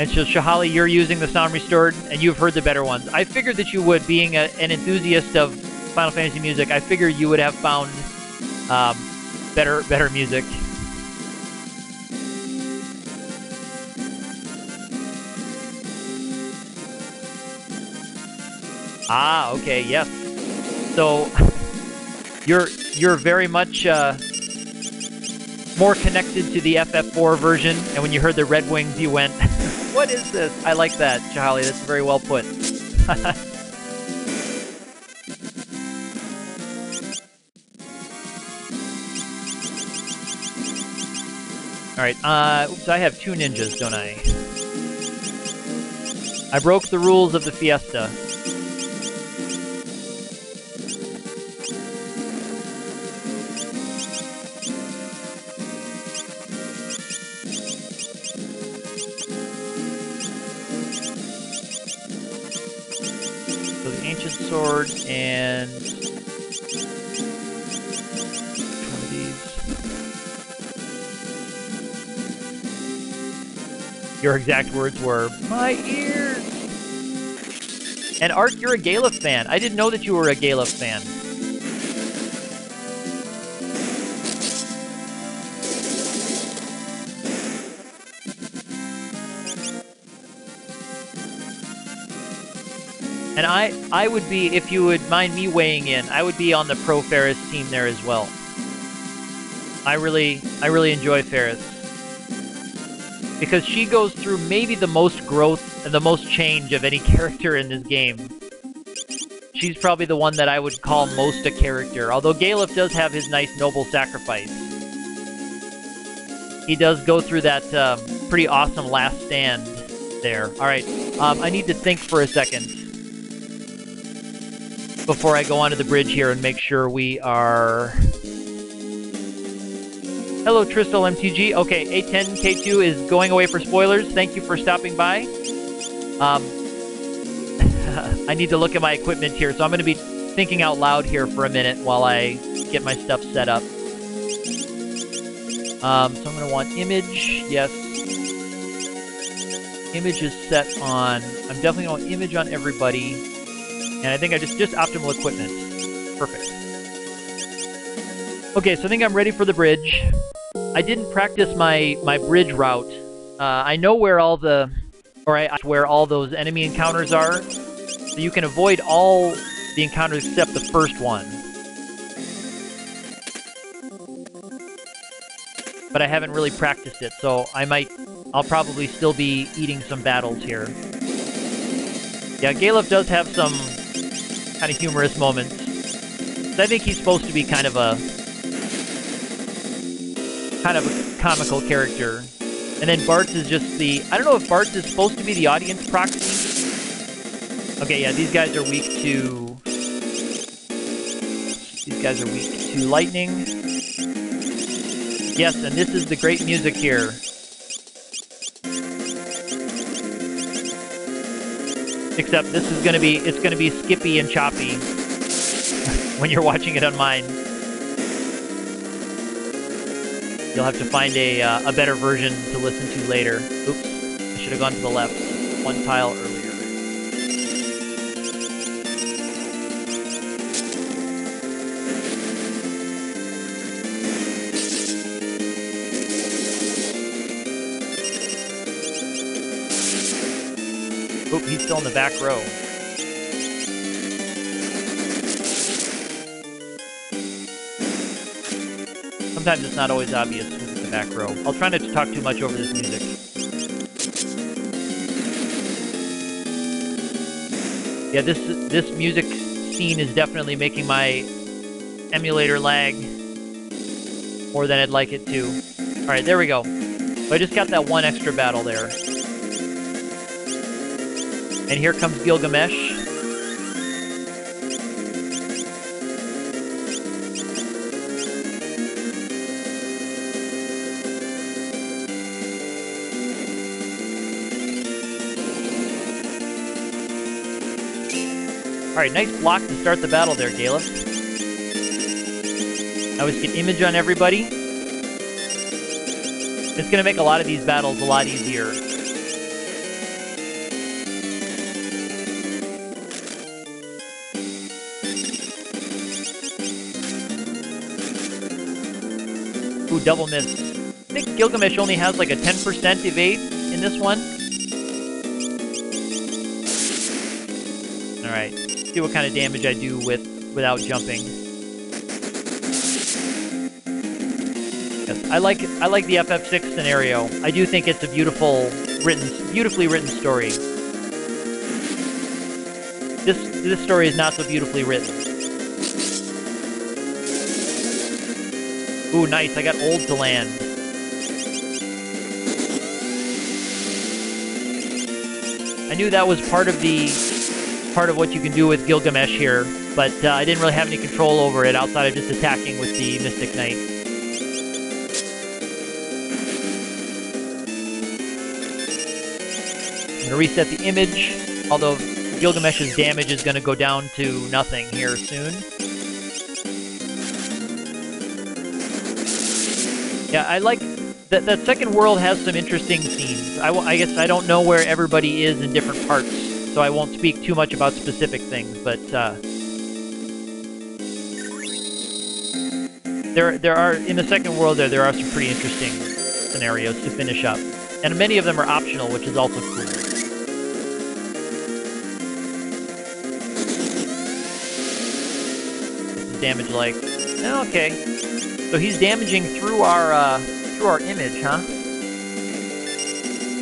And so, Shahali, you're using the sound restored, and you've heard the better ones. I figured that you would, being an enthusiast of Final Fantasy music. I figured you would have found better music. Ah, okay, yes. So you're very much more connected to the FF4 version, and when you heard the Red Wings, you went, "What is this?" I like that, Chahali. That's very well put. All right. Oops, I have 2 ninjas, don't I? I broke the rules of the Fiesta. Sword and one of these. Your exact words were, "My ears!" And Art, you're a Galef fan. I didn't know that you were a Galef fan. And I would be, if you would mind me weighing in, I would be on the pro Ferris team there as well. I really enjoy Ferris, because she goes through maybe the most growth and the most change of any character in this game. She's probably the one that I would call most a character, although Galef does have his nice noble sacrifice. He does go through that pretty awesome last stand there. All right, I need to think for a second before I go onto the bridge here and make sure we are... Hello, Tristal MTG. Okay, A10K2 is going away for spoilers. Thank you for stopping by. I need to look at my equipment here, so I'm going to be thinking out loud here for a minute while I get my stuff set up. So I'm going to want image. Yes. Image is set on... I'm definitely going to want image on everybody. And I think I just optimal equipment. Perfect. Okay, so I think I'm ready for the bridge. I didn't practice my bridge route. I know where all the... where all those enemy encounters are. So you can avoid all the encounters except the first one. But I haven't really practiced it, so I'll probably still be eating some battles here. Yeah, Galef does have some kind of humorous moments. I think he's supposed to be kind of a comical character. And then Bartz is just the... I don't know if Bartz is supposed to be the audience proxy. Okay, yeah, these guys are weak to... These guys are weak to lightning. Yes, and this is the great music here. Except this is gonna be... It's gonna be skippy and choppy when you're watching it on mine. You'll have to find a better version to listen to later. Oops, I should have gone to the left. one tile earlier. Oop, he's still in the back row. Sometimes it's not always obvious who's in the back row. I'll try not to talk too much over this music. Yeah, this music scene is definitely making my emulator lag more than I'd like it to. Alright, there we go. So I just got that one extra battle there. And here comes Gilgamesh. Alright, nice block to start the battle there, Galef. Now we can image on everybody. It's going to make a lot of these battles a lot easier. Ooh, double miss. I think Gilgamesh only has like a 10% evade in this one. Alright, see what kind of damage I do without jumping. Yes, I like the FF6 scenario. I do think it's a beautifully written story. This story is not so beautifully written. Ooh, nice. I got ult to land. I knew that was part of what you can do with Gilgamesh here, but I didn't really have any control over it outside of just attacking with the Mystic Knight. I'm gonna reset the image, although Gilgamesh's damage is gonna go down to nothing here soon. Yeah, I like that second world has some interesting scenes. I guess I don't know where everybody is in different parts, so I won't speak too much about specific things, but there are, in the second world there are some pretty interesting scenarios to finish up. And many of them are optional, which is also cool. What's the damage like? Okay. So he's damaging through our image, huh?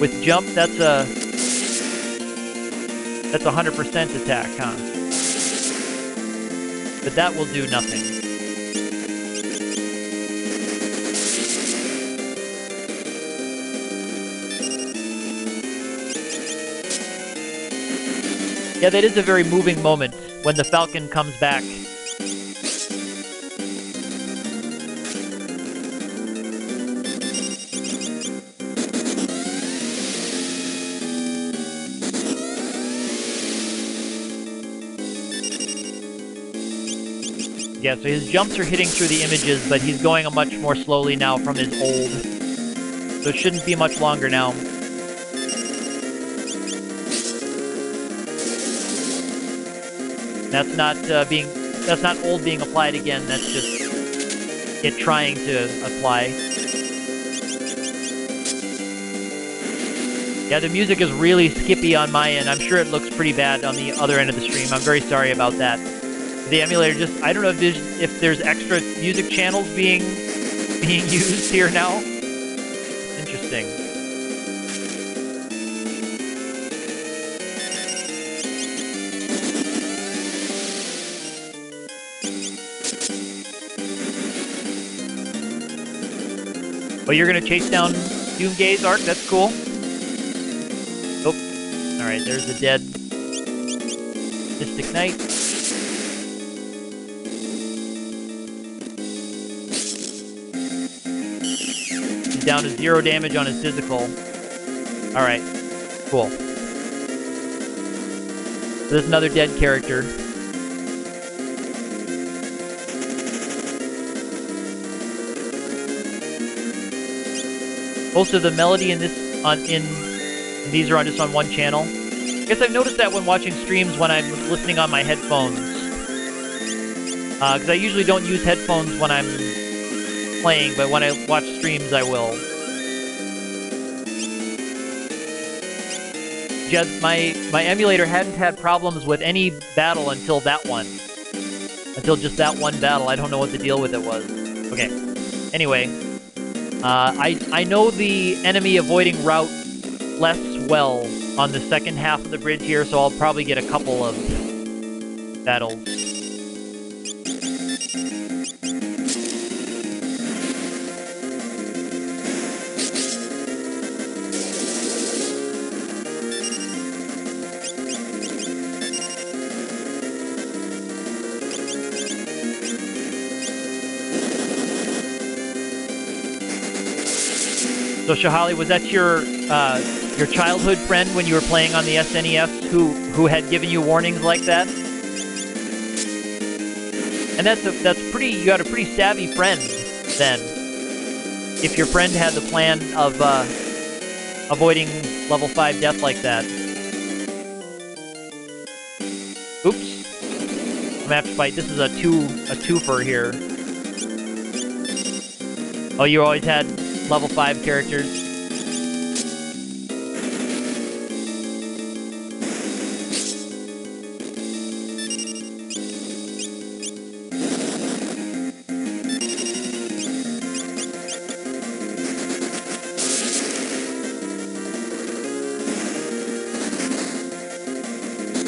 With jump, that's a 100% attack, huh? But that will do nothing. Yeah, that is a very moving moment when the Falcon comes back. Yeah, so his jumps are hitting through the images, but he's going much more slowly now from his old. So it shouldn't be much longer now. That's not old being applied again, that's just it trying to apply. Yeah, the music is really skippy on my end. I'm sure it looks pretty bad on the other end of the stream. I'm very sorry about that. The emulator just, I don't know if there's extra music channels being used here now. Interesting. Oh, you're gonna chase down Doomgaze Arc? That's cool. Oh, alright, there's the dead Mystic Knight. Down to 0 damage on his physical. Alright, cool. So there's another dead character. Most of the melody in And these are just on one channel. I guess I've noticed that when watching streams when I'm listening on my headphones. Because I usually don't use headphones when I'm playing, but when I watch streams, I will. Just my emulator hadn't had problems with any battle until that one. Until just that one battle. I don't know what the deal with it was. Okay. Anyway. I know the enemy avoiding route less well on the second half of the bridge here, so I'll probably get a couple of battles. So Shahali, was that your childhood friend when you were playing on the SNES who had given you warnings like that? And that's pretty. You got a pretty savvy friend then. If your friend had the plan of avoiding level 5 death like that. Oops. I'm gonna have to fight. This is a twofer here. Oh, you always had level 5 characters.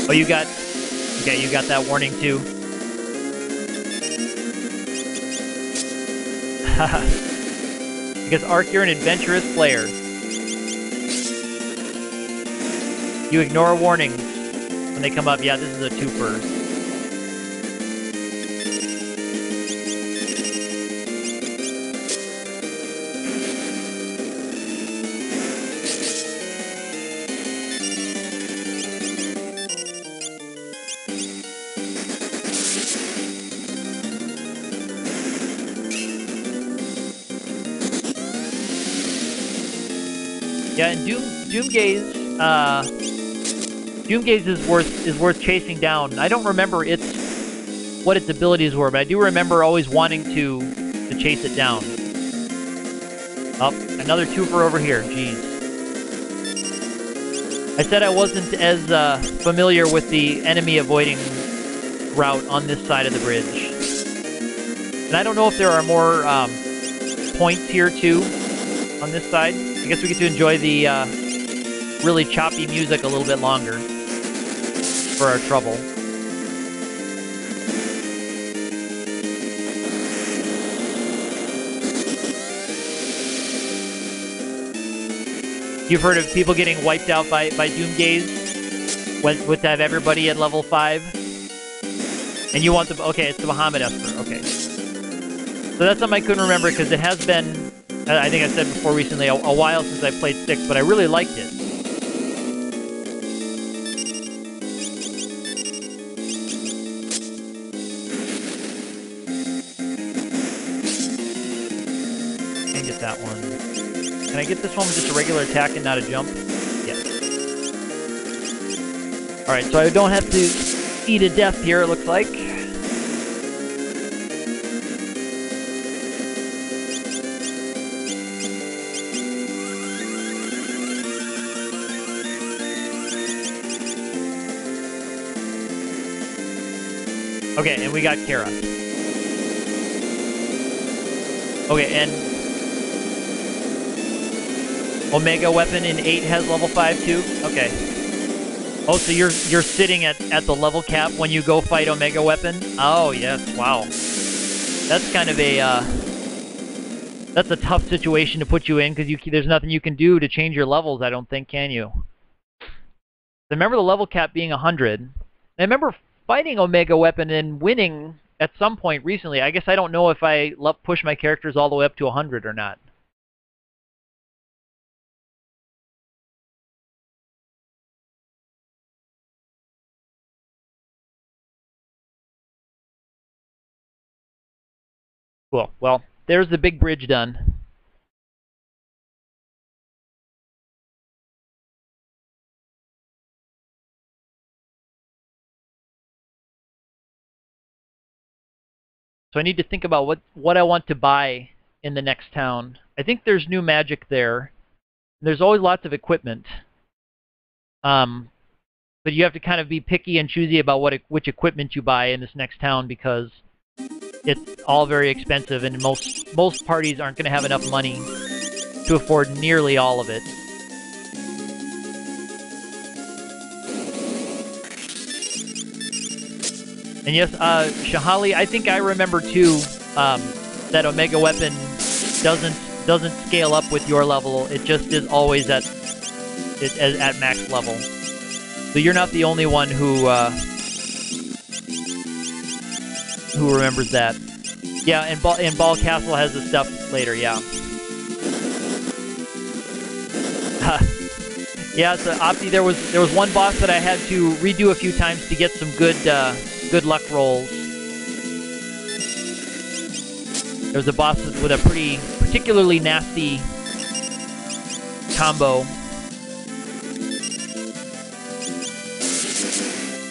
Oh, you got that warning too. Because Ark, you're an adventurous player. You ignore warnings when they come up. Yeah, this is a twofer. Yeah, and Doomgaze is worth chasing down. I don't remember what its abilities were, but I do remember always wanting to chase it down. Oh, another twofer over here. Jeez. I said I wasn't as familiar with the enemy avoiding route on this side of the bridge. And I don't know if there are more points here too on this side. I guess we get to enjoy the really choppy music a little bit longer for our trouble. You've heard of people getting wiped out by Doomgaze with to have everybody at level 5? And you want the... Okay, it's the Bahamut Esper. Okay. So that's something I couldn't remember because it has been... I think I said before recently, a while since I played 6, but I really liked it. Can't get that one. Can I get this one with just a regular attack and not a jump? Yes. Alright, so I don't have to eat a death here, it looks like. Okay, and we got Kara. Okay, and Omega Weapon in 8 has level 5 too? Okay. Oh, so you're sitting at the level cap when you go fight Omega Weapon? Oh, yes, wow. That's kind of a, that's a tough situation to put you in, because there's nothing you can do to change your levels, I don't think, can you? I remember the level cap being 100. I remember fighting Omega Weapon and winning at some point recently. I guess I don't know if I push my characters all the way up to 100 or not. Cool. Well, there's the big bridge done. So I need to think about what I want to buy in the next town. I think there's new magic there. There's always lots of equipment. But you have to kind of be picky and choosy about which equipment you buy in this next town because it's all very expensive, and most parties aren't going to have enough money to afford nearly all of it. And yes, Shahali, I think I remember too that Omega Weapon doesn't scale up with your level. It just is always at max level. So you're not the only one who remembers that. Yeah, and Ball Castle has the stuff later. Yeah. Yeah, so Opti, there was one boss that I had to redo a few times to get some good luck rolls. There was a boss with a particularly nasty combo.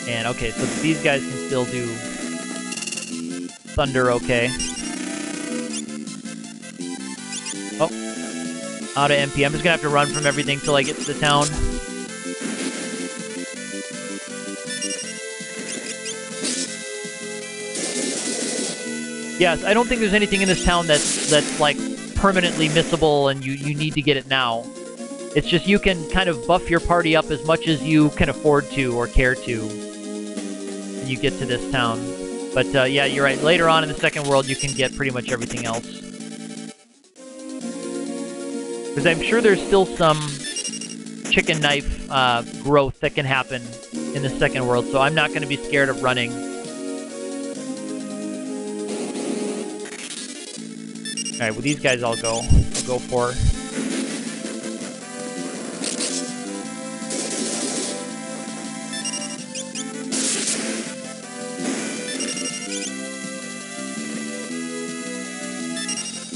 And okay, so these guys can still do thunder okay. Oh, out of MP. I'm just gonna have to run from everything till I get to the town. Yes, I don't think there's anything in this town that's like permanently missable and you need to get it now. It's just you can kind of buff your party up as much as you can afford to or care to when you get to this town. But yeah, you're right. Later on in the second world, you can get pretty much everything else. Because I'm sure there's still some chicken knife growth that can happen in the second world, so I'm not going to be scared of running. Alright, well these guys I'll go for.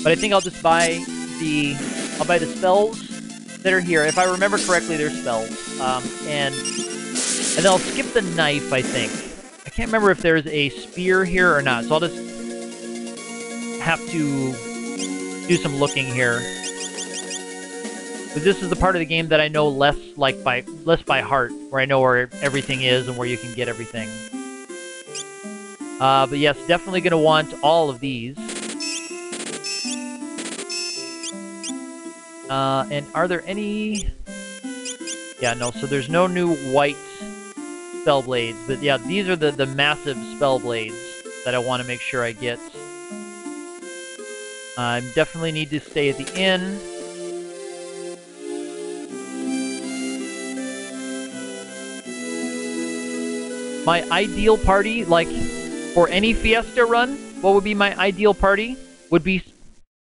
But I think I'll just buy the spells that are here. If I remember correctly, they're spells. And then I'll skip the knife, I think. I can't remember if there's a spear here or not, so I'll just have to do some looking here. But this is the part of the game that I know less by heart, where I know where everything is and where you can get everything. But yes, definitely going to want all of these. And are there any... Yeah, no, so there's no new white spell blades. But yeah, these are the massive spell blades that I want to make sure I get. I definitely need to stay at the inn. My ideal party, like, for any Fiesta run, what would be my ideal party? Would be,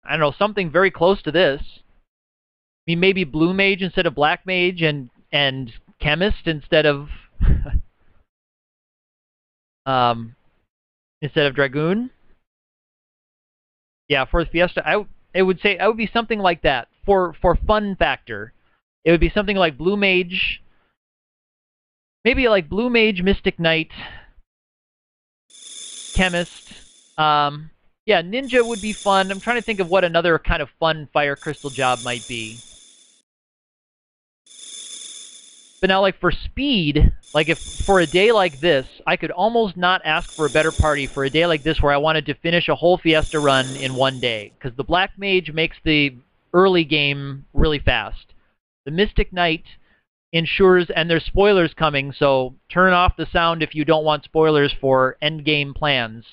I don't know, something very close to this. I mean, maybe Blue Mage instead of Black Mage, and Chemist instead of Dragoon. Yeah, for the Fiesta, I would say I would be something like that. For fun factor, it would be something like Blue Mage, maybe like Blue Mage, Mystic Knight, Chemist. Yeah, Ninja would be fun. I'm trying to think of what another kind of fun Fire Crystal job might be. But now, like, for speed, like, if for a day like this, I could almost not ask for a better party for a day like this where I wanted to finish a whole Fiesta run in one day. Because the Black Mage makes the early game really fast. The Mystic Knight ensures, and there's spoilers coming, so turn off the sound if you don't want spoilers for endgame plans.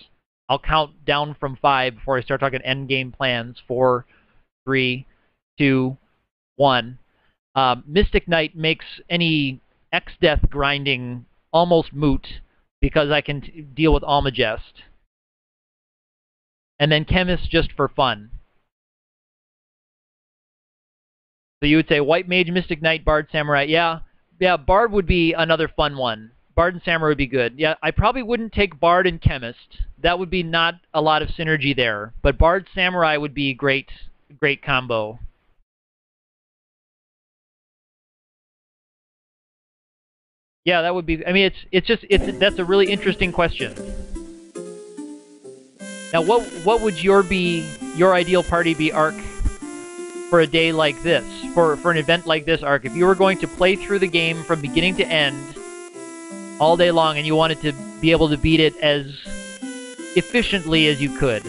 I'll count down from 5 before I start talking endgame plans. 4, 3, 2, 1. Mystic Knight makes any X-Death grinding almost moot because I can deal with Almagest. And then Chemist just for fun. So you would say White Mage, Mystic Knight, Bard, Samurai. Yeah, Bard would be another fun one. Bard and Samurai would be good. Yeah, I probably wouldn't take Bard and Chemist. That would be not a lot of synergy there. But Bard, Samurai would be great combo. Yeah, that would be... I mean, that's a really interesting question. Now, what would your ideal party be arc for a day like this, for an event like this, Arc? If you were going to play through the game from beginning to end all day long and you wanted to be able to beat it as efficiently as you could.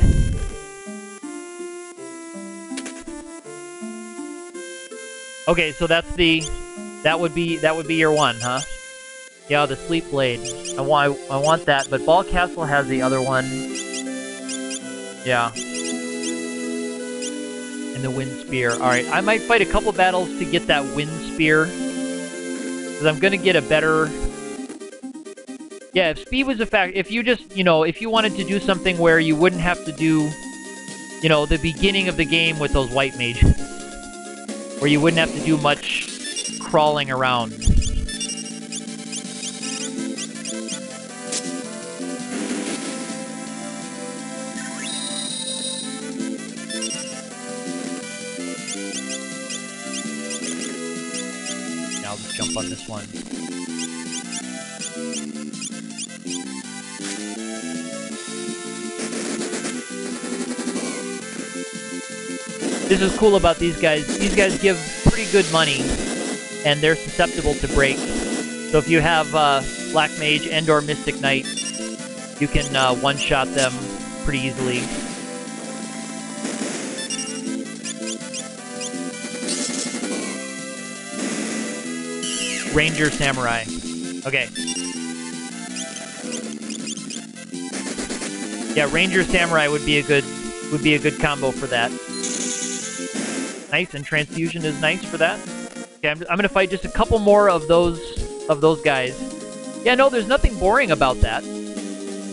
Okay, so that would be your one, huh? Yeah, the Sleep Blade. I want that, but Ball Castle has the other one. Yeah. And the Wind Spear. Alright, I might fight a couple battles to get that Wind Spear. Because I'm gonna get a better... Yeah, if speed was a fact, if you just, if you wanted to do something where you wouldn't have to do, the beginning of the game with those white mages. Where you wouldn't have to do much crawling around. Now I'll just jump on this one. This is cool about these guys. These guys give pretty good money, and they're susceptible to break. So if you have Black Mage and or Mystic Knight, you can one-shot them pretty easily. Ranger Samurai. Okay. Yeah, Ranger Samurai would be a good combo for that. Nice, and Transfusion is nice for that. Okay, I'm gonna fight just a couple more of those guys. Yeah, no, there's nothing boring about that.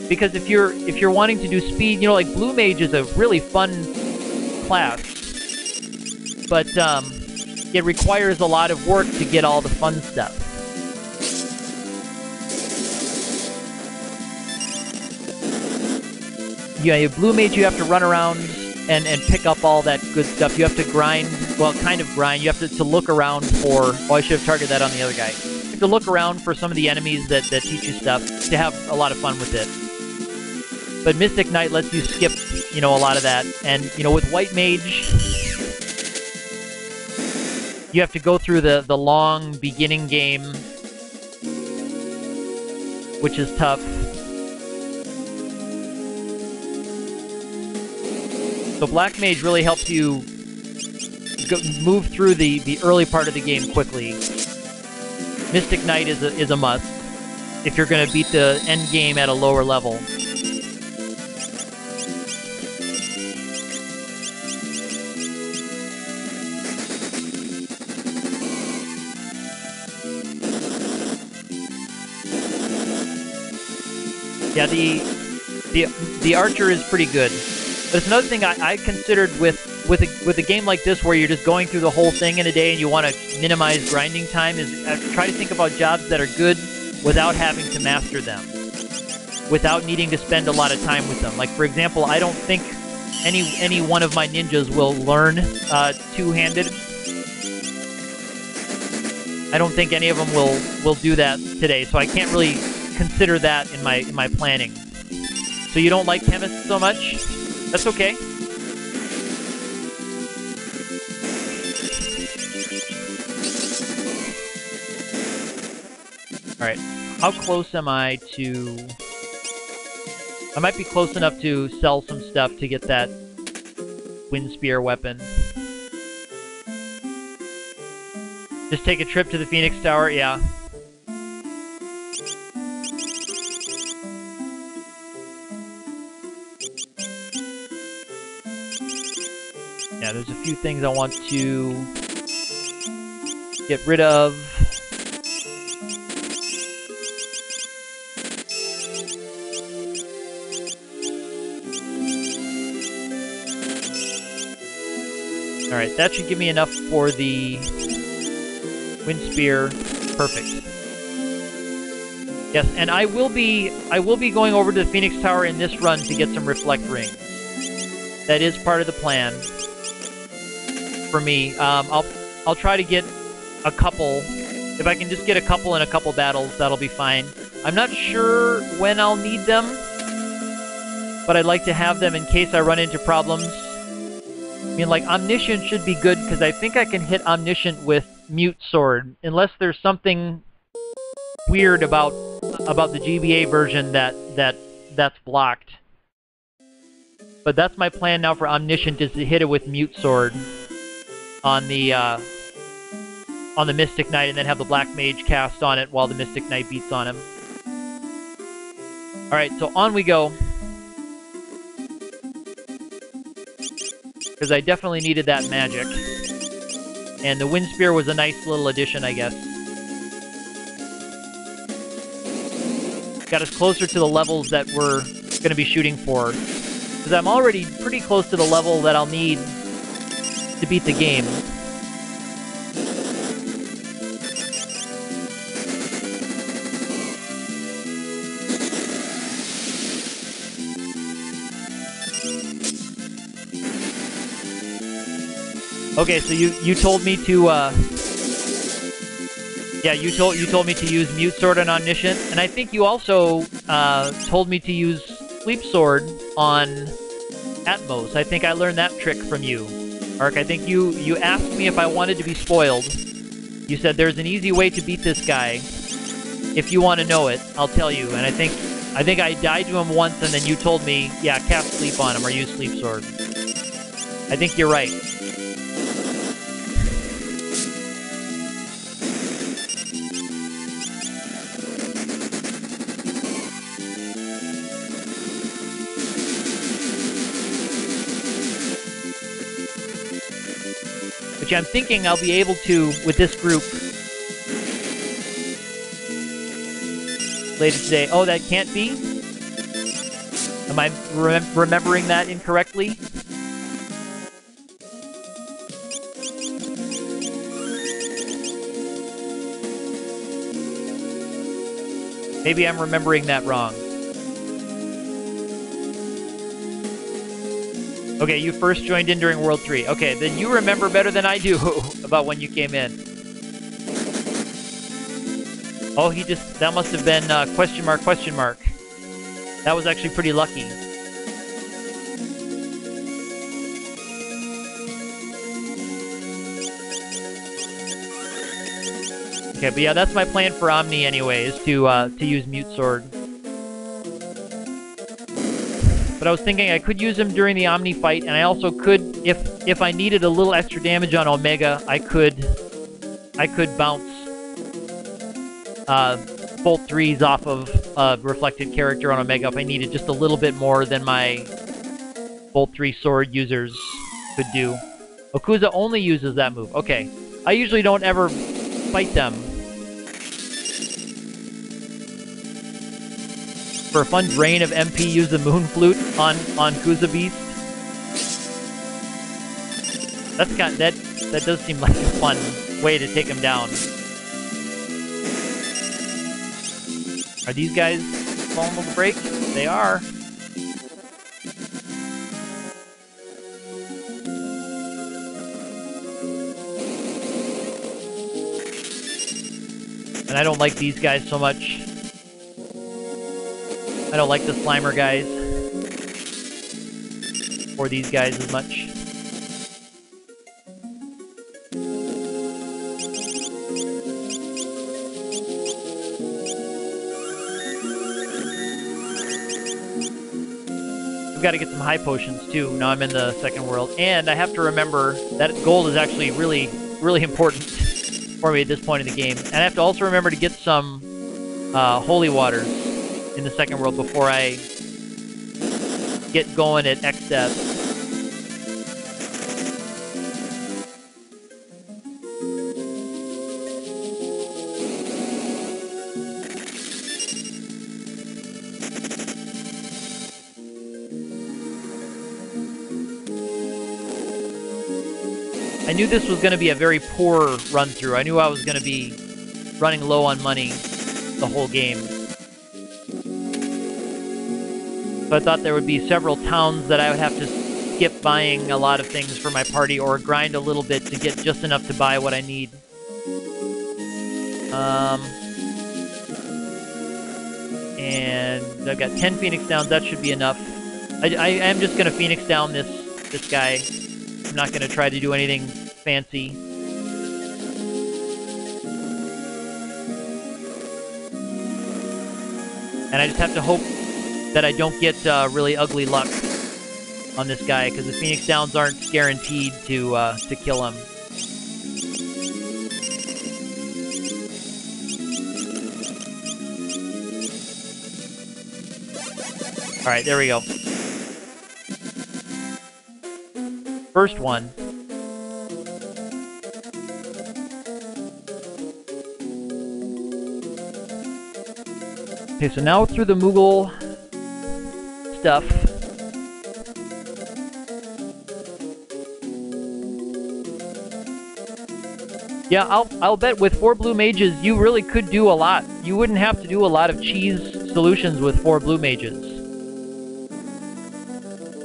Because if you're wanting to do speed, like Blue Mage is a really fun class. But it requires a lot of work to get all the fun stuff. Yeah, Blue Mage, you have to run around and pick up all that good stuff. You have to grind, well, kind of grind. You have to look around for... Oh, I should have targeted that on the other guy. You have to look around for some of the enemies that teach you stuff to have a lot of fun with it. But Mystic Knight lets you skip, a lot of that. And, with White Mage, you have to go through the long beginning game, which is tough. So Black Mage really helps you move through the early part of the game quickly. Mystic Knight is a must if you're going to beat the end game at a lower level. Yeah, the archer is pretty good. But it's another thing I considered with a game like this where you're just going through the whole thing in a day and you want to minimize grinding time is try to think about jobs that are good without having to master them, without needing to spend a lot of time with them. Like, for example, I don't think any one of my ninjas will learn two-handed. I don't think any of them will do that today, so I can't really consider that in my planning. So you don't like chemists so much? That's okay. Alright, how close am I to... I might be close enough to sell some stuff to get that Wind Spear weapon. Just take a trip to the Phoenix Tower, yeah. Yeah, there's a few things I want to get rid of. Alright, that should give me enough for the Wind Spear. Perfect. Yes, and I will be going over to the Phoenix Tower in this run to get some Reflect Rings. That is part of the plan for me. I'll try to get a couple. If I can just get a couple in a couple battles, that'll be fine. I'm not sure when I'll need them, but I'd like to have them in case I run into problems. I mean, like, Omniscient should be good, because I think I can hit Omniscient with Mute Sword, unless there's something weird about the GBA version that's blocked. But that's my plan now for Omniscient, is to hit it with Mute Sword on the Mystic Knight, and then have the Black Mage cast on it while the Mystic Knight beats on him. Alright, so on we go. Because I definitely needed that magic. And the Wind Spear was a nice little addition, I guess. Got us closer to the levels that we're going to be shooting for. Because I'm already pretty close to the level that I'll need to beat the game. Okay, so you told me to yeah, you told me to use Mute Sword on Omniscient, and I think you also told me to use Sleep Sword on Atmos. I think I learned that trick from you, Ark. I think you asked me if I wanted to be spoiled. You said there's an easy way to beat this guy. If you want to know it, I'll tell you. And I think I died to him once, and then you told me, yeah, cast Sleep on him or use Sleep Sword. I think you're right. Which I'm thinking I'll be able to with this group later today. Oh, that can't be? Am I remembering that incorrectly? Maybe I'm remembering that wrong. Okay, you first joined in during World 3. Okay, then you remember better than I do about when you came in. Oh, that must have been question mark, question mark. That was actually pretty lucky. Okay, but yeah, that's my plan for Omni anyway, is to use Mute Sword. But I was thinking I could use him during the Omni fight, and I also could, if I needed a little extra damage on Omega, I could bounce Bolt 3s off of Reflected Character on Omega if I needed just a little bit more than my Bolt 3 sword users could do. Okuza only uses that move. Okay. I usually don't ever fight them. For a fun drain of MP, use the Moon Flute on Kuza Beast. That does seem like a fun way to take him down. Are these guys vulnerable to break? They are. And I don't like these guys so much. I don't like the Slimer guys. Or these guys as much. I've got to get some high potions too. Now I'm in the second world. And I have to remember that gold is actually really, really important for me at this point in the game. And I have to also remember to get some holy waters in the second world before I get going at X-Death. I knew this was going to be a very poor run-through. I knew I was going to be running low on money the whole game. So I thought there would be several towns that I would have to skip buying a lot of things for my party, or grind a little bit to get just enough to buy what I need. And I've got 10 Phoenix Downs, that should be enough. I am just gonna Phoenix down this guy. I'm not gonna try to do anything fancy. And I just have to hope that I don't get really ugly luck on this guy, because the Phoenix Downs aren't guaranteed to kill him. Alright, there we go. First one. Okay, so now through the Moogle stuff. Yeah, I'll bet with 4 blue mages, you really could do a lot. You wouldn't have to do a lot of cheese solutions with 4 blue mages.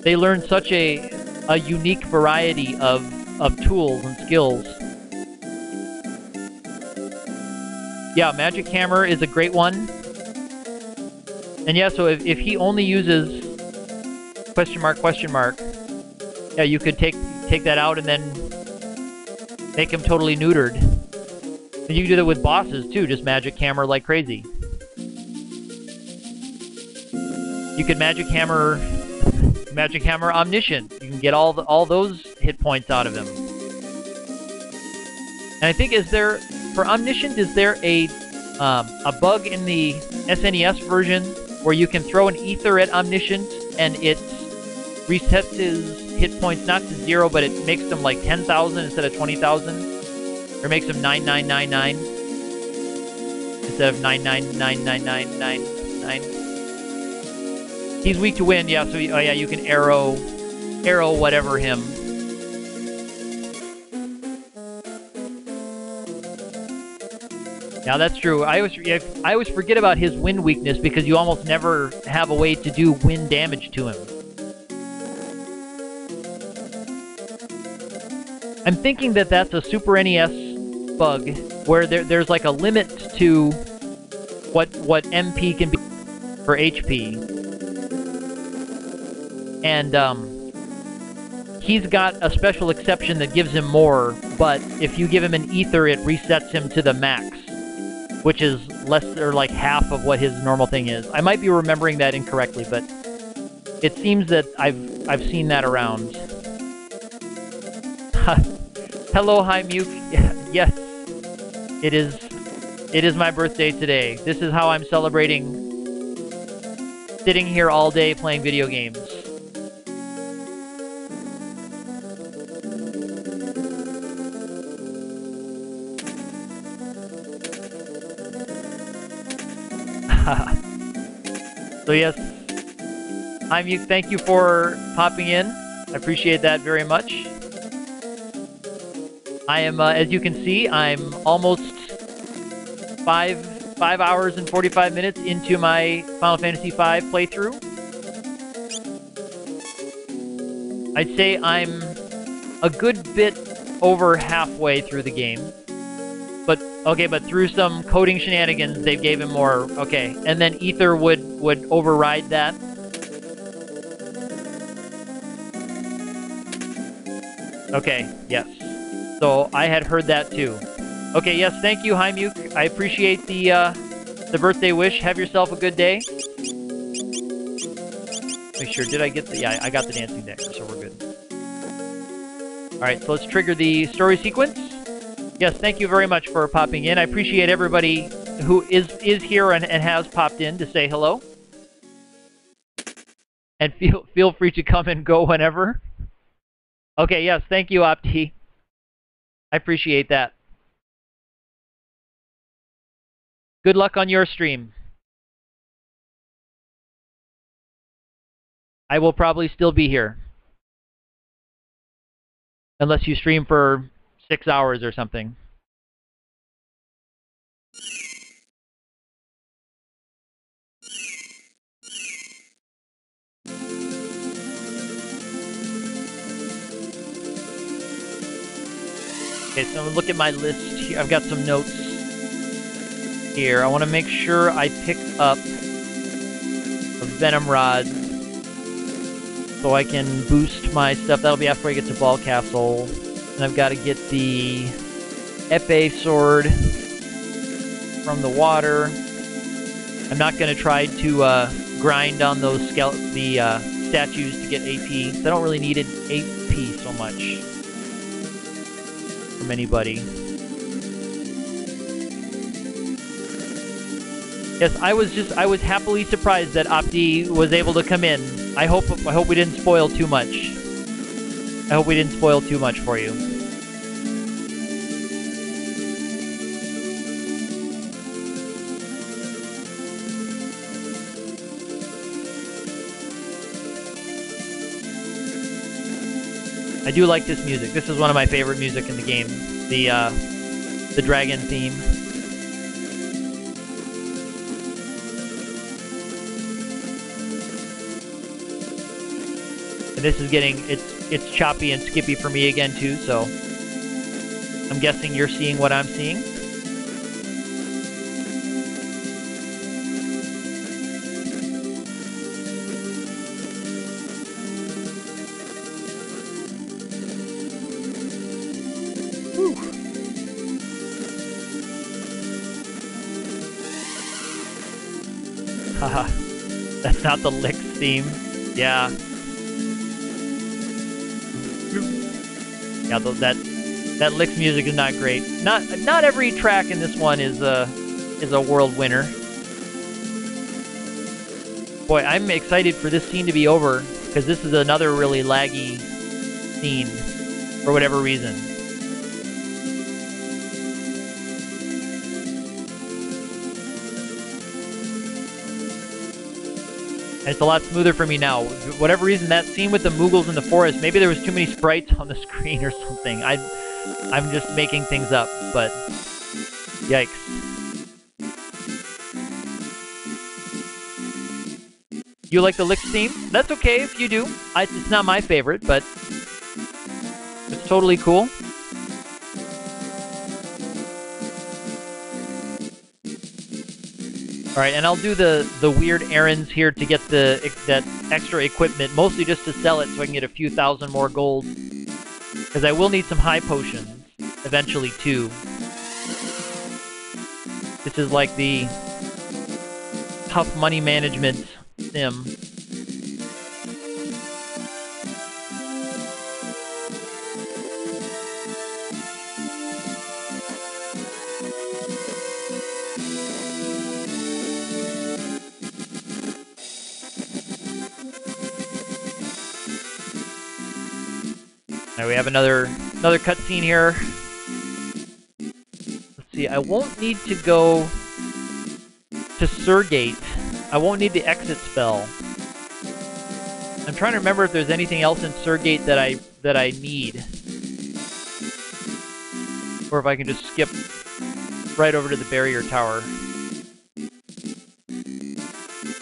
They learn such a unique variety of tools and skills. Yeah, Magic Hammer is a great one. And yeah, so if he only uses question mark, yeah, you could take that out and then make him totally neutered. And you can do that with bosses too, just Magic Hammer like crazy. You could Magic Hammer Omniscient. You can get all those hit points out of him. And I think, for Omniscient, is there a bug in the SNES version where you can throw an ether at Omniscient and it resets his hit points not to 0, but it makes them like 10,000 instead of 20,000, or makes them 99999 instead of 9999999. He's weak to wind, yeah. So oh yeah, you can arrow whatever him. Now that's true. I always forget about his wind weakness because you almost never have a way to do wind damage to him. I'm thinking that that's a Super NES bug where there's like a limit to what MP can be for HP. And he's got a special exception that gives him more, but if you give him an ether, it resets him to the max, which is less, or like half of what his normal thing is. I might be remembering that incorrectly, but it seems that I've seen that around. Hello, hi Muke. Yes, it is my birthday today. This is how I'm celebrating sitting here all day playing video games. So yes, hi Muke, thank you for popping in. I appreciate that very much. I am, as you can see, I'm almost 5 hours and 45 minutes into my Final Fantasy V playthrough. I'd say I'm a good bit over halfway through the game. But, okay, but through some coding shenanigans, they gave him more, okay. And then Ether would override that. Okay, yes. So I had heard that too. Okay, yes, thank you, hi Muke. I appreciate the birthday wish. Have yourself a good day. Make sure, did I get the, yeah, I got the dancing dagger, so we're good. Alright, so let's trigger the story sequence. Yes, thank you very much for popping in. I appreciate everybody who is here and has popped in to say hello. And feel free to come and go whenever. Okay, yes, thank you, Opti. I appreciate that. Good luck on your stream. I will probably still be here. Unless you stream for 6 hours or something. Okay, so look at my list here. I've got some notes here. I want to make sure I pick up a Venom Rod. so I can boost my stuff. That'll be after I get to Ball Castle. And I've got to get the epee sword from the water. I'm not going to try to grind on those statues to get AP. I don't really need an AP so much from anybody. Yes, I was happily surprised that Opti was able to come in. I hope we didn't spoil too much. I hope we didn't spoil too much for you. I do like this music. This is one of my favorite music in the game. The dragon theme. And this is getting it's choppy and skippy for me again too, so I'm guessing you're seeing what I'm seeing. Haha, that's not the Licks theme. Yeah. Yeah, that Licks music is not great. Not every track in this one is a world winner. Boy, I'm excited for this scene to be over, because this is another really laggy scene for whatever reason. And it's a lot smoother for me now. For whatever reason, that scene with the Moogles in the forest, maybe there was too many sprites on the screen or something. I'm just making things up, but yikes. You like the Licks theme? That's okay if you do. It's not my favorite, but it's totally cool. Alright, and I'll do the weird errands here to get that extra equipment, mostly just to sell it so I can get a few thousand more gold. Because I will need some high potions, eventually, too. This is like the tough money management sim. Now we have another cutscene here. Let's see, I won't need to go to Surgate. I won't need the exit spell. I'm trying to remember if there's anything else in Surgate that I need. Or if I can just skip right over to the barrier tower.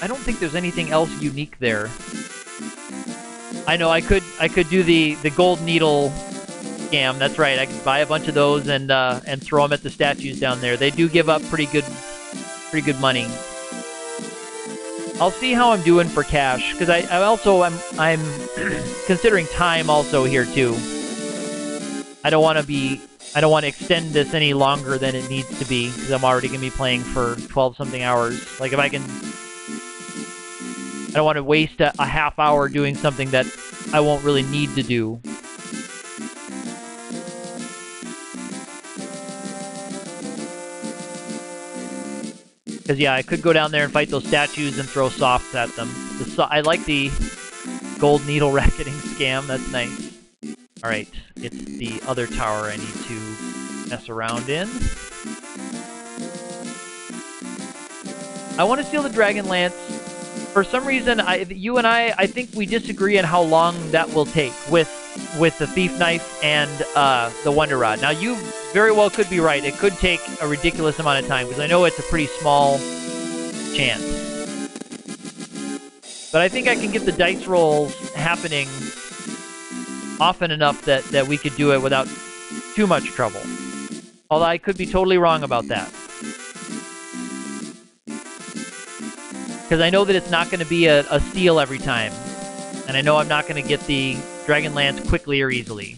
I don't think there's anything else unique there. I know I could do the gold needle scam. That's right. I could buy a bunch of those and throw them at the statues down there. They do give up pretty good money. I'll see how I'm doing for cash, because I'm considering time also here too. I don't want to extend this any longer than it needs to be, because I'm already gonna be playing for 12 something hours. Like, if I can, I don't want to waste a half hour doing something that I won't really need to do. Because, yeah, I could go down there and fight those statues and throw softs at them. I like the gold needle racketing scam. That's nice. Alright, it's the other tower I need to mess around in. I want to steal the Dragon Lance. For some reason, you and I think we disagree on how long that will take with the Thief Knife and the Wonder Rod. Now, you very well could be right. It could take a ridiculous amount of time, because I know it's a pretty small chance. But I think I can get the dice rolls happening often enough that we could do it without too much trouble. Although I could be totally wrong about that. Because I know that it's not going to be a steal every time. And I know I'm not going to get the Dragon Lance quickly or easily.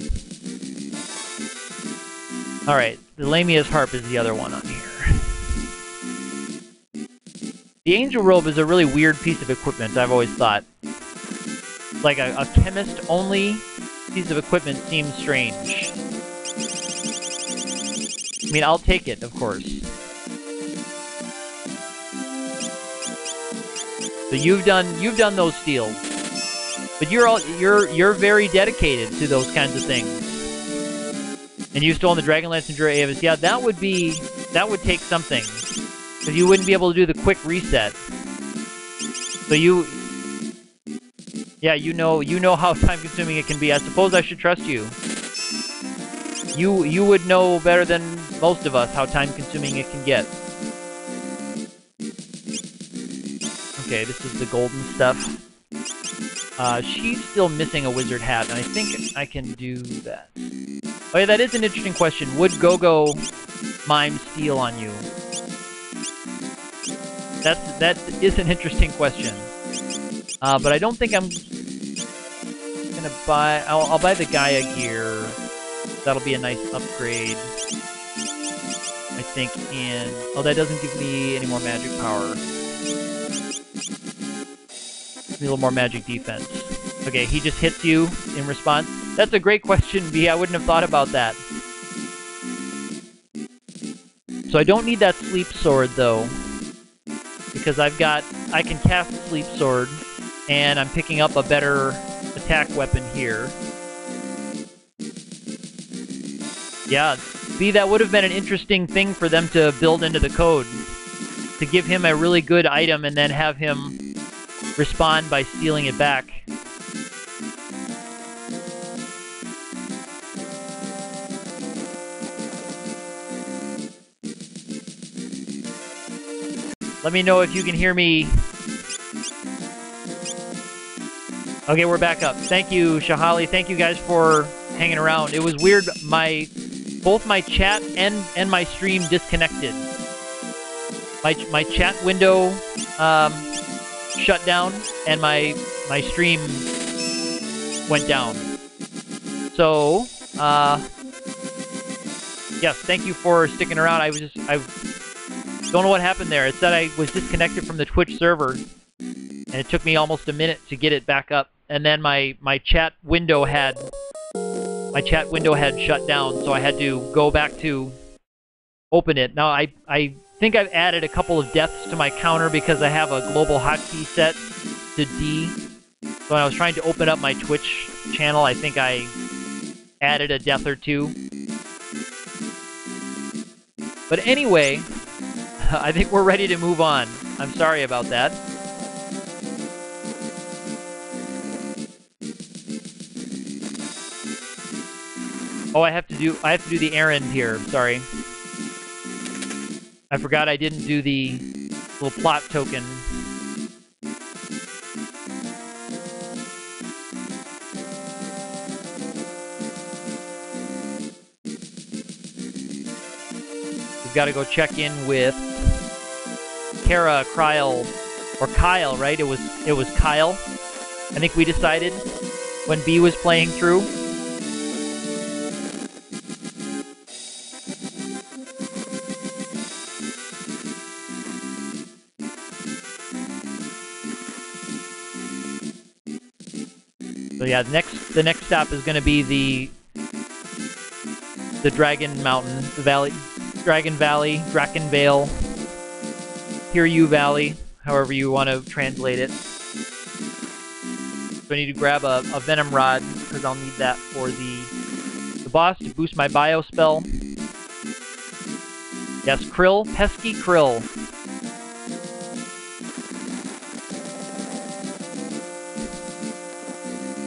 Alright, the Lamia's Harp is the other one on here. The Angel Robe is a really weird piece of equipment, I've always thought. Like a chemist-only piece of equipment seems strange. I mean, I'll take it, of course. So you've done those steals. But you're very dedicated to those kinds of things. And you've stolen the Dragon Lance and Jura Avis. Yeah, that would take something. Because you wouldn't be able to do the quick reset. So you know how time-consuming it can be. I suppose I should trust you. You would know better than most of us how time-consuming it can get. Okay, this is the golden stuff. She's still missing a wizard hat, and I think I can do that. Oh yeah, that is an interesting question. Would Go-Go mime steal on you? That is an interesting question. But I don't think I'm gonna buy... I'll buy the Gaia gear. That'll be a nice upgrade. I think, and... Oh, that doesn't give me any more magic power. Give me a little more magic defense. Okay, he just hits you in response. That's a great question, B. I wouldn't have thought about that. So I don't need that sleep sword, though. Because I can cast Sleep Sword, and I'm picking up a better attack weapon here. Yeah, see, that would have been an interesting thing for them to build into the code. To give him a really good item and then have him respond by stealing it back. Let me know if you can hear me. Okay, we're back up. Thank you, Shahali. Thank you guys for hanging around. It was weird. Both my chat and my stream disconnected. My chat window shut down, and my stream went down. So, yes, thank you for sticking around. I don't know what happened there. It said I was disconnected from the Twitch server, and it took me almost a minute to get it back up. And then my chat window had shut down, so I had to go back to open it. Now I think I've added a couple of deaths to my counter because I have a global hotkey set to D. So when I was trying to open up my Twitch channel, I think I added a death or two. But anyway, I think we're ready to move on. I'm sorry about that. Oh, I have to do the errand here. Sorry. I forgot I didn't do the little plot token. We've got to go check in with Kara, Kyle, or Kyle, right? It was Kyle. I think we decided when B was playing through. So yeah, the next stop is going to be the Dragon Mountain, the Valley, Dragon Valley, Drakenvale, Hiryu Valley, however you want to translate it. So I need to grab a Venom Rod, because I'll need that for the boss to boost my bio spell. Yes, Krill, pesky Krill.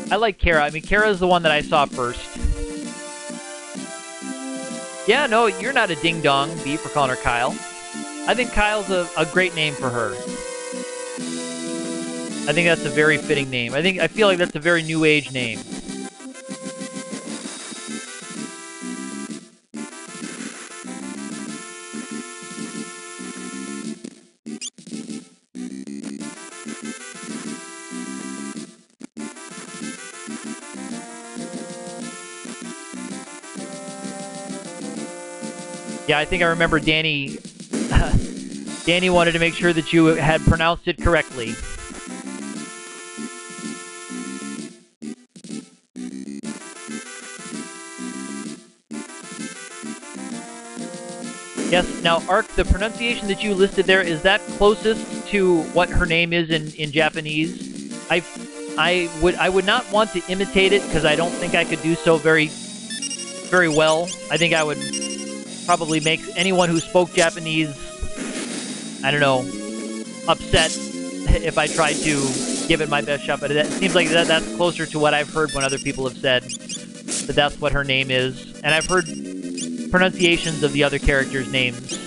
I like Kara. I mean, Kara's the one that I saw first. Yeah, no, you're not a ding-dong, B, for calling her Kyle. I think Kyle's a great name for her. I think that's a very fitting name. I feel like that's a very new age name. Yeah, I think I remember Danny. Danny wanted to make sure that you had pronounced it correctly. Yes, now, Ark, the pronunciation that you listed there, is that closest to what her name is in Japanese? I would not want to imitate it because I don't think I could do so very well. I think I would probably make anyone who spoke Japanese, I don't know, upset if I tried to give it my best shot. But it seems like that's closer to what I've heard when other people have said that that's what her name is. And I've heard pronunciations of the other characters' names.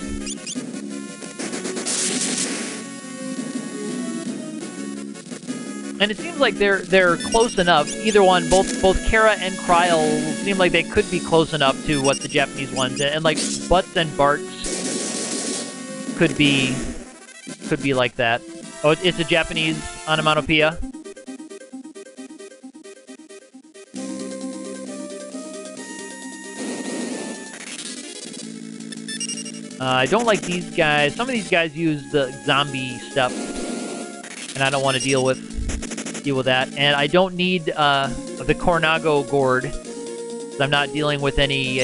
And it seems like they're close enough. Either one, both Kara and Kryl seem like they could be close enough to what the Japanese ones. And like Butts and Barts could be like that. Oh, it's a Japanese onomatopoeia. I don't like these guys. Some of these guys use the zombie stuff, and I don't want to deal with that. And I don't need the Cornago gourd, because I'm not dealing with any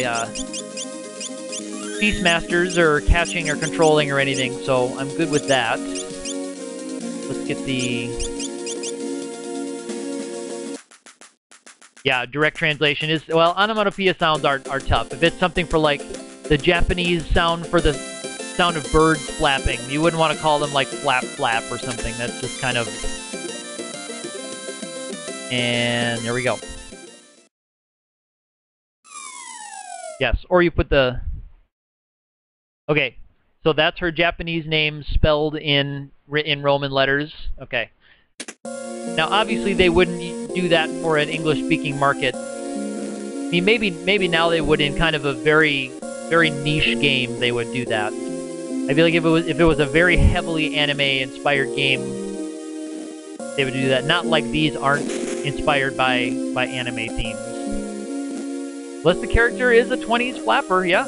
Beastmasters or catching or controlling or anything, so I'm good with that. Let's get the... Yeah, direct translation is... Well, onomatopoeia sounds are tough. If it's something for, like, the Japanese sound for the sound of birds flapping, you wouldn't want to call them, like, flap flap or something. That's just kind of... And there we go. Yes, or you put the... Okay, so that's her Japanese name spelled in Roman letters. Okay. Now, obviously, they wouldn't do that for an English-speaking market. I mean, maybe now they would in kind of a very niche game. They would do that. I feel like if it was a very heavily anime-inspired game, they would do that. Not like these aren't inspired by anime themes. Unless the character is a 20s flapper, yeah.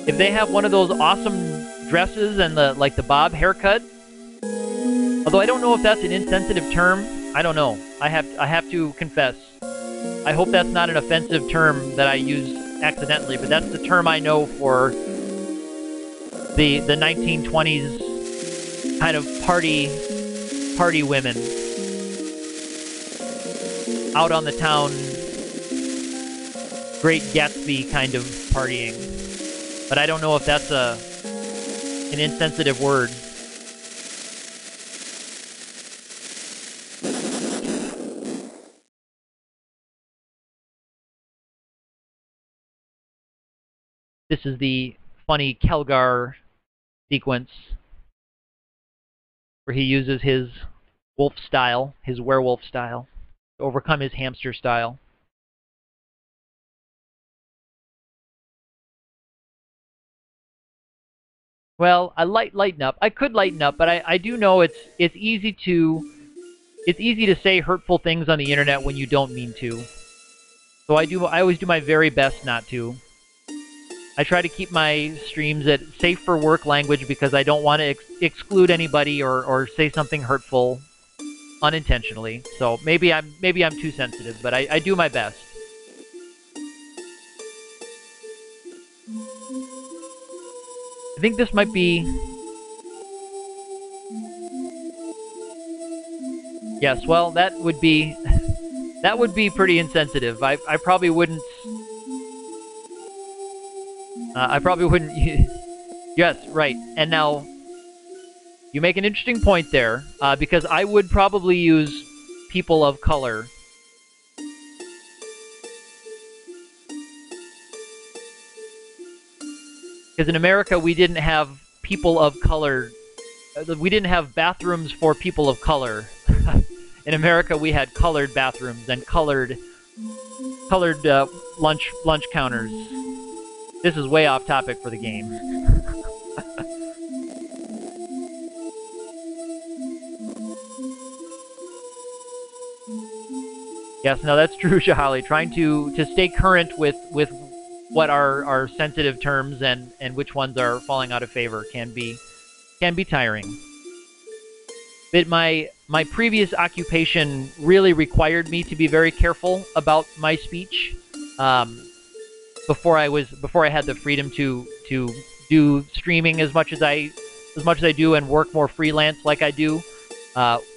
If they have one of those awesome dresses and the bob haircut, although I don't know if that's an insensitive term. I don't know. I have to confess. I hope that's not an offensive term that I use accidentally, but that's the term I know for the 1920s kind of party women out on the town, Great Gatsby kind of partying. But I don't know if that's an insensitive word. This is the funny Kelgar sequence where he uses his wolf style, his werewolf style, to overcome his hamster style. Well, I lighten up. I could lighten up, but I do know it's easy to say hurtful things on the internet when you don't mean to. So I always do my very best not to. I try to keep my streams at safe for work language because I don't want to exclude anybody or say something hurtful unintentionally. So maybe I'm too sensitive, but I do my best. I think this might be... Yes, well, that would be pretty insensitive. I probably wouldn't... I probably wouldn't... Yes, right. And now, you make an interesting point there, because I would probably use people of color. Because in America, we didn't have people of color. We didn't have bathrooms for people of color. In America, we had colored bathrooms and colored lunch counters. This is way off topic for the game. Yes, no, that's true, Shahali. Trying to stay current with what are sensitive terms and which ones are falling out of favor can be tiring. But my previous occupation really required me to be very careful about my speech. Before I had the freedom to do streaming as much as I do and work more freelance like I do.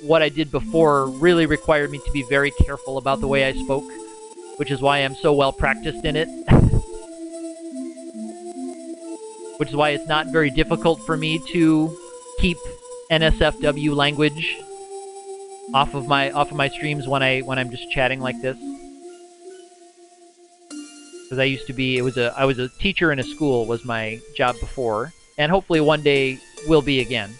What I did before really required me to be very careful about the way I spoke, which is why I'm so well practiced in it. Which is why it's not very difficult for me to keep NSFW language off of my streams when I'm just chatting like this. Because I used to be I was a teacher in a school was my job before, and hopefully one day will be again.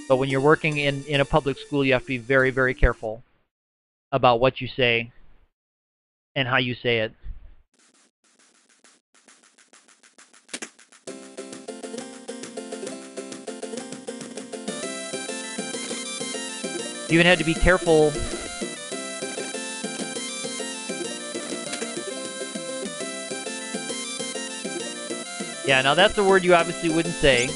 But when you're working in a public school, you have to be very, very careful about what you say and how you say it. You even had to be careful. Yeah, now that's a word you obviously wouldn't say.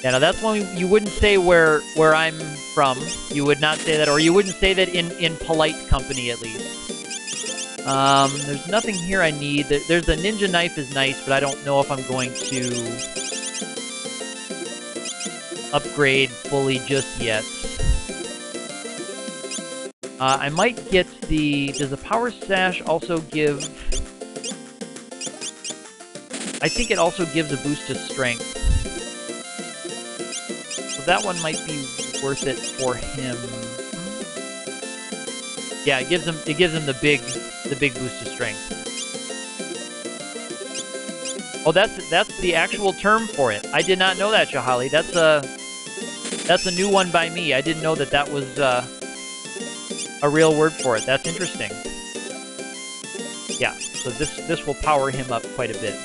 Yeah, now that's one you wouldn't say where I'm from. You would not say that, or you wouldn't say that in polite company, at least. There's nothing here I need. There's a ninja knife is nice, but I don't know if I'm going to upgrade fully just yet. I might get does the power sash also give... I think it also gives a boost to strength. So that one might be worth it for him. Yeah, it gives him the big boost to strength. Oh, that's the actual term for it. I did not know that, Jahali. That's a new one by me. I didn't know that was a real word for it. That's interesting. Yeah, so this will power him up quite a bit.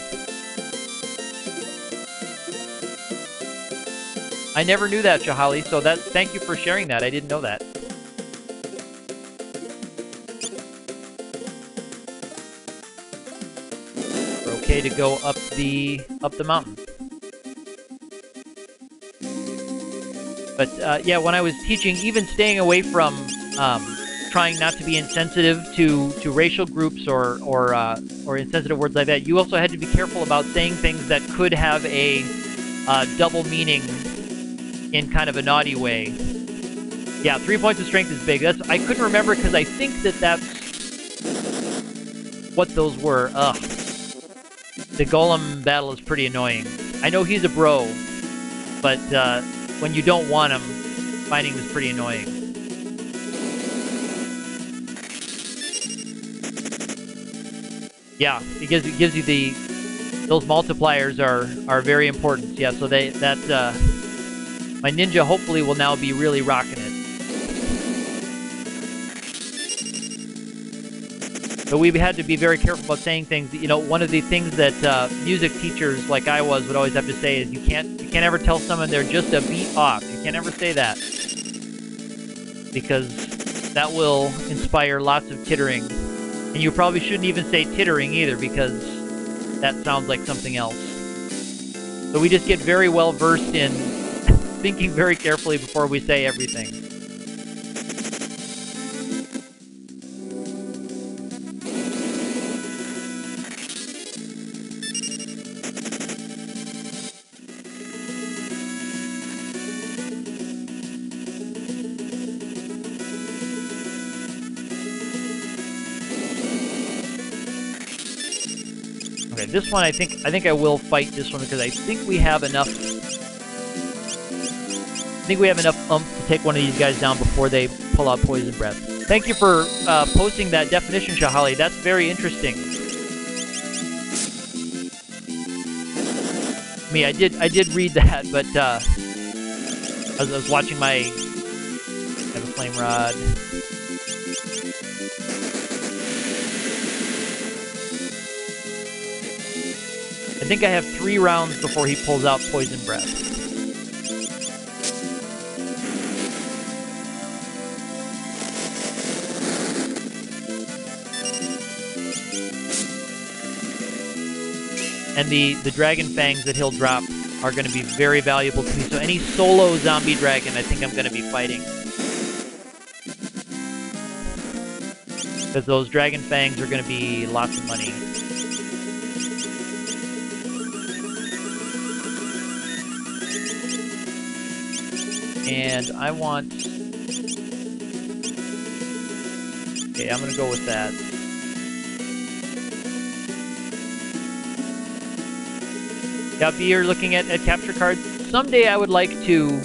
I never knew that, Jahali, so thank you for sharing that. I didn't know that. We're okay to go up the mountain. But yeah, when I was teaching, even staying away from trying not to be insensitive to racial groups or insensitive words like that, you also had to be careful about saying things that could have a double meaning in kind of a naughty way. Yeah, 3 points of strength is big. I couldn't remember because I think that's what those were. Ugh. The golem battle is pretty annoying. I know he's a bro, but when you don't want him, fighting was pretty annoying. Yeah, it gives you those multipliers are very important. Yeah, so my ninja hopefully will now be really rocking it. So we had to be very careful about saying things. You know, one of the things that music teachers like I would always have to say is you can't ever tell someone they're just a beat off. You can't ever say that, because that will inspire lots of tittering. And you probably shouldn't even say tittering either, because that sounds like something else. So we just get very well versed in thinking very carefully before we say everything. Okay, this one I think I will fight this one because I think we have enough. I think we have enough oomph to take one of these guys down before they pull out poison breath. Thank you for posting that definition, Shahali. That's very interesting. I did read that, but I was watching my. I have a flame rod. I think I have 3 rounds before he pulls out poison breath. And the dragon fangs that he'll drop are going to be very valuable to me. So any solo zombie dragon I think I'm going to be fighting. Because those dragon fangs are going to be lots of money. And I want... Okay, I'm going to go with that. Yeah, B, you're looking at capture cards. Someday I would like to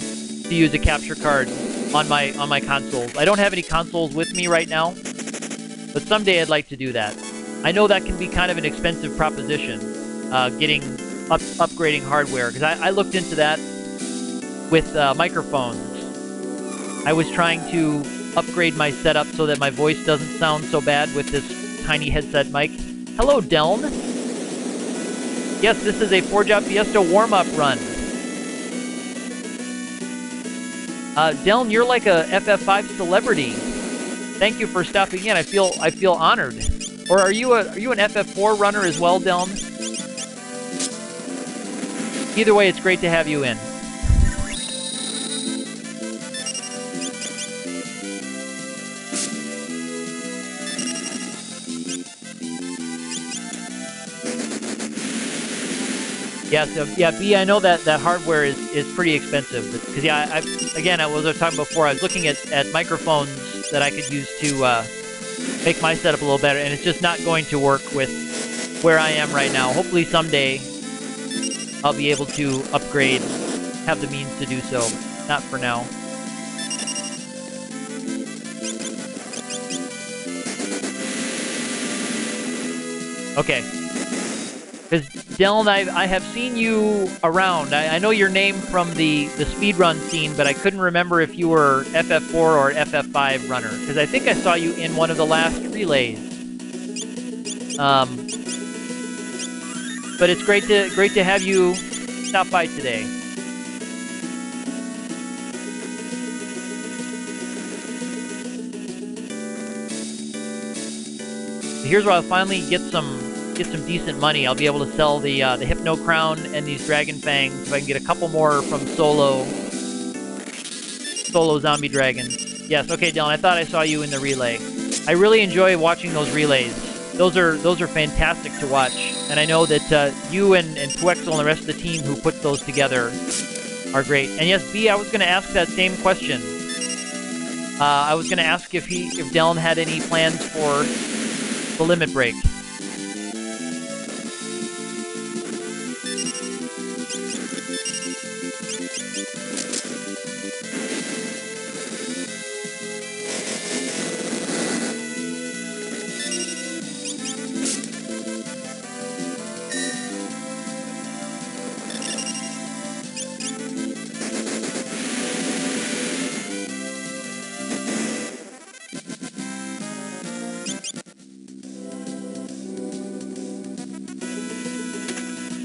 use a capture card on my consoles. I don't have any consoles with me right now, but someday I'd like to do that. I know that can be kind of an expensive proposition, upgrading hardware, because I looked into that with microphones. I was trying to upgrade my setup so that my voice doesn't sound so bad with this tiny headset mic. Hello, Deln. Yes, this is a 4-Job Fiesta warm-up run. Deln, you're like a FF5 celebrity. Thank you for stopping in. I feel honored. Or are you an FF4 runner as well, Deln? Either way, it's great to have you in. Yeah, so yeah, B, I know that hardware is pretty expensive because yeah, I was talking before. I was looking at microphones that I could use to make my setup a little better, and it's just not going to work with where I am right now. Hopefully someday I'll be able to upgrade, have the means to do so. Not for now. Okay. Because, Dylan, I have seen you around. I know your name from the speedrun scene, but I couldn't remember if you were FF4 or FF5 runner. Because I think I saw you in one of the last relays. But it's great to have you stop by today. Here's where I'll finally get some decent money. I'll be able to sell the Hypno Crown and these Dragon Fangs if I can get a couple more from solo zombie dragons. Yes, okay, Dylan, I thought I saw you in the relay. I really enjoy watching those relays. Those are fantastic to watch, and I know that you and Twexel and the rest of the team who put those together are great. And yes, B, I was going to ask that same question. I was going to ask if Dylan had any plans for the limit break.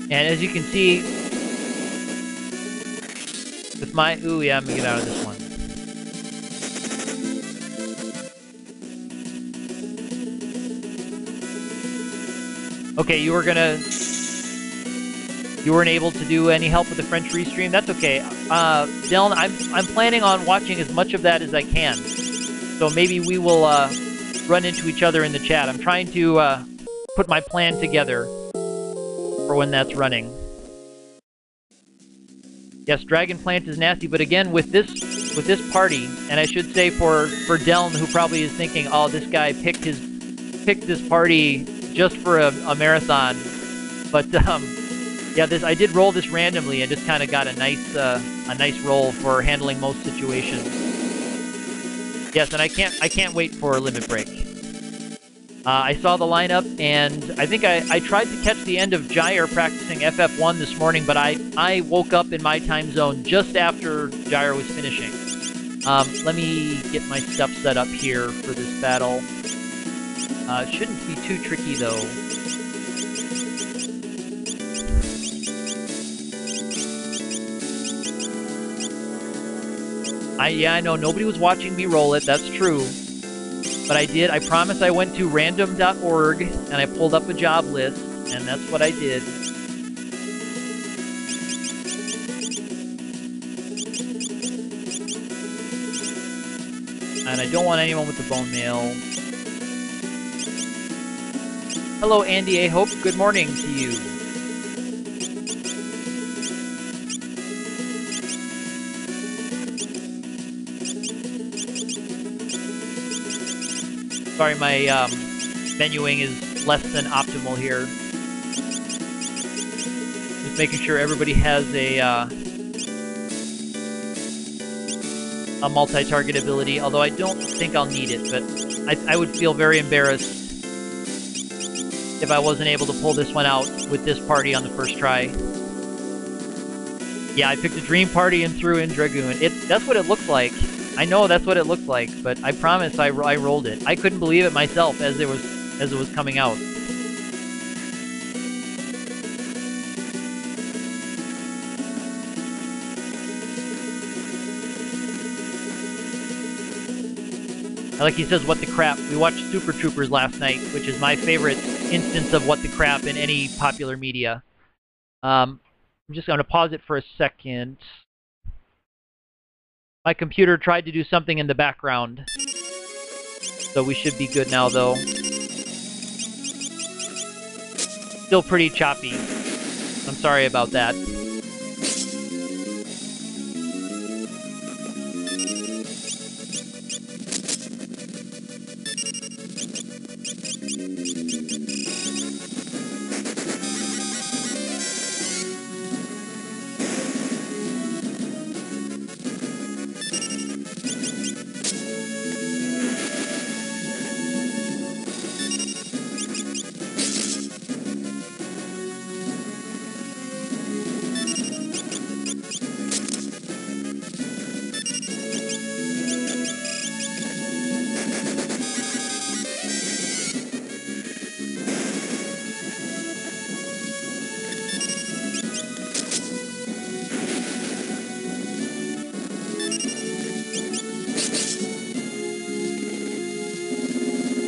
And as you can see, with my... Ooh, yeah, I'm going to get out of this one. Okay, you weren't able to do any help with the French restream? That's okay. Dylan, I'm planning on watching as much of that as I can. So maybe we will run into each other in the chat. I'm trying to put my plan together for when that's running. Yes, Dragon Plant is nasty, but again, with this party, and I should say for Deln, who probably is thinking, oh, this guy picked this party just for a marathon. But yeah, I did roll this randomly and just kind of got a nice roll for handling most situations. Yes, and I can't wait for a limit break. I saw the lineup, and I think I tried to catch the end of Jair practicing FF1 this morning, but I woke up in my time zone just after Jair was finishing. Let me get my stuff set up here for this battle. It shouldn't be too tricky, though. Yeah, I know nobody was watching me roll it, that's true. But I promise I went to random.org and I pulled up a job list, and that's what I did. And I don't want anyone with the bone mail. Hello, Andy A. Hope. Good morning to you. Sorry, my menuing is less than optimal here. Just making sure everybody has a multi-target ability, although I don't think I'll need it, but I would feel very embarrassed if I wasn't able to pull this one out with this party on the first try. Yeah, I picked a Dream Party and threw in Dragoon. That's what it looks like. I know that's what it looks like, but I promise I rolled it. I couldn't believe it myself as it was coming out. Like he says, what the crap. We watched Super Troopers last night, which is my favorite instance of what the crap in any popular media. I'm just going to pause it for a second. My computer tried to do something in the background. So we should be good now, though. Still pretty choppy. I'm sorry about that.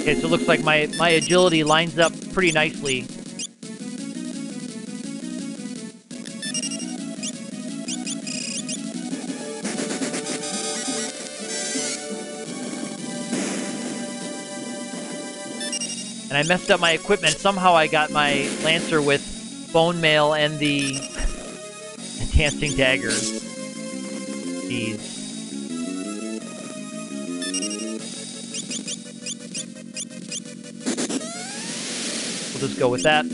Okay, so it looks like my agility lines up pretty nicely. And I messed up my equipment. Somehow I got my Lancer with bone mail and the dancing dagger. Jeez. We'll just go with that.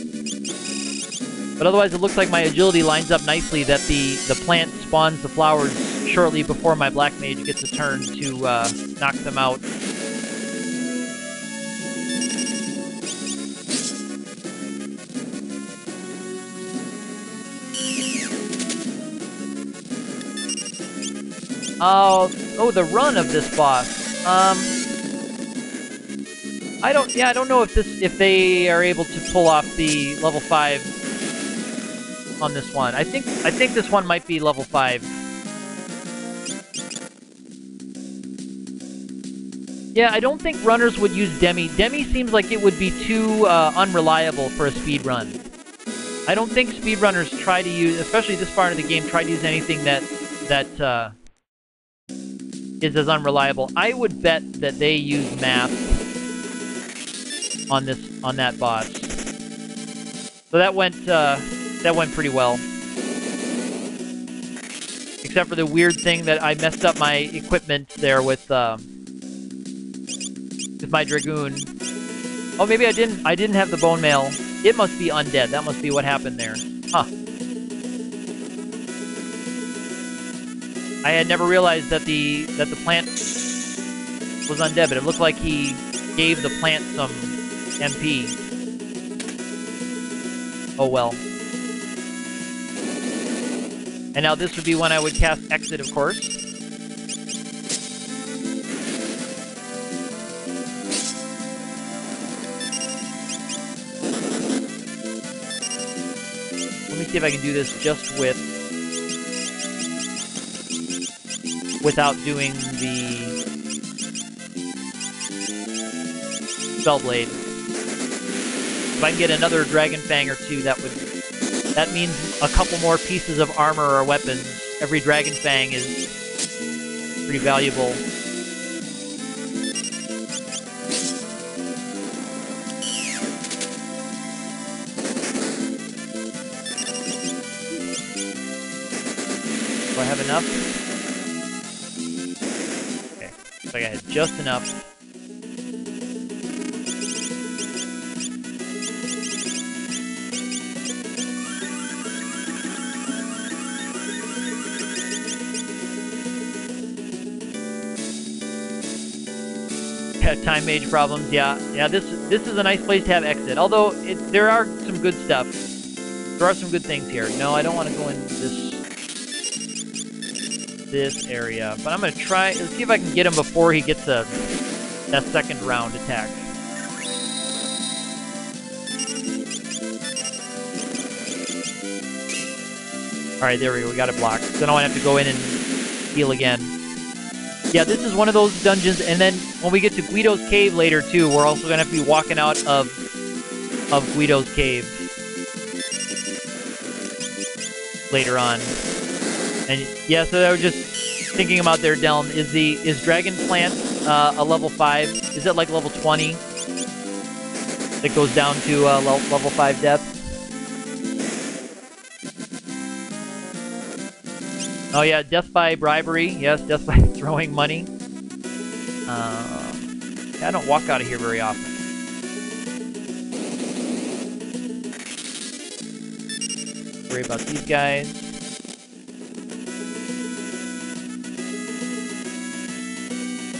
But otherwise it looks like my agility lines up nicely, that the plant spawns the flowers shortly before my black mage gets a turn to knock them out. Oh, the run of this boss. I don't know if they are able to pull off the level 5 on this one. I think this one might be level 5. Yeah, I don't think runners would use Demi. Demi seems like it would be too unreliable for a speed run. I don't think speedrunners try to use, especially this part of the game, try to use anything that is as unreliable. I would bet that they use math on that boss. So that went pretty well. Except for the weird thing that I messed up my equipment there with my Dragoon. Oh, maybe I didn't have the bone mail. It must be undead. That must be what happened there. Huh. I had never realized that the plant was undead, but it looked like he gave the plant some MP. Oh well. And now this would be when I would cast Exit, of course. Let me see if I can do this just without doing the Spellblade. If I can get another Dragon Fang or two, that means a couple more pieces of armor or weapons. Every Dragon Fang is pretty valuable. I have enough? Okay, looks like I had just enough. Time mage problems, yeah. This is a nice place to have exit. Although there are some good stuff. There are some good things here. No, I don't want to go into this area, but I'm gonna try. Let's see if I can get him before he gets that second round attack. All right, there we go. We got it blocked. So now I have to go in and heal again. Yeah, this is one of those dungeons, and then when we get to Guido's Cave later, too, we're also going to have to be walking out of Guido's Cave later on. And yeah, so I was just thinking about there, Delm, is Dragon Plant a level 5? Is it like level 20? That goes down to level 5 death? Oh yeah, death by bribery. Yes, death by throwing money. I don't walk out of here very often. Worry about these guys.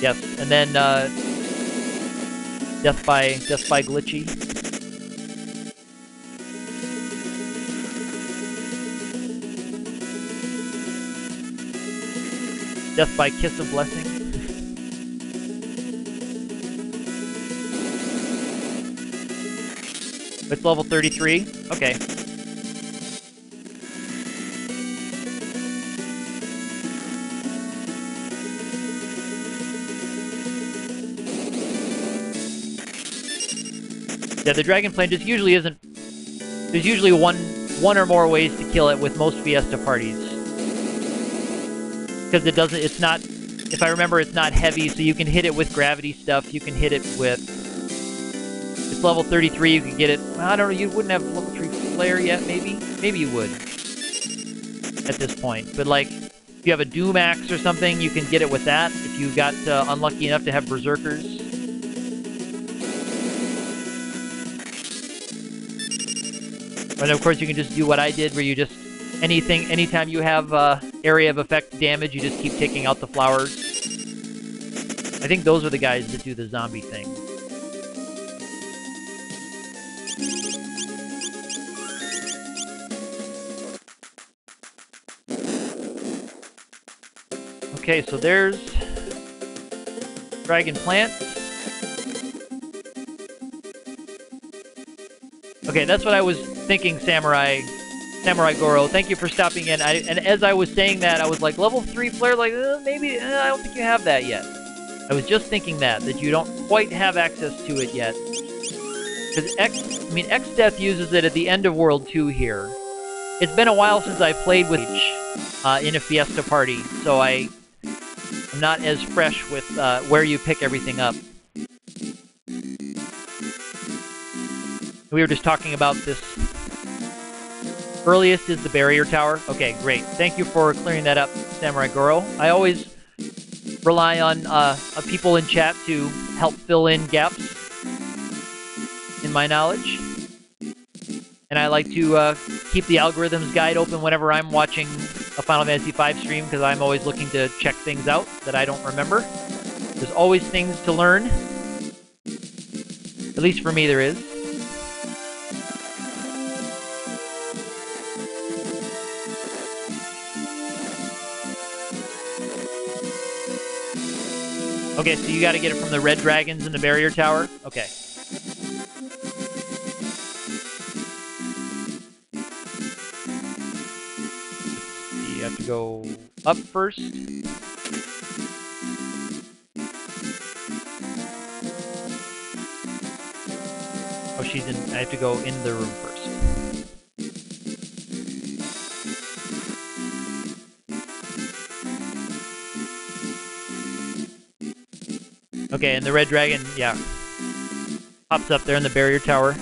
Yes, and then death by glitchy. Death by kiss of blessing. It's level 33. Okay. Yeah, the Dragon Plant just usually isn't. There's usually one or more ways to kill it with most Fiesta parties. Because it doesn't, it's not, if I remember, it's not heavy, so you can hit it with gravity stuff, you can hit it with, it's level 33, you can get it, I don't know, you wouldn't have level 3 flare yet, maybe? Maybe you would, at this point. But like, if you have a Doom Axe or something, you can get it with that, if you got unlucky enough to have Berserkers. And of course, you can just do what I did, where you just, anytime you have area of effect damage, you just keep taking out the flowers. I think those are the guys that do the zombie thing. Okay, so there's Dragon Plant. Okay, that's what I was thinking, Samurai Goro. Thank you for stopping in. And as I was saying that, I was like, level 3 flare, like, maybe, I don't think you have that yet. I was just thinking that you don't quite have access to it yet. Because X-Death uses it at the end of World 2 here. It's been a while since I played with in a Fiesta party, so I'm not as fresh with where you pick everything up. We were just talking about this. Earliest is the barrier tower. Okay, great. Thank you for clearing that up, Samurai Goro. I always rely on people in chat to help fill in gaps in my knowledge. And I like to keep the algorithms guide open whenever I'm watching a Final Fantasy V stream, because I'm always looking to check things out that I don't remember. There's always things to learn. At least for me, there is. Okay, so you gotta get it from the red dragons in the barrier tower? Okay. You have to go up first. Oh, she's in. I have to go in the room first. Okay, and the red dragon, yeah, pops up there in the barrier tower.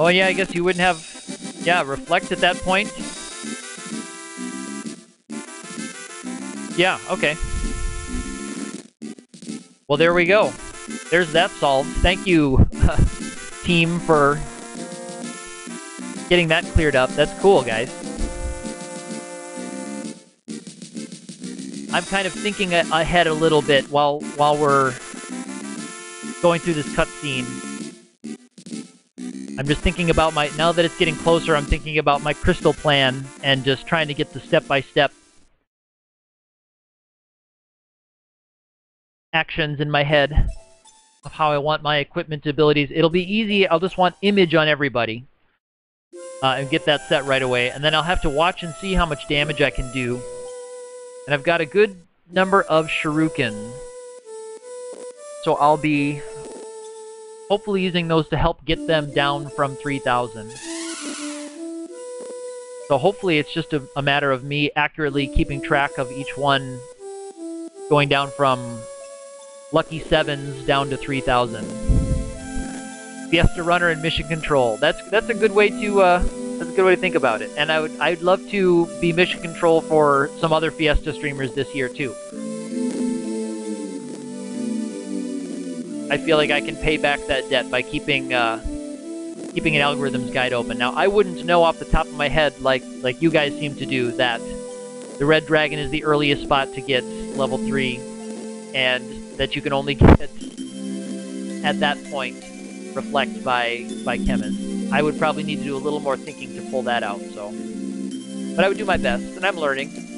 Oh, yeah, I guess you wouldn't have... Yeah, reflect at that point. Yeah, okay. Well, there we go. There's that solved. Thank you, team, for getting that cleared up. That's cool, guys. I'm kind of thinking ahead a little bit while we're going through this cutscene. I'm just thinking about now that it's getting closer, I'm thinking about my crystal plan and just trying to get the step-by-step actions in my head of how I want my equipment abilities. It'll be easy. I'll just want image on everybody and get that set right away. And then I'll have to watch and see how much damage I can do. And I've got a good number of shuriken. So I'll be hopefully using those to help get them down from 3,000. So hopefully it's just a matter of me accurately keeping track of each one going down from lucky 7s down to 3,000. Fiesta Runner and Mission Control. That's a good way to think about it. And I'd love to be Mission Control for some other Fiesta streamers this year too. I feel like I can pay back that debt by keeping an algorithms guide open. Now, I wouldn't know off the top of my head, like you guys seem to do, that the Red Dragon is the earliest spot to get level 3, and that you can only get at that point reflect by Chemist. I would probably need to do a little more thinking to pull that out. So, but I would do my best, and I'm learning.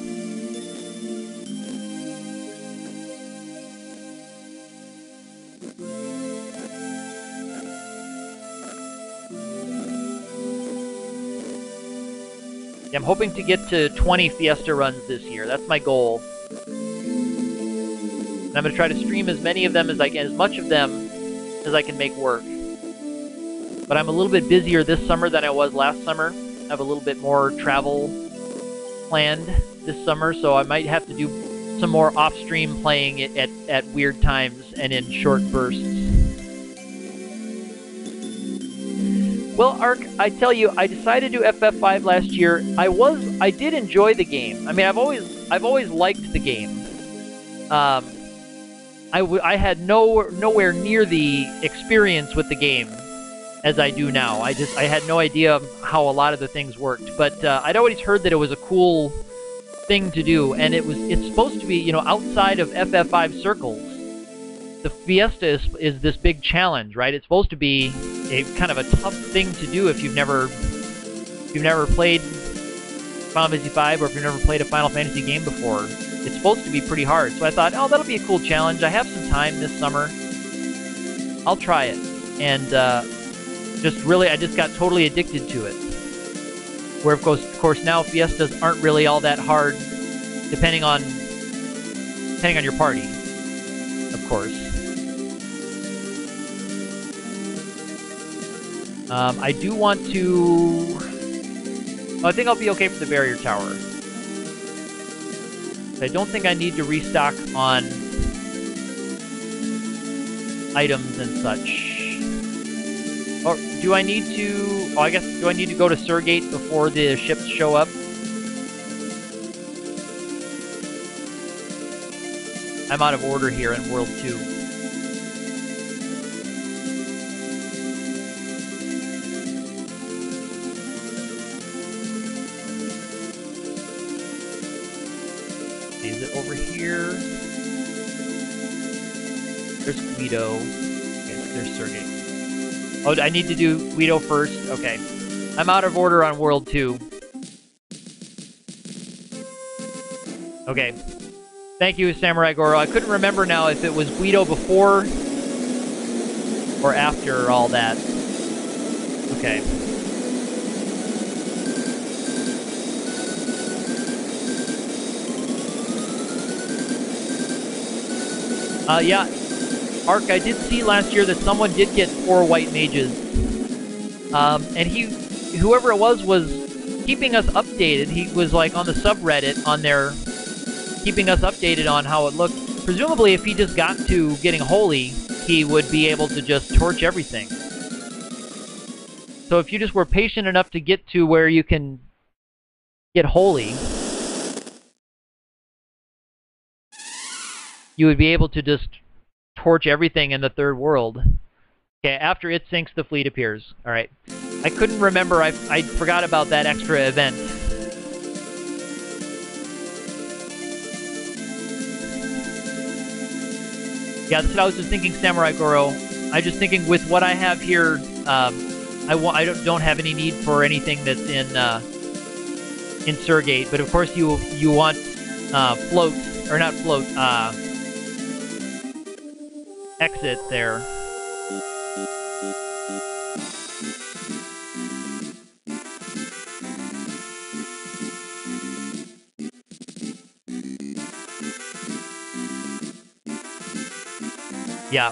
I'm hoping to get to 20 Fiesta runs this year. That's my goal. And I'm going to try to stream as many of them as I can, as much of them as I can make work. But I'm a little bit busier this summer than I was last summer. I have a little bit more travel planned this summer, so I might have to do some more off-stream playing at weird times and in short bursts. Well, Ark, I tell you, I decided to do FF5 last year. I did enjoy the game. I mean, I've always liked the game. I had nowhere near the experience with the game as I do now. I had no idea how a lot of the things worked. But I'd always heard that it was a cool thing to do, and it's supposed to be, you know, outside of FF5 circles. The Fiesta is this big challenge, right? It's supposed to be a kind of a tough thing to do if you've never played Final Fantasy V, or if you've never played a Final Fantasy game before. It's supposed to be pretty hard. So I thought, oh, that'll be a cool challenge. I have some time this summer. I'll try it. And I just got totally addicted to it. Where, of course, now Fiestas aren't really all that hard, depending on your party, of course. I do want to... I think I'll be okay for the barrier tower. I don't think I need to restock on items and such. Or do I need to... Oh, I guess, do I need to go to Surgate before the ships show up? I'm out of order here in World 2. Over here. There's Guido. Okay, there's Sergei. Oh, I need to do Guido first? Okay. I'm out of order on World 2. Okay. Thank you, Samurai Goro. I couldn't remember now if it was Guido before or after all that. Okay. Yeah, Ark, I did see last year that someone did get 4 white mages. And whoever it was keeping us updated. He was like on the subreddit on there, keeping us updated on how it looked. Presumably, if he just got to getting holy, he would be able to just torch everything. So if you just were patient enough to get to where you can get holy, you would be able to just torch everything in the third world. Okay, after it sinks, the fleet appears. All right. I couldn't remember. I forgot about that extra event. Yeah, that's what I was just thinking, Samurai Goro. I was just thinking with what I have here, I don't have any need for anything that's in Surgate. But of course, you want float, or not float, exit there. Yeah.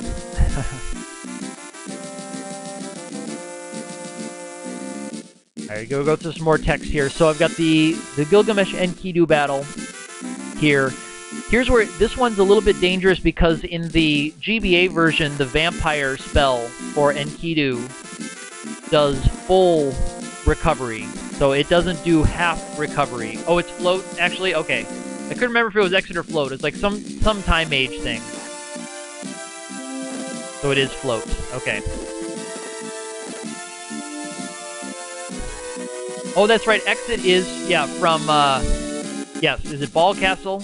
Alright, go through some more text here. So I've got the Gilgamesh Enkidu battle here. Here's where this one's a little bit dangerous because in the GBA version, the vampire spell for Enkidu does full recovery. So it doesn't do half recovery. Oh, it's float, actually? Okay. I couldn't remember if it was exit or float. It's like some time mage thing. So it is float. Okay. Oh, that's right. Exit is, yeah, from, yes, is it Ball Castle?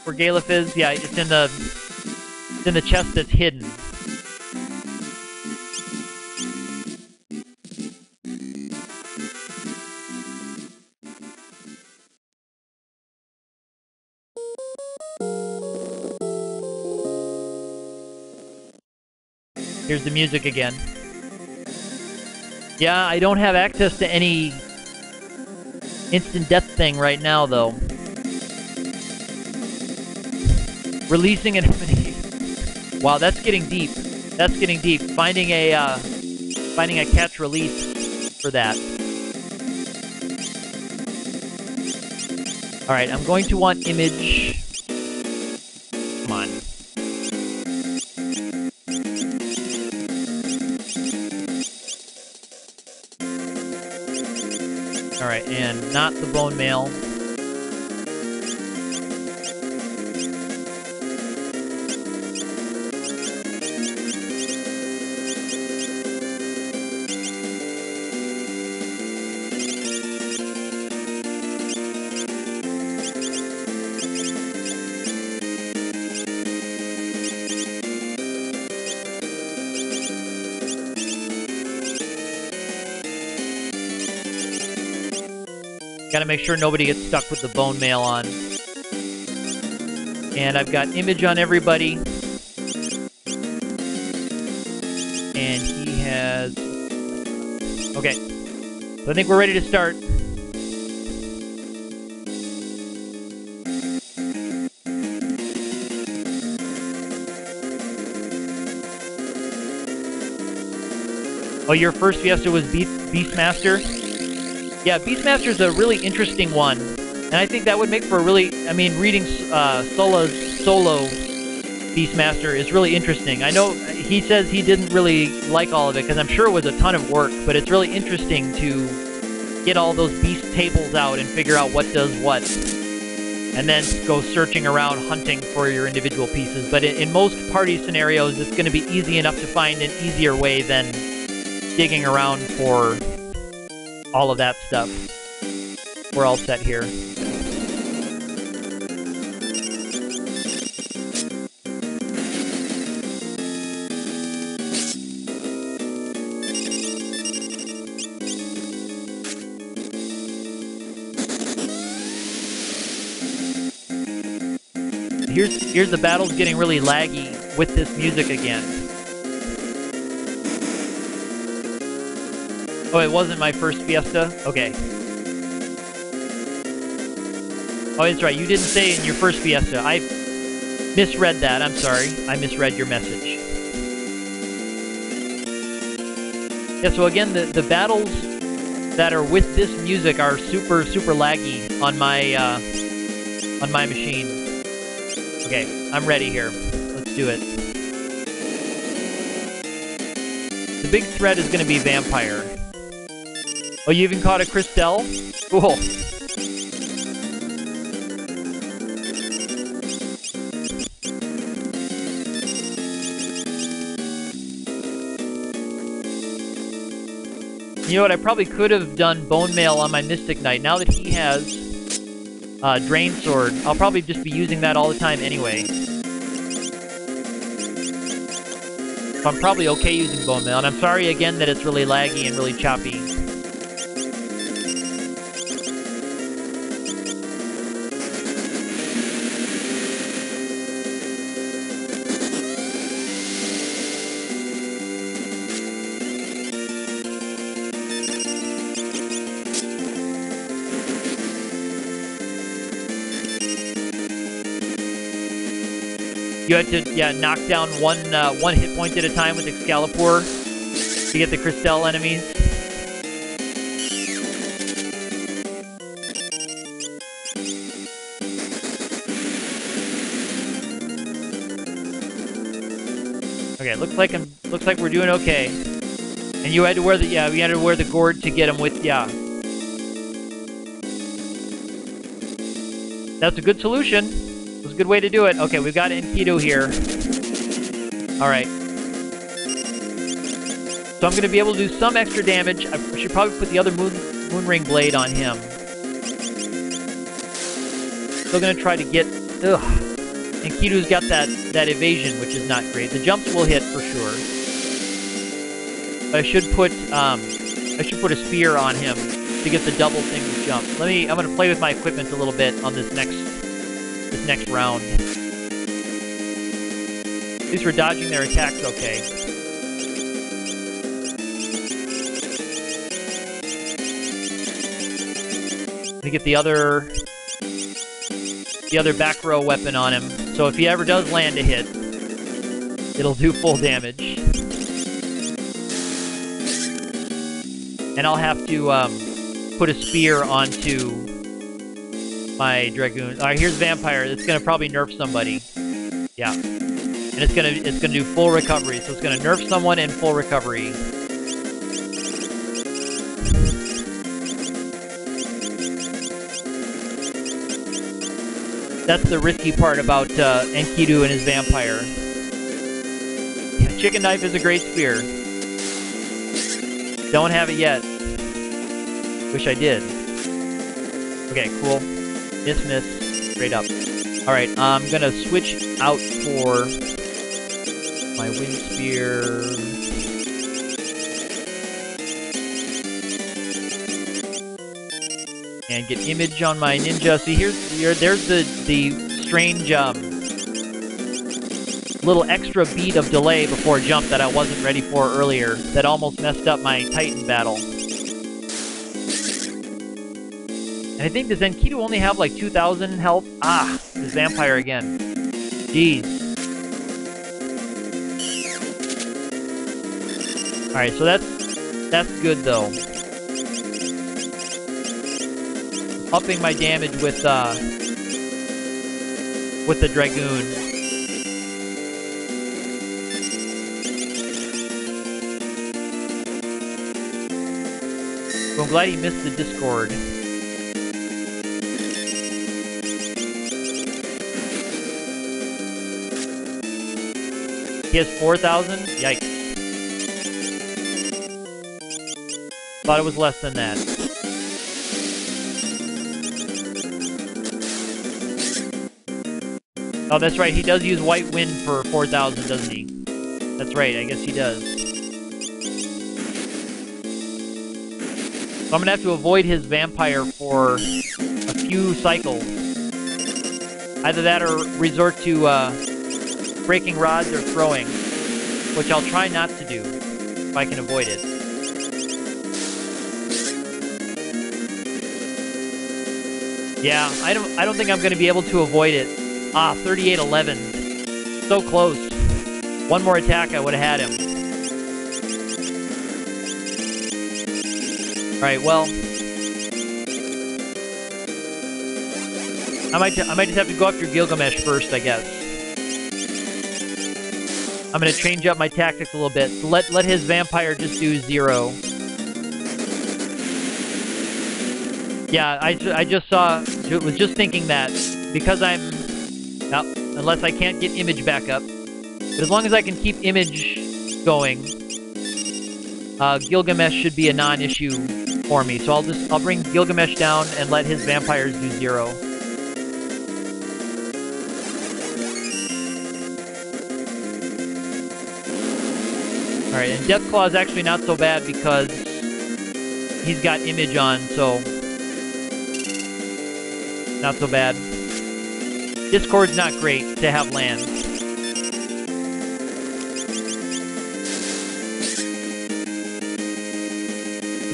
Where Galef is? Yeah, it's in the chest that's hidden. Here's the music again. Yeah, I don't have access to any instant death thing right now, though. Releasing an enemy. Wow, that's getting deep. That's getting deep. Finding a catch release for that. All right, I'm going to want image. Come on. Alright, and not the bone mail. Gotta make sure nobody gets stuck with the bone mail on. And I've got image on everybody. And he has... Okay. So I think we're ready to start. Oh, your first Fiesta was Beastmaster? Yeah, Beastmaster's a really interesting one, and I think that would make for a really, I mean, reading solo Beastmaster is really interesting. I know he says he didn't really like all of it, because I'm sure it was a ton of work, but it's really interesting to get all those beast tables out and figure out what does what, and then go searching around hunting for your individual pieces. But in most party scenarios, it's going to be easy enough to find an easier way than digging around for all of that stuff. We're all set here. Here's the battles getting really laggy with this music again. Oh, it wasn't my first Fiesta? Okay. Oh, that's right. You didn't say in your first Fiesta. I misread that. I'm sorry. I misread your message. Yeah, so again, the battles that are with this music are super, super laggy on my machine. Okay, I'm ready here. Let's do it. The big threat is going to be Vampire. Oh, you even caught a Christelle? Cool. You know what? I probably could have done Bone Mail on my Mystic Knight. Now that he has Drain Sword, I'll probably just be using that all the time anyway. So I'm probably okay using Bone Mail. And I'm sorry again that it's really laggy and really choppy. You had to, yeah, knock down one hit point at a time with Excalibur to get the Christelle enemies. Okay, looks like we're doing okay. And you had to wear we had to wear the gourd to get him with, yeah. That's a good solution. It was a good way to do it. Okay, we've got Enkidu here. Alright. So I'm going to be able to do some extra damage. I should probably put the other Moonring Blade on him. Still going to try to get... Ugh. Enkidu's got that evasion, which is not great. The jumps will hit for sure. But I should put a spear on him to get the double thing with jump. I'm going to play with my equipment a little bit on this next round. At least we're dodging their attacks okay. Let me get the other back row weapon on him. So if he ever does land a hit, it'll do full damage. And I'll have to put a spear onto my Dragoon. Alright, here's Vampire. It's gonna probably nerf somebody. Yeah. And it's gonna do full recovery. So it's gonna nerf someone and full recovery. That's the risky part about Enkidu and his Vampire. Yeah, Chicken Knife is a great spear. Don't have it yet. Wish I did. Okay, cool. Miss, straight up. Alright, I'm gonna switch out for my Wind Spear. And get image on my ninja. See, there's the strange little extra beat of delay before jump that I wasn't ready for earlier. That almost messed up my Titan battle. And I think, does Enkidu only have like 2,000 health? Ah, this Vampire again. Jeez. Alright, so that's good though. Upping my damage with the Dragoon. So I'm glad he missed the Discord. He has 4,000? Yikes. Thought it was less than that. Oh, that's right. He does use White Wind for 4,000, doesn't he? That's right. I guess he does. So I'm going to have to avoid his Vampire for a few cycles. Either that or resort to breaking rods or throwing, which I'll try not to do if I can avoid it. Yeah, I don't think I'm going to be able to avoid it. Ah, 38-11. So close. One more attack, I would have had him. Alright, well. I might just have to go after Gilgamesh first, I guess. I'm going to change up my tactics a little bit. So let his vampire just do 0. Yeah, I just saw, was just thinking that because well, unless I can't get image back up. But as long as I can keep image going, Gilgamesh should be a non-issue for me. So I'll bring Gilgamesh down and let his vampires do 0. Alright, and Deathclaw is actually not so bad because he's got image on, so not so bad. Discord's not great to have land.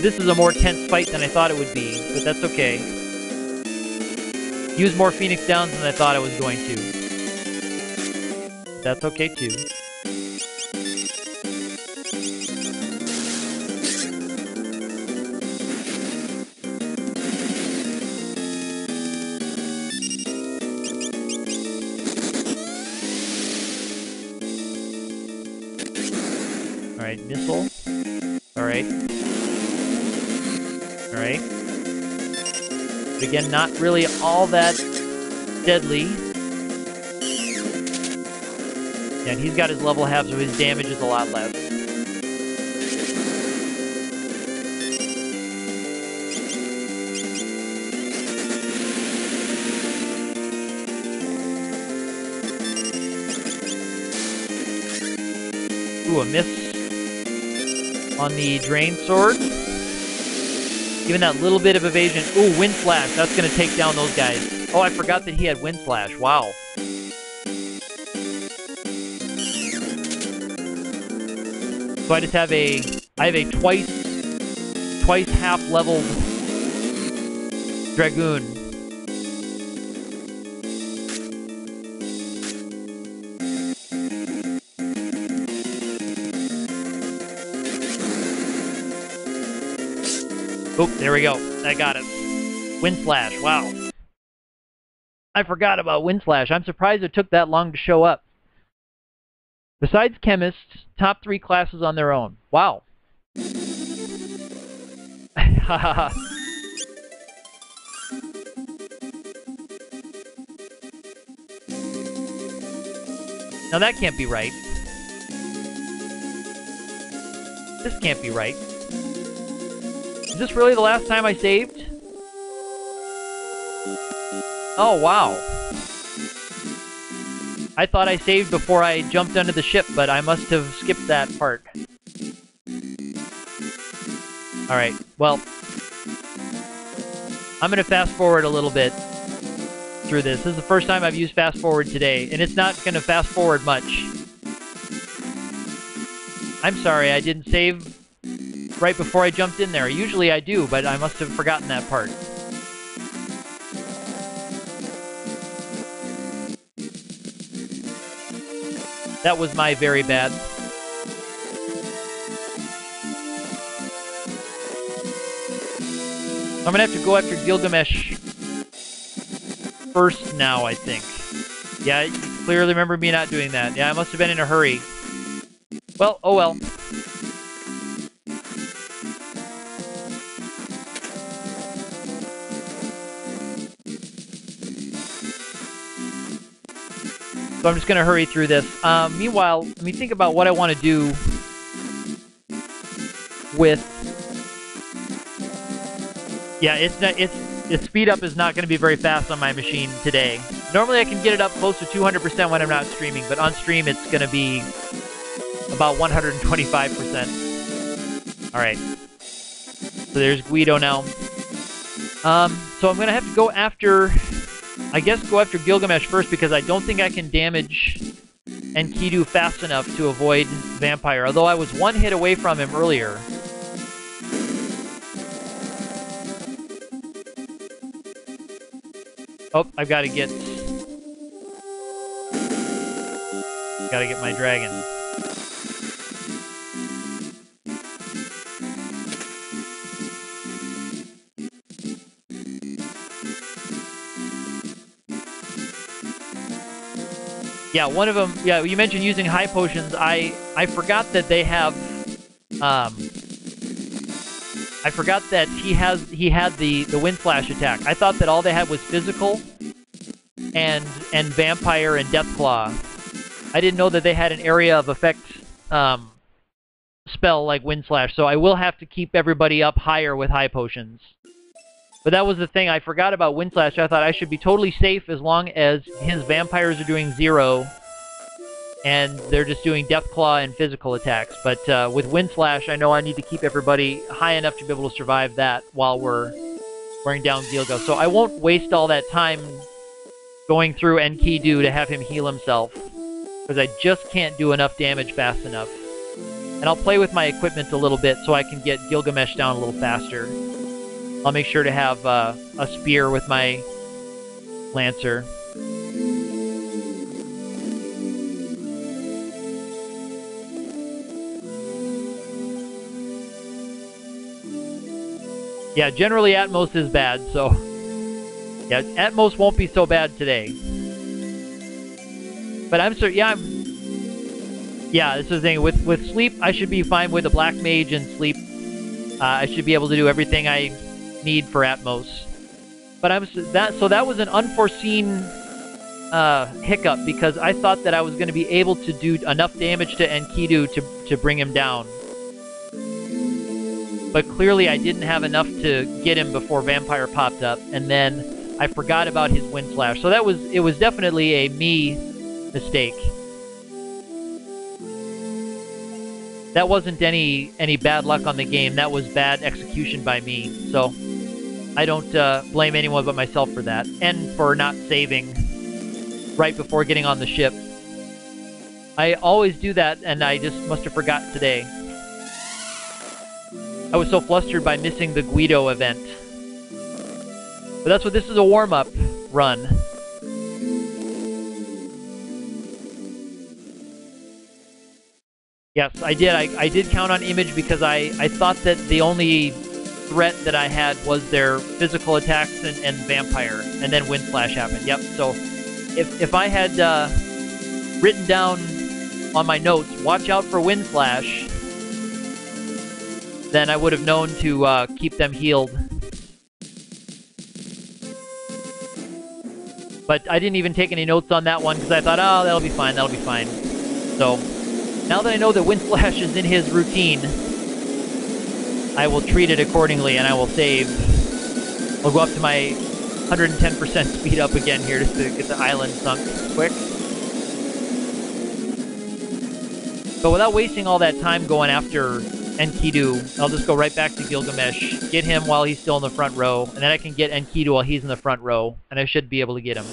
This is a more tense fight than I thought it would be, but that's okay. Use more Phoenix Downs than I thought I was going to. That's okay too. Alright, missile. Alright. Alright. But again, not really all that deadly. Yeah, and he's got his level half, so his damage is a lot less. Ooh, a miss on the Drain Sword. Giving that little bit of evasion. Ooh, Wind Slash. That's going to take down those guys. Oh, I forgot that he had Wind Slash. Wow. So I just have a twice half leveled Dragoon. Oh, there we go. I got it. Wind Slash. Wow. I forgot about Wind Slash. I'm surprised it took that long to show up. Besides Chemists, top 3 classes on their own. Wow. Now that can't be right. This can't be right. Is this really the last time I saved? Oh, wow. I thought I saved before I jumped under the ship, but I must have skipped that part. Alright, well, I'm going to fast forward a little bit through this. This is the first time I've used fast forward today, and it's not going to fast forward much. I'm sorry, I didn't save right before I jumped in there. Usually I do, but I must have forgotten that part. That was my very bad. I'm gonna have to go after Gilgamesh first now, I think. Yeah, you clearly remember me not doing that. Yeah, I must have been in a hurry. Well, oh well. So I'm just going to hurry through this. Meanwhile, let me think about what I want to do with... Yeah, its speed up is not going to be very fast on my machine today. Normally I can get it up close to 200% when I'm not streaming, but on stream it's going to be about 125%. Alright. So there's Guido now. So I'm going to have to go after... I guess go after Gilgamesh first because I don't think I can damage Enkidu fast enough to avoid Vampire, although I was one hit away from him earlier. Oh, I've got to get my dragon. Yeah, one of them. Yeah, you mentioned using high potions. I forgot that they have. I forgot that he had the wind slash attack. I thought that all they had was physical and vampire and death claw. I didn't know that they had an area of effect spell like wind slash. So I will have to keep everybody up higher with high potions. But that was the thing. I forgot about wind slash. I thought I should be totally safe as long as his vampires are doing 0 and they're just doing death claw and physical attacks. But with wind slash, I know I need to keep everybody high enough to be able to survive that while we're wearing down Gilga. So I won't waste all that time going through Enkidu to have him heal himself, because I just can't do enough damage fast enough. And I'll play with my equipment a little bit so I can get Gilgamesh down a little faster. I'll make sure to have a spear with my Lancer. Yeah, generally Atmos is bad, so... Yeah, Atmos won't be so bad today. But I'm sorry, yeah, yeah, this is the thing. With sleep, I should be fine with a black mage and sleep. I should be able to do everything I need for Atmos. But that was an unforeseen hiccup, because I thought that I was going to be able to do enough damage to Enkidu to bring him down. But clearly I didn't have enough to get him before Vampire popped up, and then I forgot about his Wind Slash. So it was definitely a me mistake. That wasn't any bad luck on the game. That was bad execution by me. So I don't blame anyone but myself for that, and for not saving right before getting on the ship. I always do that, and I just must have forgot today. I was so flustered by missing the Guido event. But that's what this is, a warm-up run. Yes, I did. I did count on Image because I thought that the only threat that I had was their physical attacks and Vampire, and then Wind Slash happened. Yep, so if I had written down on my notes, watch out for Wind Slash, then I would have known to keep them healed. But I didn't even take any notes on that one because I thought, oh, that'll be fine, that'll be fine. So now that I know that Wind Slash is in his routine, I will treat it accordingly, and I will save. I'll go up to my 110% speed up again here just to get the island sunk quick. So without wasting all that time going after Enkidu, I'll just go right back to Gilgamesh, get him while he's still in the front row, and then I can get Enkidu while he's in the front row, and I should be able to get him.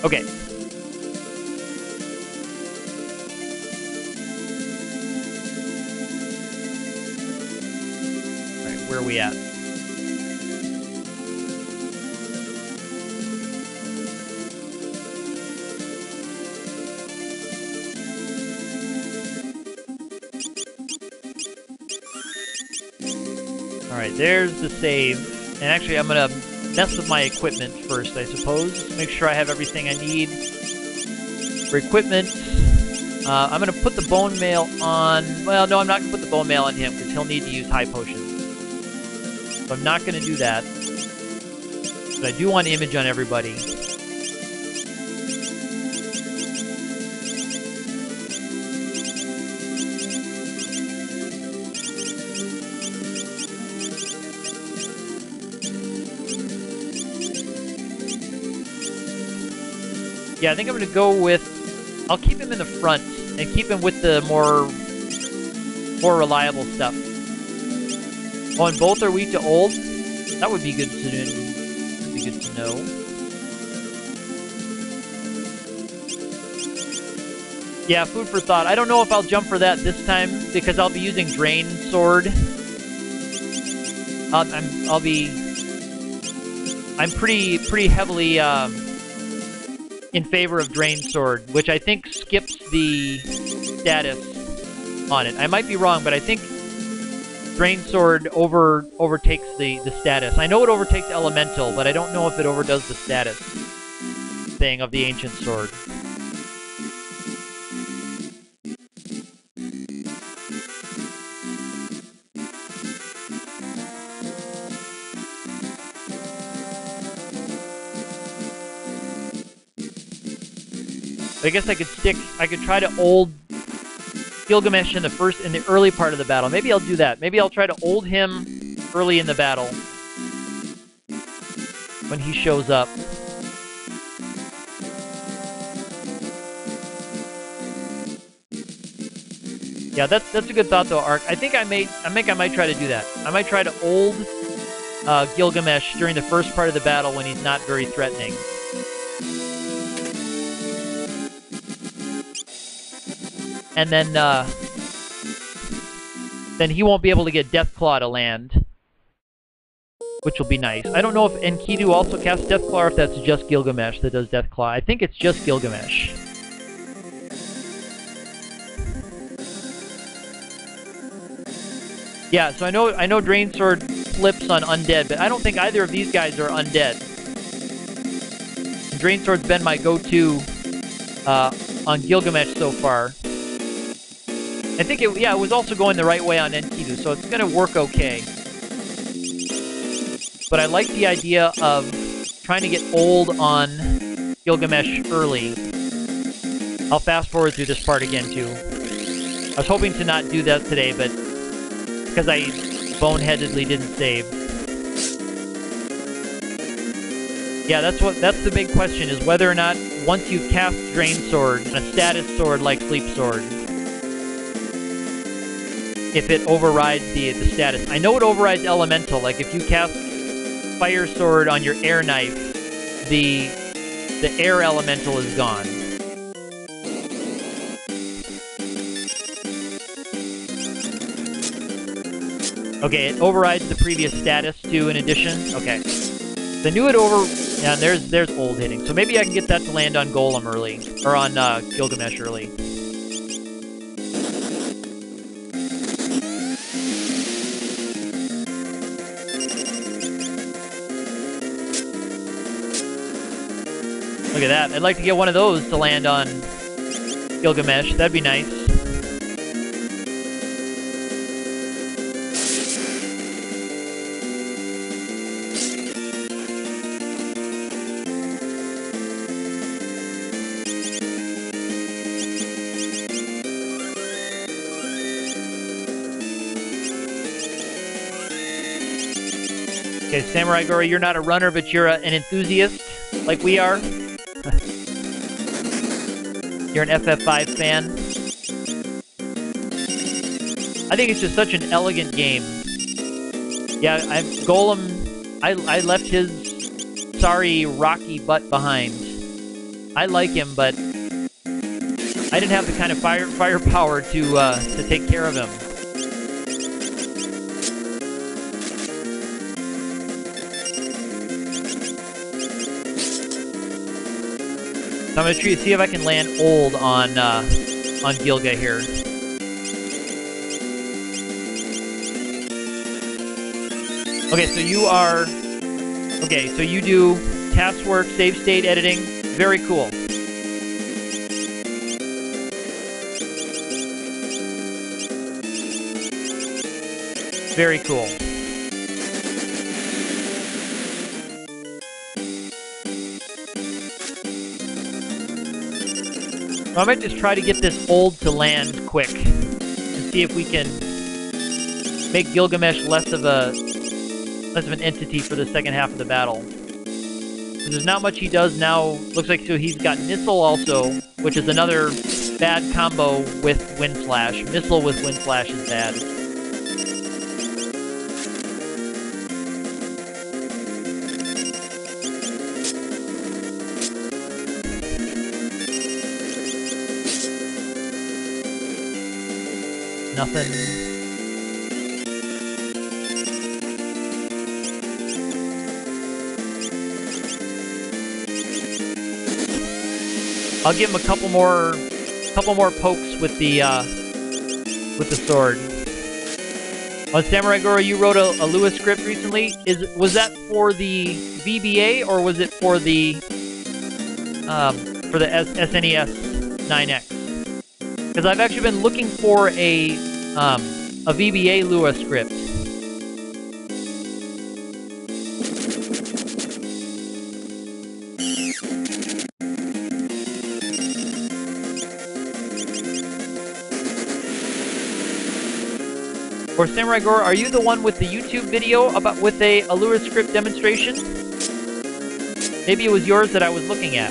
Okay. Alright, where are we at? Alright, there's the save. And actually, I'm gonna mess with my equipment first, I suppose. Make sure I have everything I need for equipment. I'm going to put the bone mail on... Well, no, I'm not going to put the bone mail on him, because he'll need to use high potions. So I'm not going to do that. But I do want Image on everybody. Yeah, I think I'm going to go with... I'll keep him in the front, and keep him with the more reliable stuff. Oh, and both are weak to old? That would be good to do. Would be good to know. Yeah, food for thought. I don't know if I'll jump for that this time, because I'll be using Drain Sword. I'm pretty heavily in favor of Drain Sword, which I think skips the status on it. I might be wrong, but I think Drain Sword overtakes the status. I know it overtakes Elemental, but I don't know if it overdoes the status thing of the Ancient Sword. I guess I could try to ult Gilgamesh in the early part of the battle. Maybe I'll do that. Maybe I'll try to ult him early in the battle when he shows up. Yeah, that's a good thought though, Ark. I think I might try to do that. I might try to ult Gilgamesh during the first part of the battle when he's not very threatening. And then he won't be able to get Deathclaw to land, which will be nice. I don't know if Enkidu also casts Deathclaw or if that's just Gilgamesh that does Deathclaw. I think it's just Gilgamesh. Yeah, so I know Drain Sword flips on undead, but I don't think either of these guys are undead. Drain Sword's been my go-to on Gilgamesh so far. I think it was also going the right way on Enkidu, so it's going to work okay. But I like the idea of trying to get old on Gilgamesh early. I'll fast forward through this part again too. I was hoping to not do that today, but because I boneheadedly didn't save. Yeah, that's the big question, is whether or not once you cast Drain Sword, a status sword like Sleep Sword, if it overrides the status. I know it overrides Elemental. Like if you cast Fire Sword on your Air Knife, the Air Elemental is gone. Okay, it overrides the previous status too in addition? Okay. So I knew it yeah, there's old hitting. So maybe I can get that to land on Golem early. Or on Gilgamesh early. Look at that. I'd like to get one of those to land on Gilgamesh. That'd be nice. Okay, Samurai Gory, you're not a runner, but you're an enthusiast, like we are. You're an FF5 fan. I think it's just such an elegant game. Yeah, Golem, I left his sorry rocky butt behind. I like him, but I didn't have the kind of firepower to take care of him. So I'm gonna see if I can land old on Gilga here. Okay, so you do task work, save state editing. Very cool. Very cool. So I might just try to get this old to land quick and see if we can make Gilgamesh less of an entity for the second half of the battle. There's not much he does now. Looks like so he's got Missile also, which is another bad combo with Wind Slash. Missile with Wind Slash is bad. Nothing. I'll give him a couple more pokes with the sword. On Samurai Goro, you wrote a Lua script recently. Was that for the VBA or was it for the SNES 9X? Because I've actually been looking for a VBA Lua script. Or Samurai Gore, are you the one with the YouTube video with a Lua script demonstration? Maybe it was yours that I was looking at.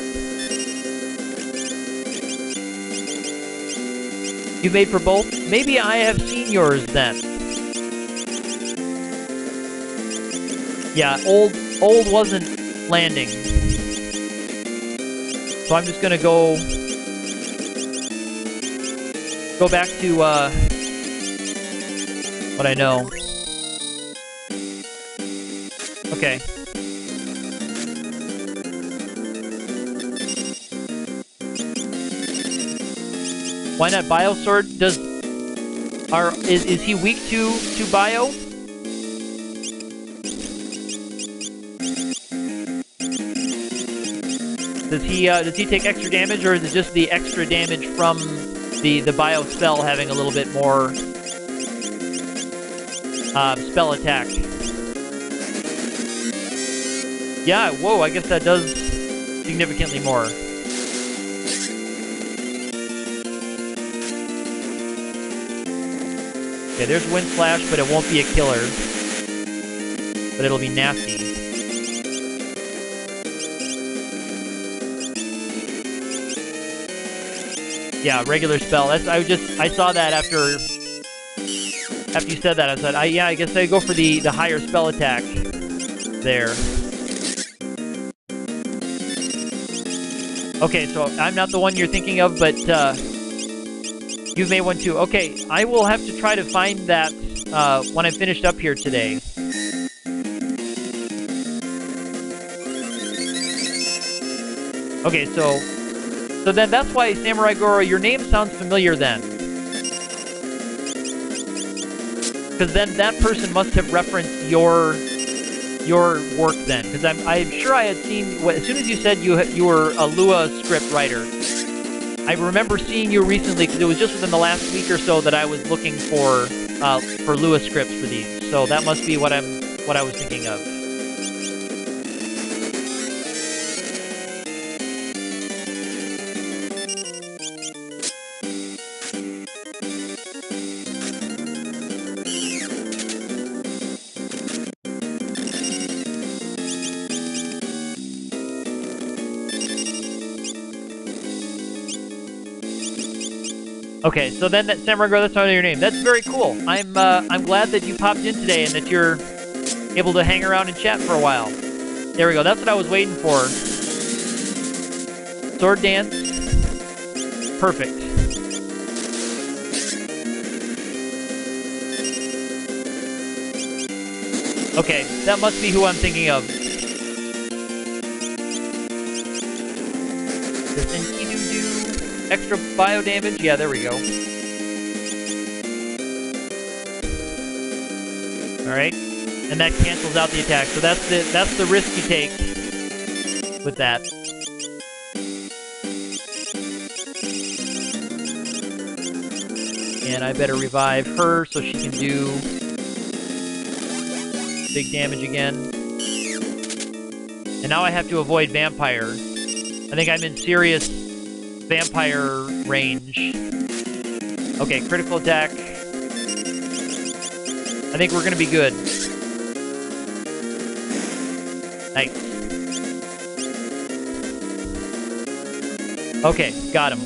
You made for both? Maybe I have seen yours then. Yeah, old wasn't landing. So I'm just gonna go back to what I know. Okay. Why not Biosword? Is he weak to Bio? Does he take extra damage, or is it just the extra damage from the Bio spell having a little bit more spell attack? Yeah, whoa, I guess that does significantly more. Okay, there's Wind Slash, but it won't be a killer. But it'll be nasty. Yeah, regular spell. I saw that after you said that. I said, yeah, I guess I go for the higher spell attack there. Okay, so I'm not the one you're thinking of, but you've made one too. Okay, I will have to try to find that when I'm finished up here today. Okay, so then that's why, Samurai Goro, your name sounds familiar then. Because then that person must have referenced your work then. Because I'm sure I had seen, as soon as you said you were a Lua script writer, I remember seeing you recently, because it was just within the last week or so that I was looking for Lua scripts for these. So that must be what I was thinking of. Okay, so then that Samurai Girl, that's not your name. That's very cool. I'm glad that you popped in today and that you're able to hang around and chat for a while. There we go. That's what I was waiting for. Sword dance. Perfect. Okay, that must be who I'm thinking of. Does Enkidu do extra bio damage? Yeah, there we go. Alright. And that cancels out the attack. So that's the risk you take with that. And I better revive her so she can do big damage again. And now I have to avoid vampire. I think I'm in serious vampire range. Okay, critical attack. I think we're gonna be good. Nice. Okay, got him.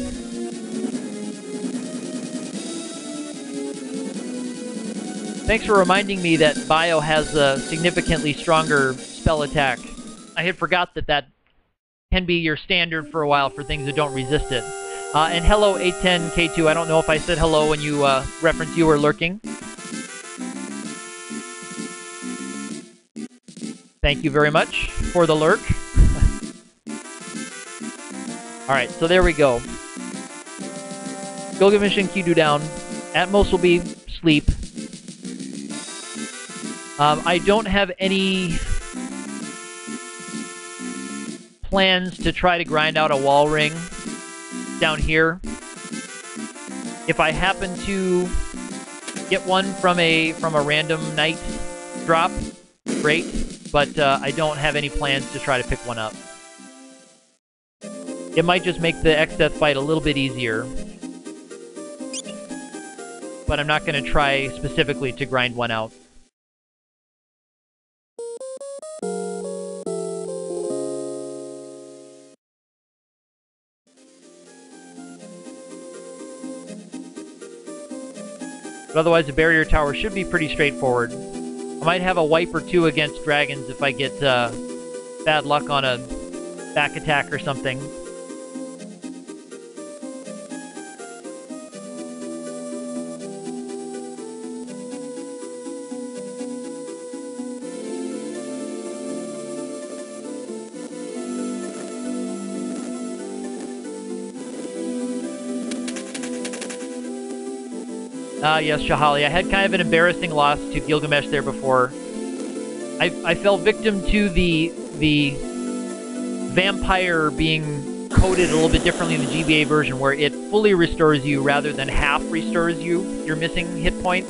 Thanks for reminding me that Bio has a significantly stronger spell attack. I had forgot that can be your standard for a while for things that don't resist it. And hello, 810K2. I don't know if I said hello when you referenced you were lurking. Thank you very much for the lurk. Alright, so there we go. Gilgamesh and Kidu down. Atmos will be sleep. I don't have any plans to try to grind out a wall ring down here. If I happen to get one from a random night drop, great. But I don't have any plans to try to pick one up. It might just make the X-Death fight a little bit easier. But I'm not going to try specifically to grind one out. But otherwise, the barrier tower should be pretty straightforward. I might have a wipe or two against dragons if I get bad luck on a back attack or something. Yes, Shahali. I had kind of an embarrassing loss to Gilgamesh there before. I fell victim to the vampire being coded a little bit differently in the GBA version, where it fully restores you rather than half restores you, your missing hit points.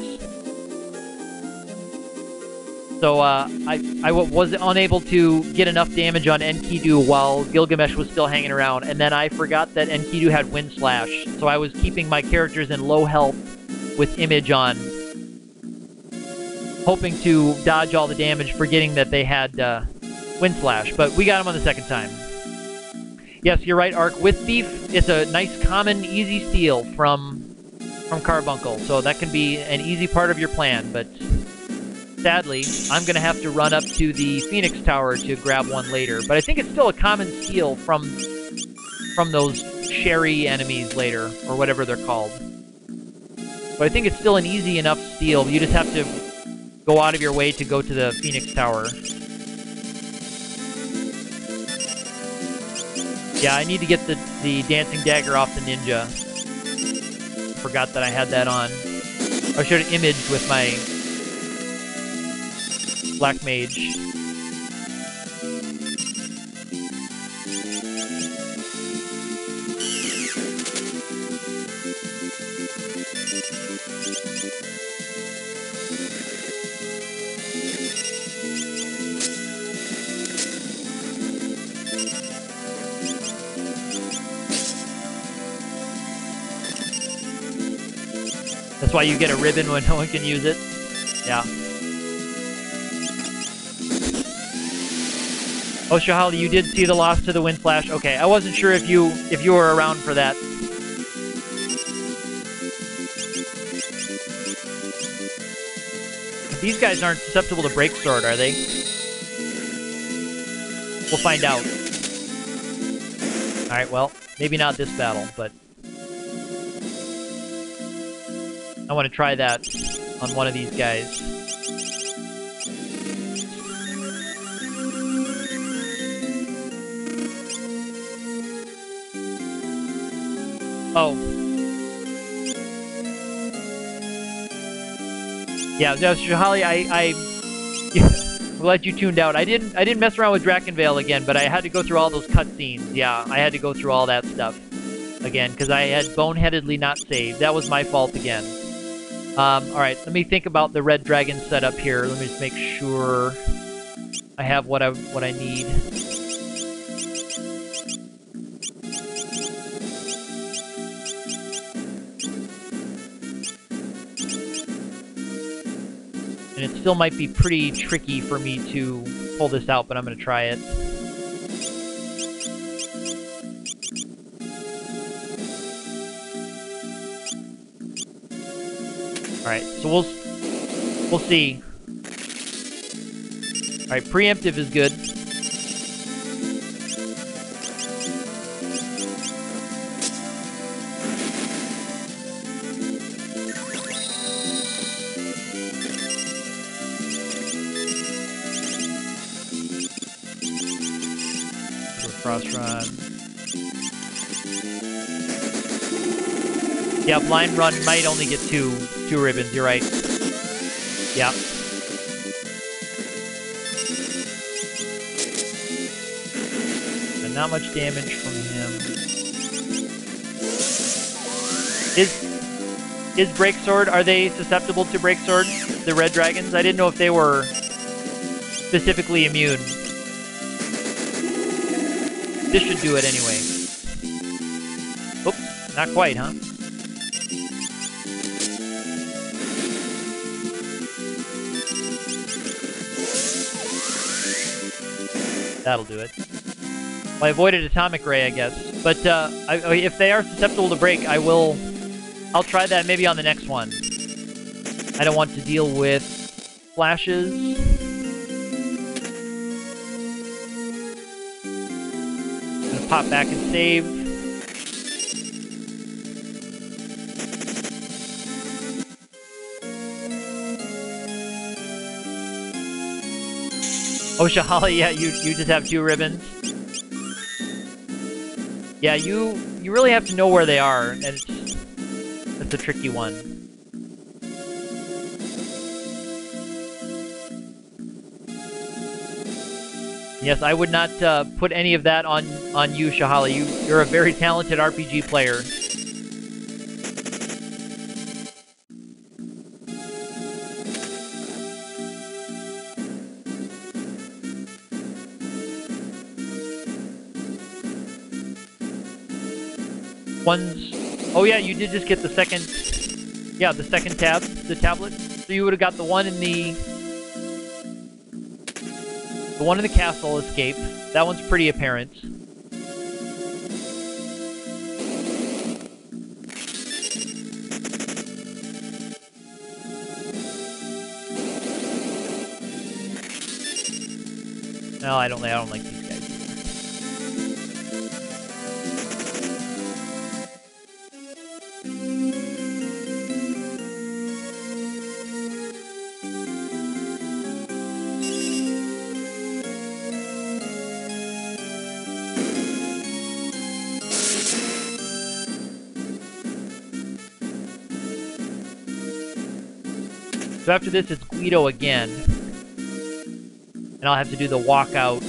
So I was unable to get enough damage on Enkidu while Gilgamesh was still hanging around, and then I forgot that Enkidu had Wind Slash, so I was keeping my characters in low health with Image on, hoping to dodge all the damage, forgetting that they had Wind Slash, but we got him on the second time. Yes, you're right, Ark. With Thief, it's a nice, common, easy steal from Carbuncle, so that can be an easy part of your plan, but sadly, I'm going to have to run up to the Phoenix Tower to grab one later, but I think it's still a common steal from those Sherry enemies later, or whatever they're called. But I think it's still an easy enough steal. You just have to go out of your way to go to the Phoenix Tower. Yeah, I need to get the Dancing Dagger off the Ninja. Forgot that I had that on. I should have imaged with my Black Mage. That's why you get a ribbon when no one can use it. Yeah. Oh, Shahali, you did see the loss to the Wind Flash. Okay, I wasn't sure if you were around for that. These guys aren't susceptible to Break Sword, are they? We'll find out. Alright, well, maybe not this battle, but I want to try that on one of these guys. Oh. Yeah, Shahali, I'm glad you tuned out. I didn't mess around with Drakenvale again, but I had to go through all those cutscenes. Yeah, I had to go through all that stuff again, because I had boneheadedly not saved. That was my fault again. Alright, let me think about the Red Dragon setup here. Let me just make sure I have what I need. And it still might be pretty tricky for me to pull this out, but I'm going to try it. Alright, so we'll see. Alright, preemptive is good. Cross run. Yeah, blind run might only get two ribbons, you're right. Yeah. not much damage from him. Is Break Sword, are they susceptible to Break Sword? The red dragons? I didn't know if they were specifically immune. This should do it anyway. Oops, not quite, huh? That'll do it. Well, I avoided Atomic Ray, I guess. But if they are susceptible to break, I'll try that maybe on the next one. I don't want to deal with flashes. I'm gonna pop back and save. Oh, Shahala, yeah, you just have 2 ribbons. Yeah, you really have to know where they are, and it's a tricky one. Yes, I would not put any of that on you, Shahala. You're a very talented RPG player. Oh yeah, you did just get the second, yeah, the second tablet. So you would have got the one in the castle escape. That one's pretty apparent. No, I don't like these guys either. So after this, it's Guido again. And I'll have to do the walkout.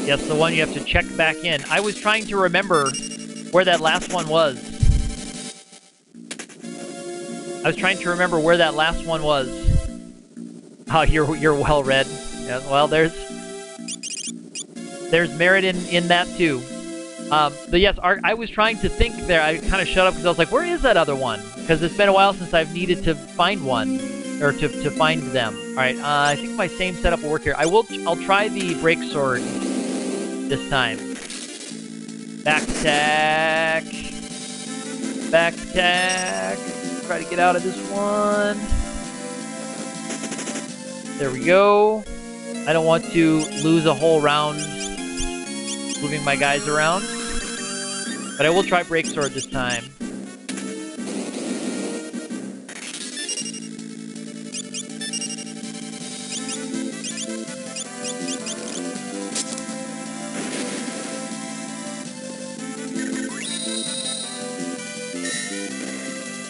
Yes, the one you have to check back in. I was trying to remember where that last one was. I was trying to remember where that last one was. Oh, you're well read. Yeah, well, there's merit in that too. But yes, I was trying to think there. I kind of shut up because I was like, where is that other one? Because it's been a while since I've needed to find one, or to find them. All right, I think my same setup will work here. I'll try the break sword this time. Back attack. Back attack. Try to get out of this one. There we go. I don't want to lose a whole round moving my guys around. But I will try break sword this time.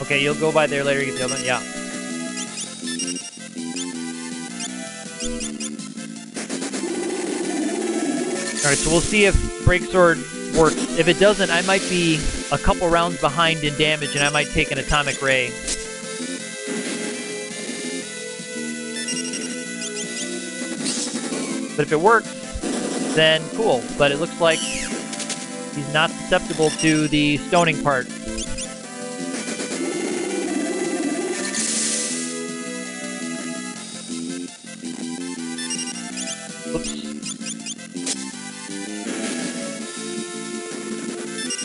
Okay, you'll go by there later, you get the other one. Yeah. Alright, so we'll see if break sword works. If it doesn't, I might be a couple rounds behind in damage, and I might take an atomic ray. But if it works, then cool. But it looks like he's not susceptible to the stoning part.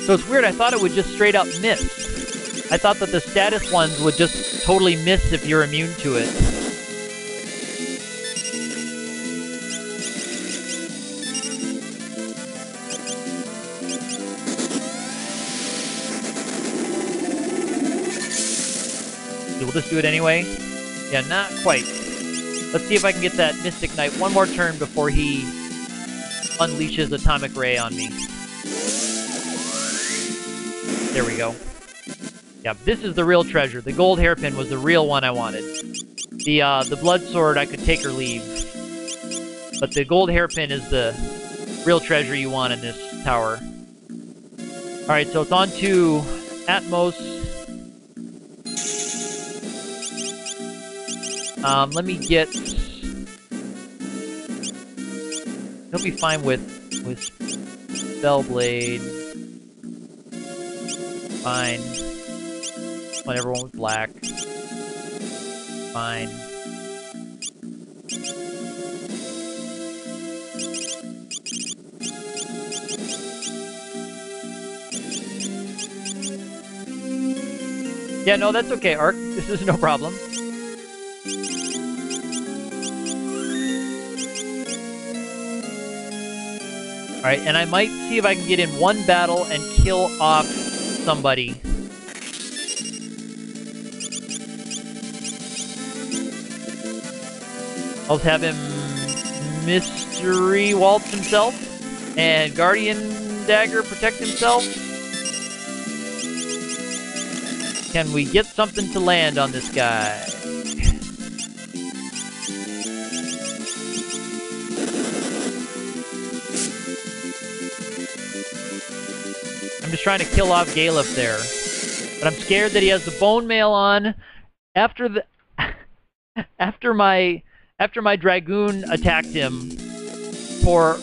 So it's weird, I thought it would just straight up miss. I thought that the status ones would just totally miss if you're immune to it. Will this do it anyway? Yeah, not quite. Let's see if I can get that Mystic Knight one more turn before he unleashes Atomic Ray on me. There we go. Yeah, this is the real treasure. The gold hairpin was the real one I wanted. The blood sword I could take or leave. But the gold hairpin is the real treasure you want in this tower. Alright, so it's on to Atmos. Let me get... He'll be fine with Spellblade. Fine. Want everyone with black. Fine. Yeah, no, that's okay, Ark. This is no problem. Alright, and I might see if I can get in one battle and kill off somebody. I'll have him Mystery Waltz himself and Guardian Dagger protect himself. Can we get something to land on this guy? I'm just trying to kill off Galef there. But I'm scared that he has the bone mail on. After my Dragoon attacked him for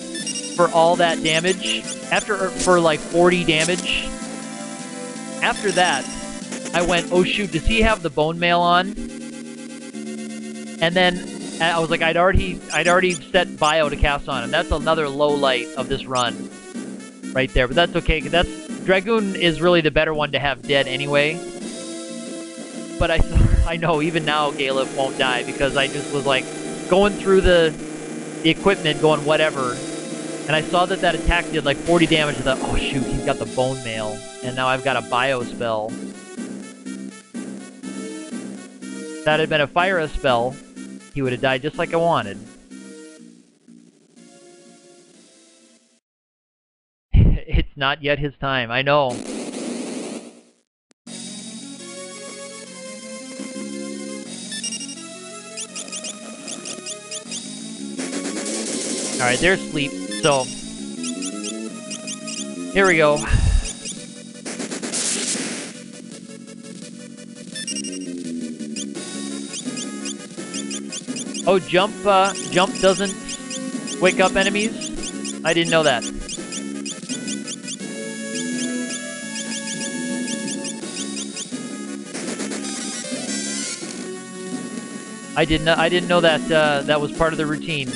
all that damage, for like 40 damage. After that, I went, oh shoot, does he have the bone mail on? And then I was like, I'd already set bio to cast on him. That's another low light of this run, right there. But that's okay, because Dragoon is really the better one to have dead anyway. But I know even now Galef won't die because I just was like going through the equipment, going whatever, and I saw that attack did like 40 damage. I thought, oh shoot, he's got the bone mail, and now I've got a bio spell. If that had been a fire spell, he would have died just like I wanted. It's not yet his time, I know. Alright, there's sleep, so... Here we go. Oh, jump doesn't wake up enemies? I didn't know that. I didn't know that that was part of the routine.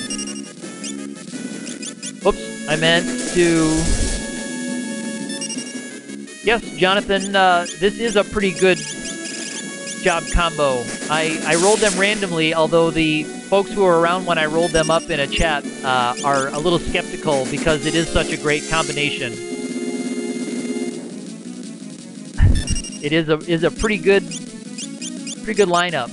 Oops, I meant to... Yes, Jonathan, this is a pretty good job combo. I rolled them randomly, although the folks who were around when I rolled them up in a chat are a little skeptical because it is such a great combination. It is a pretty good lineup.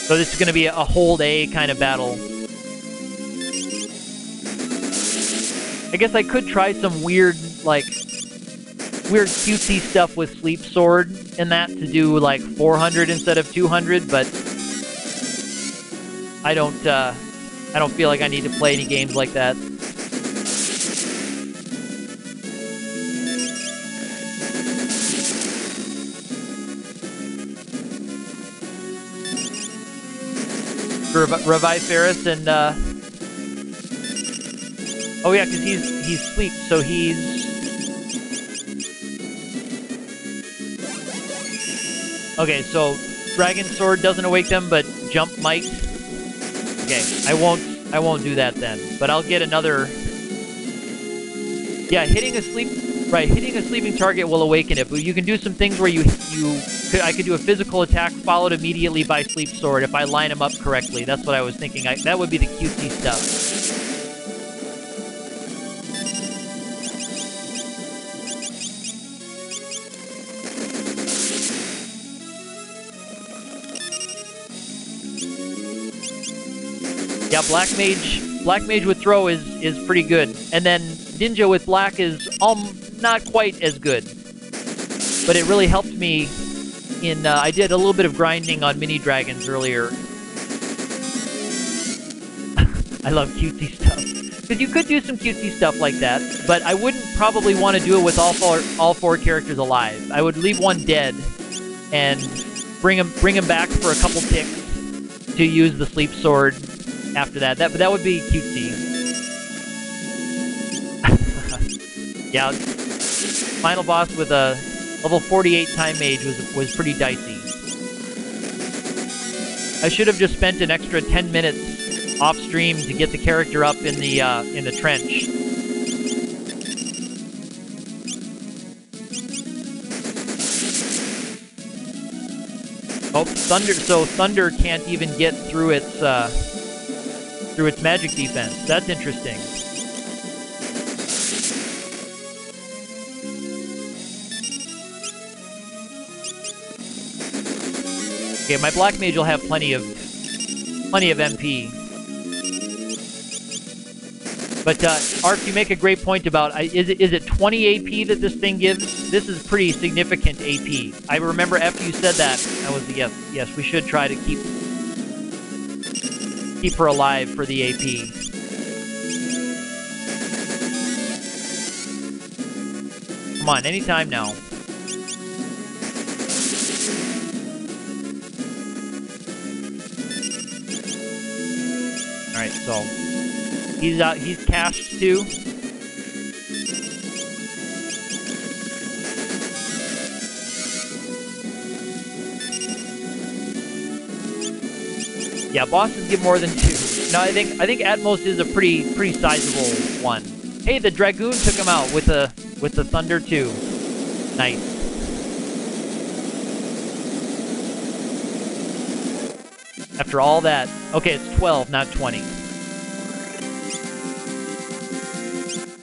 So this is going to be a hold A kind of battle. I guess I could try some weird cutesy stuff with Sleep Sword in that to do like 400 instead of 200, but I don't feel like I need to play any games like that. Revive Ferris and oh yeah, because he's asleep, so he's okay. So Dragon Sword doesn't awake them, but Jump might. Okay, I won't do that then. But I'll get another. Yeah, hitting a sleeping target will awaken it. But you can do some things where you I could do a physical attack followed immediately by Sleep Sword if I line them up correctly. That's what I was thinking. That would be the cutesy stuff. Yeah, Black Mage with throw is pretty good, and then Ninja with black is not quite as good, but it really helped me in. I did a little bit of grinding on mini dragons earlier. I love cutesy stuff because you could do some cutesy stuff like that, but I wouldn't probably want to do it with all four characters alive. I would leave one dead and bring him back for a couple ticks to use the Sleep Sword. After that, that would be cutesy. Yeah, final boss with a level 48 time mage was pretty dicey. I should have just spent an extra 10 minutes off stream to get the character up in the trench. Oh, Thunder! So Thunder can't even get through its magic defense. That's interesting. Okay, my Black Mage will have plenty of MP. But Ark, you make a great point about is it 20 AP that this thing gives? This is pretty significant AP. I remember after you said that, I was yes, we should try to keep her alive for the AP. Come on, anytime now. Alright, so he's cashed too. Yeah, bosses give more than 2. No, I think Atmos is a pretty sizable one. Hey, the Dragoon took him out with the Thunder too. Nice. After all that, okay, it's 12, not 20.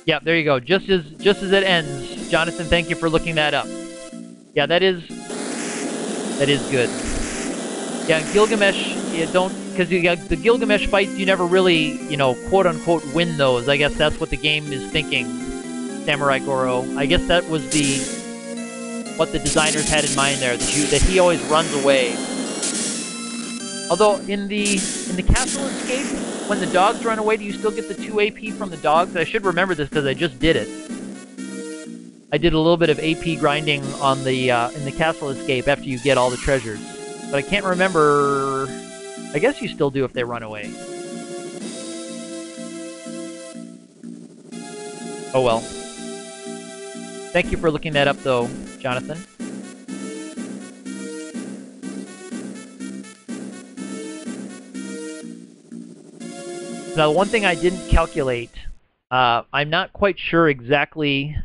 Yeah, there you go. Just as it ends, Jonathan. Thank you for looking that up. Yeah, that is good. Yeah, Gilgamesh, because the Gilgamesh fights, you never really, quote-unquote win those. I guess that's what the game is thinking, Samurai Goro. I guess that was what the designers had in mind there, that he always runs away. Although, in the Castle Escape, when the dogs run away, do you still get the 2 AP from the dogs? I should remember this because I just did it. I did a little bit of AP grinding on in the Castle Escape after you get all the treasures. But I can't remember. I guess you still do if they run away. Oh well. Thank you for looking that up, though, Jonathan. Now, one thing I didn't calculate, I'm not quite sure exactly.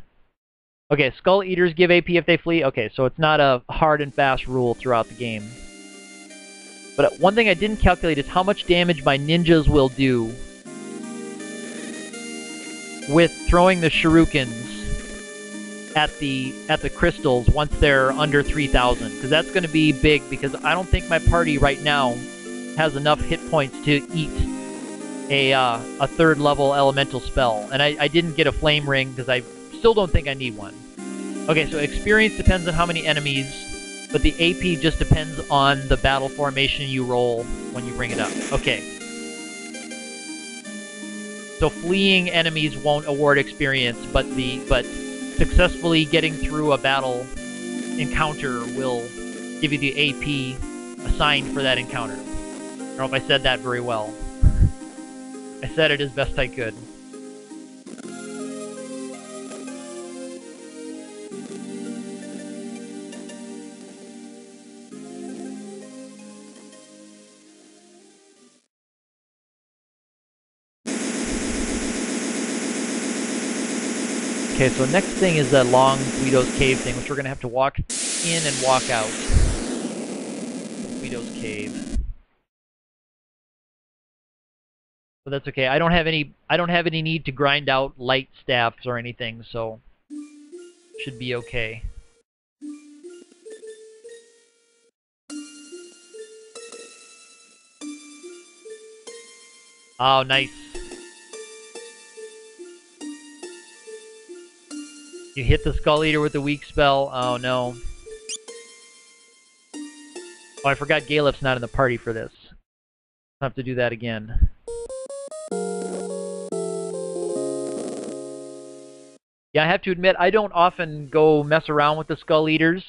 Okay, Skull Eaters give AP if they flee. Okay, so it's not a hard and fast rule throughout the game. But one thing I didn't calculate is how much damage my ninjas will do with throwing the shurikens at the crystals once they're under 3,000. Because that's going to be big, because I don't think my party right now has enough hit points to eat a third level elemental spell. And I didn't get a flame ring because I still don't think I need one. Okay, so experience depends on how many enemies, but the AP just depends on the battle formation you roll when you bring it up. Okay. So fleeing enemies won't award experience, but successfully getting through a battle encounter will give you the AP assigned for that encounter. I don't know if I said that very well. I said it as best I could. Okay, so next thing is that long Guido's Cave thing, which we're going to have to walk in and walk out. Magneto's cave. But that's okay. I don't have any need to grind out light staffs or anything, so should be okay. Oh, nice. You hit the Skull Eater with the weak spell. Oh no. Oh, I forgot Galef's not in the party for this. I'll have to do that again. Yeah, I have to admit, I don't often go mess around with the Skull Eaters,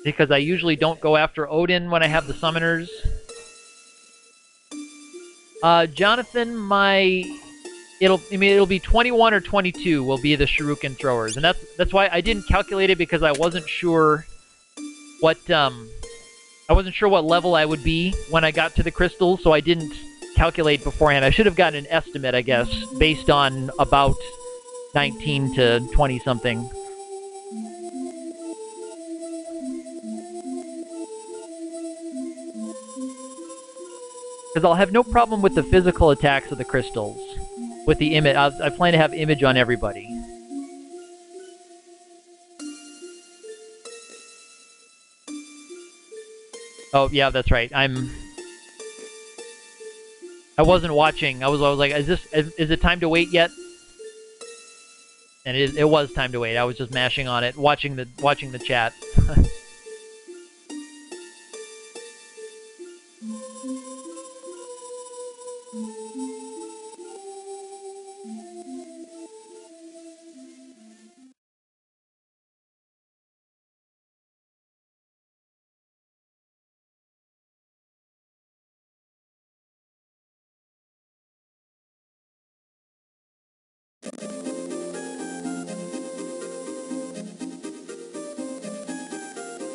because I usually don't go after Odin when I have the summoners. Jonathan, it'll be 21 or 22 will be the Shuriken throwers, and that's why I didn't calculate it, because I wasn't sure what level I would be when I got to the crystals, so I didn't calculate beforehand. I should have gotten an estimate, I guess, based on about 19 to 20 something. Because I'll have no problem with the physical attacks of the crystals. With the image, I plan to have image on everybody. Oh yeah, that's right. I wasn't watching. I was like, is it time to wait yet? And it was time to wait. I was just mashing on it, watching the chat.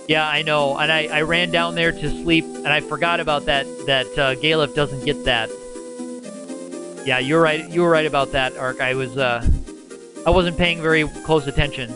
Yeah, I know, and I ran down there to sleep, and I forgot about that Galef doesn't get that. Yeah, you're right. You were right about that, Ark. I wasn't paying very close attention.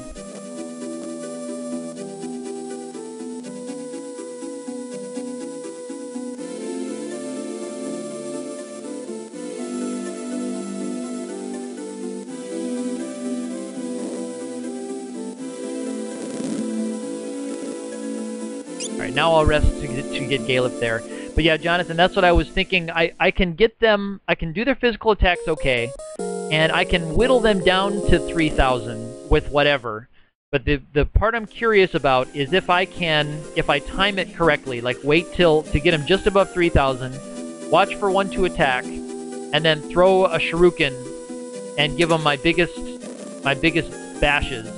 Now I'll rest to get Galef there. But yeah, Jonathan, that's what I was thinking. I can get them, I can do their physical attacks okay, and I can whittle them down to 3,000 with whatever. But the part I'm curious about is if I time it correctly, like wait to get them just above 3,000, watch for one to attack, and then throw a Shuriken and give them my biggest bashes.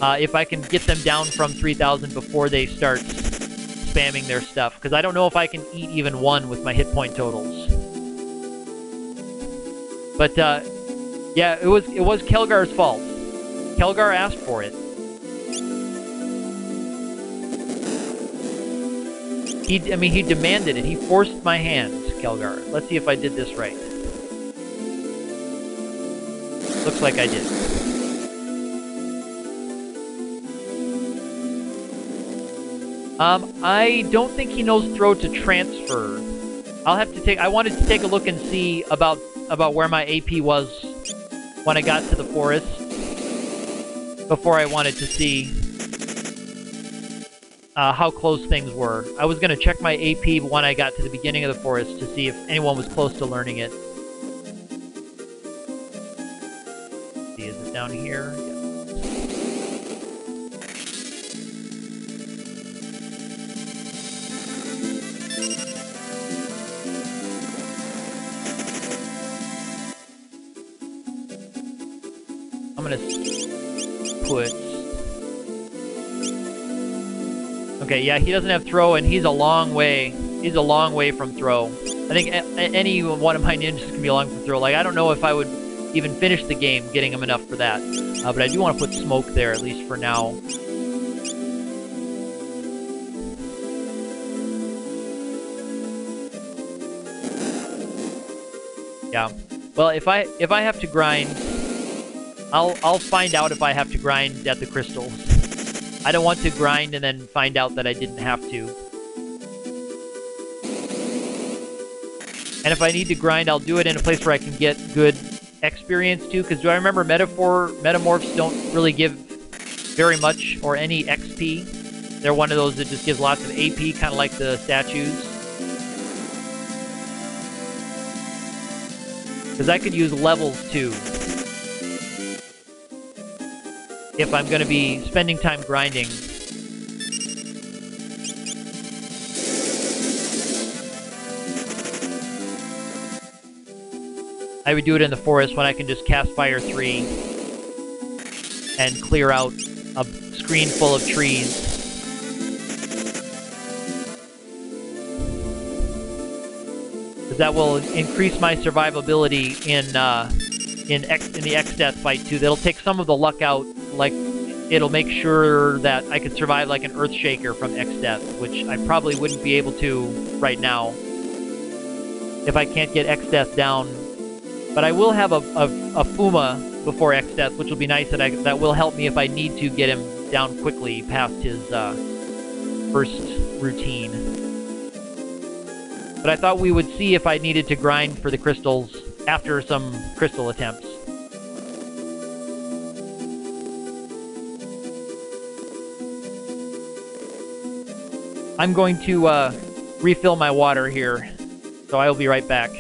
If I can get them down from 3,000 before they start spamming their stuff. Because I don't know if I can eat even one with my hit point totals. But, yeah, it was Kelgar's fault. Kelgar asked for it. He demanded it. He forced my hand, Kelgar. Let's see if I did this right. Looks like I did. I don't think he knows throw to transfer. I wanted to take a look and see about where my AP was when I got to the forest before I wanted to see how close things were. I was going to check my AP when I got to the beginning of the forest to see if anyone was close to learning it. Let's see, is it down here? Yeah. I'm gonna put... Okay, yeah, he doesn't have throw, and he's a long way. He's a long way from throw. I think any one of my ninjas can be long from throw. Like, I don't know if I would even finish the game getting him enough for that. But I do want to put smoke there, at least for now. Yeah. Well, if I have to grind... I'll find out if I have to grind at the crystals. I don't want to grind and then find out that I didn't have to. And if I need to grind, I'll do it in a place where I can get good experience too, because do I remember metamorphs don't really give very much or any XP. They're one of those that just gives lots of AP, kind of like the statues. Because I could use levels too. If I'm going to be spending time grinding. I would do it in the forest when I can just cast Fire 3 and clear out a screen full of trees. Because that will increase my survivability in the X-Death fight too. That'll take some of the luck out. Like, it'll make sure that I can survive like an Earthshaker from X-Death, which I probably wouldn't be able to right now if I can't get X-Death down. But I will have a Fuma before X-Death, which will be nice, that will help me if I need to get him down quickly past his first routine. But I thought we would see if I needed to grind for the crystals after some crystal attempts. I'm going to refill my water here, so I will be right back.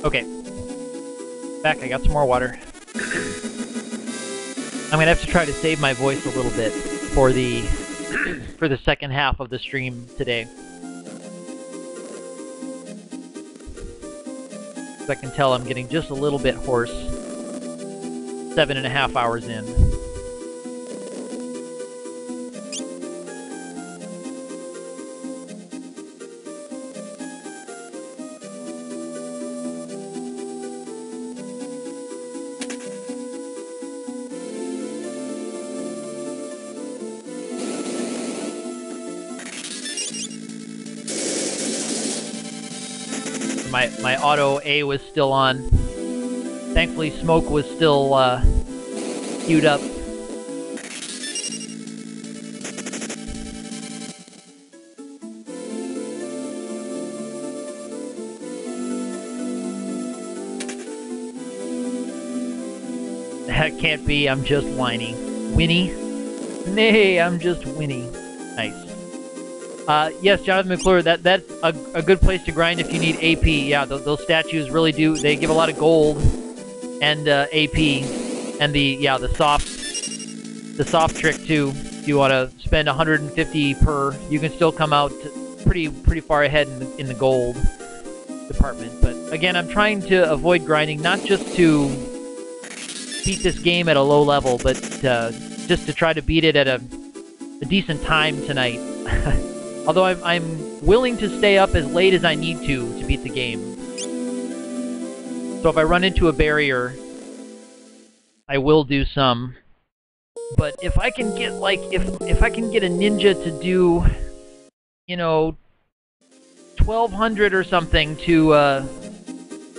Okay. Back, I got some more water. I'm gonna have to try to save my voice a little bit for the second half of the stream today. As I can tell, I'm getting just a little bit hoarse. 7.5 hours in. My auto A was still on. Thankfully, smoke was still queued up. That can't be. I'm just whiny. Winnie? Nay, I'm just Winnie. Nice. Yes, Jonathan McClure, that's a good place to grind if you need AP. Yeah, those statues really do. They give a lot of gold and AP, and the soft trick too. If you want to spend 150 per, you can still come out pretty far ahead in the gold department. But again, I'm trying to avoid grinding, not just to beat this game at a low level, but just to try to beat it at a decent time tonight. Although I'm willing to stay up as late as I need to beat the game. So if I run into a barrier, I will do some. But if I can get if I can get a ninja to do, 1200 or something to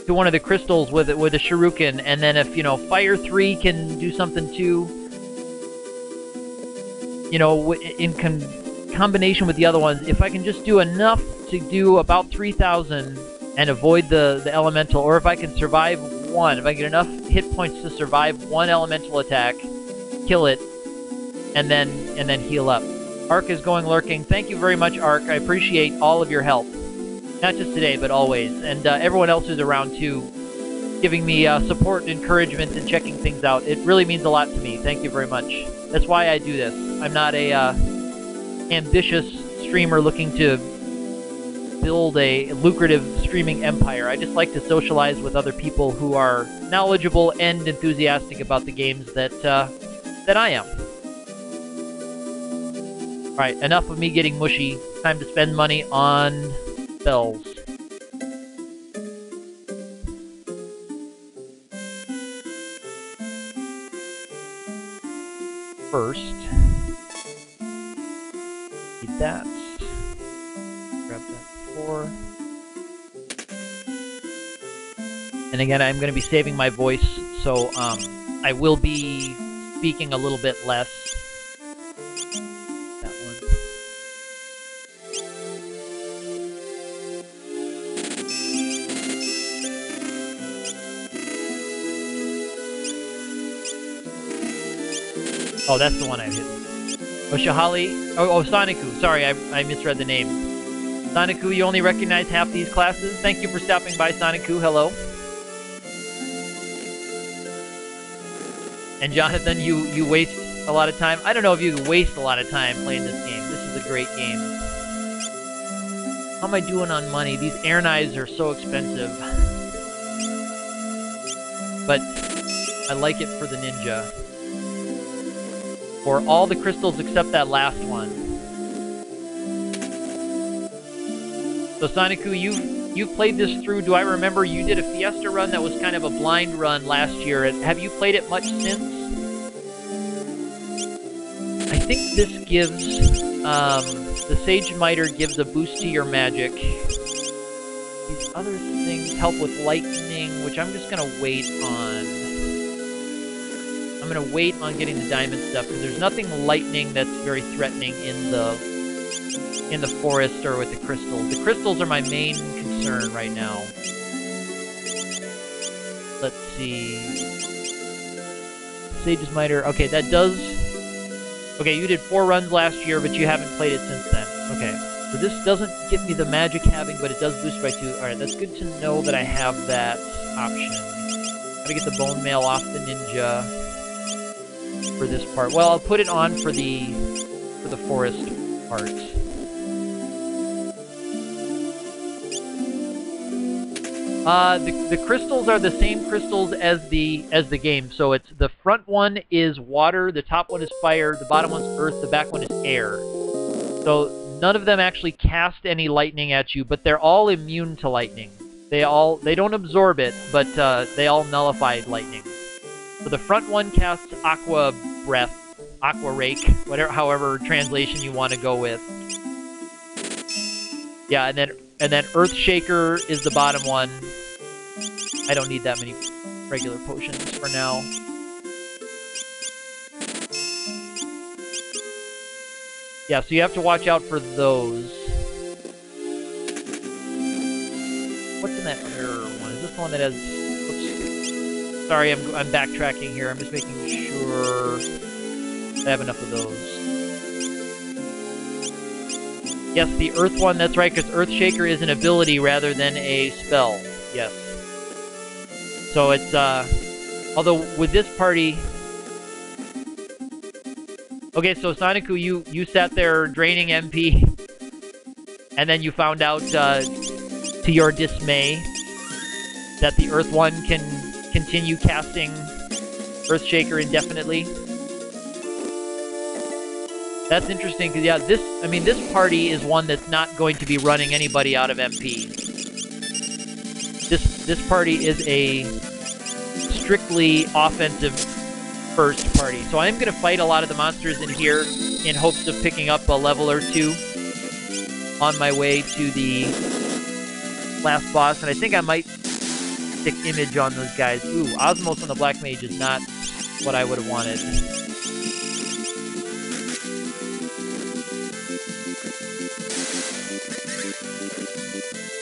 one of the crystals with a shuriken, and then if Fire 3 can do something too, in combination with the other ones, if I can just do enough to do about 3,000 and avoid the elemental, or if I can survive one, if I get enough hit points to survive one elemental attack, kill it, and then heal up. Ark is going lurking. Thank you very much, Ark. I appreciate all of your help. Not just today, but always. And everyone else who's around, too, giving me support and encouragement and checking things out. It really means a lot to me. Thank you very much. That's why I do this. I'm not a ambitious streamer looking to build a lucrative streaming empire. I just like to socialize with other people who are knowledgeable and enthusiastic about the games that I am. Alright, enough of me getting mushy. Time to spend money on spells. First, need that. Grab that before. And again, I'm going to be saving my voice, so I will be speaking a little bit less. That one. Oh, that's the one I hit. Oh, Shahali. Oh, Soniku. Sorry, I misread the name. Soniku, you only recognize half these classes. Thank you for stopping by, Soniku. Hello. And Jonathan, you waste a lot of time. I don't know if you waste a lot of time playing this game. This is a great game. How am I doing on money? These air knives are so expensive. But I like it for the ninja. For all the crystals except that last one. So Soniku, you've played this through. Do I remember you did a Fiesta run that was kind of a blind run last year? Have you played it much since? I think this gives the Sage Miter gives a boost to your magic. These other things help with lightning, which I'm just gonna wait on. I'm gonna wait on getting the diamond stuff because there's nothing lightning that's very threatening in the forest or with the crystals. The crystals are my main concern right now. Let's see. Sage's Miter. Okay, that does. Okay, you did 4 runs last year, but you haven't played it since then. Okay, so this doesn't give me the magic having, but it does boost by 2. All right, that's good to know that I have that option. Gotta get the bone mail off the ninja for this part. Well, I'll put it on for the forest part. The crystals are the same crystals as the game. So it's the front one is water, the top one is fire, the bottom one's earth, the back one is air. So none of them actually cast any lightning at you, but they're all immune to lightning. They don't absorb it, but they all nullify lightning. So the front one casts aqua breath, aqua rake, however translation you want to go with. Yeah, and then Earth Shaker is the bottom one. I don't need that many regular potions for now. Yeah, so you have to watch out for those. What's in that other one? Is this the one that has... Oops. Sorry, I'm backtracking here. I'm just making sure I have enough of those. Yes, the Earth one, that's right, because Earth Shaker is an ability rather than a spell. Yes. So it's, although with this party... Okay, so Soniku, you sat there draining MP, and then you found out, to your dismay, that the Earth one can continue casting Earth Shaker indefinitely. That's interesting, because, yeah, this party is one that's not going to be running anybody out of MP. This party is a strictly offensive first party. So I'm going to fight a lot of the monsters in here in hopes of picking up a level or 2 on my way to the last boss. And I think I might stick Image on those guys. Ooh, Osmos on the Black Mage is not what I would have wanted.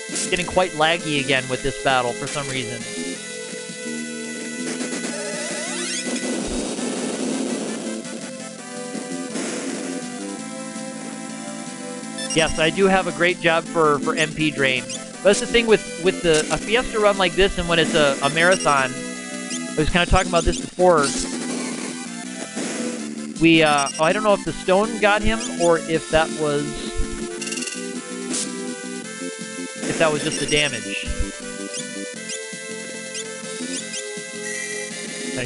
It's getting quite laggy again with this battle for some reason. Yes, I do have a great job for MP drain. But that's the thing with a Fiesta run like this, and when it's a marathon. I was kind of talking about this before. We oh, I don't know if the stone got him or if that was just the damage.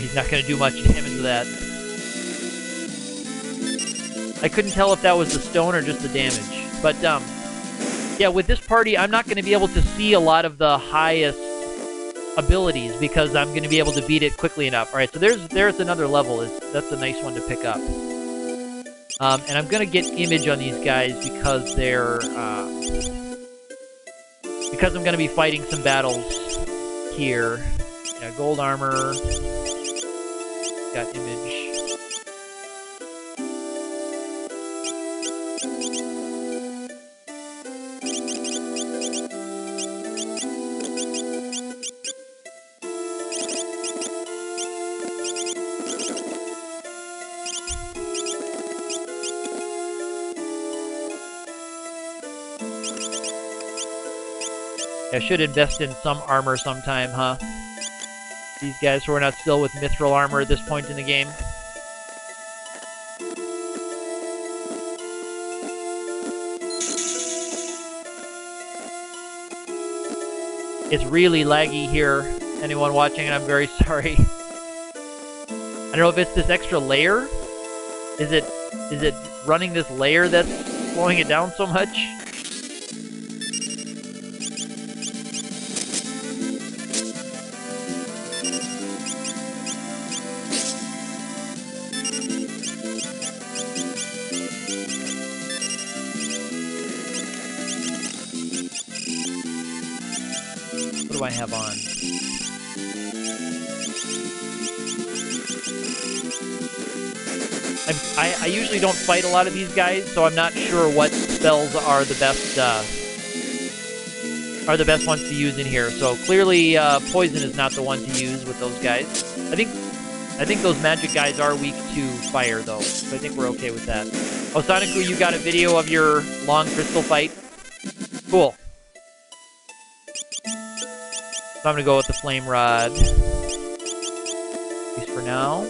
He's not going to do much damage with that. I couldn't tell if that was the stone or just the damage. But, yeah, with this party, I'm not going to be able to see a lot of the highest abilities because I'm going to be able to beat it quickly enough. All right, so there's another level. That's a nice one to pick up. And I'm going to get image on these guys because they're... because I'm going to be fighting some battles here. Yeah, gold armor... Got image. I should invest in some armor sometime, huh? These guys who are not still with mithril armor at this point in the game. It's really laggy here. Anyone watching, and I'm very sorry. I don't know if it's this extra layer. Is it running this layer that's slowing it down so much? What do I have on? I usually don't fight a lot of these guys, so I'm not sure what spells are the best ones to use in here. So clearly, poison is not the one to use with those guys. I think those magic guys are weak to fire, though, so I think we're okay with that. Oh, Sonicu, you got a video of your long crystal fight? Cool. So I'm going to go with the flame rod. At least for now.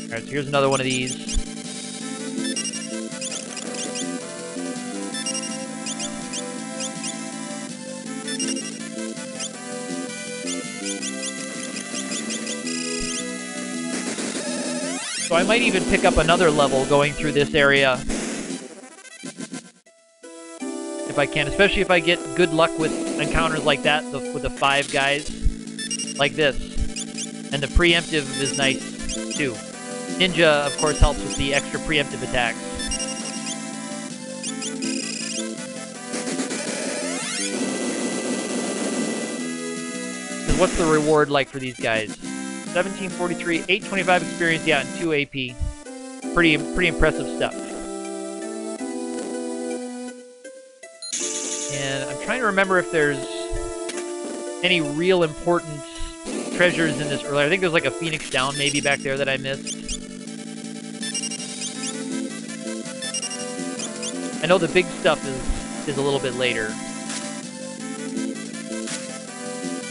Alright, so here's another one of these. So I might even pick up another level going through this area. If I can, especially if I get good luck with encounters like that, with the 5 guys, like this. And the preemptive is nice, too. Ninja, of course, helps with the extra preemptive attacks. What's the reward like for these guys? 1743, 825 experience, yeah, and 2 AP. Pretty impressive stuff. And I'm trying to remember if there's any real important treasures in this earlier. I think there's like a Phoenix Down maybe back there that I missed. I know the big stuff is a little bit later.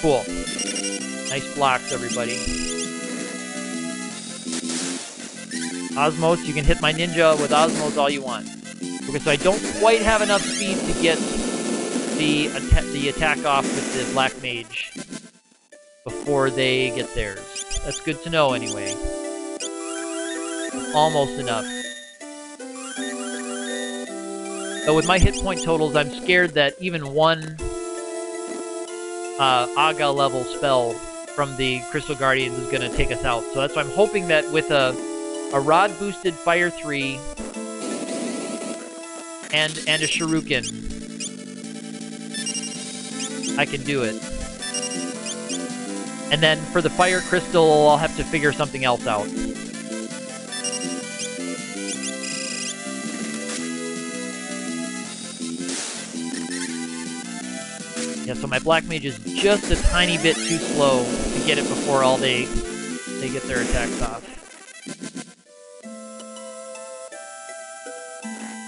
Cool. Nice blocks, everybody. Osmos, you can hit my ninja with Osmos all you want. Okay, so I don't quite have enough speed to get the attack off with the Black Mage before they get theirs. That's good to know, anyway. Almost enough. But with my hit point totals, I'm scared that even one Aga level spell from the Crystal Guardians is going to take us out. So that's why I'm hoping that with a Rod boosted Fire 3 and a Shuriken, I can do it. And then for the Fire Crystal, I'll have to figure something else out. Yeah, so my Black Mage is just a tiny bit too slow to get it before all they they get their attacks off.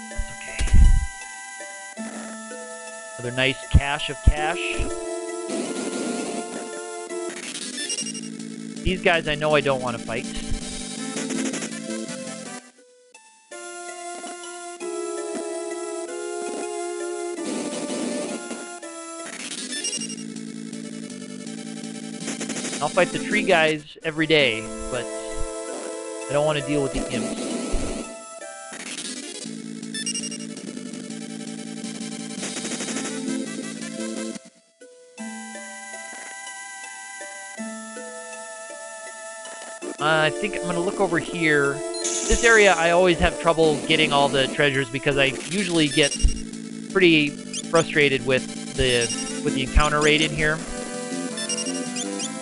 That's okay. Another nice cache of cash. These guys I know I don't want to fight. I'll fight the tree guys every day, but I don't want to deal with the imps. I think I'm going to look over here. This area I always have trouble getting all the treasures because I usually get pretty frustrated with the encounter rate in here.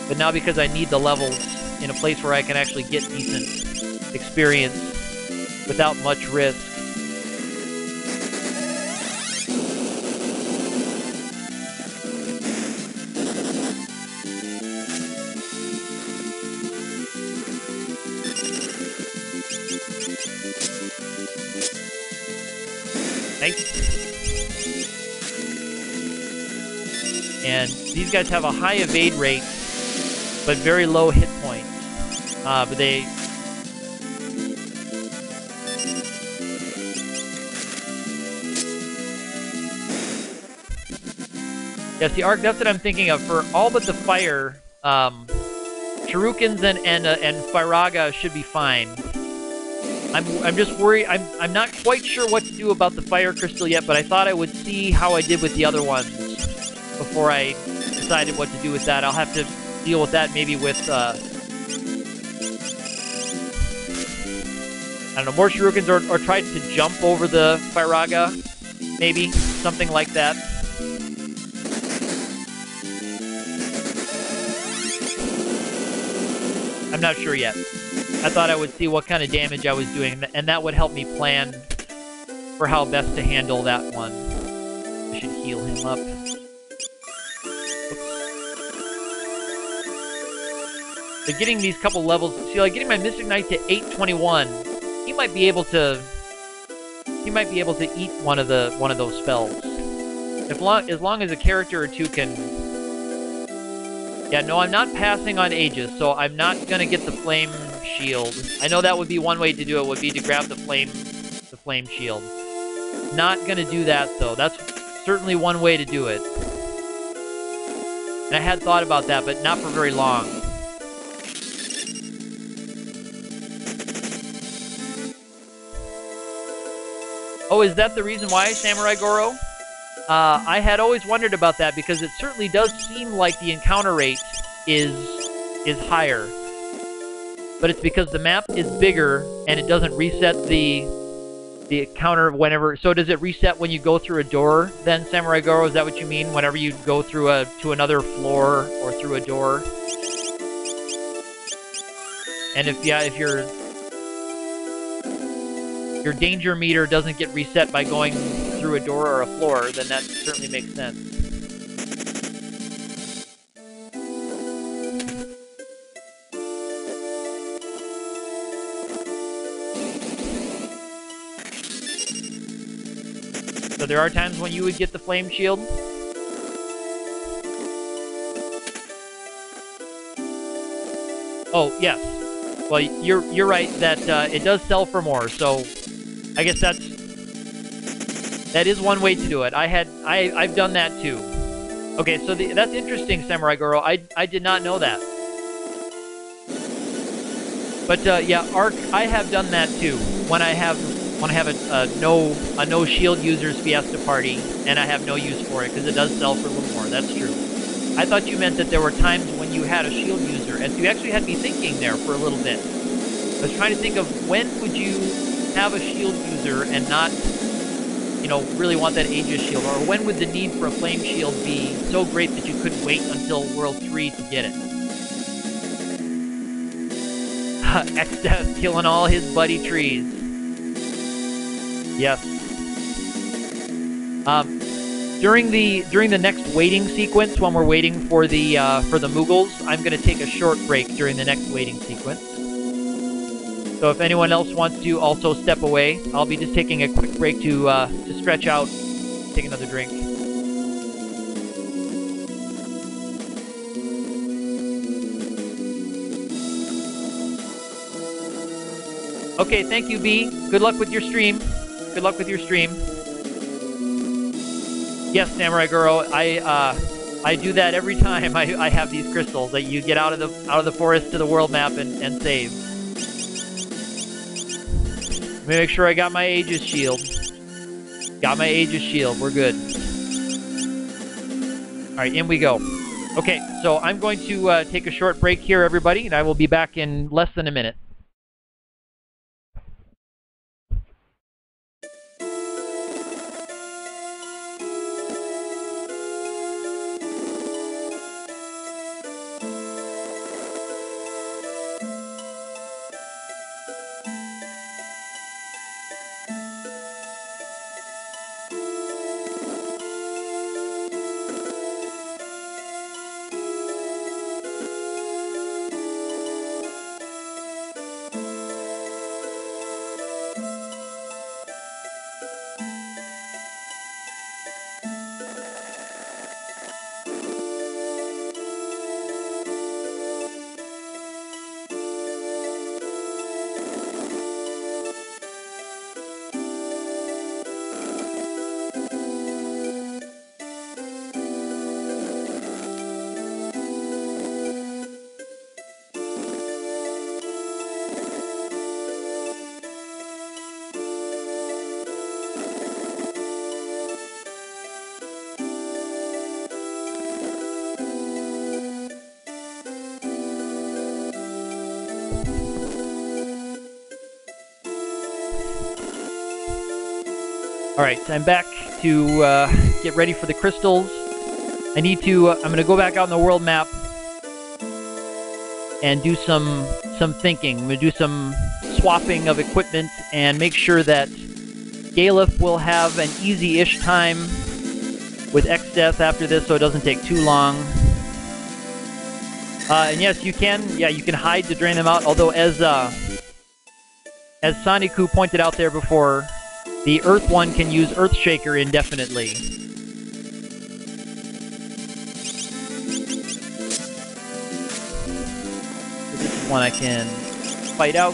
But now because I need the levels in a place where I can actually get decent experience without much risk. Nice. And these guys have a high evade rate, but very low hit points. But they... Yeah, see, Ark, that's what I'm thinking of. For all but the fire, Shurikens and Firaga should be fine. I'm just worried. I'm not quite sure what to do about the fire crystal yet, but I thought I would see how I did with the other ones before I decided what to do with that. I'll have to deal with that maybe with I don't know, more Shurikens or try to jump over the Firaga, maybe something like that. I'm not sure yet. I thought I would see what kind of damage I was doing, and that would help me plan for how best to handle that one. I should heal him up. But getting these couple levels, see, like getting my Mystic Knight to 821, he might be able to eat one of those spells. As long as a character or two can. Yeah, no, I'm not passing on Aegis, so I'm not gonna get the flame shield. I know that would be one way to do it, would be to grab the flame shield. Not gonna do that though. That's certainly one way to do it. And I had thought about that, but not for very long. Oh, is that the reason why, Samurai Goro? I had always wondered about that because it certainly does seem like the encounter rate is higher. But it's because the map is bigger and it doesn't reset the encounter whenever. So does it reset when you go through a door then, Samurai Goro? Is that what you mean? Whenever you go through to another floor or through a door? And if your danger meter doesn't get reset by going through a door or a floor, then that certainly makes sense. So there are times when you would get the flame shield? Oh, yes. Well, you're right that it does sell for more, so I guess that is one way to do it. I've done that too. Okay, so that's interesting, Samurai Goro. I did not know that. But yeah, Ark, I have done that too. When I have a no shield users Fiesta party and I have no use for it because it does sell for a little more. That's true. I thought you meant that there were times when you had a shield user, and so you actually had me thinking there for a little bit. I was trying to think of when would you have a shield user and not, you know, really want that Aegis shield, or when would the need for a flame shield be so great that you couldn't wait until World 3 to get it? X-Death killing all his buddy trees. Yes. during the next waiting sequence, when we're waiting for the Mughals, I'm going to take a short break during the next waiting sequence. So if anyone else wants to also step away, I'll be just taking a quick break to stretch out, take another drink. Okay, thank you, B. Good luck with your stream. Good luck with your stream. Yes, Samurai Guru, I do that every time I have these crystals that you get out of the forest to the world map and save. Let me make sure I got my Aegis shield. Got my Aegis shield. We're good. All right, in we go. Okay, so I'm going to take a short break here, everybody, and I will be back in less than a minute. Alright, I'm back to get ready for the crystals. I need to, I'm going to go back out on the world map and do some thinking. I'm going to do some swapping of equipment and make sure that Galef will have an easy-ish time with X-Death after this so it doesn't take too long. And yes, you can hide to drain them out, although as Soniku pointed out there before, the Earth one can use Earthshaker indefinitely. So this is one I can fight out.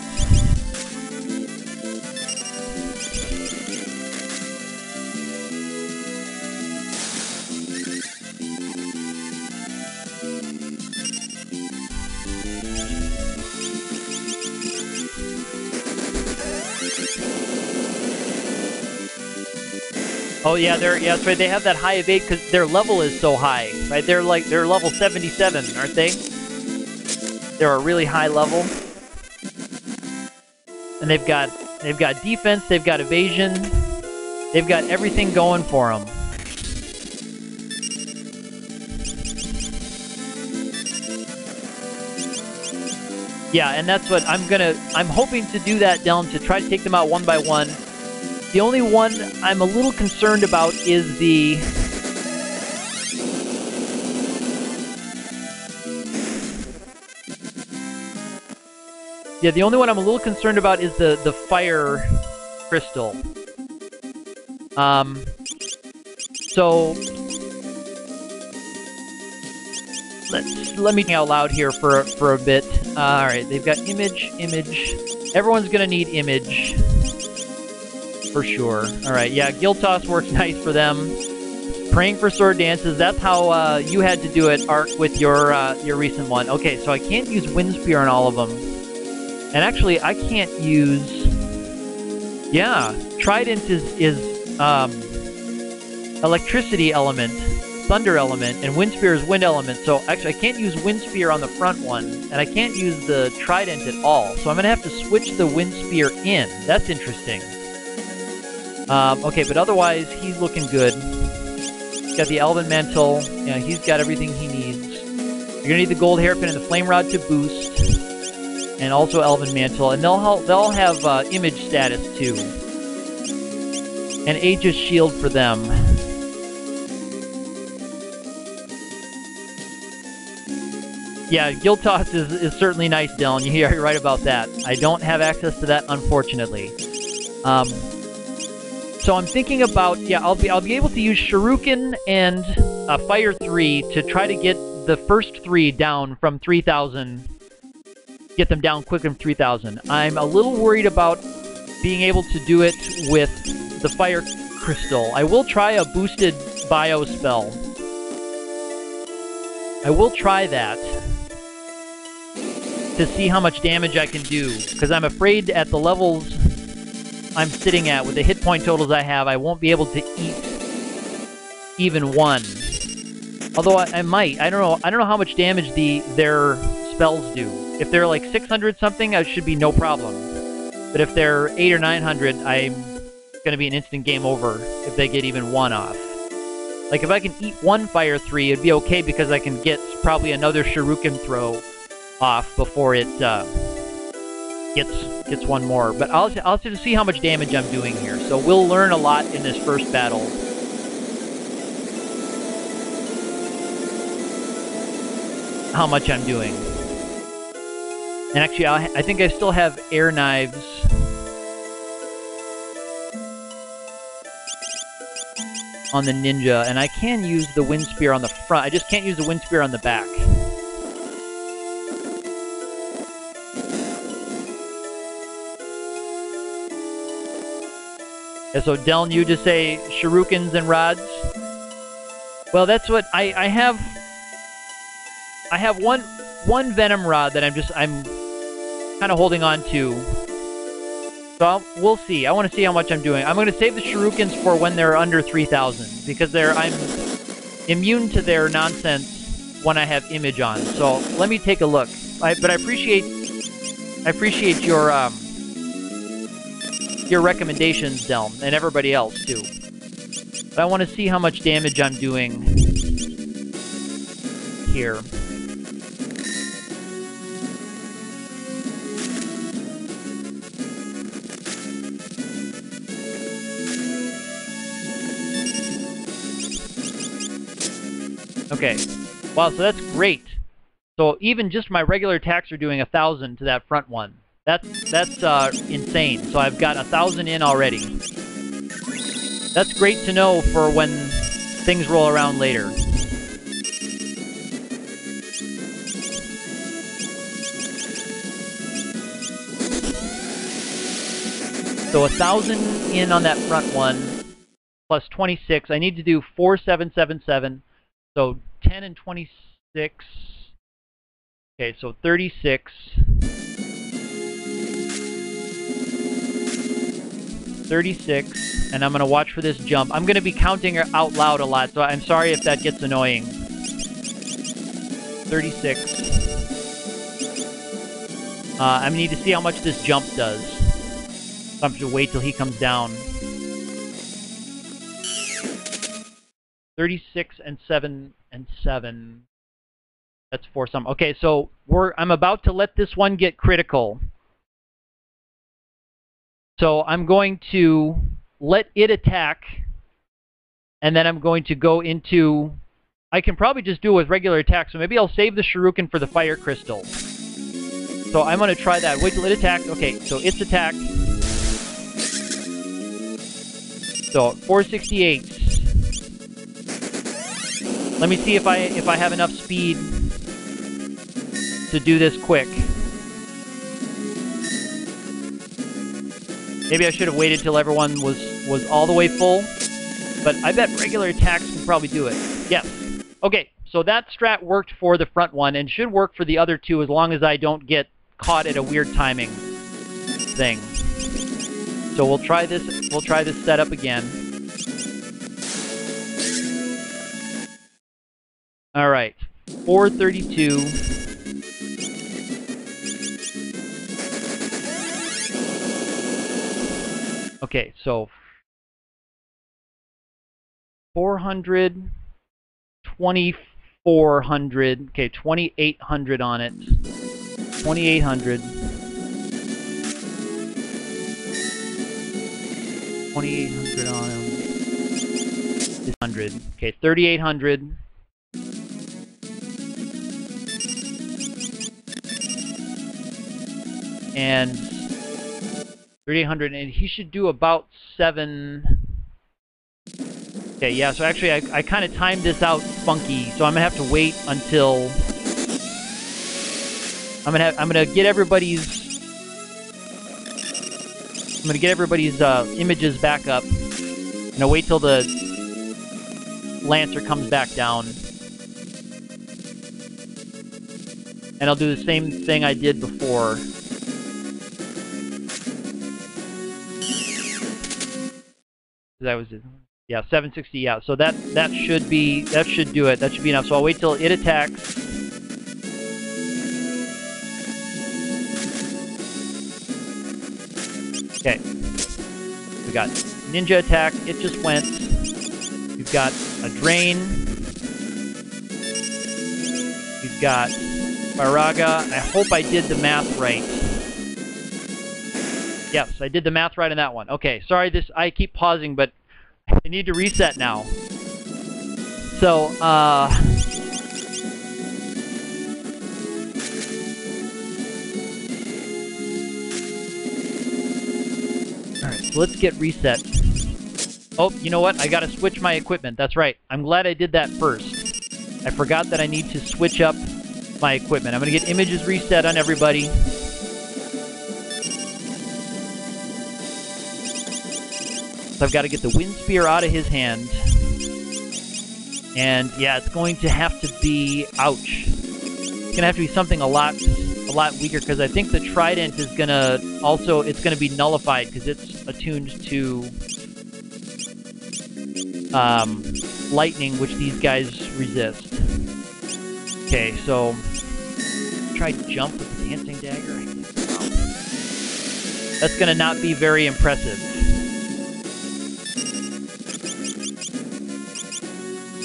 Oh yeah, that's right. They have that high evade because their level is so high, right? They're level 77, aren't they? They're a really high level, and they've got defense, they've got evasion, they've got everything going for them. Yeah, and that's what I'm hoping to do that down to try to take them out one by one. The only one I'm a little concerned about is the... Yeah, the only one I'm a little concerned about is the fire crystal. So... Let me think out loud here for a bit. Alright, they've got image. Everyone's gonna need image. For sure. Alright, yeah, Guild Toss works nice for them. Praying for Sword Dances, that's how you had to do it, Ark, with your recent one. Okay, so I can't use Wind Spear on all of them. And actually, I can't use... Yeah, Trident is electricity element, thunder element, and Wind Spear is wind element. So actually, I can't use Wind Spear on the front one, and I can't use the Trident at all. So I'm going to have to switch the Wind Spear in. That's interesting. Okay, but otherwise, he's looking good. He's got the Elven Mantle. Yeah, he's got everything he needs. You're gonna need the Gold Hairpin and the Flame Rod to boost, and also Elven Mantle, and they'll have image status too, and Aegis Shield for them. Yeah, Guild Toss is certainly nice, Dylan. You're right about that. I don't have access to that, unfortunately. So I'm thinking about, yeah, I'll be able to use Shuriken and Fire 3 to try to get the first 3 down from 3,000. Get them down quick from 3,000. I'm a little worried about being able to do it with the Fire Crystal. I will try a boosted Bio spell. I will try that to see how much damage I can do, because I'm afraid at the levels I'm sitting at with the hit point totals I have, I won't be able to eat even one. Although I might. I don't know how much damage their spells do. If they're like 600 something, it should be no problem. But if they're 800 or 900, I'm going to be an instant game over if they get even one off. Like, if I can eat one Fire 3, it'd be okay because I can get probably another Shuriken throw off before it gets one more. But I'll just see how much damage I'm doing here. So we'll learn a lot in this first battle. How much I'm doing. And actually, I think I still have air knives. On the ninja, and I can use the wind spear on the front. I just can't use the wind spear on the back. Yeah, so Deln, you just say shurikens and rods. Well, that's what I have. I have one venom rod that I'm kind of holding on to. So we'll see. I want to see how much I'm doing. I'm going to save the shurikens for when they're under 3,000 because I'm immune to their nonsense when I have image on. So let me take a look. But I appreciate your recommendations, Delm, and everybody else too. But I want to see how much damage I'm doing here. Okay. Wow, so that's great. So even just my regular attacks are doing 1,000 to that front one. That's insane. So I've got 1,000 in already. That's great to know for when things roll around later. So 1,000 in on that front one, plus 26. I need to do 4,777. So 10 and 26. Okay, so 36. 36, and I'm going to watch for this jump. I'm going to be counting out loud a lot, so I'm sorry if that gets annoying. 36. I need to see how much this jump does. So I'm going to wait till he comes down. 36 and 7 and 7. That's 4 some. Okay, so I'm about to let this one get critical. So I'm going to let it attack, and then I'm going to go into... I can probably just do it with regular attack, so maybe I'll save the Shuriken for the Fire Crystal. So I'm going to try that. Wait till it attacks. Okay, so it's attacked. So 468. Let me see if I have enough speed to do this quick. Maybe I should have waited till everyone was all the way full. But I bet regular attacks can probably do it. Yes. Okay, so that strat worked for the front one and should work for the other two as long as I don't get caught at a weird timing thing. So we'll try this setup again. All right, 432. Okay, so 400, 2,400. Okay, 2,800 on it. 2,800. 2,800 on him. 100. Okay, 3,800. and 3,800, and he should do about 7. Okay, yeah, so actually I kind of timed this out funky, so I'm gonna have to wait until I'm gonna get everybody's images back up. I'm gonna wait till the Lancer comes back down. And I'll do the same thing I did before. That was it. Yeah, 760, yeah. So that should do it. That should be enough. So I'll wait till it attacks. Okay. We got ninja attack, it just went. We've got a drain. We've got Faraga. I hope I did the math right. Yes, I did the math right on that one. Okay, sorry, I keep pausing, but I need to reset now. So, alright, so let's get reset. Oh, you know what? I gotta switch my equipment. That's right. I'm glad I did that first. I forgot that I need to switch up my equipment. I'm gonna get images reset on everybody. So I've got to get the wind spear out of his hand. And yeah, it's going to have to be, ouch. It's gonna have to be something a lot weaker, because I think the trident is gonna also, it's gonna be nullified because it's attuned to lightning, which these guys resist. Okay, so try jump with the dancing dagger. That's gonna not be very impressive.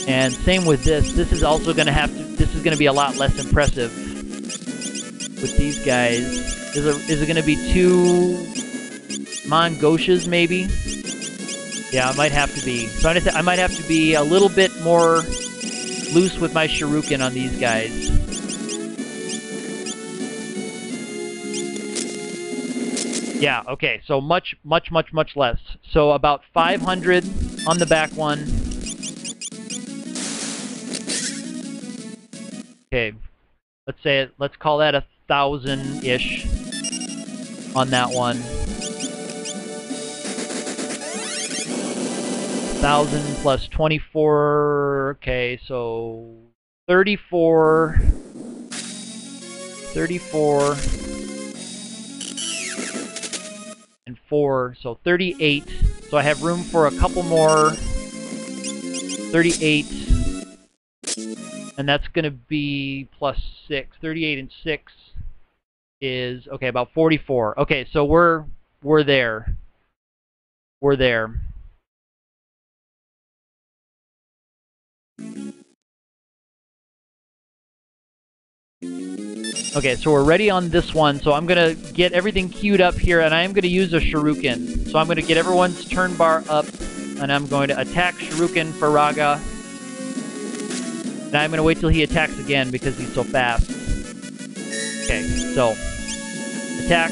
And same with this. This is also gonna this is gonna be a lot less impressive with these guys. Is it gonna be 2 Mongoshas maybe? Yeah, it might have to be. So I might have to be a little bit more loose with my shuriken on these guys. Yeah, okay, so much less. So about 500 on the back one. Okay, let's call that 1,000-ish on that one. 1,000 plus 24, okay, so 34, and 4, so 38. So I have room for a couple more. 38, and that's going to be plus 6. 38 and 6 is, okay, about 44. Okay, so we're there. We're there. Okay, so we're ready on this one, so I'm going to get everything queued up here, and I am going to use a shuriken. So I'm going to get everyone's turn bar up, and I'm going to attack shuriken Faraga. And I'm going to wait till he attacks again because he's so fast. Okay, so attack.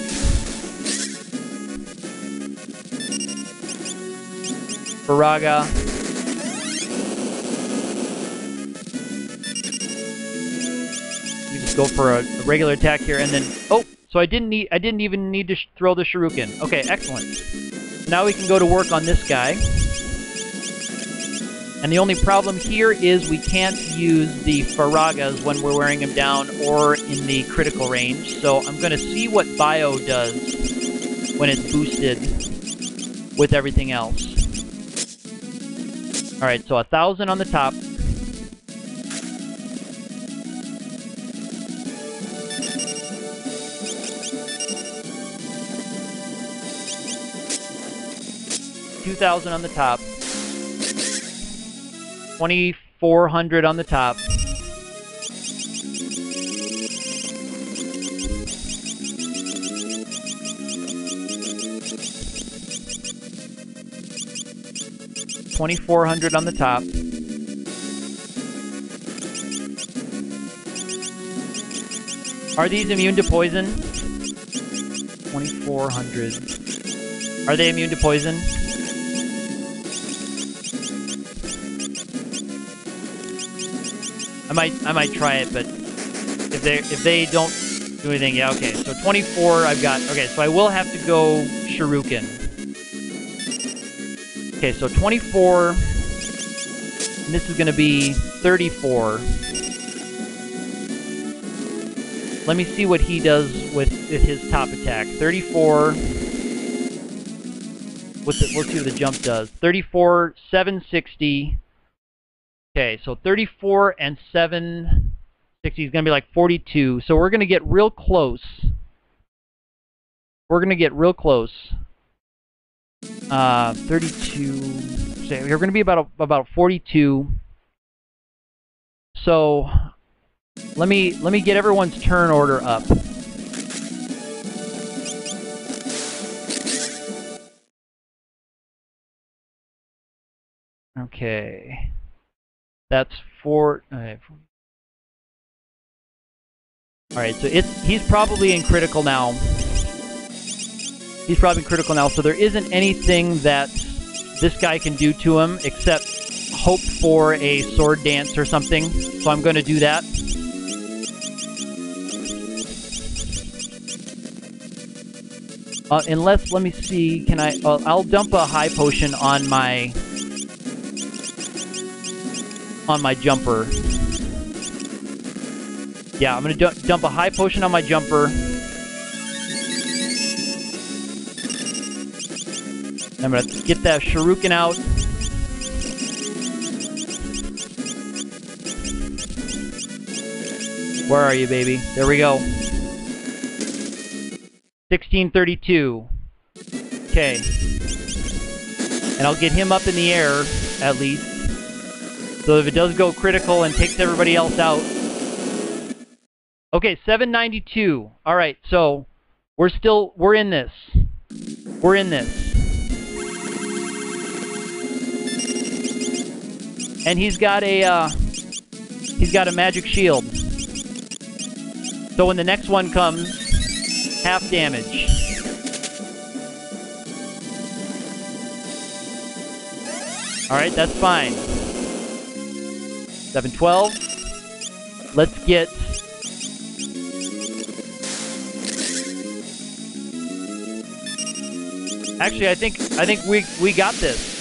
Faraga. You just go for a regular attack here, and then so I didn't even need to throw the shuriken. Okay, excellent. Now we can go to work on this guy. And the only problem here is we can't use the Faragas when we're wearing him down or in the critical range. So I'm going to see what Bio does when it's boosted with everything else. Alright, so 1,000 on the top. $2,000 on the top. 2,400 on the top. $2,400 on the top. Are these immune to poison? 2400. Are they immune to poison? I might try it, but if they don't do anything, yeah, okay. So 24 I've got. Okay, so I will have to go Shuriken. Okay, so 24, and this is going to be 34. Let me see what he does with his top attack. 34. Let's see what the jump does. 34, 760. Okay, so 34 and 760 is going to be like 42. So we're going to get real close. We're going to get real close. 32. So we're going to be about 42. So let me get everyone's turn order up. Okay. That's 4. Alright, so he's probably in critical now. He's probably in critical now, so there isn't anything that this guy can do to him except hope for a sword dance or something. So I'm going to do that. Unless, let me see, can I... I'll dump a high potion on my jumper. Yeah, I'm going to dump a high potion on my jumper. I'm going to get that Shuriken out. Where are you, baby? There we go. 1632. Okay. And I'll get him up in the air, at least. So if it does go critical and takes everybody else out. Okay, 792. Alright, so we're in this. We're in this. And he's got a magic shield. So when the next one comes, half damage. Alright, that's fine. 712. Let's get... Actually, I think we got this.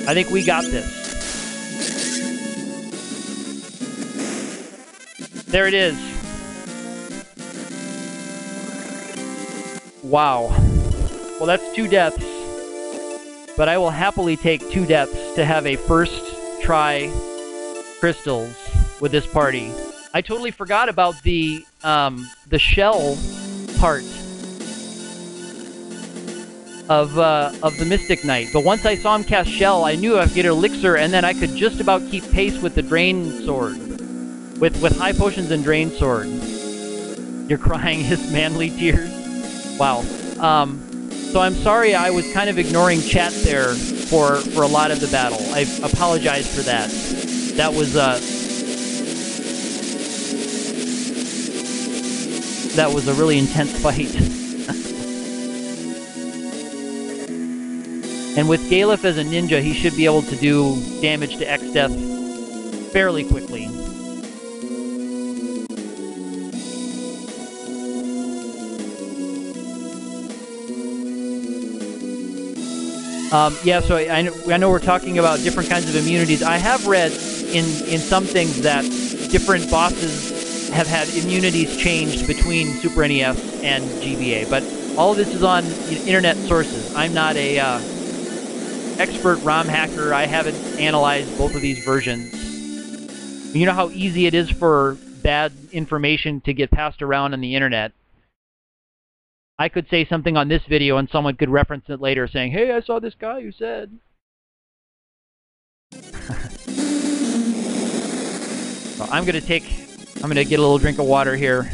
I think we got this. There it is. Wow. Well, that's 2 deaths. But I will happily take 2 deaths to have a first try crystals with this party. I totally forgot about the shell part of the Mystic Knight. But once I saw him cast Shell, I knew I could get Elixir, and then I could just about keep pace with the Drain Sword. With high potions and Drain Sword. You're crying his manly tears? Wow. So I'm sorry I was kind of ignoring chat there for a lot of the battle. I apologize for that. That was a really intense fight. And with Galef as a ninja, he should be able to do damage to X-Death fairly quickly. Yeah, so I know we're talking about different kinds of immunities. I have read in some things that different bosses have had immunities changed between Super NES and GBA, but all of this is on internet sources. I'm not a expert ROM hacker. I haven't analyzed both of these versions. You know how easy it is for bad information to get passed around on the internet. I could say something on this video and someone could reference it later saying, hey, I saw this guy who said. So I'm going to get a little drink of water here.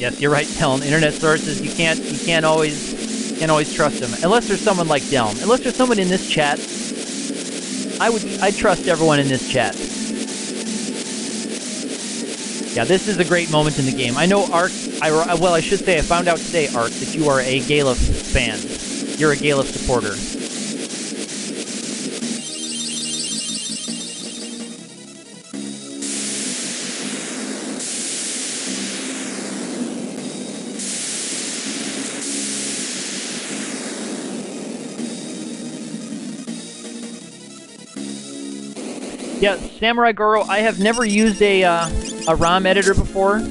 Yes, you're right, Delm. Internet sources, you can't always trust them. Unless there's someone like Delm. Unless there's someone in this chat, I'd trust everyone in this chat. Yeah, this is a great moment in the game. I know Ark, well, I should say I found out today, Ark, that you are a Galef fan. You're a Galef supporter. Yeah, Samurai Goro, I have never used a ROM editor before.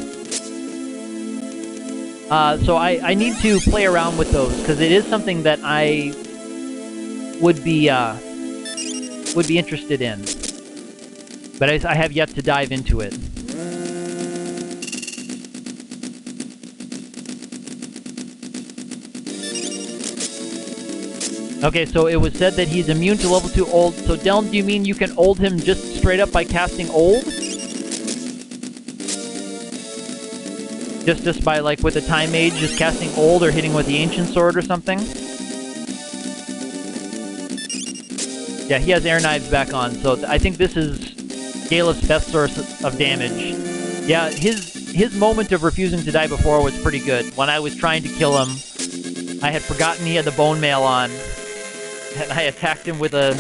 So I need to play around with those, because it is something that I would be interested in. But I have yet to dive into it. Okay, so it was said that he's immune to level 2 old. So Delm, do you mean you can old him just straight up by casting old? Just by, like, with a time mage, just casting old or hitting with the ancient sword or something? Yeah, he has air knives back on, so I think this is Galef's best source of damage. Yeah, his moment of refusing to die before was pretty good. When I was trying to kill him, I had forgotten he had the bone mail on, and I attacked him with the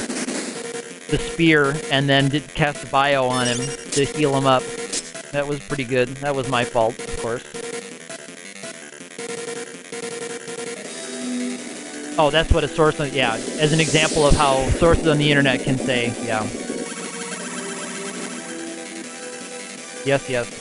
spear, and then did cast bio on him to heal him up. That was pretty good. That was my fault, of course. Oh, that's what a source on... Yeah, as an example of how sources on the internet can say, yeah. Yes, yes.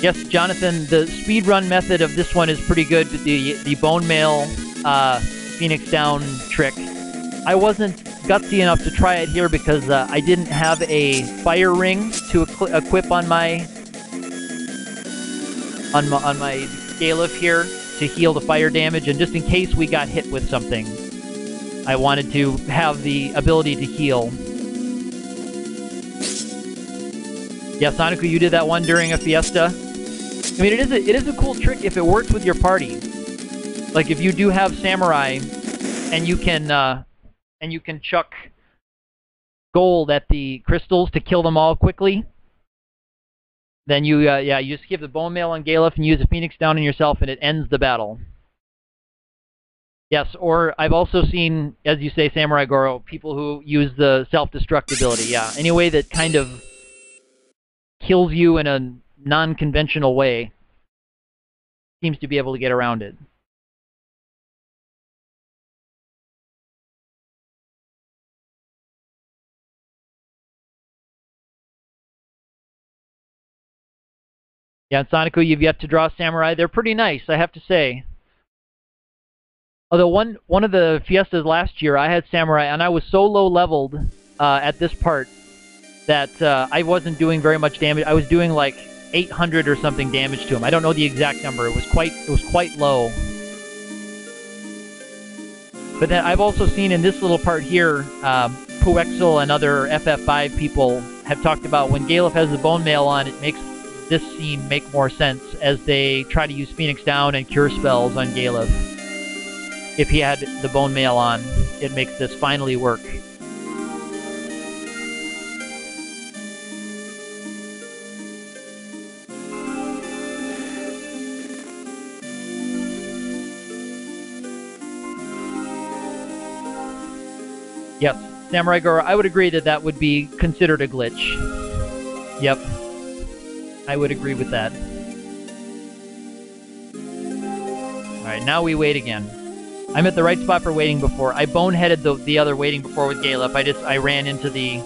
Yes, Jonathan, the speedrun method of this one is pretty good. The bone mail Phoenix down trick. I wasn't gutsy enough to try it here because I didn't have a fire ring to equip on my Galef here to heal the fire damage, and just in case we got hit with something, I wanted to have the ability to heal. Yeah, Sonicu, you did that one during a Fiesta. I mean, it is a cool trick if it works with your party. Like if you do have samurai, and you can chuck gold at the crystals to kill them all quickly. Then you just give the bone mail on Galef and use a Phoenix down on yourself, and it ends the battle. Yes, or I've also seen, as you say, Samurai Goro, people who use the self-destruct ability. Yeah, any way that kind of kills you in a non-conventional way seems to be able to get around it. Yeah, and Sonicu, you've yet to draw Samurai. They're pretty nice, I have to say. Although one of the Fiestas last year, I had Samurai, and I was so low leveled at this part that I wasn't doing very much damage. I was doing like 800 or something damage to him. I don't know the exact number. It was quite low. But then I've also seen in this little part here, Puexel and other FF5 people have talked about when Galef has the bone mail on, it makes this scene make more sense as they try to use Phoenix down and cure spells on Galef. If he had the bone mail on, it makes this finally work. Yes, Samurai Goro, I would agree that that would be considered a glitch. Yep. I would agree with that. Alright, now we wait again. I'm at the right spot for waiting before. I boneheaded the other waiting before with Galef. I ran into the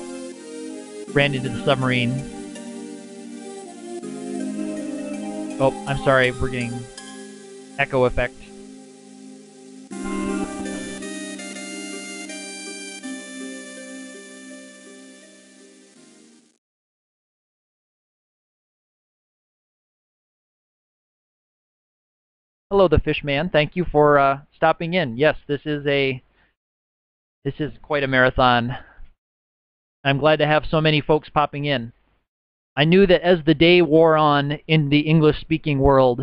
submarine. Oh, I'm sorry, we're getting echo effect. Hello, the Fishman. Thank you for stopping in. Yes, this is quite a marathon. I'm glad to have so many folks popping in. I knew that as the day wore on in the English-speaking world,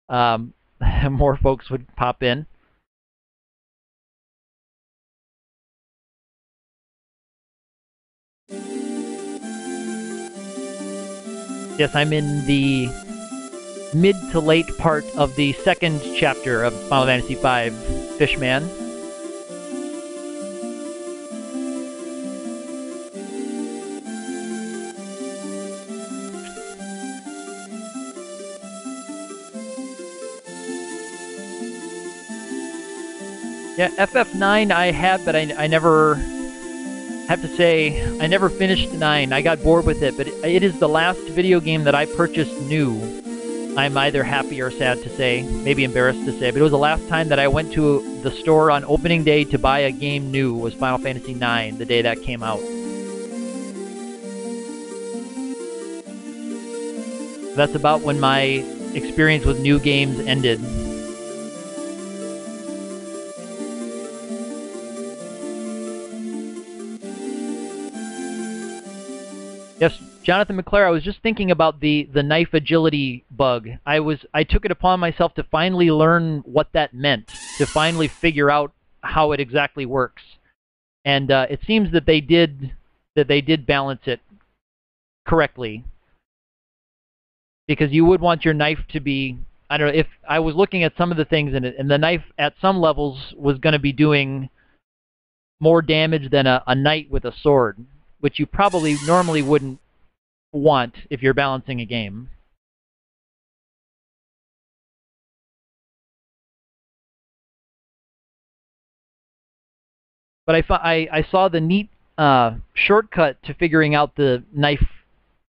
more folks would pop in. Yes, I'm in the mid to late part of the second chapter of Final Fantasy V, Fishman. Yeah, FF9 I had, but I never, have to say, I never finished 9. I got bored with it, but it is the last video game that I purchased new. I'm either happy or sad to say, maybe embarrassed to say, but it was the last time that I went to the store on opening day to buy a game new was Final Fantasy IX, the day that came out. That's about when my experience with new games ended. Yes, Jonathan McClare, I was just thinking about the knife agility bug. I took it upon myself to finally learn what that meant, to finally figure out how it exactly works. And it seems that they did balance it correctly. Because you would want your knife to be, I don't know, if I was looking at some of the things in it, and the knife at some levels was going to be doing more damage than a knight with a sword, which you probably normally wouldn't want if you're balancing a game. But I saw the neat shortcut to figuring out the knife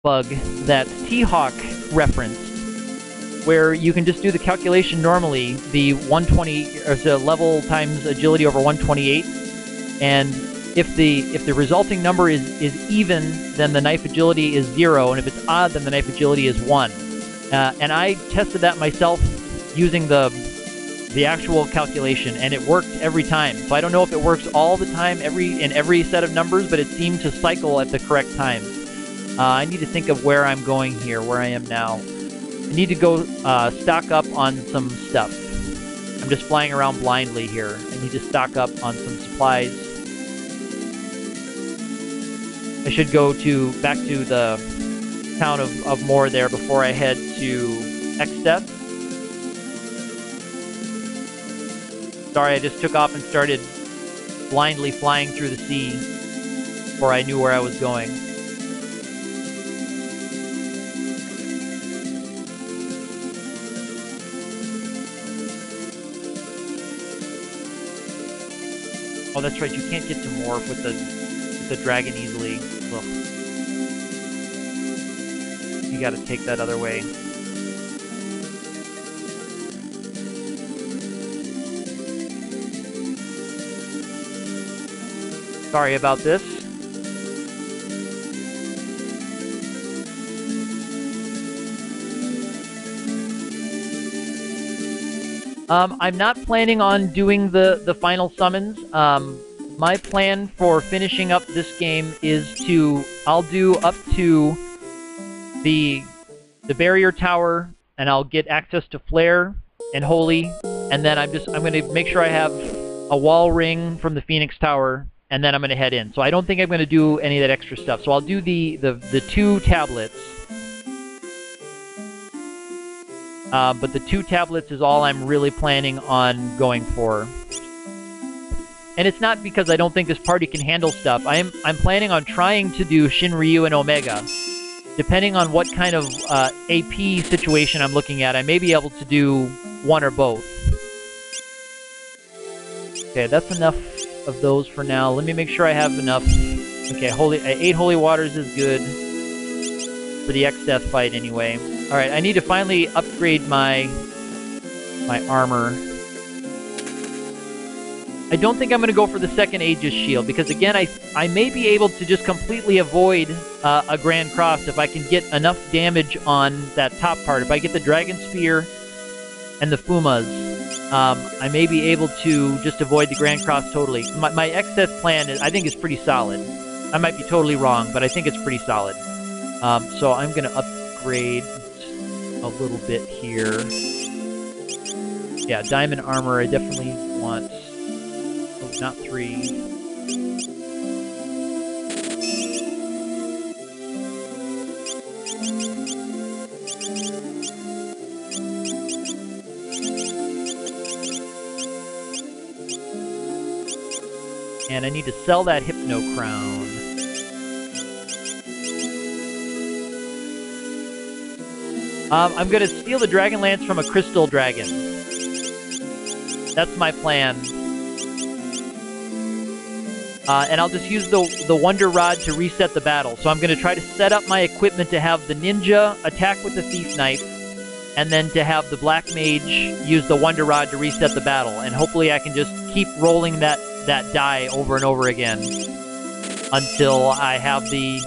bug that T-Hawk referenced, where you can just do the calculation normally, the 120 or the level times agility over 128, and if the resulting number is even, then the knife agility is 0, and if it's odd, then the knife agility is 1. And I tested that myself using the actual calculation, and it worked every time. So I don't know if it works all the time in every set of numbers, but it seemed to cycle at the correct time. I need to think of where I'm going here, where I am now. I need to go stock up on some stuff. I'm just flying around blindly here. I need to stock up on some supplies. I should go back to the town of Moore there before I head to Exdeath. Sorry, I just took off and started blindly flying through the sea before I knew where I was going. Oh, that's right, you can't get to Moore with the dragon easily. Ugh. You gotta take that other way. Sorry about this. I'm not planning on doing the final summons. My plan for finishing up this game is I'll do up to the barrier tower, and I'll get access to Flare and Holy, and then I'm going to make sure I have a wall ring from the Phoenix Tower, and then I'm going to head in. So I don't think I'm going to do any of that extra stuff. So I'll do the 2 tablets. But the 2 tablets is all I'm really planning on going for. And it's not because I don't think this party can handle stuff. I'm planning on trying to do Shinryu and Omega. Depending on what kind of AP situation I'm looking at, I may be able to do one or both. Okay, that's enough of those for now. Let me make sure I have enough. Okay, 8 holy waters is good for the Exdeath fight anyway. Alright, I need to finally upgrade my armor. I don't think I'm going to go for the second Aegis shield, because again, I may be able to just completely avoid a Grand Cross if I can get enough damage on that top part. If I get the Dragon Spear and the Fumas, I may be able to just avoid the Grand Cross totally. My excess plan, I think, is pretty solid. I might be totally wrong, but I think it's pretty solid. So I'm going to upgrade a little bit here. Yeah, diamond armor I definitely want. Oh, not 3. And I need to sell that Hypno Crown. I'm going to steal the Dragon Lance from a Crystal Dragon. That's my plan. And I'll just use the Wonder Rod to reset the battle. So I'm going to try to set up my equipment to have the Ninja attack with the Thief Knife, and then to have the Black Mage use the Wonder Rod to reset the battle. And hopefully I can just keep rolling that die over and over again until I have it.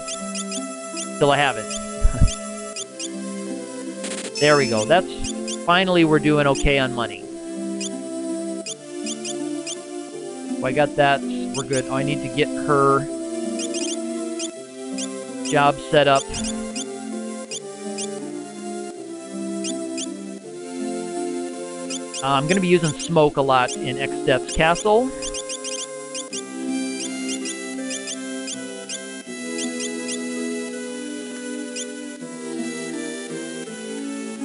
There we go. That's finally, we're doing okay on money. So I got that. We're good. Oh, I need to get her job set up. I'm going to be using smoke a lot in Xdeath's castle.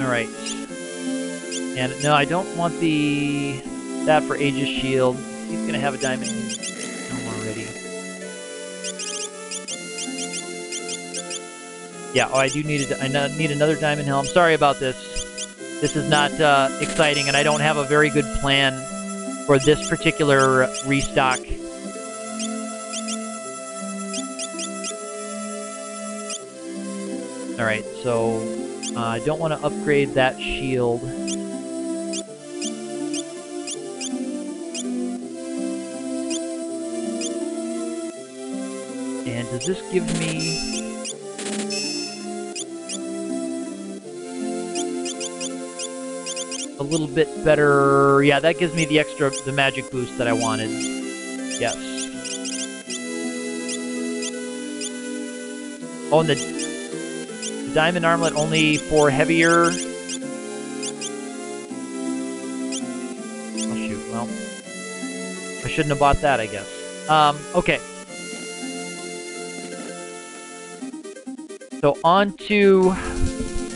Alright. And no, I don't want that for Aegis Shield. He's going to have a diamond helm already. Yeah, oh, I need another diamond helm. Sorry about this. This is not exciting, and I don't have a very good plan for this particular restock. Alright, so I don't want to upgrade that shield. And does this give me... a little bit better... Yeah, that gives me the magic boost that I wanted. Yes. Oh, and the diamond armlet only for heavier... Oh, shoot. Well, I shouldn't have bought that, I guess. Okay. So, on to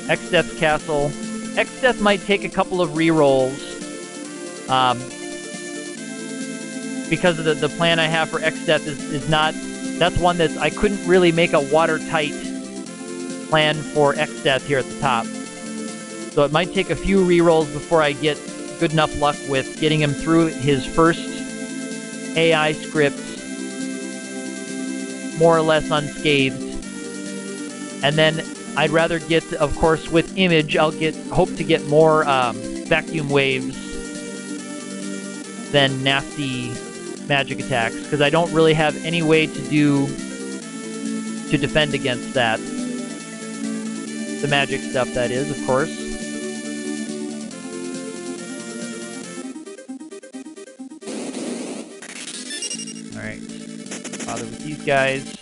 Xdeath's castle. Xdeath might take a couple of rerolls, because of the plan I have for Xdeath is not... That's one that I couldn't really make a watertight plan for Xdeath here at the top. So it might take a few rerolls before I get good enough luck with getting him through his first AI script more or less unscathed. And then I'd rather get, of course, with Image, hope to get more vacuum waves than nasty magic attacks, because I don't really have any way to defend against that. The magic stuff, that is, of course. Alright. Bother with these guys.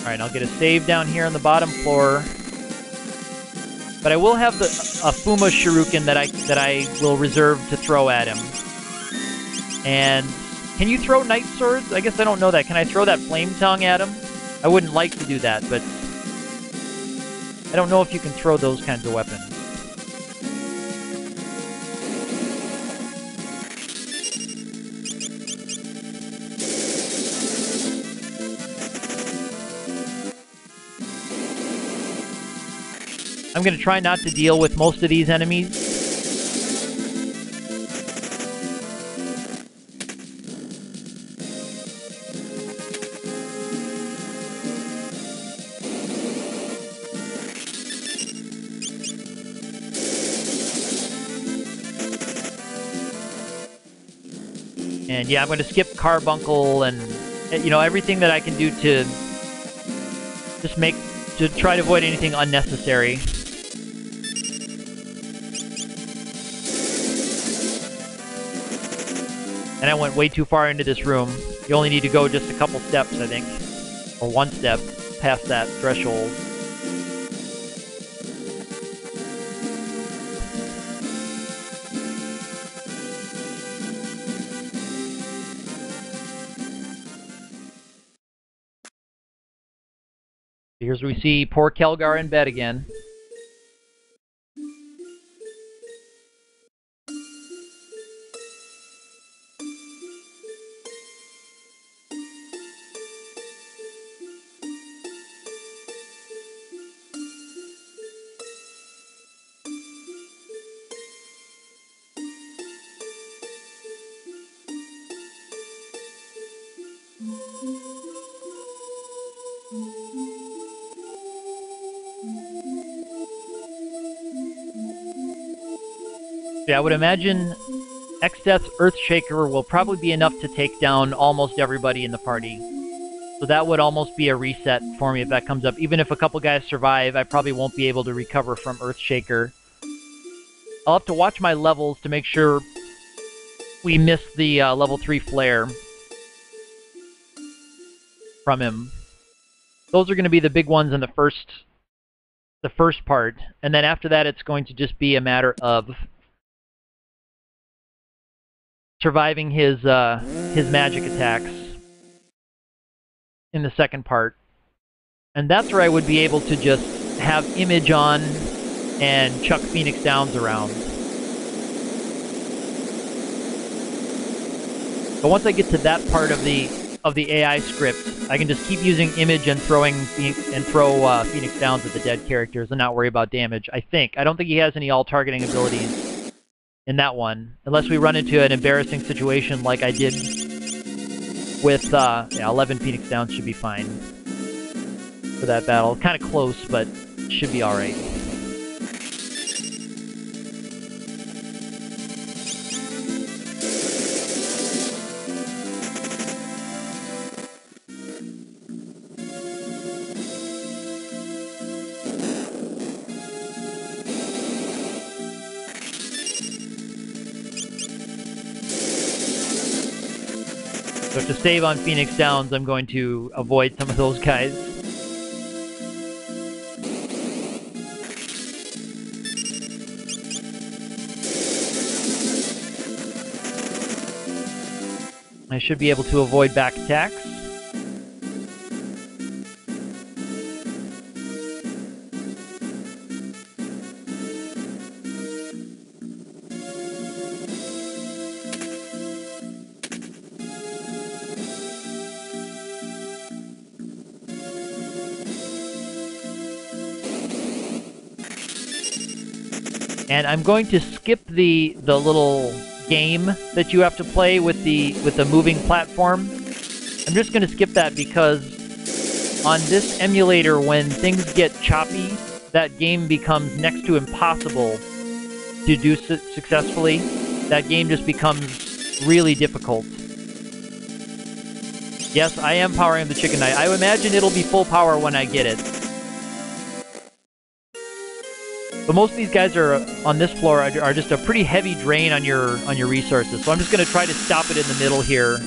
Alright, I'll get a save down here on the bottom floor. But I will have a Fuma Shuriken that I will reserve to throw at him. And can you throw Night Swords? I guess I don't know that. Can I throw that Flame Tongue at him? I wouldn't like to do that, but I don't know if you can throw those kinds of weapons. I'm going to try not to deal with most of these enemies. And yeah, I'm going to skip carbuncle and, you know, everything that I can do to just to try to avoid anything unnecessary. And I went way too far into this room. You only need to go just a couple steps, I think. Or one step past that threshold. Here's where we see poor Kelgar in bed again. Yeah, I would imagine X-Death's Earthshaker will probably be enough to take down almost everybody in the party. So that would almost be a reset for me if that comes up. Even if a couple guys survive, I probably won't be able to recover from Earthshaker. I'll have to watch my levels to make sure we miss the level 3 flare from him. Those are going to be the big ones in the first part. And then after that, it's going to just be a matter of surviving his magic attacks in the second part. And that's where I would be able to just have Image on and chuck Phoenix Downs around. But once I get to that part of the AI script, I can just keep using Image and throw Phoenix Downs at the dead characters and not worry about damage, I think. I don't think he has any all-targeting abilities in that one, unless we run into an embarrassing situation like I did with, 11 Phoenix Downs should be fine for that battle. Kind of close, but should be alright. So to save on Phoenix Downs, I'm going to avoid some of those guys. I should be able to avoid back attacks. And I'm going to skip the little game that you have to play with the moving platform. I'm just going to skip that because on this emulator, when things get choppy, that game becomes next to impossible to do successfully. That game just becomes really difficult. Yes, I am powering the Chicken Knight. I imagine it'll be full power when I get it. But most of these guys are on this floor are just a pretty heavy drain on your resources. So I'm just going to try to stop it in the middle here.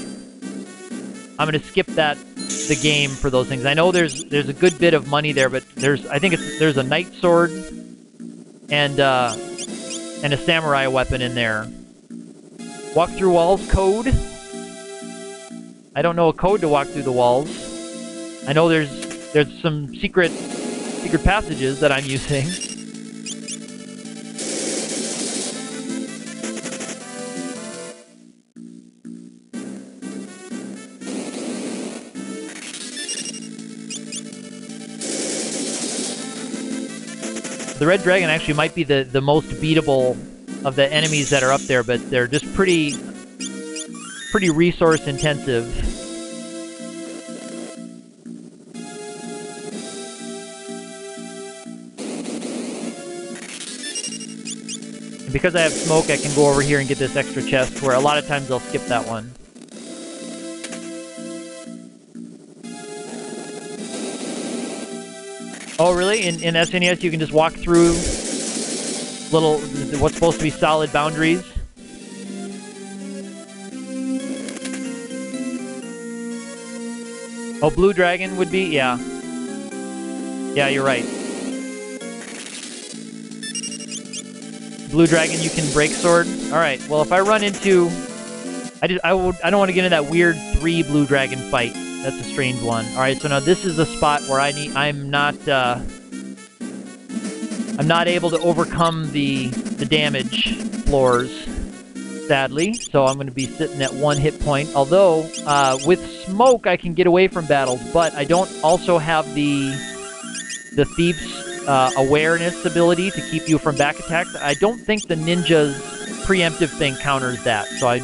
I'm going to skip the game for those things. I know there's a good bit of money there, but there's a Knight Sword and a Samurai weapon in there. Walk through walls code. I don't know a code to walk through the walls. I know there's some secret passages that I'm using. The Red Dragon actually might be the most beatable of the enemies that are up there, but they're just pretty resource intensive. And because I have smoke, I can go over here and get this extra chest, where a lot of times I'll skip that one. Oh, really? In SNES, you can just walk through little, what's supposed to be solid boundaries? Oh, Blue Dragon would be? Yeah. Yeah, you're right. Blue Dragon, you can break sword. All right. Well, if I run into, I don't want to get into that weird 3 Blue Dragon fight. That's a strange one. All right. So now this is the spot where I'm not able to overcome the damage floors, sadly. So I'm going to be sitting at 1 hit point. Although with smoke I can get away from battles, but I don't also have the thief's awareness ability to keep you from back attacks. I don't think the ninja's preemptive thing counters that, so I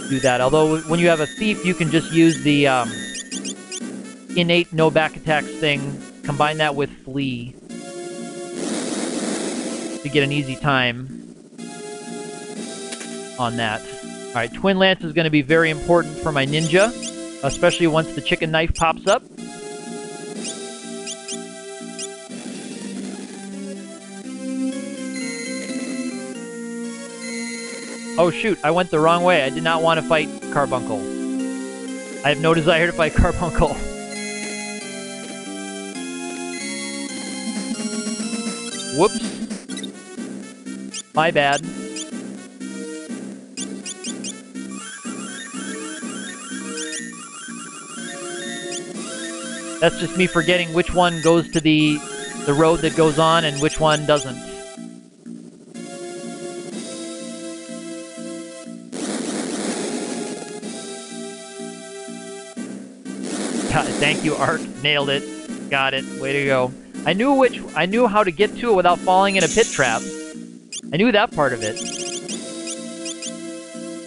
do that. Although when you have a thief, you can just use the innate no back attacks thing, combine that with flee to get an easy time on that. Alright, Twin Lance is going to be very important for my ninja, especially once the chicken knife pops up. Oh shoot, I went the wrong way. I did not want to fight Carbuncle. I have no desire to fight Carbuncle. Whoops. My bad. That's just me forgetting which one goes to the road that goes on and which one doesn't. Thank you, Ark. Nailed it. Got it. Way to go. I knew how to get to it without falling in a pit trap. I knew that part of it.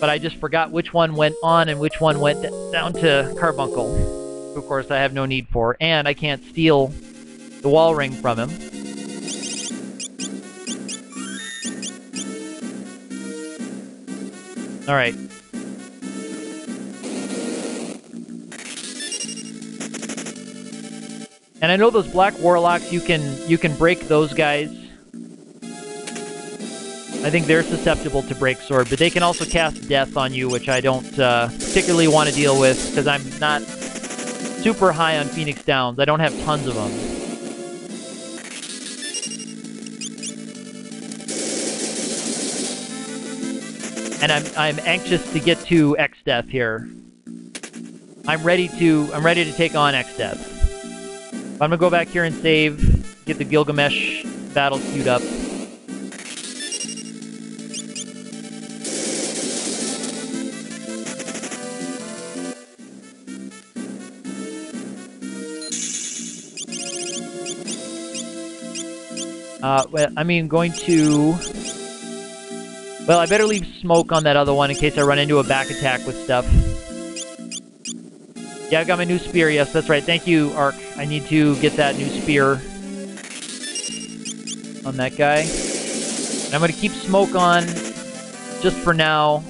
But I just forgot which one went on and which one went down to Carbuncle. Of course, I have no need for. And I can't steal the wall ring from him. Alright. And I know those black warlocks, you can break those guys. I think they're susceptible to break sword, but they can also cast death on you, which I don't particularly want to deal with because I'm not super high on Phoenix Downs. I don't have tons of them. And I'm anxious to get to X Death here. I'm ready to take on X Death. I'm gonna go back here and save, get the Gilgamesh battle queued up. Well, I mean, going to... Well, I better leave smoke on that other one in case I run into a back attack with stuff. Yeah, I got my new spear. Yes, that's right. Thank you, Ark. I need to get that new spear on that guy. And I'm going to keep smoke on just for now.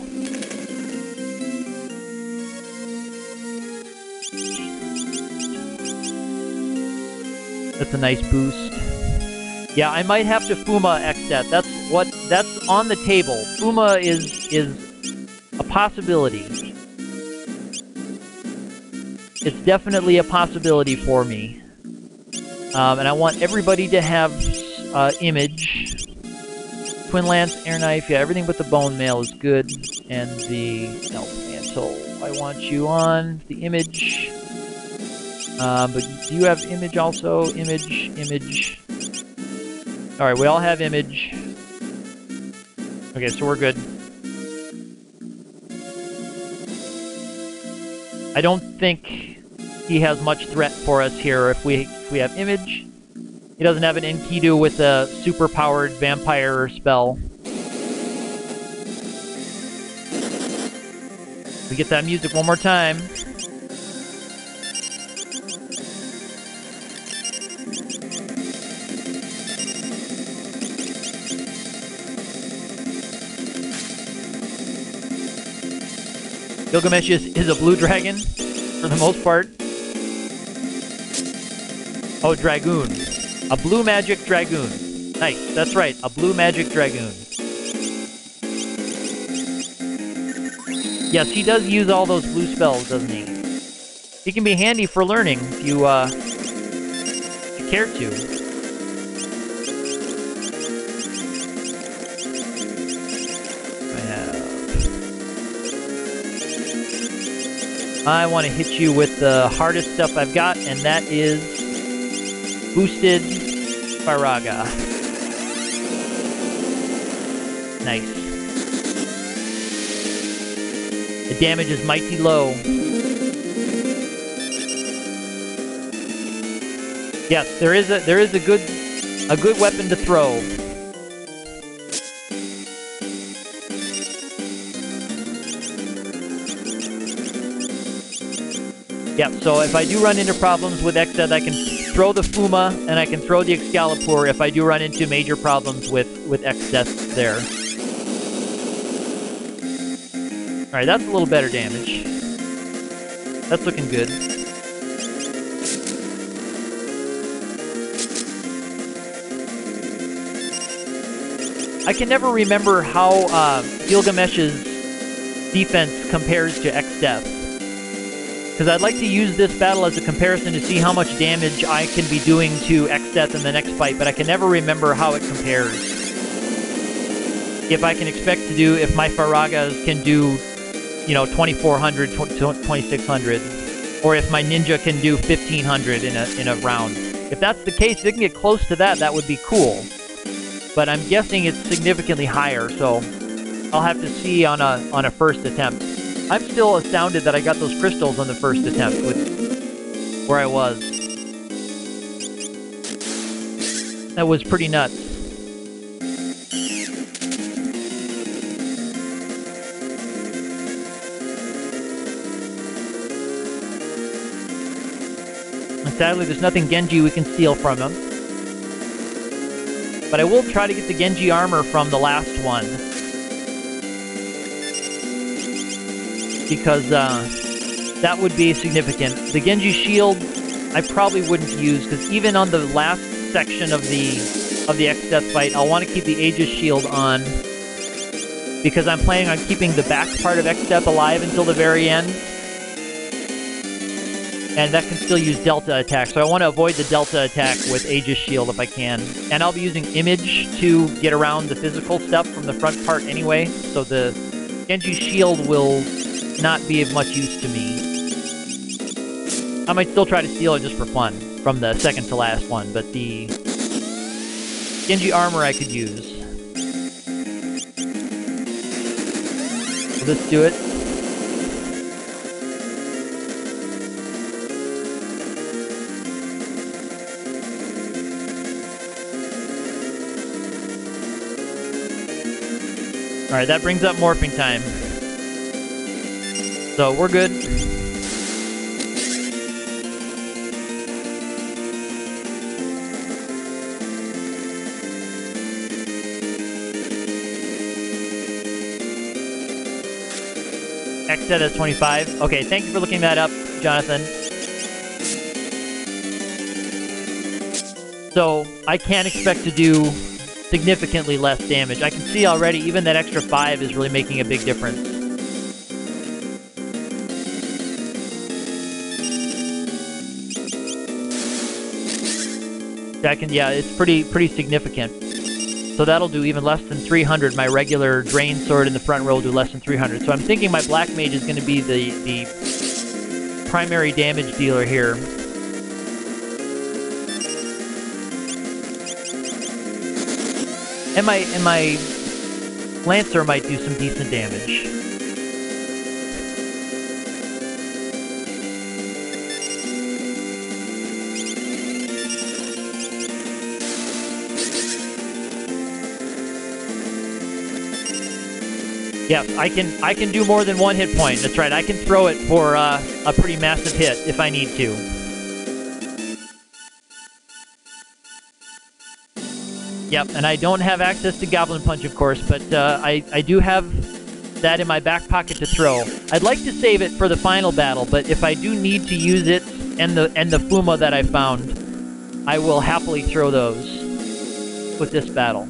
That's a nice boost. Yeah, I might have to Fuma X-Death. That's on the table. Fuma is a possibility. It's definitely a possibility for me. And I want everybody to have image. Twin Lance, Air Knife, yeah, everything but the Bone Mail is good. And the Elf Mantle, I want you on. The image. But do you have image also? Image. Alright, we all have image. Okay, so we're good. I don't think he has much threat for us here if we have image. He doesn't have an Enkidu with a super-powered vampire spell. We get that music one more time. Gilgamesh is a blue dragon, for the most part. Oh, Dragoon. A blue magic Dragoon. Nice, that's right, a blue magic Dragoon. Yes, he does use all those blue spells, doesn't he? He can be handy for learning if you care to. I want to hit you with the hardest stuff I've got, and that is boosted Firaga. Nice. The damage is mighty low. Yes, there is a good weapon to throw. Yep, so if I do run into problems with Exed, I can throw the Fuma, and I can throw the Excalibur if I do run into major problems with Exed there. Alright, that's a little better damage. That's looking good. I can never remember how Gilgamesh's defense compares to Exed. Because I'd like to use this battle as a comparison to see how much damage I can be doing to Exed in the next fight, but I can never remember how it compares. If I can expect to do, if my Firagas can do, you know, 2400, 2600, or if my Ninja can do 1500 in a round. If that's the case, if they can get close to that, that would be cool. But I'm guessing it's significantly higher, so I'll have to see on a first attempt. I'm still astounded that I got those crystals on the first attempt with where I was. That was pretty nuts. And sadly, there's nothing Genji we can steal from him. But I will try to get the Genji armor from the last one. Because that would be significant. The Genji shield I probably wouldn't use, because even on the last section of the X-Death fight, I'll want to keep the Aegis shield on, because I'm planning on keeping the back part of X-Death alive until the very end. And that can still use Delta attack, so I want to avoid the Delta attack with Aegis shield if I can. And I'll be using Image to get around the physical stuff from the front part anyway, so the Genji shield will not be of much use to me. I might still try to steal it just for fun from the second to last one, but the Genji armor I could use. So let's do it. Alright, that brings up morphing time. So we're good. Xset at 25. Okay, thank you for looking that up, Jonathan. So I can't expect to do significantly less damage. I can see already even that extra 5 is really making a big difference. Yeah, it's pretty significant. So that'll do even less than 300. My regular Drain Sword in the front row will do less than 300. So I'm thinking my Black Mage is going to be the primary damage dealer here. And my Lancer might do some decent damage. Yeah, I can do more than 1 hit point. That's right. I can throw it for a pretty massive hit if I need to. Yep, and I don't have access to Goblin Punch, of course, but I do have that in my back pocket to throw. I'd like to save it for the final battle, but if I do need to use it and the Fuma that I found, I will happily throw those with this battle.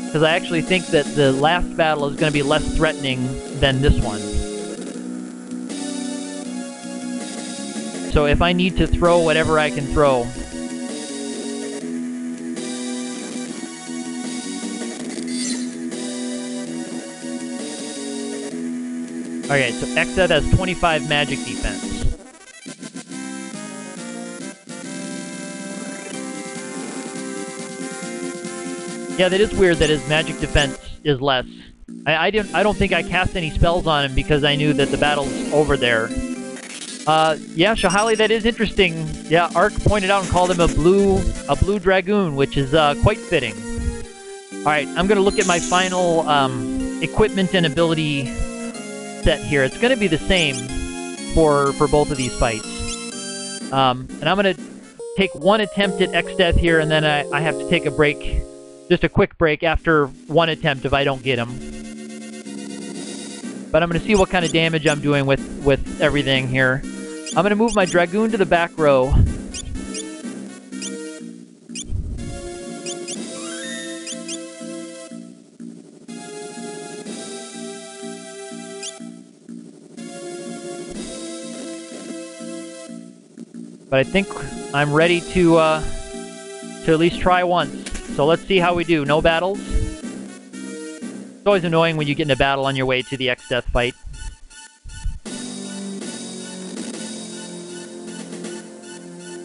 Because I actually think that the last battle is going to be less threatening than this one. So if I need to throw whatever I can throw... Okay, so Exeth has 25 magic defense. Yeah, that is weird that his magic defense is less. I don't think I cast any spells on him because I knew that the battle's over there. Yeah, Shahali, that is interesting. Yeah, Ark pointed out and called him a blue dragoon, which is quite fitting. All right, I'm gonna look at my final equipment and ability set here. It's gonna be the same for both of these fights. And I'm gonna take one attempt at Exdeath here, and then I have to take a break. Just a quick break after one attempt if I don't get him. But I'm going to see what kind of damage I'm doing with everything here. I'm going to move my Dragoon to the back row. But I think I'm ready to at least try once. So let's see how we do. No battles. It's always annoying when you get in a battle on your way to the Exdeath fight.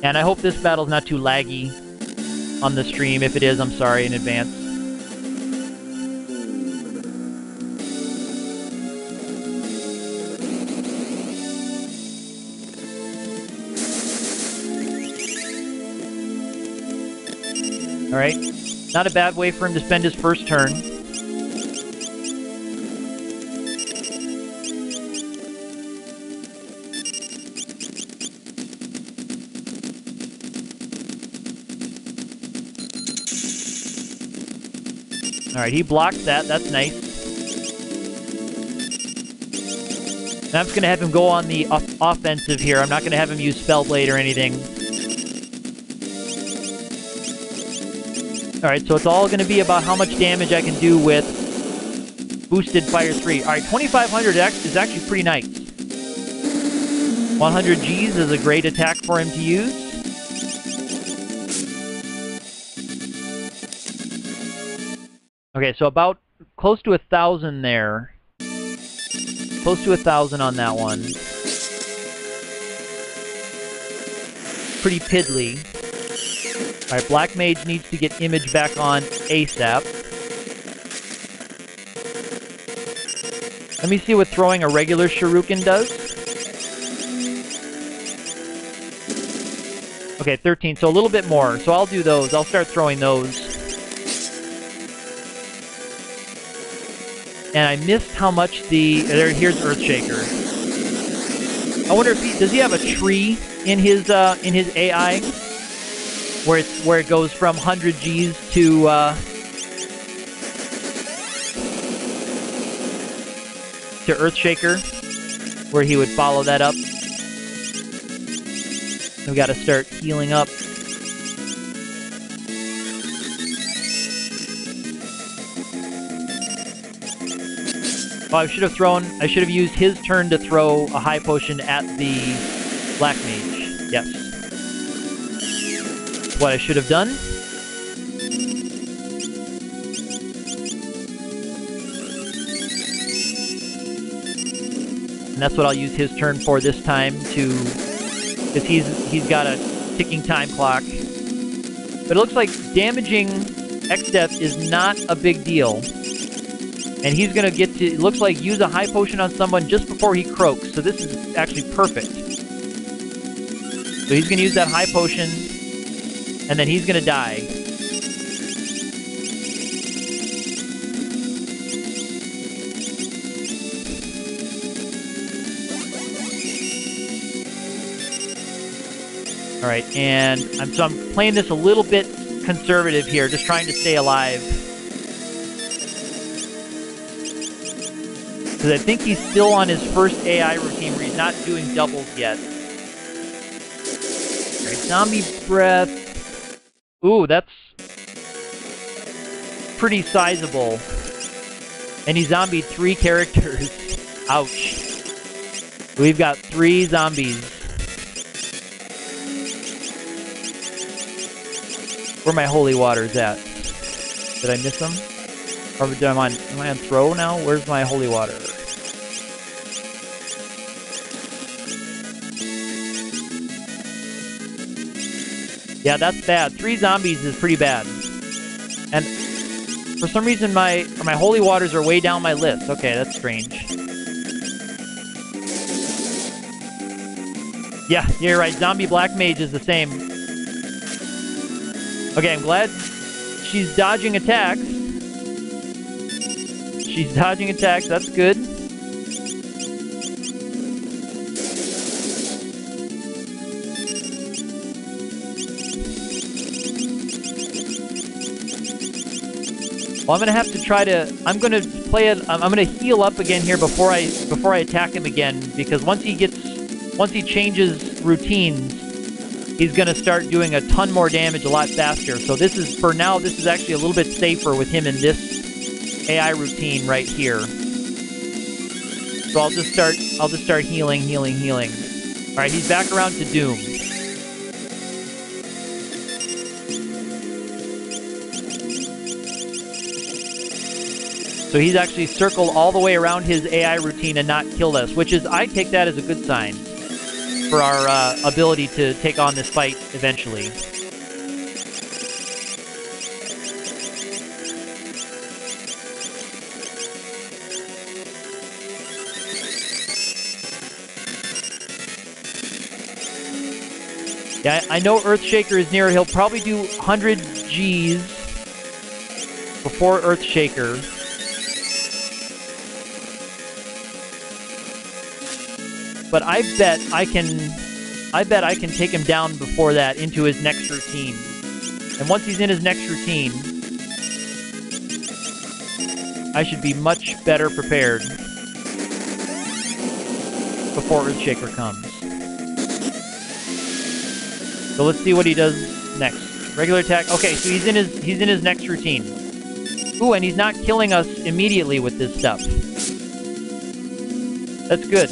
And I hope this battle's not too laggy on the stream. If it is, I'm sorry in advance. Alright. Not a bad way for him to spend his first turn. Alright, he blocks that. That's nice. And I'm just going to have him go on the offensive here. I'm not going to have him use Spellblade or anything. Alright, so it's all going to be about how much damage I can do with boosted Fire 3. Alright, 2500 is actually pretty nice. 100 Gs is a great attack for him to use. Okay, so about close to 1,000 there. Close to 1,000 on that one. Pretty piddly. Alright, Black Mage needs to get Image back on ASAP. Let me see what throwing a regular Shuriken does. Okay, 13, so a little bit more. So I'll do those. I'll start throwing those. And I missed how much here's Earthshaker. I wonder if does he have a tree in his AI? Where it goes from 100 Gs to Earthshaker, where he would follow that up. We got to start healing up. Oh, I should have used his turn to throw a high potion at the Black Mage. Yes. What I should have done. And that's what I'll use his turn for this time because he's got a ticking time clock. But it looks like damaging Exdeath is not a big deal. And he's gonna get to, it looks like, use a high potion on someone just before he croaks. So this is actually perfect. So he's gonna use that high potion. And then he's going to die. Alright, and I'm playing this a little bit conservative here, just trying to stay alive. Because I think he's still on his first AI routine where he's not doing doubles yet. Alright, zombie breath. Ooh, that's pretty sizable. And he zombied 3 characters. Ouch. We've got 3 zombies. Where my holy waters at? Did I miss them? Or am I on throw now? Where's my holy water? Yeah, that's bad. 3 zombies is pretty bad. And for some reason my holy waters are way down my list. Okay, that's strange. Yeah, you're right. Zombie Black Mage is the same. Okay, I'm glad she's dodging attacks. She's dodging attacks. That's good. Well, I'm gonna have to try to. I'm gonna play it. I'm gonna heal up again here before I attack him again, because once he changes routines, he's gonna start doing a ton more damage a lot faster. So this is, for now, this is actually a little bit safer with him in this AI routine right here. So I'll just start healing. All right, he's back around to Doom. So he's actually circled all the way around his AI routine and not killed us, which is, I take that as a good sign for our ability to take on this fight eventually. Yeah, I know Earthshaker is near. He'll probably do 100 Gs before Earthshaker. But I bet I can take him down before that into his next routine. And once he's in his next routine, I should be much better prepared before Earthshaker comes. So let's see what he does next. Regular attack. Okay, so he's in his next routine. Ooh, and he's not killing us immediately with this stuff. That's good.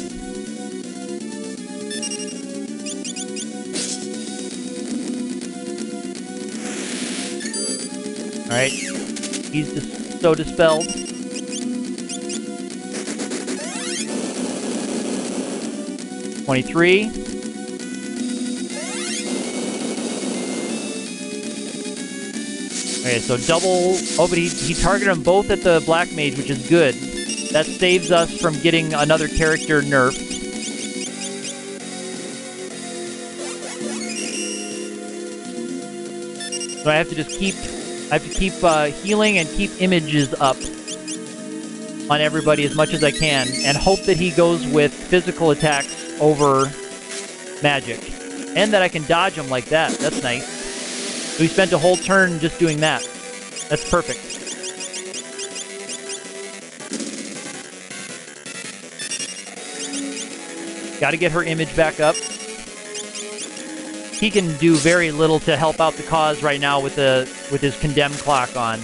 Alright, he's just so dispelled. $23. Okay, so double. Oh, but he targeted them both at the Black Mage, which is good. That saves us from getting another character nerfed. So I have to just keep healing and keep images up on everybody as much as I can, and hope that he goes with physical attacks over magic, and that I can dodge him like that. That's nice. So we spent a whole turn just doing that. That's perfect. Got to get her image back up. He can do very little to help out the cause right now with his condemned clock on.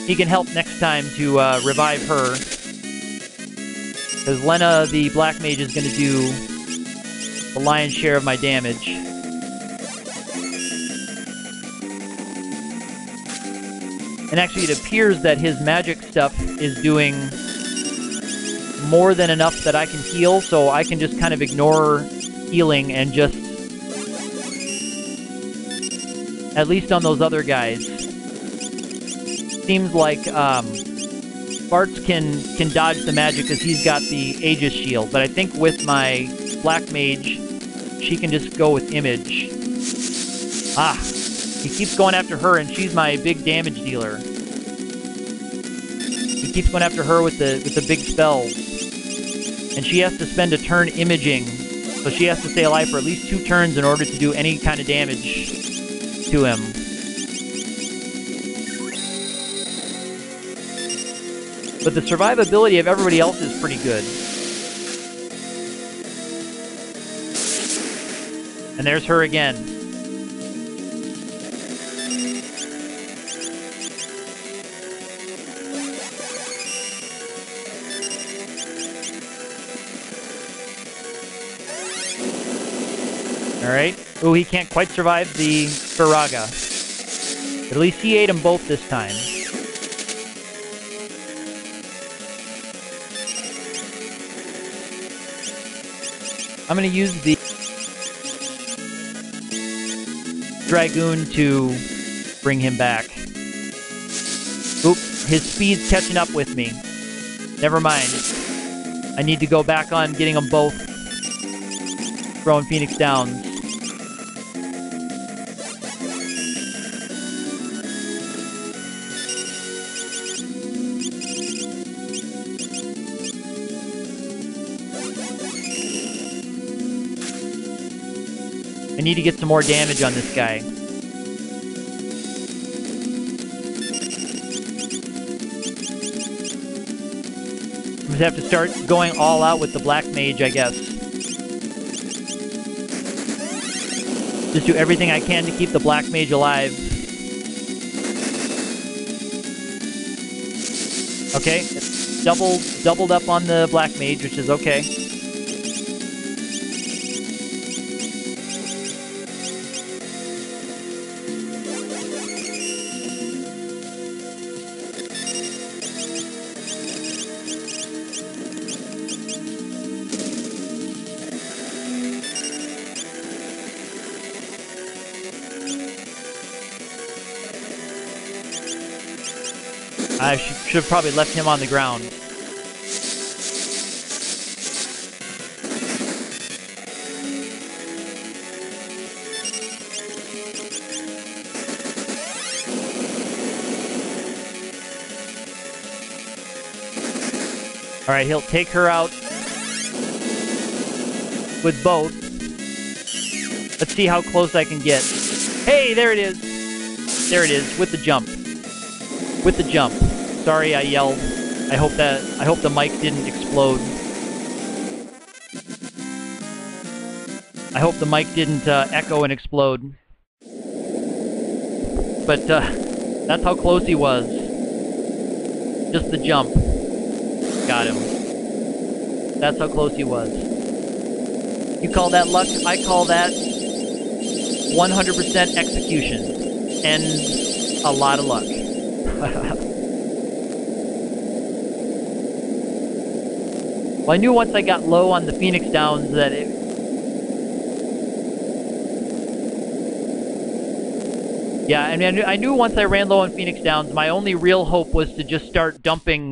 He can help next time to revive her, because Lena, the Black Mage, is going to do the lion's share of my damage. And actually, it appears that his magic stuff is doing more than enough that I can heal, so I can just kind of ignore healing and just, at least on those other guys. Seems like Bartz can dodge the magic because he's got the Aegis shield, but I think with my Black Mage, she can just go with image. Ah, he keeps going after her, and she's my big damage dealer. He keeps going after her with the big spells. And she has to spend a turn imaging, so she has to stay alive for at least 2 turns in order to do any kind of damage to him. But the survivability of everybody else is pretty good. And there's her again. Alright. Ooh, he can't quite survive the Firaga. But at least he ate them both this time. I'm going to use the Dragoon to bring him back. Oop, his speed's catching up with me. Never mind. I need to go back on getting them both throwing Phoenix Downs. I need to get some more damage on this guy. I'm gonna have to start going all out with the Black Mage, I guess. Just do everything I can to keep the Black Mage alive. Okay, it's doubled up on the Black Mage, which is okay. I should have probably left him on the ground. Alright, he'll take her out with both. Let's see how close I can get. Hey, there it is! There it is, with the jump. With the jump. Sorry I yelled. I hope the mic didn't explode. I hope the mic didn't echo and explode. But that's how close he was. Just the jump. Got him. That's how close he was. You call that luck? I call that 100% execution. And a lot of luck. Well, I knew once I got low on the Phoenix Downs that it... Yeah, and I knew once I ran low on Phoenix Downs, my only real hope was to just start dumping